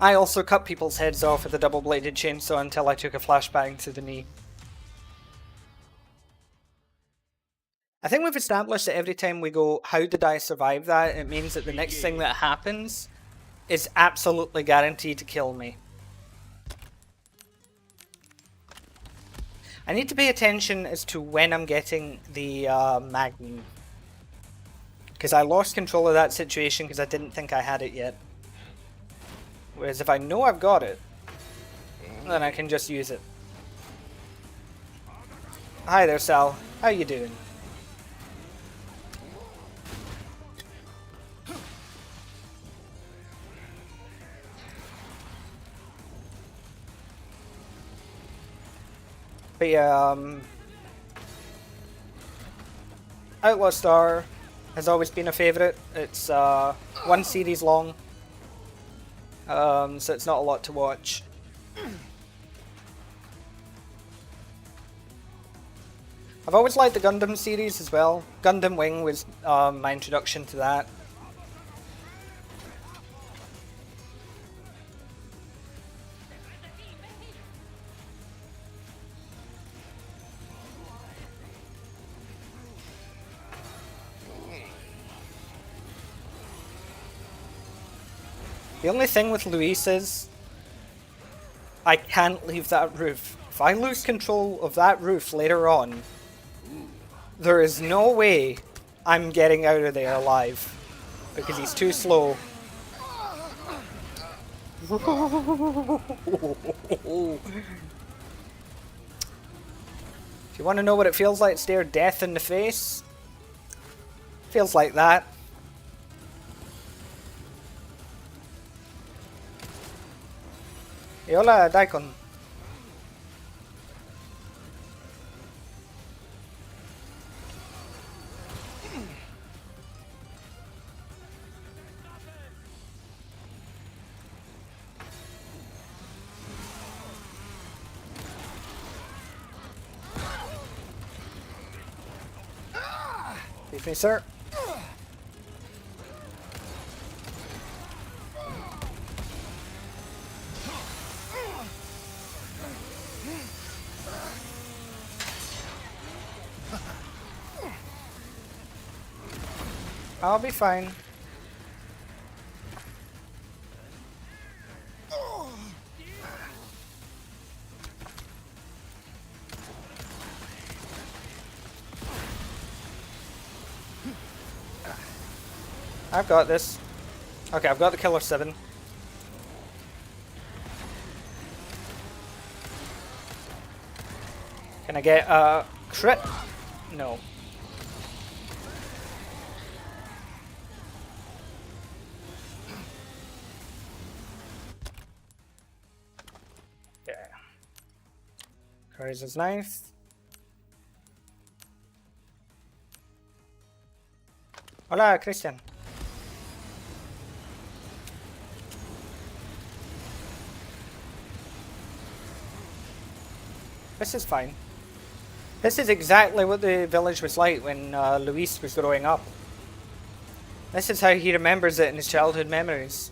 Speaker 1: I also cut people's heads off with a double-bladed chainsaw until I took a flashbang to the knee. I think we've established that every time we go, how did I survive that, it means that the next thing that happens is absolutely guaranteed to kill me. I need to pay attention as to when I'm getting the Magnum. Because I lost control of that situation because I didn't think I had it yet. Whereas if I know I've got it, then I can just use it. Hi there, Sal. How you doing? But yeah, Outlaw Star has always been a favourite. It's one series long, so it's not a lot to watch. I've always liked the Gundam series as well. Gundam Wing was my introduction to that. The only thing with Luis is I can't leave that roof. If I lose control of that roof later on, there is no way I'm getting out of there alive because he's too slow. If you want to know what it feels like to stare death in the face, feels like that. Hey, hola, Daikon. Excuse me, sir. I'll be fine. I've got this. Okay, I've got the Killer 7. Can I get a crit? No. Yeah. Krauser's knife. Hola, Christian. This is fine. This is exactly what the village was like when Luis was growing up. This is how he remembers it in his childhood memories.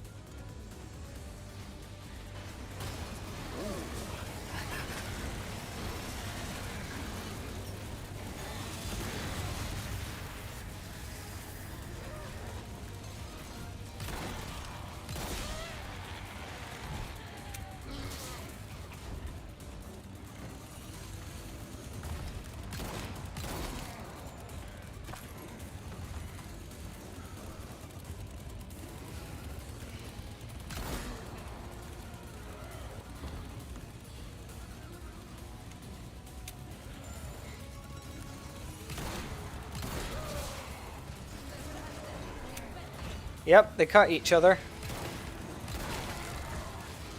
Speaker 1: Yep, they cut each other.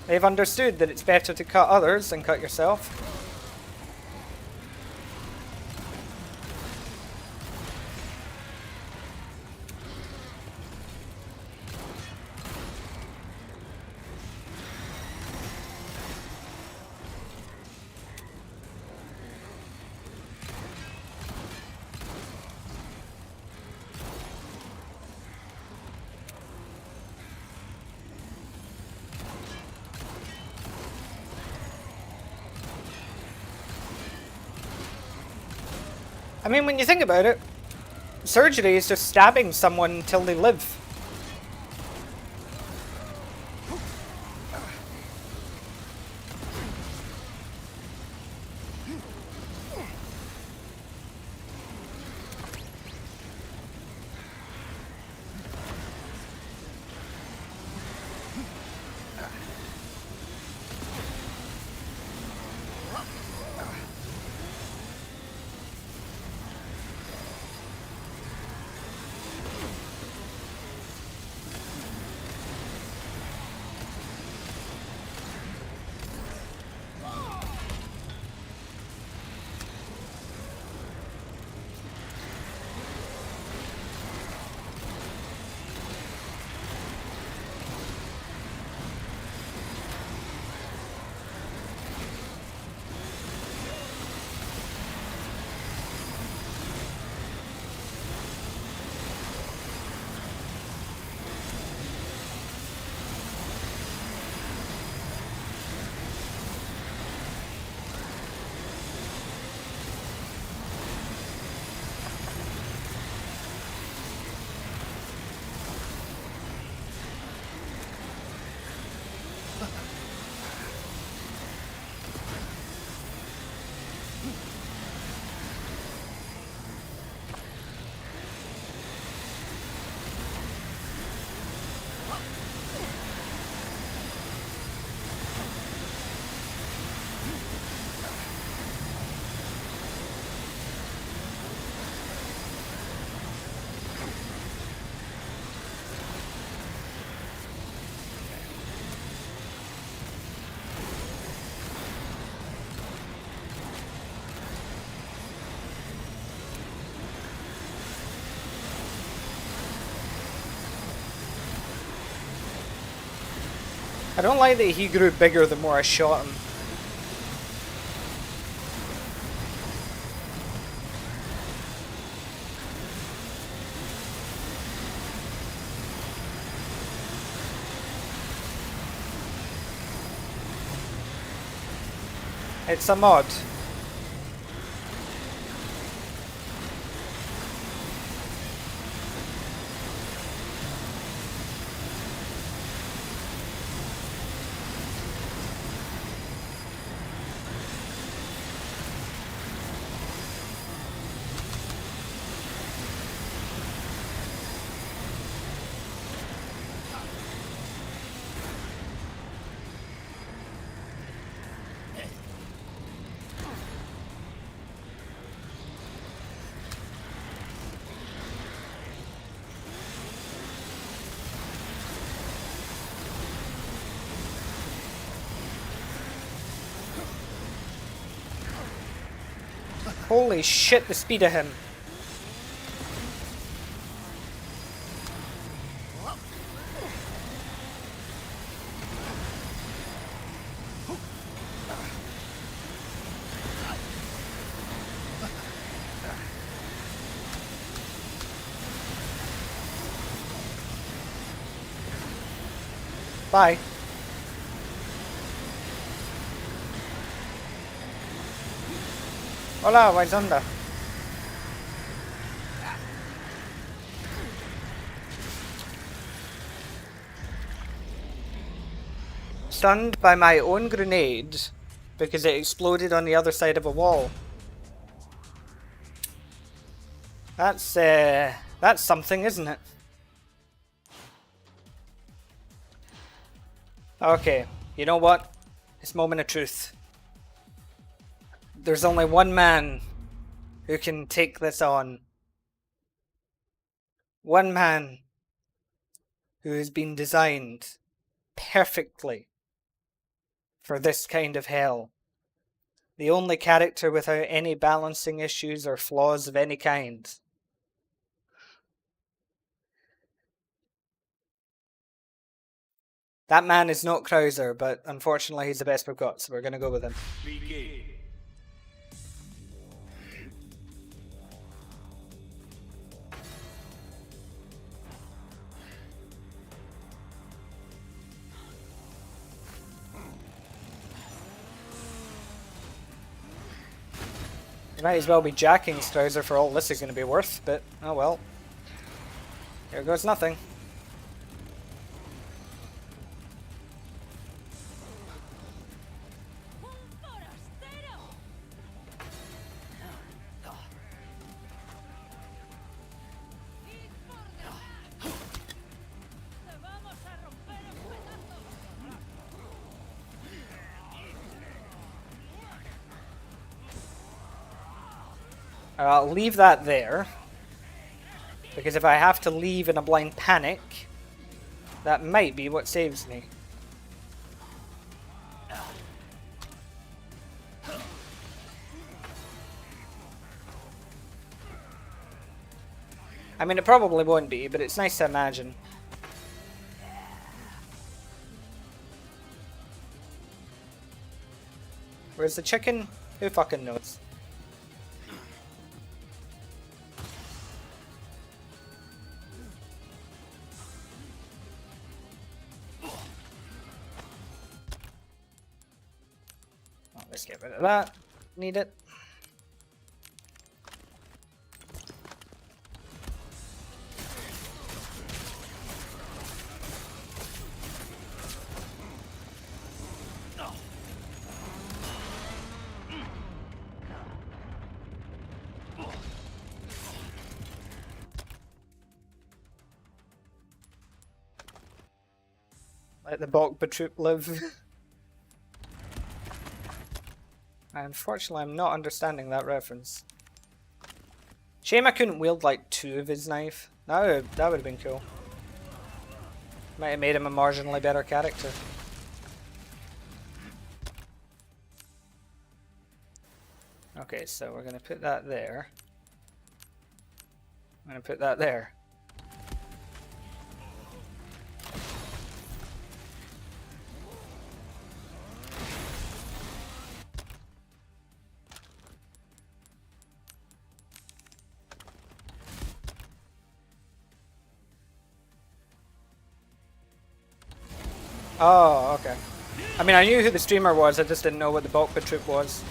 Speaker 1: They've understood that it's better to cut others than cut yourself. I mean, when you think about it, surgery is just stabbing someone until they live. I don't like that he grew bigger the more I shot him. It's a mod. Holy shit, the speed of him. Bye. Hola, vais onda. Stunned by my own grenade because it exploded on the other side of a wall. That's something, isn't it? Okay, you know what? It's moment of truth. There's only one man who can take this on. One man who has been designed perfectly for this kind of hell. The only character without any balancing issues or flaws of any kind. That man is not Krauser, but unfortunately he's the best we've got, so we're going to go with him.
Speaker 2: Begin.
Speaker 1: You might as well be jacking Krauser for all this is going to be worth, but oh well. Here goes nothing. I'll leave that there, because if I have to leave in a blind panic, that might be what saves me. I mean, it probably won't be, but it's nice to imagine. Where's the chicken? Who fucking knows? Let's get rid of that. Need it. Let the Bokba troop live. Unfortunately, I'm not understanding that reference. Shame I couldn't wield like 2 of his knife. That would have been cool. Might have made him a marginally better character. Okay, so we're going to put that there. I'm going to put that there. Oh, okay. I mean, I knew who the streamer was, I just didn't know what the Bokba troop was.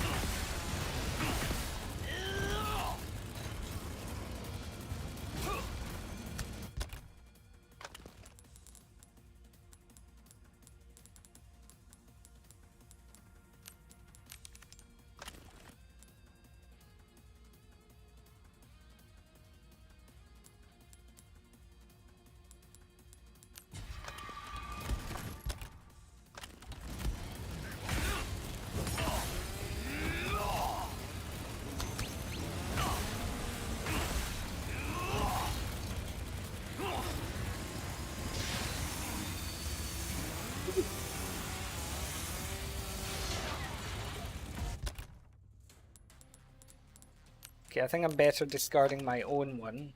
Speaker 1: Okay, I think I'm better discarding my own one.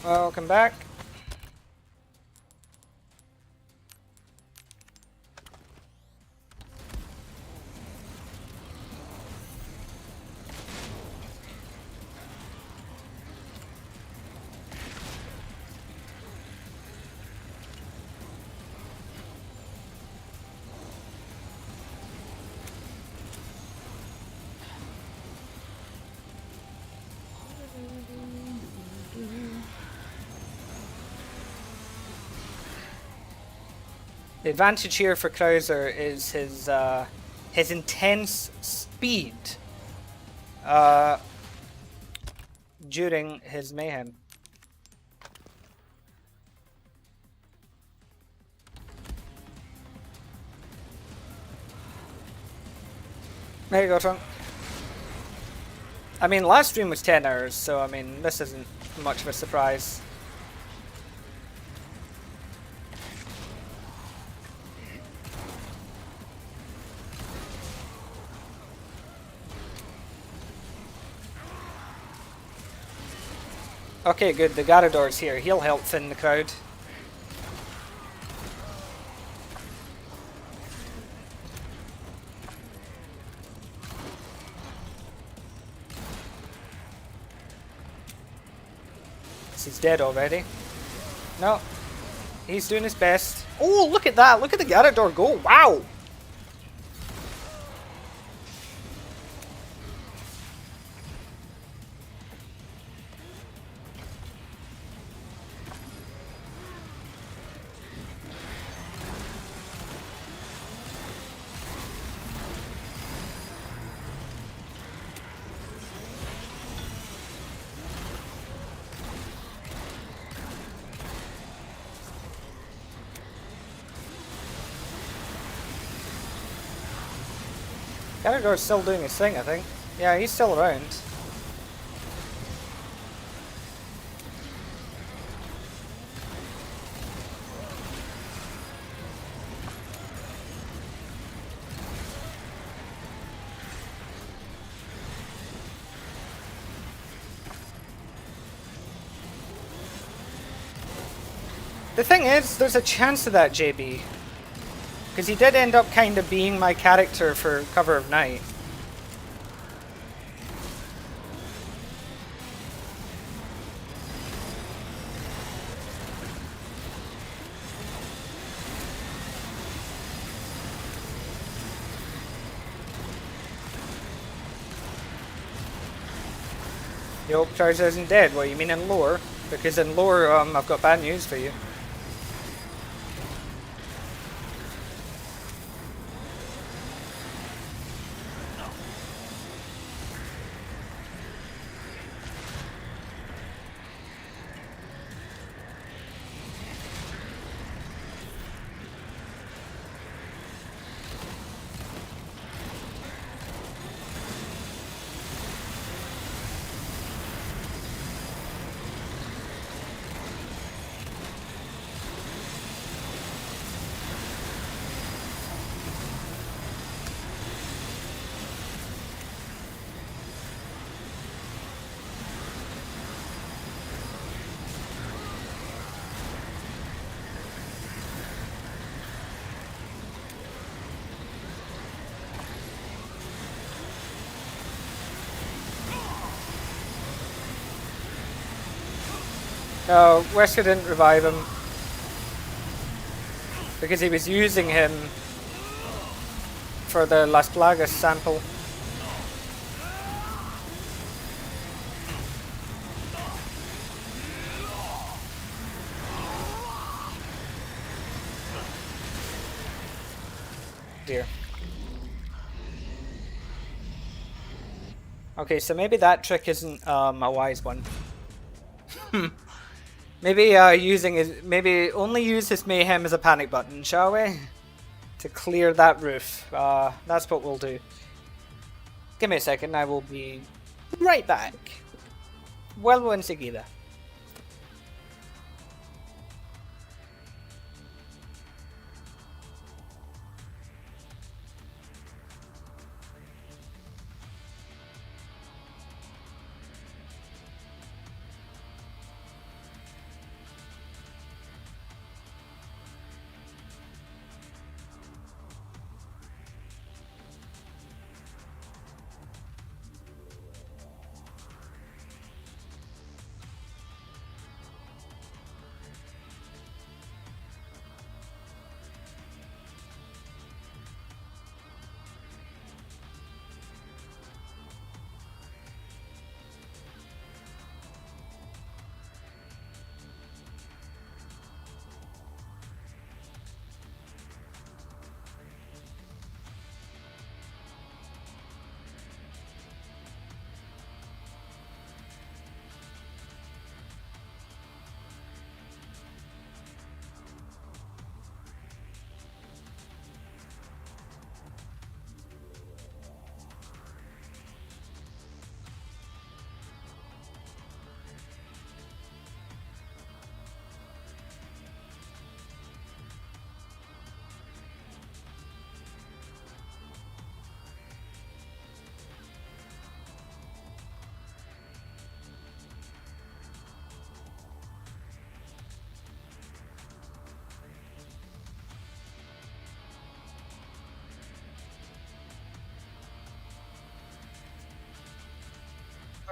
Speaker 1: Welcome back. The advantage here for Krauser is his intense speed during his mayhem. There you go, Trunk. I mean, last stream was 10 hours, so I mean, this isn't much of a surprise. Okay, good. The Garador's here. He'll help thin the crowd. He's dead already. No. He's doing his best. Oh, look at that. Look at the Garador go. Wow. Garador's still doing his thing, I think. Yeah, he's still around. The thing is, there's a chance of that, JB. Because he did end up kind of being my character for Cover of Night. Yo, Krauser isn't dead. What, you mean in lore? Because in lore, I've got bad news for you. No, Wesker didn't revive him. Because he was using him for the Las Plagas sample. Dear. Okay, so maybe that trick isn't a wise one. Maybe maybe only use his Mayhem as a panic button, shall we? To clear that roof. That's what we'll do. Give me a second, I will be right back. Vuelvo enseguida.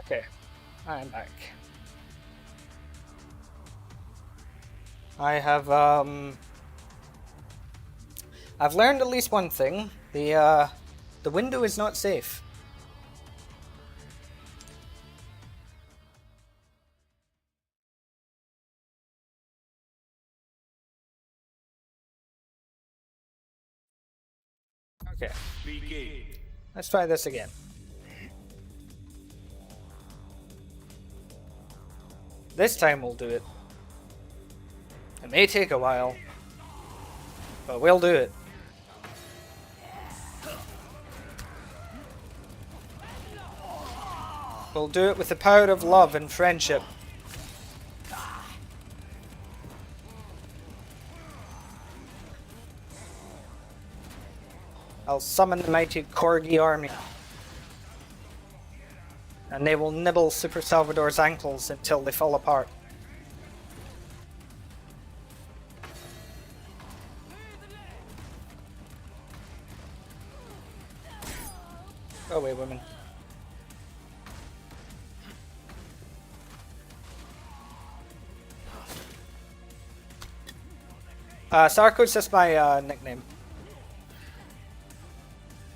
Speaker 1: Okay, I'm back. I have I've learned at least one thing. The window is not safe. Okay,
Speaker 2: Begin.
Speaker 1: let's try this again. This time we'll do it. It may take a while, but we'll do it. We'll do it with the power of love and friendship. I'll summon the mighty Corgi army. And they will nibble Super Salvador's ankles until they fall apart. Go away, women. Sarko's just my nickname.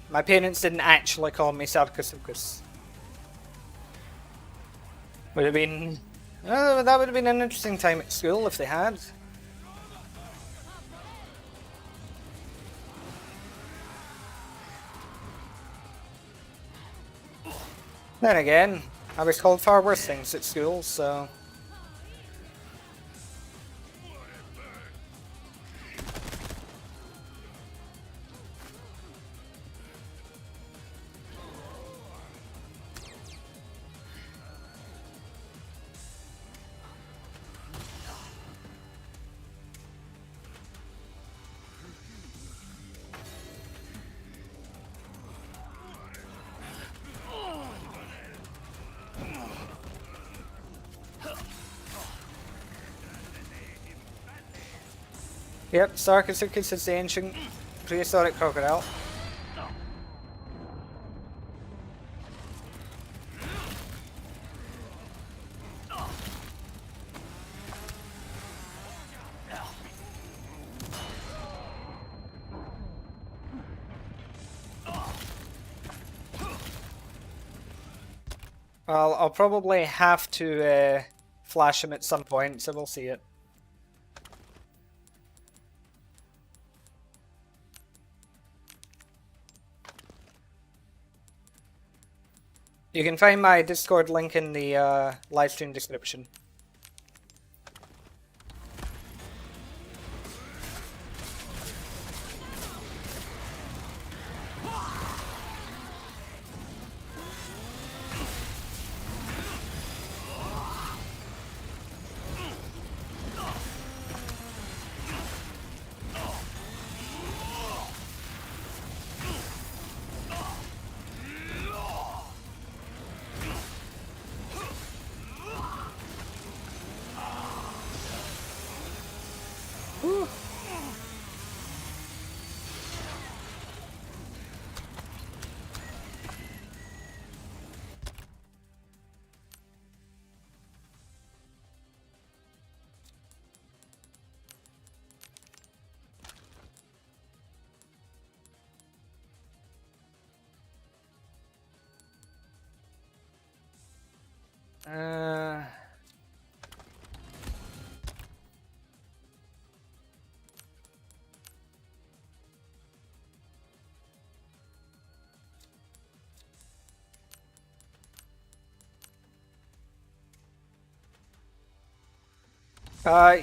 Speaker 1: My parents didn't actually call me Sarkosuchus. Would have been... that would have been an interesting time at school if they had. Then again, I was called far worse things at school, so... Yep, Sarkosuchus is the ancient prehistoric crocodile. Well, I'll probably have to flash him at some point, so we'll see it. You can find my Discord link in the livestream description.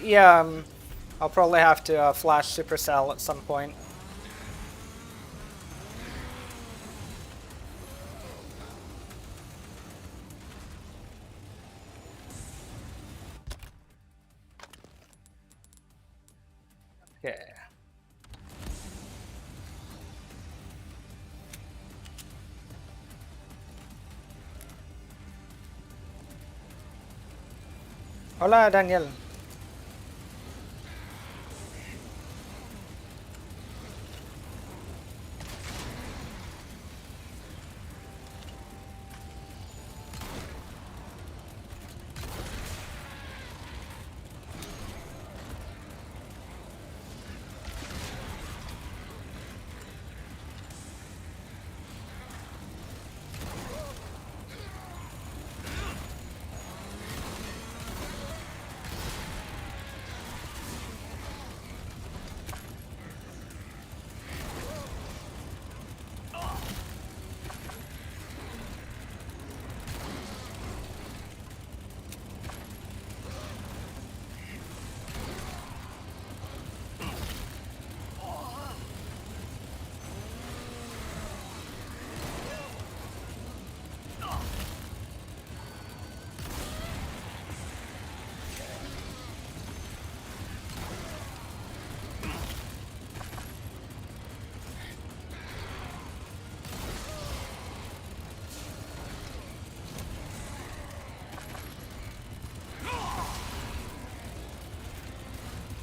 Speaker 1: Yeah, I'll probably have to flash Supercell at some point. Okay. Hola, Daniel.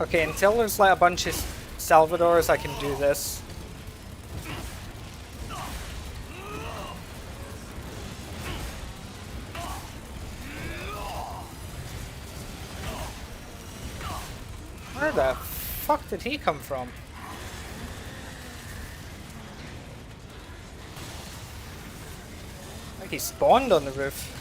Speaker 1: Okay, until there's like a bunch of Salvadors, I can do this. Where the fuck did he come from? Like he spawned on the roof.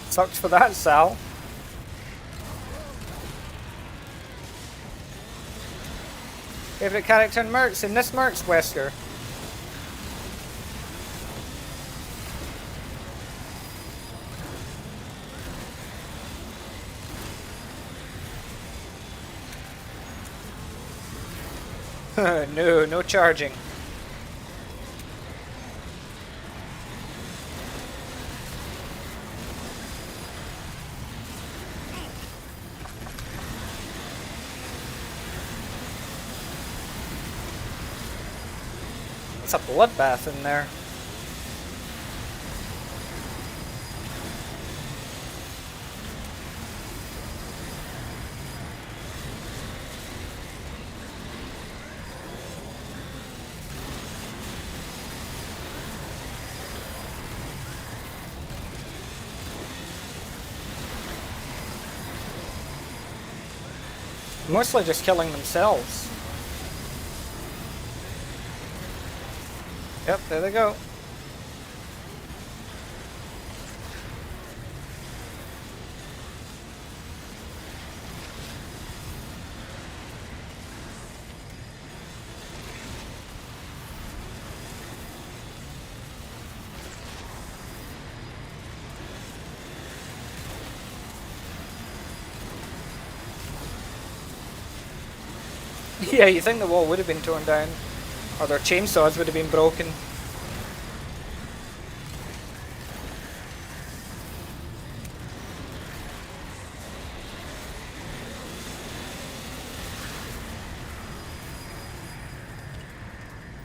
Speaker 1: Sucks for that, Sal. Favorite character in Mercs? In this Mercs, Wesker. No, no charging. It's a bloodbath in there. Mostly just killing themselves. Yep, there they go. Yeah, you think the wall would have been torn down, or their chainsaws would have been broken.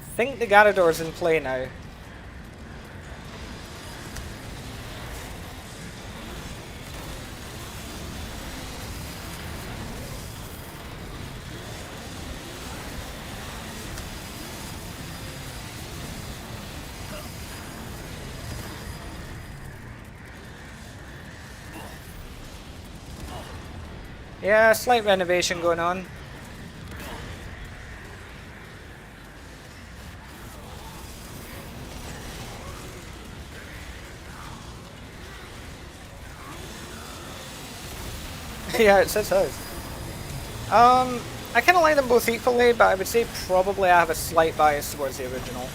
Speaker 1: I think the Garador's in play now. Yeah, slight renovation going on. Yeah, it says house. I kind of like them both equally, but I would say probably I have a slight bias towards the original.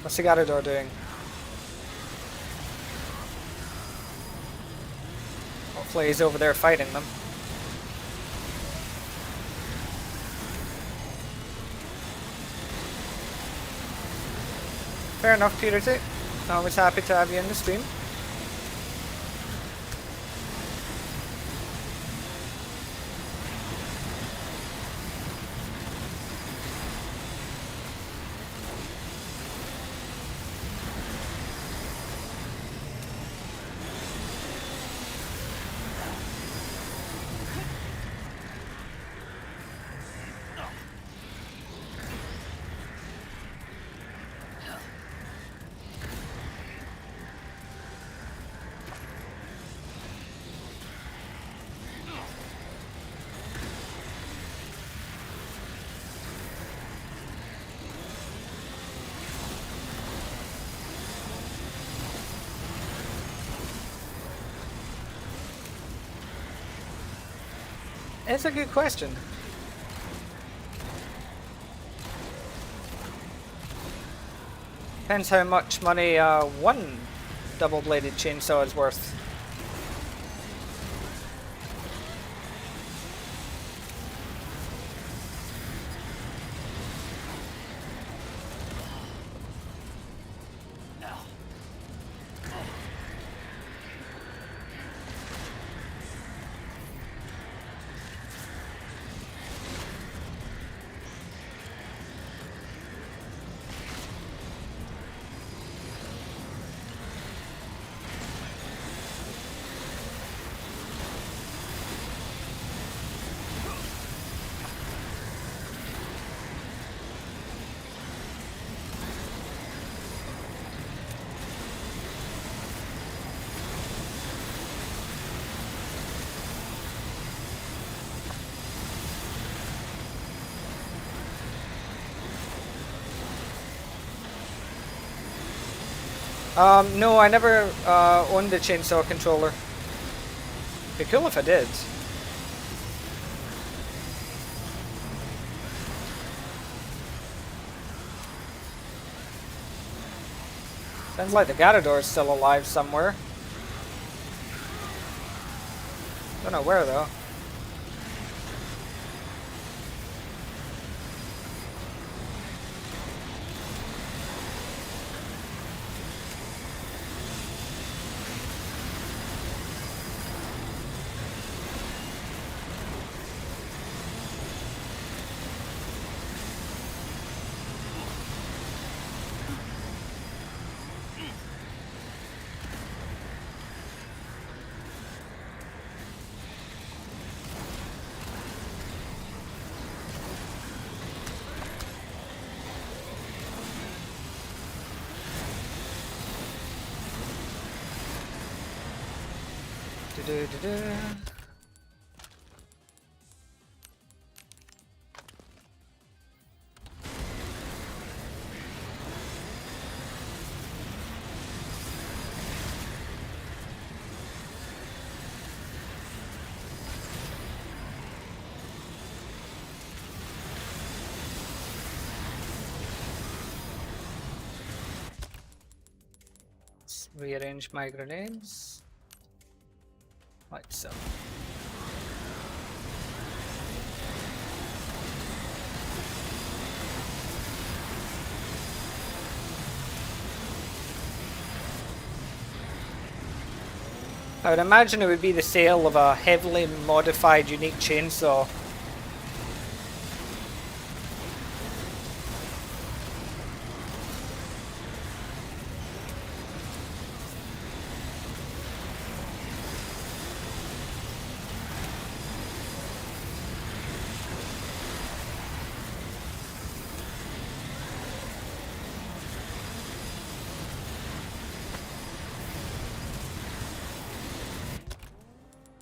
Speaker 1: What's the Garador doing? Hopefully he's over there fighting them. Fair enough, Peter too. Always happy to have you in the stream. It's a good question. Depends how much money one double-bladed chainsaw is worth. No, I never owned a chainsaw controller. Be cool if I did. Sounds like the Galore is still alive somewhere. Don't know where though. Do-do-do-do. Let's rearrange my grenades. Like so. I would imagine it would be the sale of a heavily modified unique chainsaw.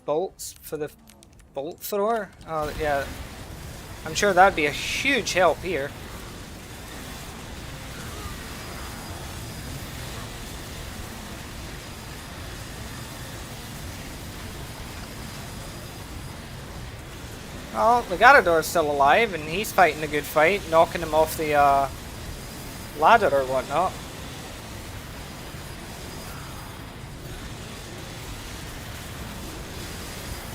Speaker 1: Bolts for the bolt thrower? Oh yeah, I'm sure that'd be a huge help here. Oh, the Galadore's still alive and he's fighting a good fight, knocking him off the ladder or whatnot.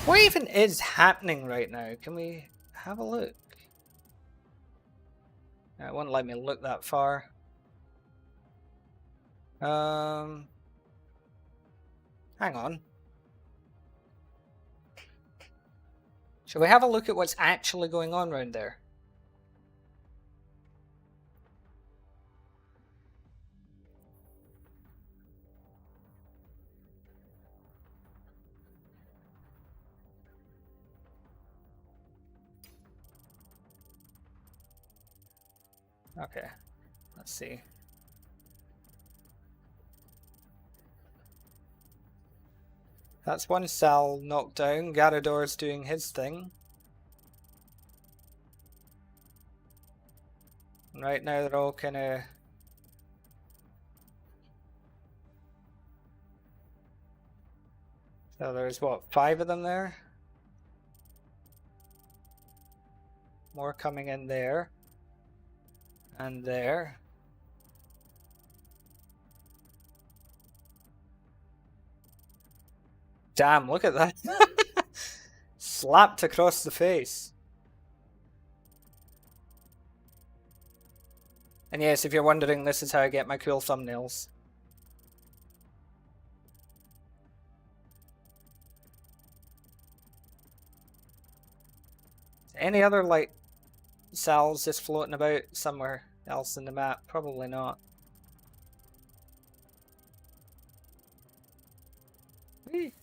Speaker 1: What even is happening right now? Can we have a look? It won't let me look that far. Hang on. Shall we have a look at what's actually going on around there? Okay, let's see. That's one cell knocked down. Galadore's doing his thing. And right now they're all kind of... So there's what, 5 of them there? More coming in there. And there. Damn, look at that. Slapped across the face. And yes, if you're wondering, this is how I get my cool thumbnails. Any other, like, cells just floating about somewhere else in the map? Probably not. Whee!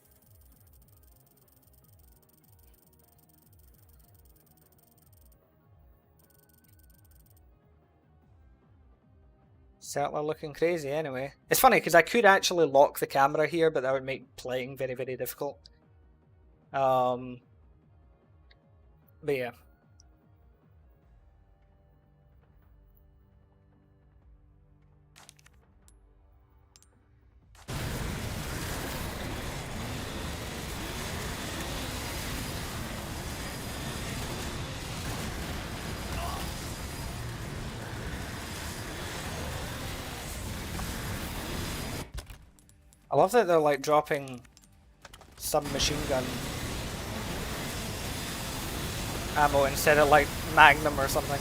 Speaker 1: Certainly looking crazy anyway. It's funny because I could actually lock the camera here, but that would make playing very, very difficult. But yeah. I love that they're like dropping submachine gun ammo instead of like Magnum or something.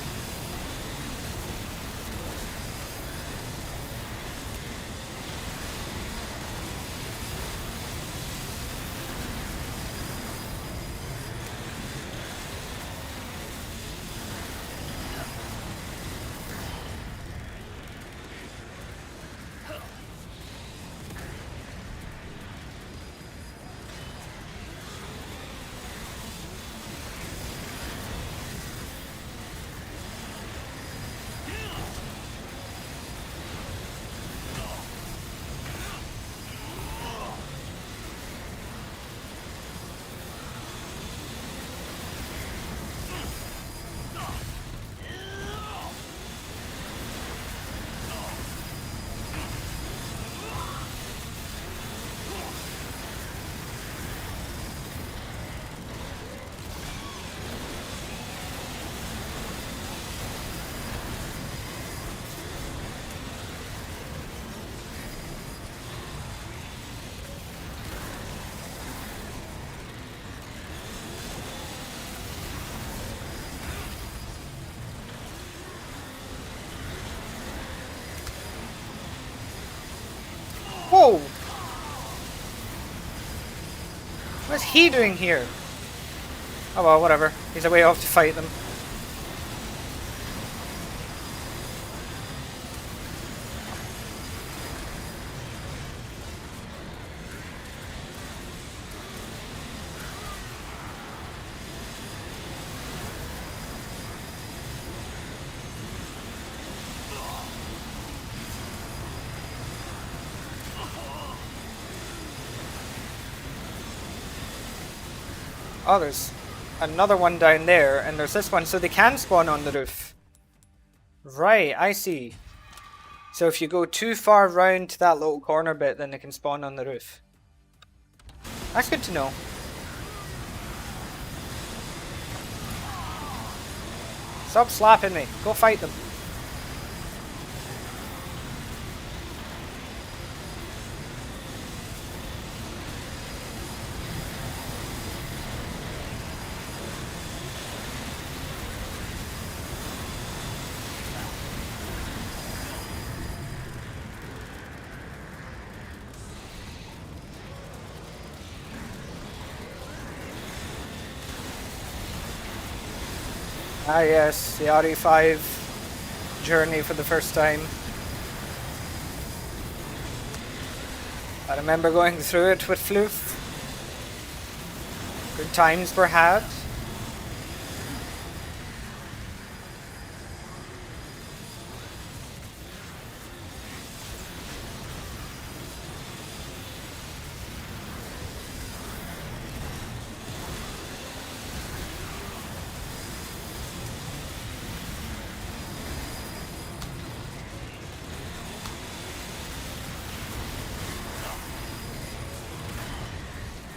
Speaker 1: Whoa! What's he doing here? Oh well, whatever. He's away off to fight them. Oh, there's another one down there, and there's this one, so they can spawn on the roof. Right, I see. So if you go too far round to that little corner bit, then they can spawn on the roof. That's good to know. Stop slapping me. Go fight them. Ah yes, the RE5 journey for the first time. I remember going through it with Floof. Good times were had.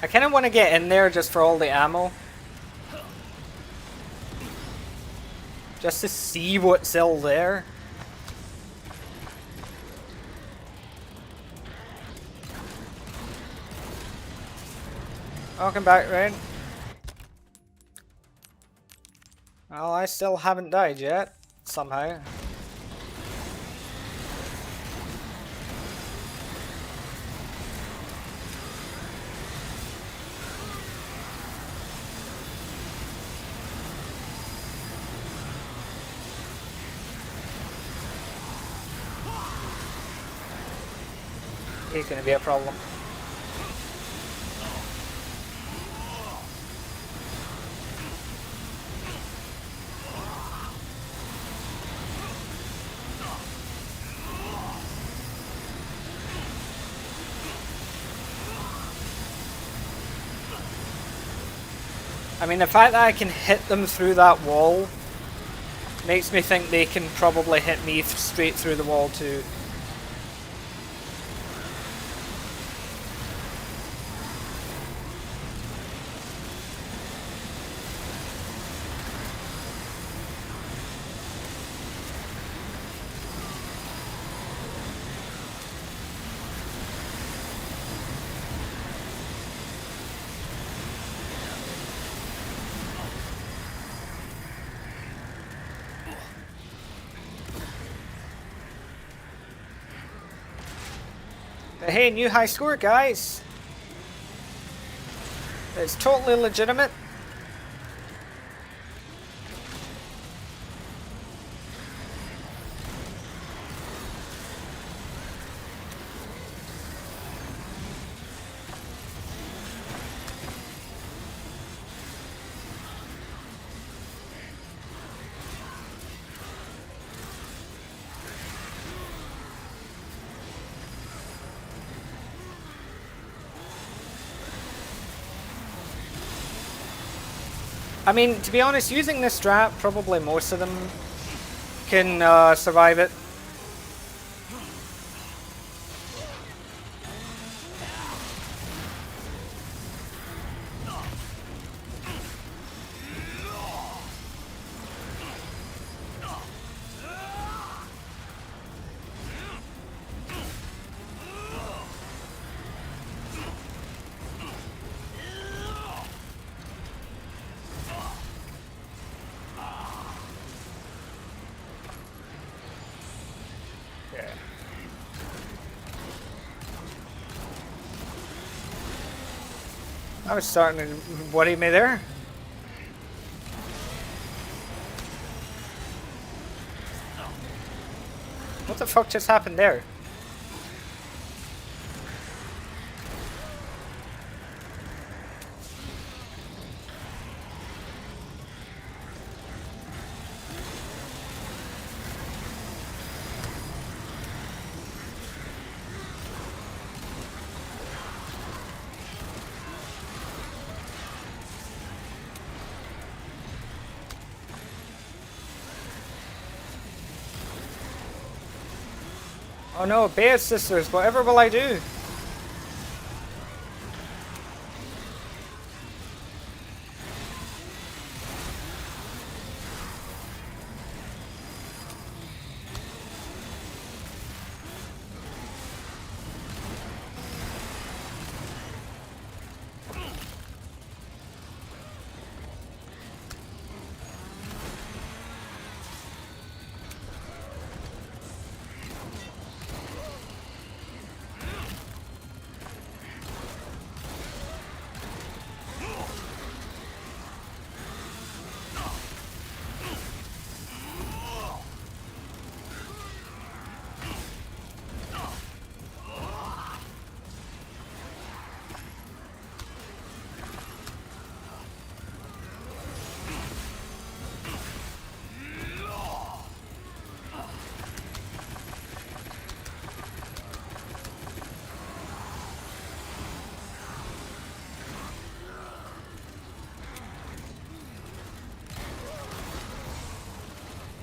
Speaker 1: I kind of want to get in there just for all the ammo. Just to see what's still there. Welcome back, Rain. Well, I still haven't died yet, somehow. He's gonna be a problem. I mean, the fact that I can hit them through that wall makes me think they can probably hit me straight through the wall too. But hey, new high score, guys! It's totally legitimate. I mean, to be honest, using this strat, probably most of them can survive it. I was starting to worry me there. What the fuck just happened there? Oh no, Bear Sisters, whatever will I do?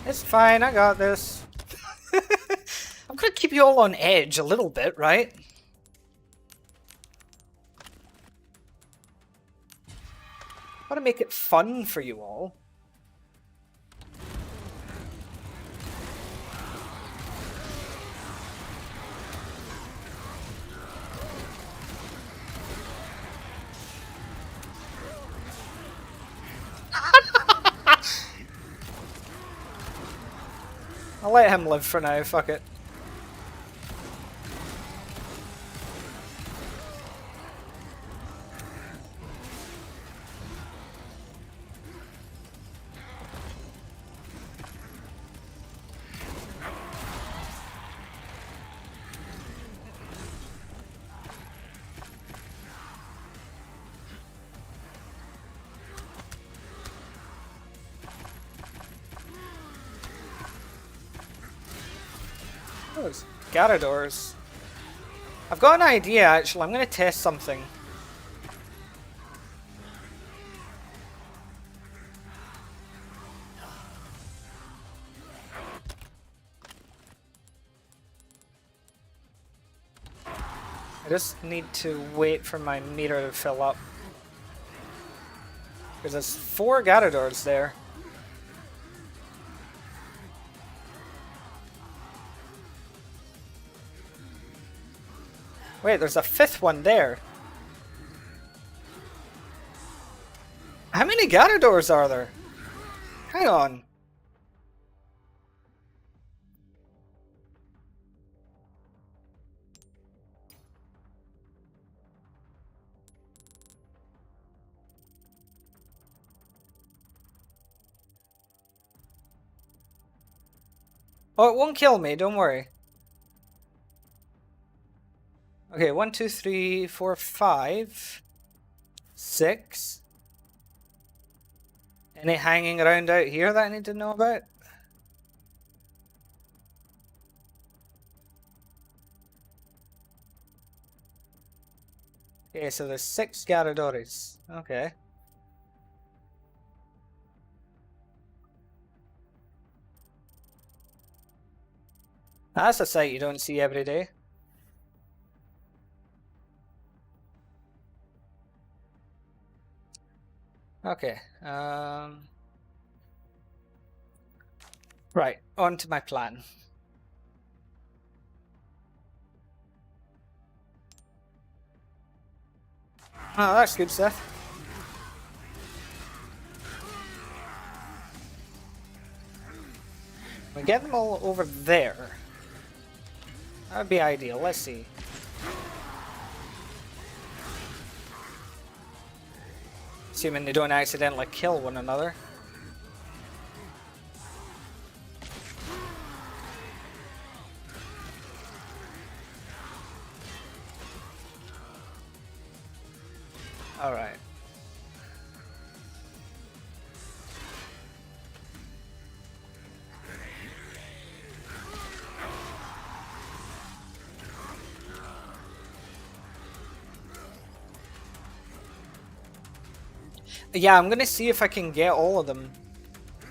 Speaker 1: It's fine, I got this. I'm gonna keep you all on edge a little bit, right? I want to make it fun for you all. I'll let him live for now, fuck it. Oh, it's Garadors. I've got an idea actually, I'm going to test something. I just need to wait for my meter to fill up. Because there's 4 Garadors there. Wait, there's a 5th one there. How many Garadors are there? Hang on. Oh, it won't kill me, don't worry. Okay, 1, 2, 3, 4, 5, 6. Any hanging around out here that I need to know about? Okay, so there's 6 Garadores. Okay. That's a sight you don't see every day. Okay. Right, on to my plan. Oh, that's good stuff. We get them all over there. That would be ideal. Let's see. Assuming they don't accidentally kill one another. Alright. Yeah, I'm gonna see if I can get all of them.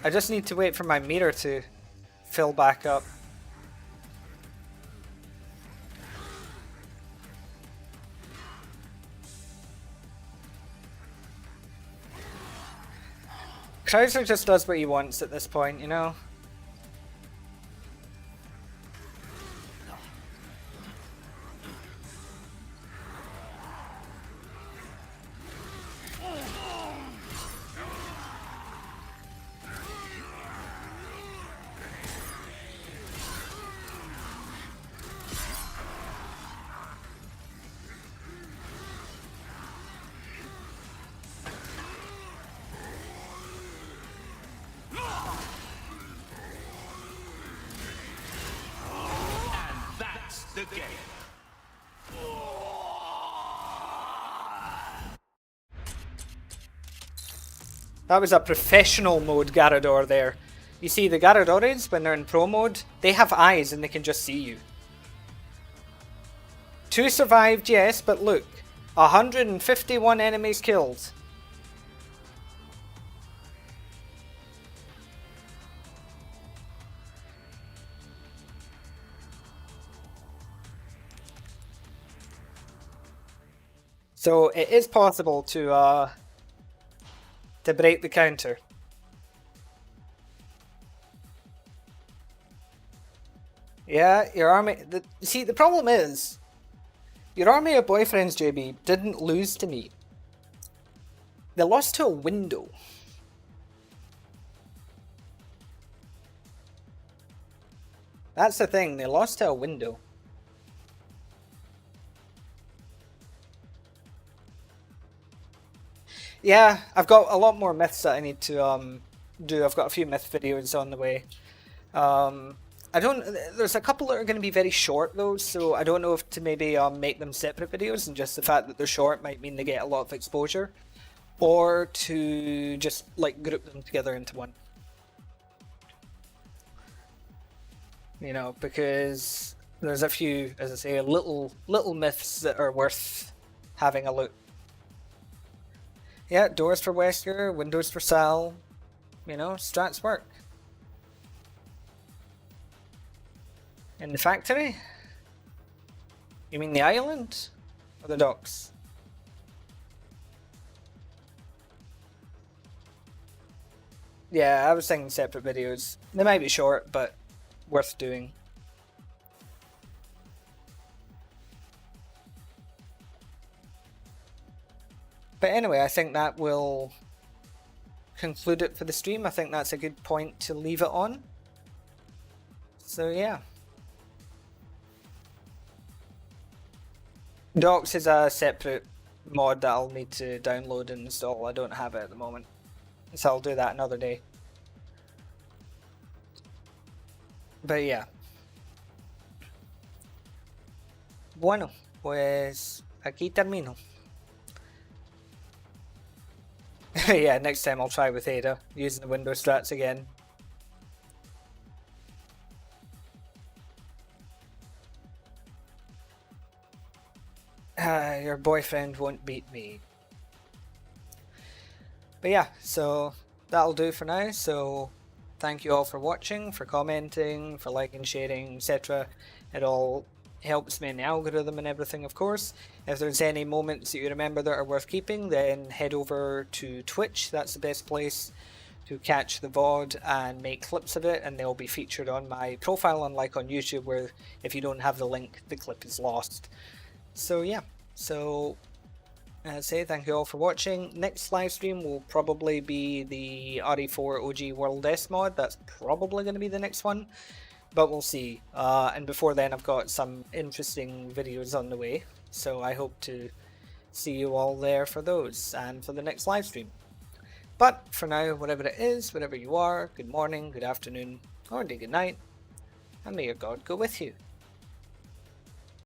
Speaker 1: I just need to wait for my meter to fill back up. Krauser just does what he wants at this point, you know?
Speaker 2: The game.
Speaker 1: That was a professional mode Garador there. You see, the Garadores, when they're in pro mode, they have eyes and they can just see you. 2 survived, yes, but look. 151 enemies killed. So it is possible to break the counter. Yeah, your army. See, the problem is, your army of boyfriends, JB, didn't lose to me. They lost to a window. That's the thing, they lost to a window. Yeah, I've got a lot more myths that I need to do. I've got a few myth videos on the way. I don't. There's a couple that are going to be very short though, so I don't know if to maybe make them separate videos, and just the fact that they're short might mean they get a lot of exposure, or to just like group them together into one. You know, because there's a few, as I say, little myths that are worth having a look. Yeah, doors for Wesker, windows for Sal. You know, strats work. In the factory? You mean the island? Or the docks? Yeah, I was thinking separate videos. They might be short, but worth doing. But anyway, I think that will conclude it for the stream. I think that's a good point to leave it on. So yeah. Docs is a separate mod that I'll need to download and install. I don't have it at the moment, so I'll do that another day. But yeah. Bueno, pues aquí termino. Yeah, next time I'll try with Ada, using the window strats again. Your boyfriend won't beat me. But yeah, so that'll do for now. So thank you all for watching, for commenting, for liking, sharing, etc. It all helps me in the algorithm and everything, of course. If there's any moments that you remember that are worth keeping, then head over to Twitch. That's the best place to catch the VOD and make clips of it, and they'll be featured on my profile, unlike on YouTube, where if you don't have the link, the clip is lost. So yeah, so as I say, thank you all for watching. Next live stream will probably be the RE4 OG World S mod. That's probably going to be the next one, but we'll see. And before then, I've got some interesting videos on the way, so I hope to see you all there for those and for the next live stream. But for now, whatever it is, wherever you are, good morning, good afternoon, or indeed good night, and may your God go with you.